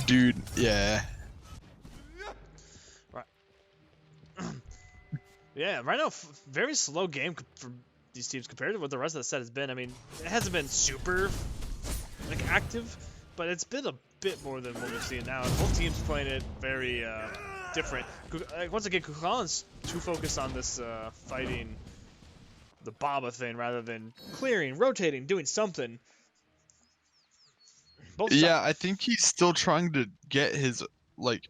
Dude, yeah. Right. Yeah, right now, very slow game for these teams compared to what the rest of the set has been. I mean, it hasn't been super like active, but it's been a bit more than what we're seeing now. And both teams playing it very different. Once again, Kukalin's too focused on this fighting the Baba thing rather than clearing, rotating, doing something. Yeah, I think he's still trying to get his like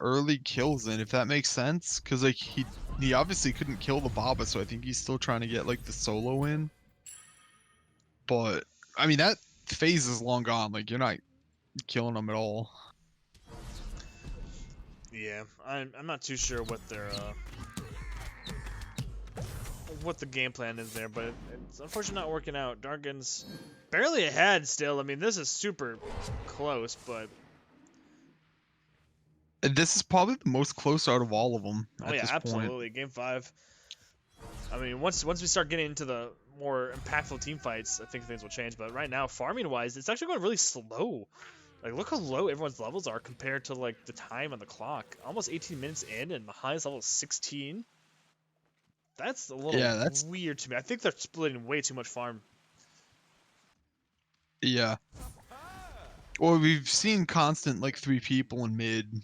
early kills in, if that makes sense. Cause like he obviously couldn't kill the Baba, so I think he's still trying to get like the solo in. But I mean that phase is long gone. Like you're not killing them at all. Yeah, I'm not too sure what their what the game plan is there, but it's unfortunately not working out. Dargans barely ahead still. I mean, this is super close, but And this is probably the most close out of all of them oh at yeah, this absolutely. point. Game 5. I mean, once we start getting into the more impactful team fights, I think things will change. But right now, farming wise, it's actually going really slow. Like, look how low everyone's levels are compared to like the time on the clock. Almost 18 minutes in, and the highest level is 16. That's a little weird to me. I think they're splitting way too much farm. Yeah. Well, we've seen constant like 3 people in mid.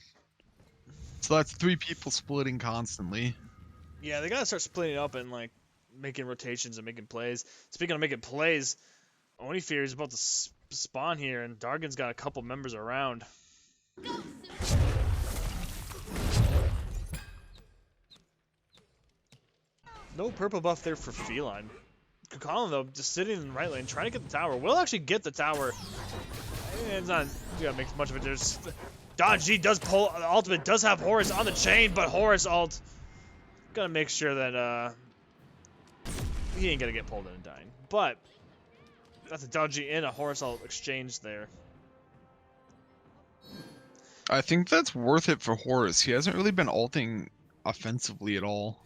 So that's 3 people splitting constantly. Yeah, they gotta start splitting up and like making rotations and making plays. Speaking of making plays, Onifear is about to spawn here, and Dargan's got a couple members around. No purple buff there for Feline. Kukalin, though, just sitting in the right lane, trying to get the tower. Will actually get the tower. It's not gonna make much of a difference. Don G does pull. The ultimate does have Horus on the chain, but Horus ult gonna make sure that he ain't gonna get pulled in and dying. But that's a Don G and a Horus ult exchange there. I think that's worth it for Horus. He hasn't really been ulting offensively at all.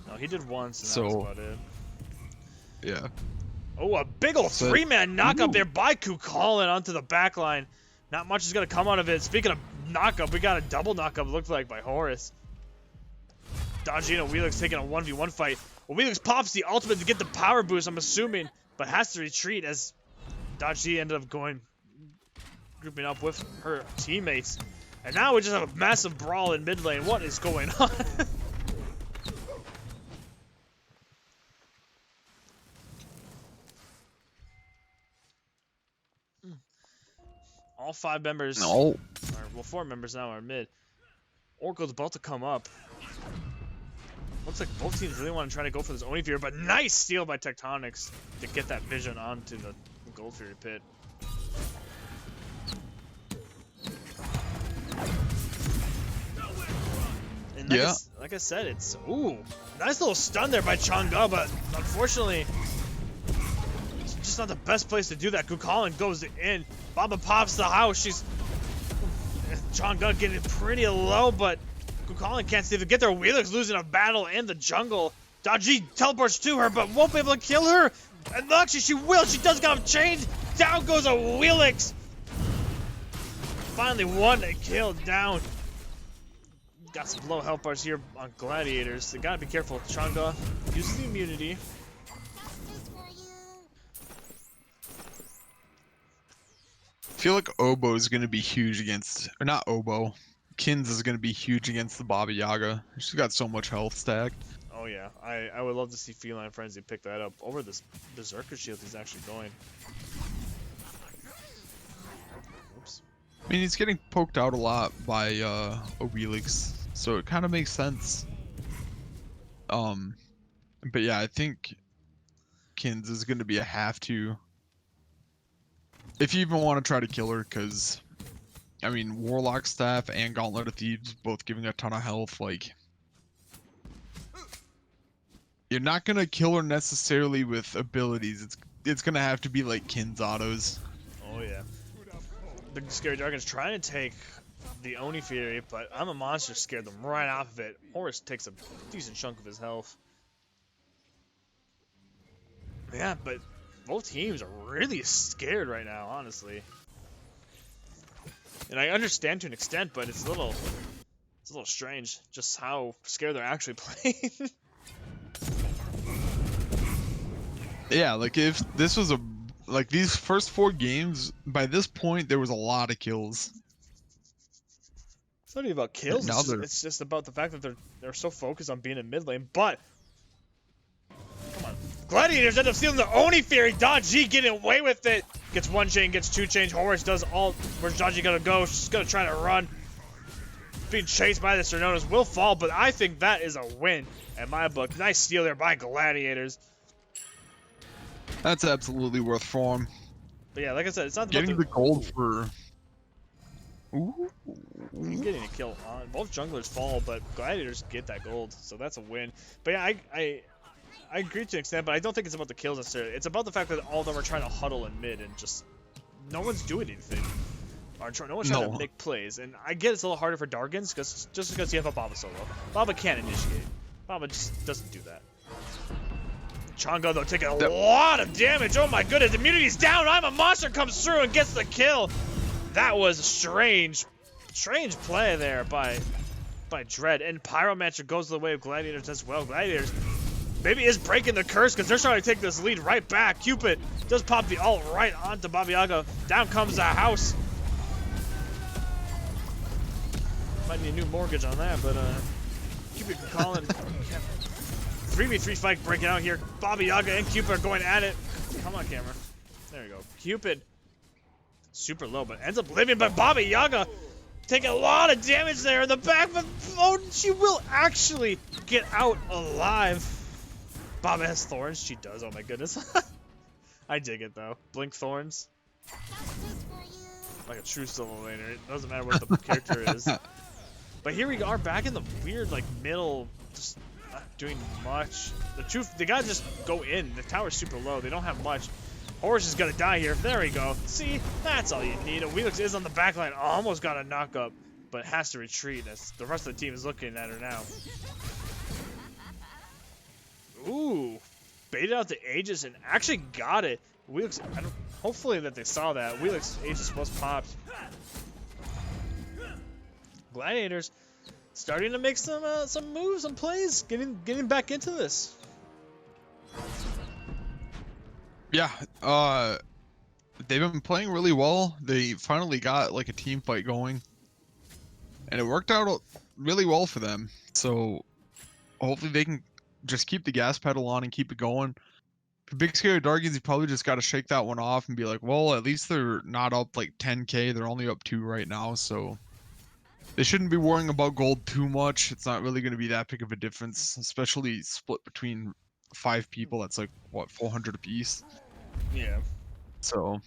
No, he did once, and that was about it. Yeah. Oh, a big ol' 3-man knockup there by Kukalin onto the backline. Not much is going to come out of it. Speaking of knockup, we got a double knockup, looked like, by Horus. Dodgino Wheelix taking a 1v1 fight. Well, Wheelix pops the ultimate to get the power boost, I'm assuming, but has to retreat as Dodgy ended up grouping up with her teammates. And now we just have a massive brawl in mid lane. What is going on? All 5 members, well, 4 members now are mid. Oracle's about to come up. Looks like both teams really want to try to go for this Onifear, but nice steal by Tectonics to get that vision onto the Gold Fury pit. And like I said, it's nice little stun there by Chang'e, but unfortunately, it's just not the best place to do that. Kukalin goes in. Baba pops the house. Chang'e getting pretty low, but Kukalin can't seem to get there. Wheelix losing a battle in the jungle. Daji teleports to her, but won't be able to kill her. And actually, she will. She does get off chains. Down goes a Wheelix. Finally, one kill down. Got some low health bars here on Gladiators. They gotta be careful. Chang'e uses the immunity. I feel like Obo is going to be huge against, or not Obo, Kins is going to be huge against the Baba Yaga. She's got so much health stacked. Oh yeah, I would love to see Feline Frenzy pick that up over this Berserker shield he's actually going. Oops. I mean, he's getting poked out a lot by Obelix, so it kind of makes sense. But yeah, I think Kins is going to be a have to. If you even want to try to kill her, because, I mean, Warlock Staff and Gauntlet of Thieves both giving a ton of health, like, you're not going to kill her necessarily with abilities. It's going to have to be, like, Kins autos. Oh, yeah. The Scary Dargans trying to take the Oni Fury, but I'm a Monster scared them right off of it. Horus takes a decent chunk of his health. Yeah, but both teams are really scared right now, honestly. And I understand to an extent, but it's a little strange just how scared they're actually playing. Yeah, like if this was like these first 4 games, by this point there was a lot of kills. It's not even about kills. Now they're It's just about the fact that they're so focused on being in mid lane. But come on, Gladiators end up stealing the Oni Fury. Daji getting away with it. Gets 1 chain, gets 2 chains. Horus does all. Where's Daji gonna go? She's gonna try to run. Being chased by the Sernonas will fall, but I think that is a win in my book. Nice steal there by Gladiators. that's absolutely worth for him. But yeah, like I said, it's not about Getting the gold for. Ooh. He's getting a kill on. Both junglers fall, but Gladiators get that gold, so that's a win. But yeah, I agree to an extent, but I don't think it's about the kills necessarily. It's about the fact that all of them are trying to huddle in mid and just no one's doing anything. No one's trying to make plays. And I get it's a little harder for Dargans just because you have a Baba solo. Baba can't initiate. Baba just doesn't do that. Chongo though taking a lot of damage. Oh my goodness, immunity's down. I'm a monster comes through and gets the kill. That was a strange play there by Dread. And Pyromancer goes the way of Gladiators as well. Gladiators maybe is breaking the curse because they're trying to take this lead right back. Cupid does pop the ult right onto Baba Yaga. Down comes the house. Might need a new mortgage on that, but Cupid can call in. 3v3 fight breaking out here. Baba Yaga and Cupid are going at it. Come on, camera. There you go. Cupid super low, but ends up living. But Baba Yaga taking a lot of damage there in the back, but oh, she will actually get out alive. Baba has thorns. She does. Oh my goodness. I dig it though. Blink thorns. Like a true solo laner. It doesn't matter what the character is. But here we are back in the weird like middle, just not doing much. They gotta just go in. The tower's super low. They don't have much. Horus is gonna die here. There we go. See, that's all you need. Wheelix is on the back line. Almost got a knock up, but has to retreat as the rest of the team is looking at her now. Ooh, baited out the Aegis and actually got it. Wheelix, hopefully that they saw that. Wheelix Aegis was popped. Gladiators starting to make some moves, some plays, getting back into this. Yeah, they've been playing really well. They finally got like a team fight going, and it worked out really well for them. So hopefully they can just keep the gas pedal on and keep it going. For Big Scary Dargans, you probably just got to shake that one off and be like, well, at least they're not up like 10k. They're only up 2 right now, so they shouldn't be worrying about gold too much. It's not really going to be that big of a difference, especially split between 5 people. That's like what, 400 apiece. Yeah. So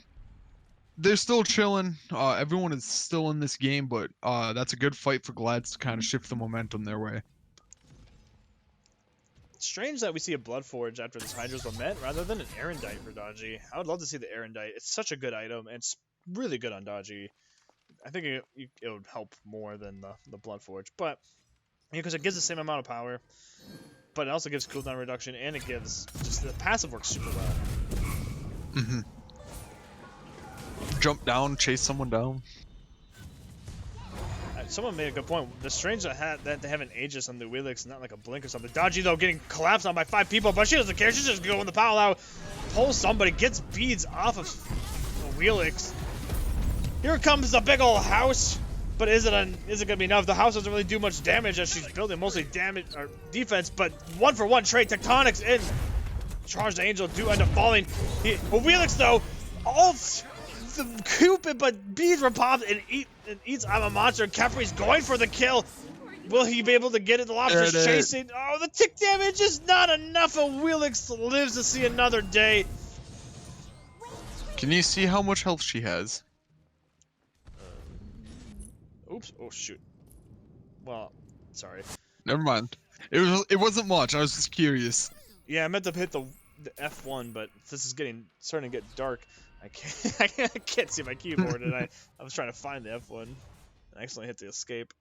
they're still chilling. Everyone is still in this game, but that's a good fight for Glads to kind of shift the momentum their way. It's strange that we see a Bloodforge after this Hydra's Lament rather than an Erendite for Dodgy. I would love to see the Erendite. It's such a good item, and it's really good on Dodgy. I think it would help more than the Bloodforge, but because it gives the same amount of power, but it also gives cooldown reduction, and it gives just the passive works super well. Mm-hmm. Jump down, chase someone down. Someone made a good point. The strange that they have an Aegis on the Wheelix, not like a blink or something. Dodgy though getting collapsed on by 5 people, but she doesn't care. She's just going the power out, pulls somebody, gets beads off of the Wheelix. Here comes the big old house, but is it gonna be enough? The house doesn't really do much damage as she's building mostly damage or defense, but 1-for-1 trade Tectonics in. Charged Angel do end up falling. Wheelix though, ults the Cupid, but beads were popped and eats I'm a monster. Capri's going for the kill. Will he be able to get it? The lobster's chasing. Oh, the tick damage is not enough. Wheelix lives to see another day. Can you see how much health she has? Oops. Oh shoot. Well, sorry. Never mind. It wasn't much. I was just curious. Yeah, I meant to hit the F1, but this is starting to get dark. I can't see my keyboard, and I was trying to find the F1. I accidentally hit the escape.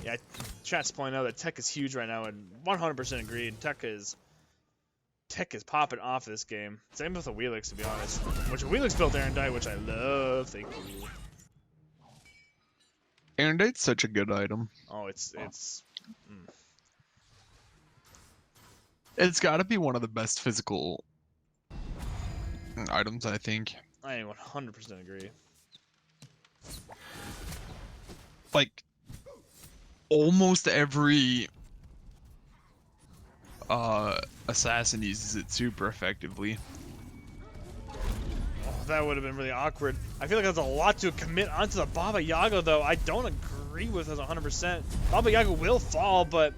Yeah, chat's pointing out that tech is huge right now, and 100% agreed. Tech is popping off this game. Same with the Wheelix, to be honest. Which Wheelix built Erendite, which I love. Thank you. Erendite's such a good item. Oh, it's It's got to be one of the best physical items, I think. I 100% agree. Like almost every assassin uses it super effectively. Oh, that would have been really awkward. I feel like that's a lot to commit onto the Baba Yaga, though. I don't agree with us 100%. Baba Yaga will fall, but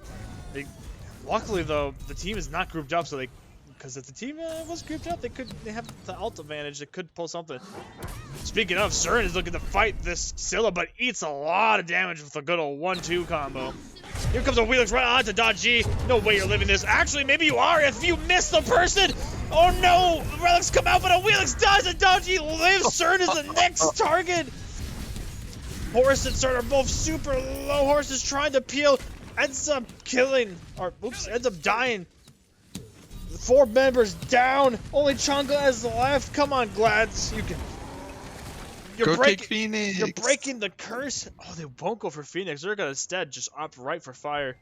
luckily, though, the team is not grouped up, so because if the team was grouped up, they have the ult advantage. They could pull something. Speaking of, Cern is looking to fight this Scylla, but eats a lot of damage with a good old 1-2 combo. Here comes a Wheelix right on to Dodgy. No way you're living this. Actually, maybe you are if you miss the person. Oh no! Relics come out, but a Wheelix does, and Dodgy lives. Cern is the next target. Horus and Cern are both super low. Horus is trying to peel. Ends up killing, or oops, ends up dying. 4 members down. Only Changa is left. Come on, Glads. You can. Go take Phoenix. You're breaking the curse. Oh, they won't go for Phoenix. They're gonna instead just opt right for Fire.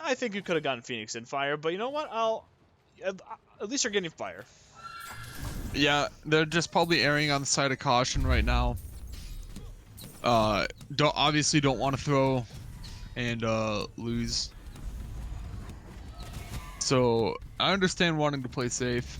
I think you could have gotten Phoenix in Fire, but you know what? At least you're getting Fire. Yeah, they're just probably erring on the side of caution right now. Obviously don't want to throw and lose. So I understand wanting to play safe.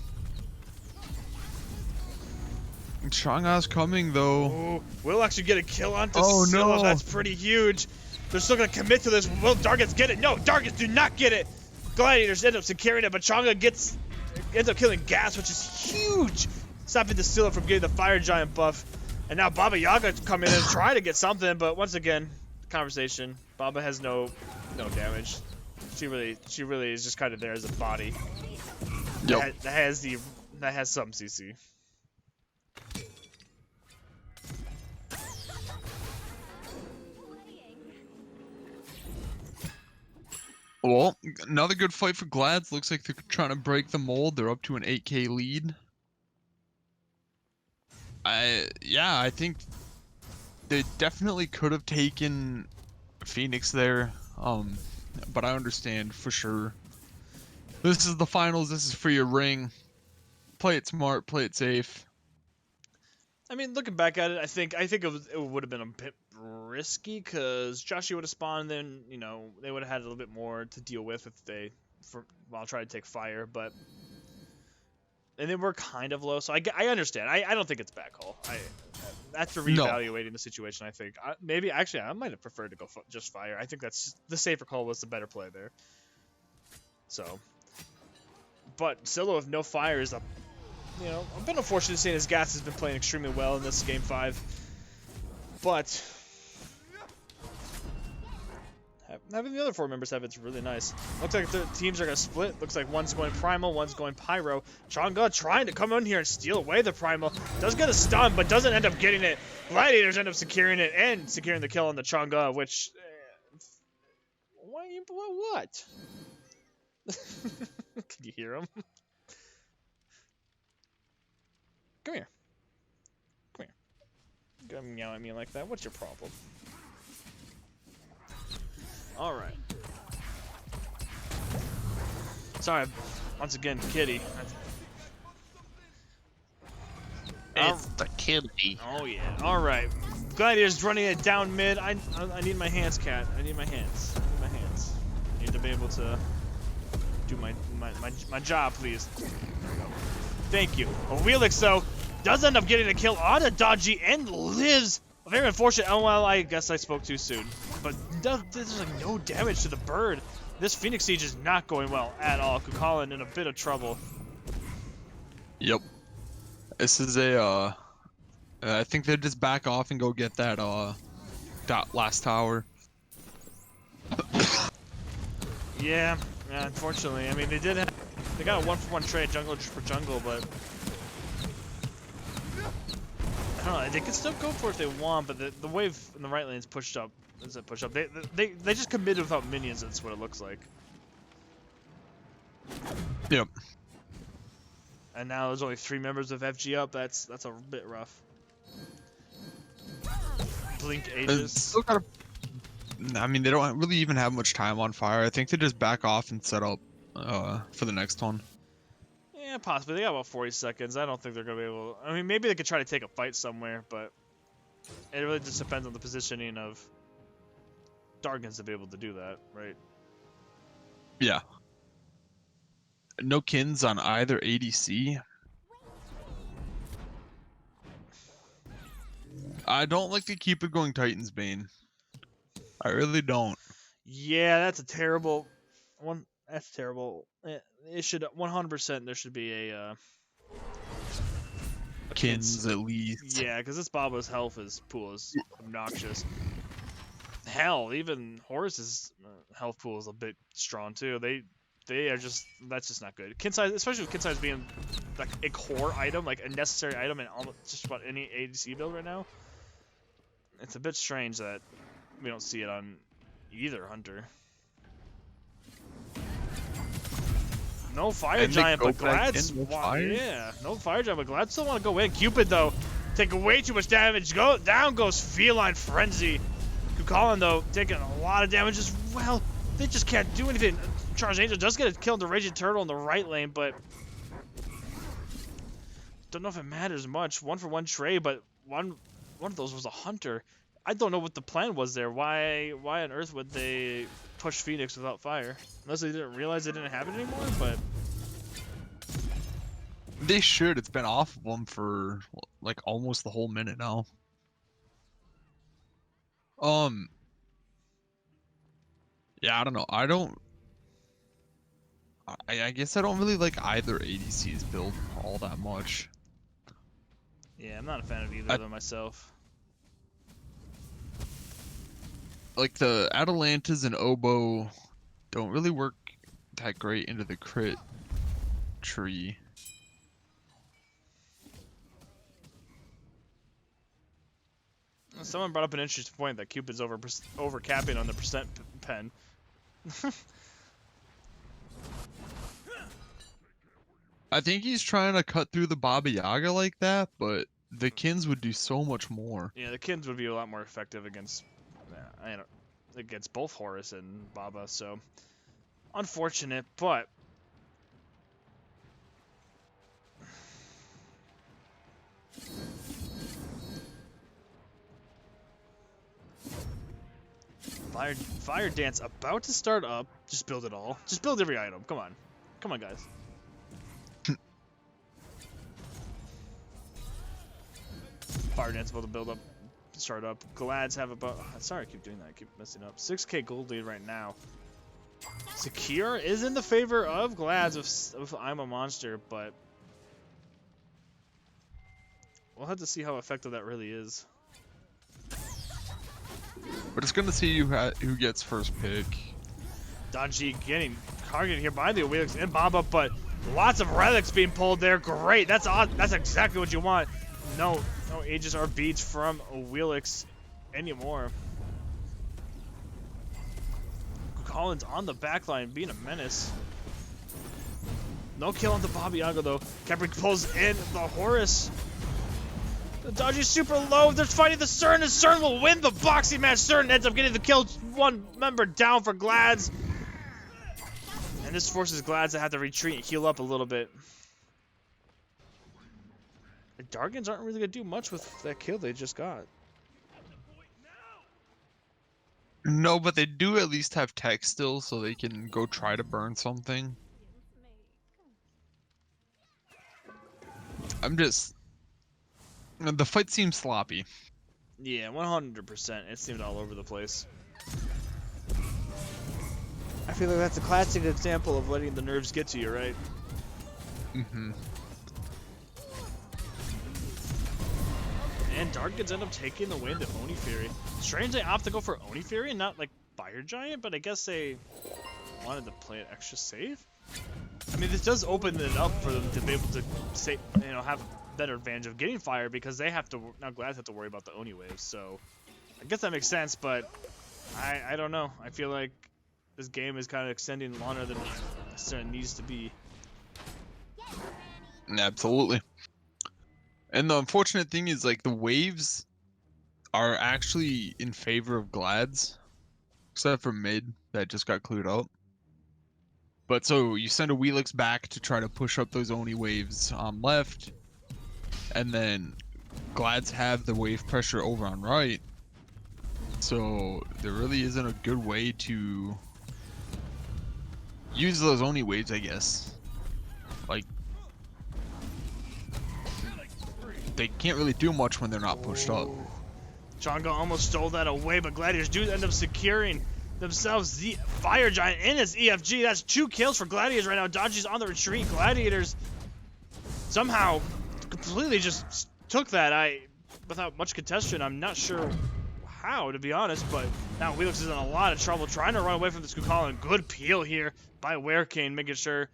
Changa's coming though. Ooh, we'll actually get a kill onto Oh, Scylla. no. That's pretty huge. They're still gonna commit to this. Will Dargans get it? No, Dargans do not get it. Gladiators end up securing it, but Changa ends up killing Gas, which is huge, stopping the Scylla from getting the Fire Giant buff. And now Baba Yaga come in and try to get something, but once again, conversation. Baba has no damage. She really is just kind of there as a body. Yep. That has some CC. Well, another good fight for Glads. Looks like they're trying to break the mold. They're up to an 8k lead. I think they definitely could have taken Phoenix there. But I understand for sure. This is the finals. This is for your ring. Play it smart. Play it safe. I mean, looking back at it, I think it would have been a bit risky because Joshi would have spawned, then they would have had a little bit more to deal with if I'll try to take Fire, and they were kind of low, so I understand. I don't think it's back call. After reevaluating the situation, I think maybe actually I might have preferred to go just Fire. I think that's the safer call, was the better play there. So, but Scylla with no Fire is a I've been unfortunate seeing his Gas has been playing extremely well in this game 5, but having the other 4 members have it's really nice. Looks like the teams are gonna split. Looks like one's going Primal, one's going Pyro. Changa trying to come in here and steal away the Primal. Does get a stun, but doesn't end up getting it. Gladiators end up securing it and securing the kill on the Changa, which what? Can you hear him? Come here. Come here. Don't meow at me like that. What's your problem? Alright. Sorry, once again, kitty. It's the kitty. Oh yeah. Alright. Gladiators running it down mid. I need my hands, cat. I need my hands. I need to be able to do my job, please. There we go. Thank you. A Wheelix, though, does end up getting a kill on a Dodgy and lives. Very unfortunate. Oh, well, I guess I spoke too soon. But there's like no damage to the bird. This Phoenix Siege is not going well at all. Kukalin in a bit of trouble. Yep. This is I think they just back off and go get that last tower. Yeah, unfortunately. I mean, they got a 1-for-1 trade jungle for jungle, but I don't know. They could still go for it if they want, but the wave in the right lane is pushed up. They just committed without minions. That's what it looks like. Yep. And now there's only 3 members of FG up. That's a bit rough. Blink Aegis. Still got I mean, they don't really even have much time on fire. I think they just back off and set up for the next one. Yeah, possibly. They got about 40 seconds. I don't think they're gonna be able. I mean, maybe they could try to take a fight somewhere, but it really just depends on the positioning of Dargans to be able to do that, right? Yeah. No kins on either ADC. I don't like to keep it going Titan's Bane. I really don't. Yeah, that's a terrible one. That's terrible. It should 100%. There should be a Kins at least. Yeah, because this Baba's health pool is obnoxious. Hell, even Horus's health pool is a bit strong too. They are just that's just not good. Kin size, especially with kin size being like a core item, like a necessary item in almost just about any ADC build right now. It's a bit strange that we don't see it on either hunter. No fire giant, but Glad's yeah, no fire giant, but Glad still want to go in. Cupid though, taking way too much damage. Down goes Feline Frenzy. Kukulkan though, taking a lot of damage as well. They just can't do anything. Charged Angel does get a kill on the Raging Turtle in the right lane, but don't know if it matters much. 1-for-1 trade, but one of those was a hunter. I don't know what the plan was there. Why on earth would they push Phoenix without fire? Unless they didn't realize they didn't have it anymore, but They should. It's been off of them for like almost the whole minute now. Yeah, I don't know. I guess I don't really like either ADC's build all that much. yeah, I'm not a fan of either of them myself. Like the Atalantas and Oboe don't really work that great into the crit tree. Someone brought up an interesting point that Cupid's over capping on the percent pen. I think he's trying to cut through the Baba Yaga like that, but the Kins would do so much more. Yeah, the Kins would be a lot more effective against against both Horus and Baba, so unfortunate, but Fire Dance about to start up. Just build it all. Just build every item. Come on. Come on, guys. Fire Dance about to build up. Start up. Glads have about... Sorry, I keep doing that. I keep messing up. 6k gold lead right now. Secure is in the favor of Glads of I'm a Monster, but we'll have to see how effective that really is. We're just gonna see who gets first pick. Dodgy getting targeted here by the Wheelix and Baba, but lots of relics being pulled there. Great. That's odd. That's exactly what you want. No Aegis or beads from Wheelix anymore. Collins on the backline being a menace. No kill on the Baba Yaga though. Capri pulls in the Horus. The Dodgy's super low. They're fighting the Cern, and Cern will win the boxing match. Cern ends up getting the kill. One member down for Glads. And this forces Glads to have to retreat and heal up a little bit. The Dargans aren't really going to do much with that kill they just got. No, but they do at least have tech still, so they can go try to burn something. The fight seems sloppy. Yeah, 100%. It seemed all over the place. I feel like that's a classic example of letting the nerves get to you, right? Mm-hmm. And Dargans end up taking the win to Oni Fury. Strange they opt to go for Oni Fury and not like Fire Giant, but I guess they wanted to play it extra safe. I mean, this does open it up for them to be able to say, have a better advantage of getting fire because they have to now Glads have to worry about the Oni waves. So I guess that makes sense, but I don't know. I feel like this game is kind of extending longer than it needs to be. Absolutely. And the unfortunate thing is, like, the waves are actually in favor of Glads. except for mid that just got cleared out. But so you send a Wheelix back to try to push up those Oni waves on left, and then Glads have the wave pressure over on right. So there really isn't a good way to use those Oni waves, I guess. Like, they can't really do much when they're not pushed up. Chonga almost stole that away, but Gladiators do end up securing themselves the Fire Giant in his EFG. That's 2 kills for Gladiators right now. Dodgy's on the retreat. Gladiators somehow completely just took that. Without much contestation, I'm not sure how, to be honest, but now Wheelix is in a lot of trouble trying to run away from this Kukulkan. Good peel here by Werekane, making sure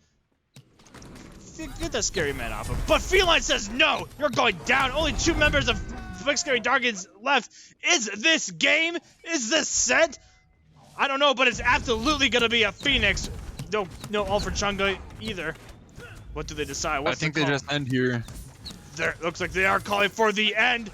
get that scary man off him. But Feline says no, you're going down. Only 2 members of Big Scary Dargans left. Is this game? Is this set? I don't know, but it's absolutely gonna be a Phoenix. No ult for Chunga either. What do they decide? What's I think the they call? just end here. There, looks like they are calling for the end.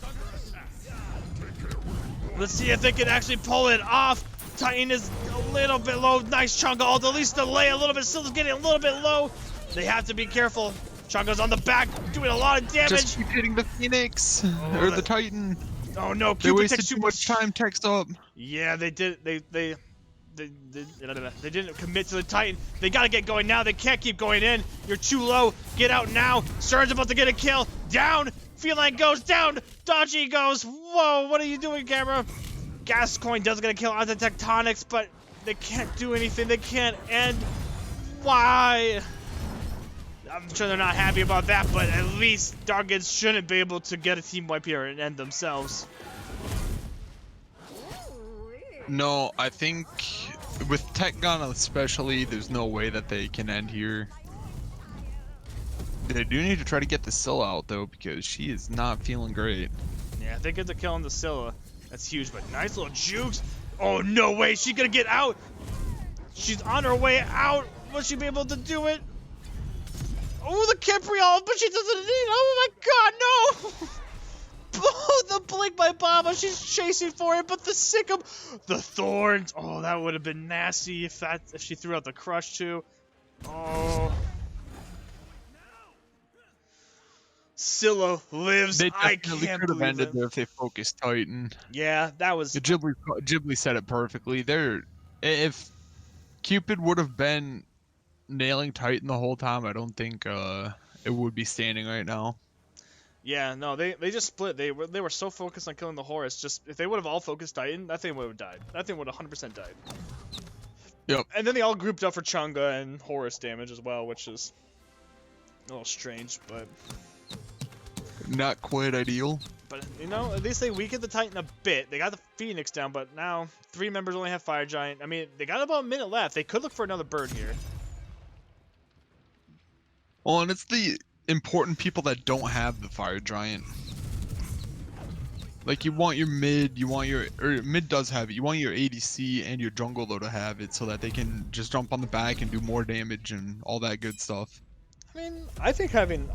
Let's see if they can actually pull it off. Titan is a little bit low. Nice Chunga ult. At least delay a little bit. Still getting a little bit low. They have to be careful. Chunga's on the back, doing a lot of damage. Just keep hitting the Phoenix or the Titan. Oh no, They Cupid wasted takes too much time text up. Yeah, they did. They didn't commit to the Titan. They gotta get going now. They can't keep going in. You're too low. Get out now. Stern's about to get a kill. Down. Feline goes down. Dodgy goes. Whoa, what are you doing, camera? Gascoigne does get a kill on the Tectonics, but they can't do anything. They can't end. Why? I'm sure they're not happy about that, but at least Dargans shouldn't be able to get a team wipe here and end themselves. No, I think with Tech gone especially, there's no way that they can end here. They do need to try to get the Scylla out though, because she is not feeling great. Yeah, if they get the kill on the Scylla, that's huge, but nice little jukes. Oh, no way, she's gonna get out. She's on her way out. Will she be able to do it? Oh, the Capriol, but she doesn't need. Oh my god, no! Oh, the blink by Baba, she's chasing for it, but the Sikkim, the Thorns. Oh, that would have been nasty if she threw out the Crush too. Oh. Scylla lives. They I definitely can't could have believe ended it. there if they focused Titan. Yeah, that was. Ghibli said it perfectly. If Cupid would have been nailing Titan the whole time, I don't think it would be standing right now. Yeah, no, they just split. They were so focused on killing the Horus. Just if they would have all focused Titan, that thing would have died. That thing would have 100% died. Yep. And then they all grouped up for Chunga and Horus damage as well, which is a little strange, but Not quite ideal. you know, at least they weakened the Titan a bit. They got the Phoenix down, but now 3 members only have Fire Giant. I mean, they got about a minute left. They could look for another bird here. Well, and it's the important people that don't have the Fire Giant. Like, you want your mid, mid does have it. You want your ADC and your jungle though to have it so that they can just jump on the back and do more damage and all that good stuff. I mean, I think having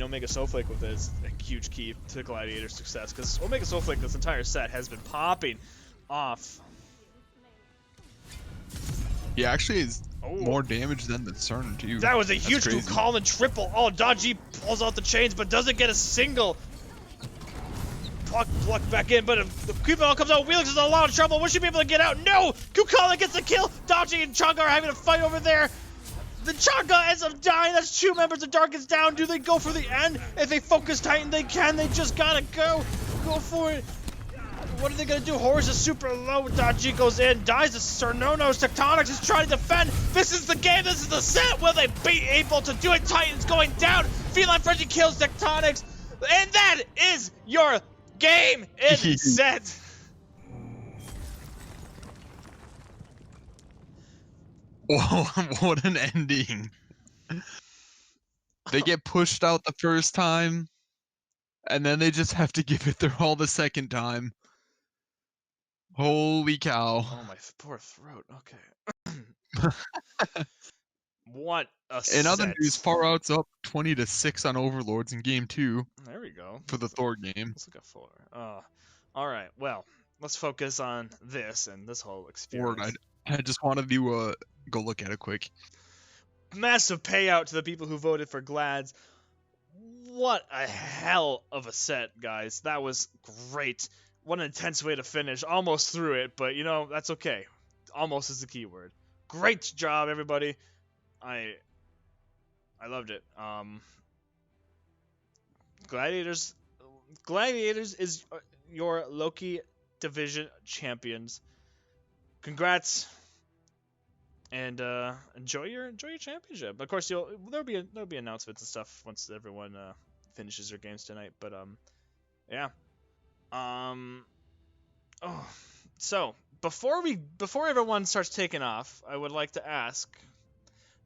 Omega Snowflake with it is a huge key to Gladiator's success, because Omega Snowflake this entire set has been popping off. He actually is Oh. more damage than the CERN too. That was a That's huge crazy. Kukulkan triple. Oh, Dodgy pulls out the chains, but doesn't get a single. Pluck back in, but if the Kukulkan comes out, Wheelix is in a lot of trouble. Will she be able to get out? No! Kukulkan gets the kill. Dodgy and Chunga are having a fight over there. The Chunga ends up dying. That's 2 members of Dargans down. Do they go for the end? If they focus Titan, they can. They just gotta go. Go for it. What are they gonna do? Horus is super low. Dodgy goes in, dies. The Cernonos. Tectonics is trying to defend. This is the game. This is the set. Will they be able to do it? Titan's going down. Feline Frenzy kills Tectonics. And that is your game in set. Whoa, what an ending. They get pushed out the first time, and then they just have to give it their all the second time. Holy cow. Oh, my poor throat. Okay. What a set. In other news, Far Out's up 20-6 on Overlords in game 2 There we go. for the Thor game. Let's look at 4. All right. Well, let's focus on this and this whole Word, experience. I just wanted to go look at it quick. Massive payout to the people who voted for Glads. What a hell of a set, guys. That was great. What an intense way to finish. Almost through it, but you know, that's okay. Almost is the key word. Great job, everybody. I loved it. Gladiators is your Loki division champions. Congrats. And enjoy your championship. Of course, there'll be announcements and stuff once everyone finishes their games tonight. But yeah. Oh, so before everyone starts taking off, I would like to ask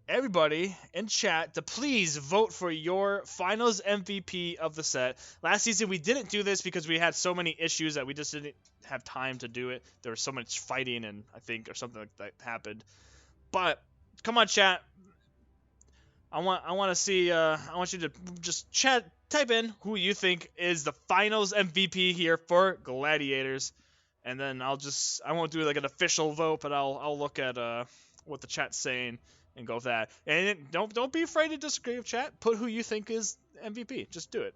everybody in chat to please vote for your finals MVP of the set. Last season we didn't do this because we had so many issues that we just didn't have time to do it. There was so much fighting and I think or something like that happened. But come on, chat. I want to see. I want you to just type in who you think is the finals MVP here for Gladiators, and then I won't do like an official vote, but I'll look at what the chat's saying and go with that. And don't be afraid to disagree with chat. Put who you think is MVP. Just do it.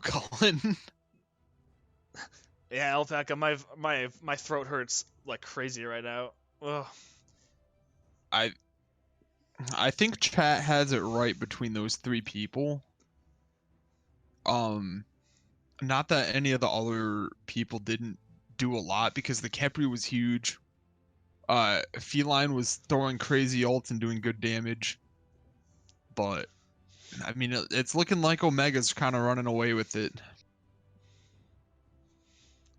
Colin. Yeah, Alpaca, my throat hurts like crazy right now. Ugh. I think chat has it right between those three people. Not that any of the other people didn't do a lot because the Khepri was huge. Feline was throwing crazy ults and doing good damage. But I mean, it's looking like Omega's kind of running away with it.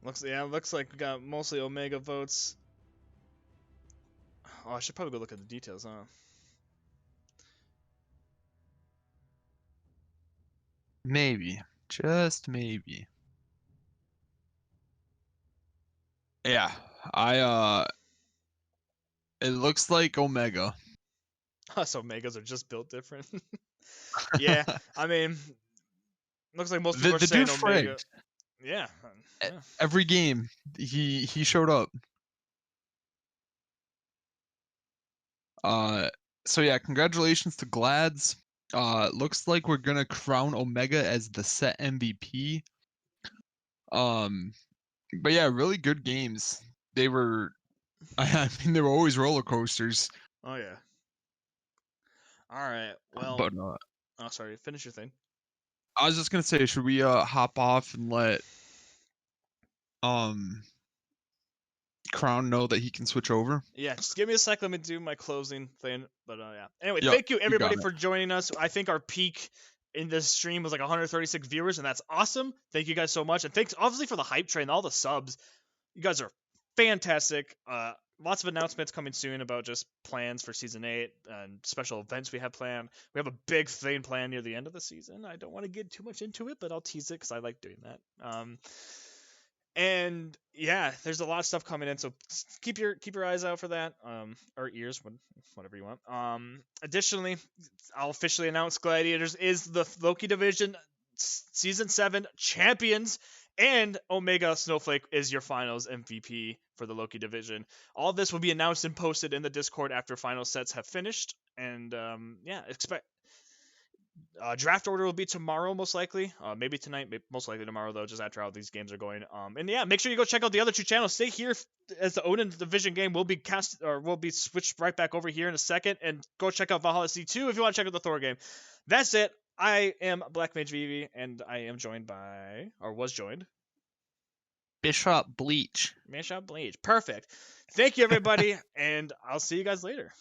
Looks like we got mostly Omega votes. Oh, I should probably go look at the details, huh? Maybe. Just maybe. Yeah. It looks like Omega. Us Omegas are just built different. Yeah, I mean, looks like most people are The saying dude Omega. fragged. Yeah. Every game he showed up. So yeah, congratulations to Glads. Looks like we're gonna crown Omega as the set MVP. But yeah, really good games. They were, I mean, they were always roller coasters. Oh yeah. All right. Well. But Oh, sorry. Finish your thing. I was just gonna say, should we hop off and let Crown know that he can switch over? Yeah, just give me a sec. Let me do my closing thing. But yeah. Anyway, Yep, thank you you everybody got it. for joining us. I think our peak in this stream was like 136 viewers, and that's awesome. Thank you guys so much, and thanks obviously for the hype train, all the subs. You guys are fantastic. Lots of announcements coming soon about just plans for season 8 and special events we have planned. We have a big thing planned near the end of the season. I don't want to get too much into it, but I'll tease it because I like doing that. And yeah, there's a lot of stuff coming in, so keep your eyes out for that, or ears, whatever you want. Additionally, I'll officially announce Gladiators is the Loki Division Season 7 champions, and Omega Snowflake is your finals MVP for the Loki Division. All of this will be announced and posted in the Discord after final sets have finished, and yeah, expect draft order will be tomorrow, most likely. Maybe tonight, most likely tomorrow, though, just after how these games are going. And yeah, make sure you go check out the other two channels. Stay here as the Odin Division game will be will be switched right back over here in a second. And go check out Valhalla C2 if you want to check out the Thor game. That's it. I am Black Mage Vivi, and I am joined by, or was joined, Bishop Bleach. Bishop Bleach. Perfect. Thank you, everybody, and I'll see you guys later.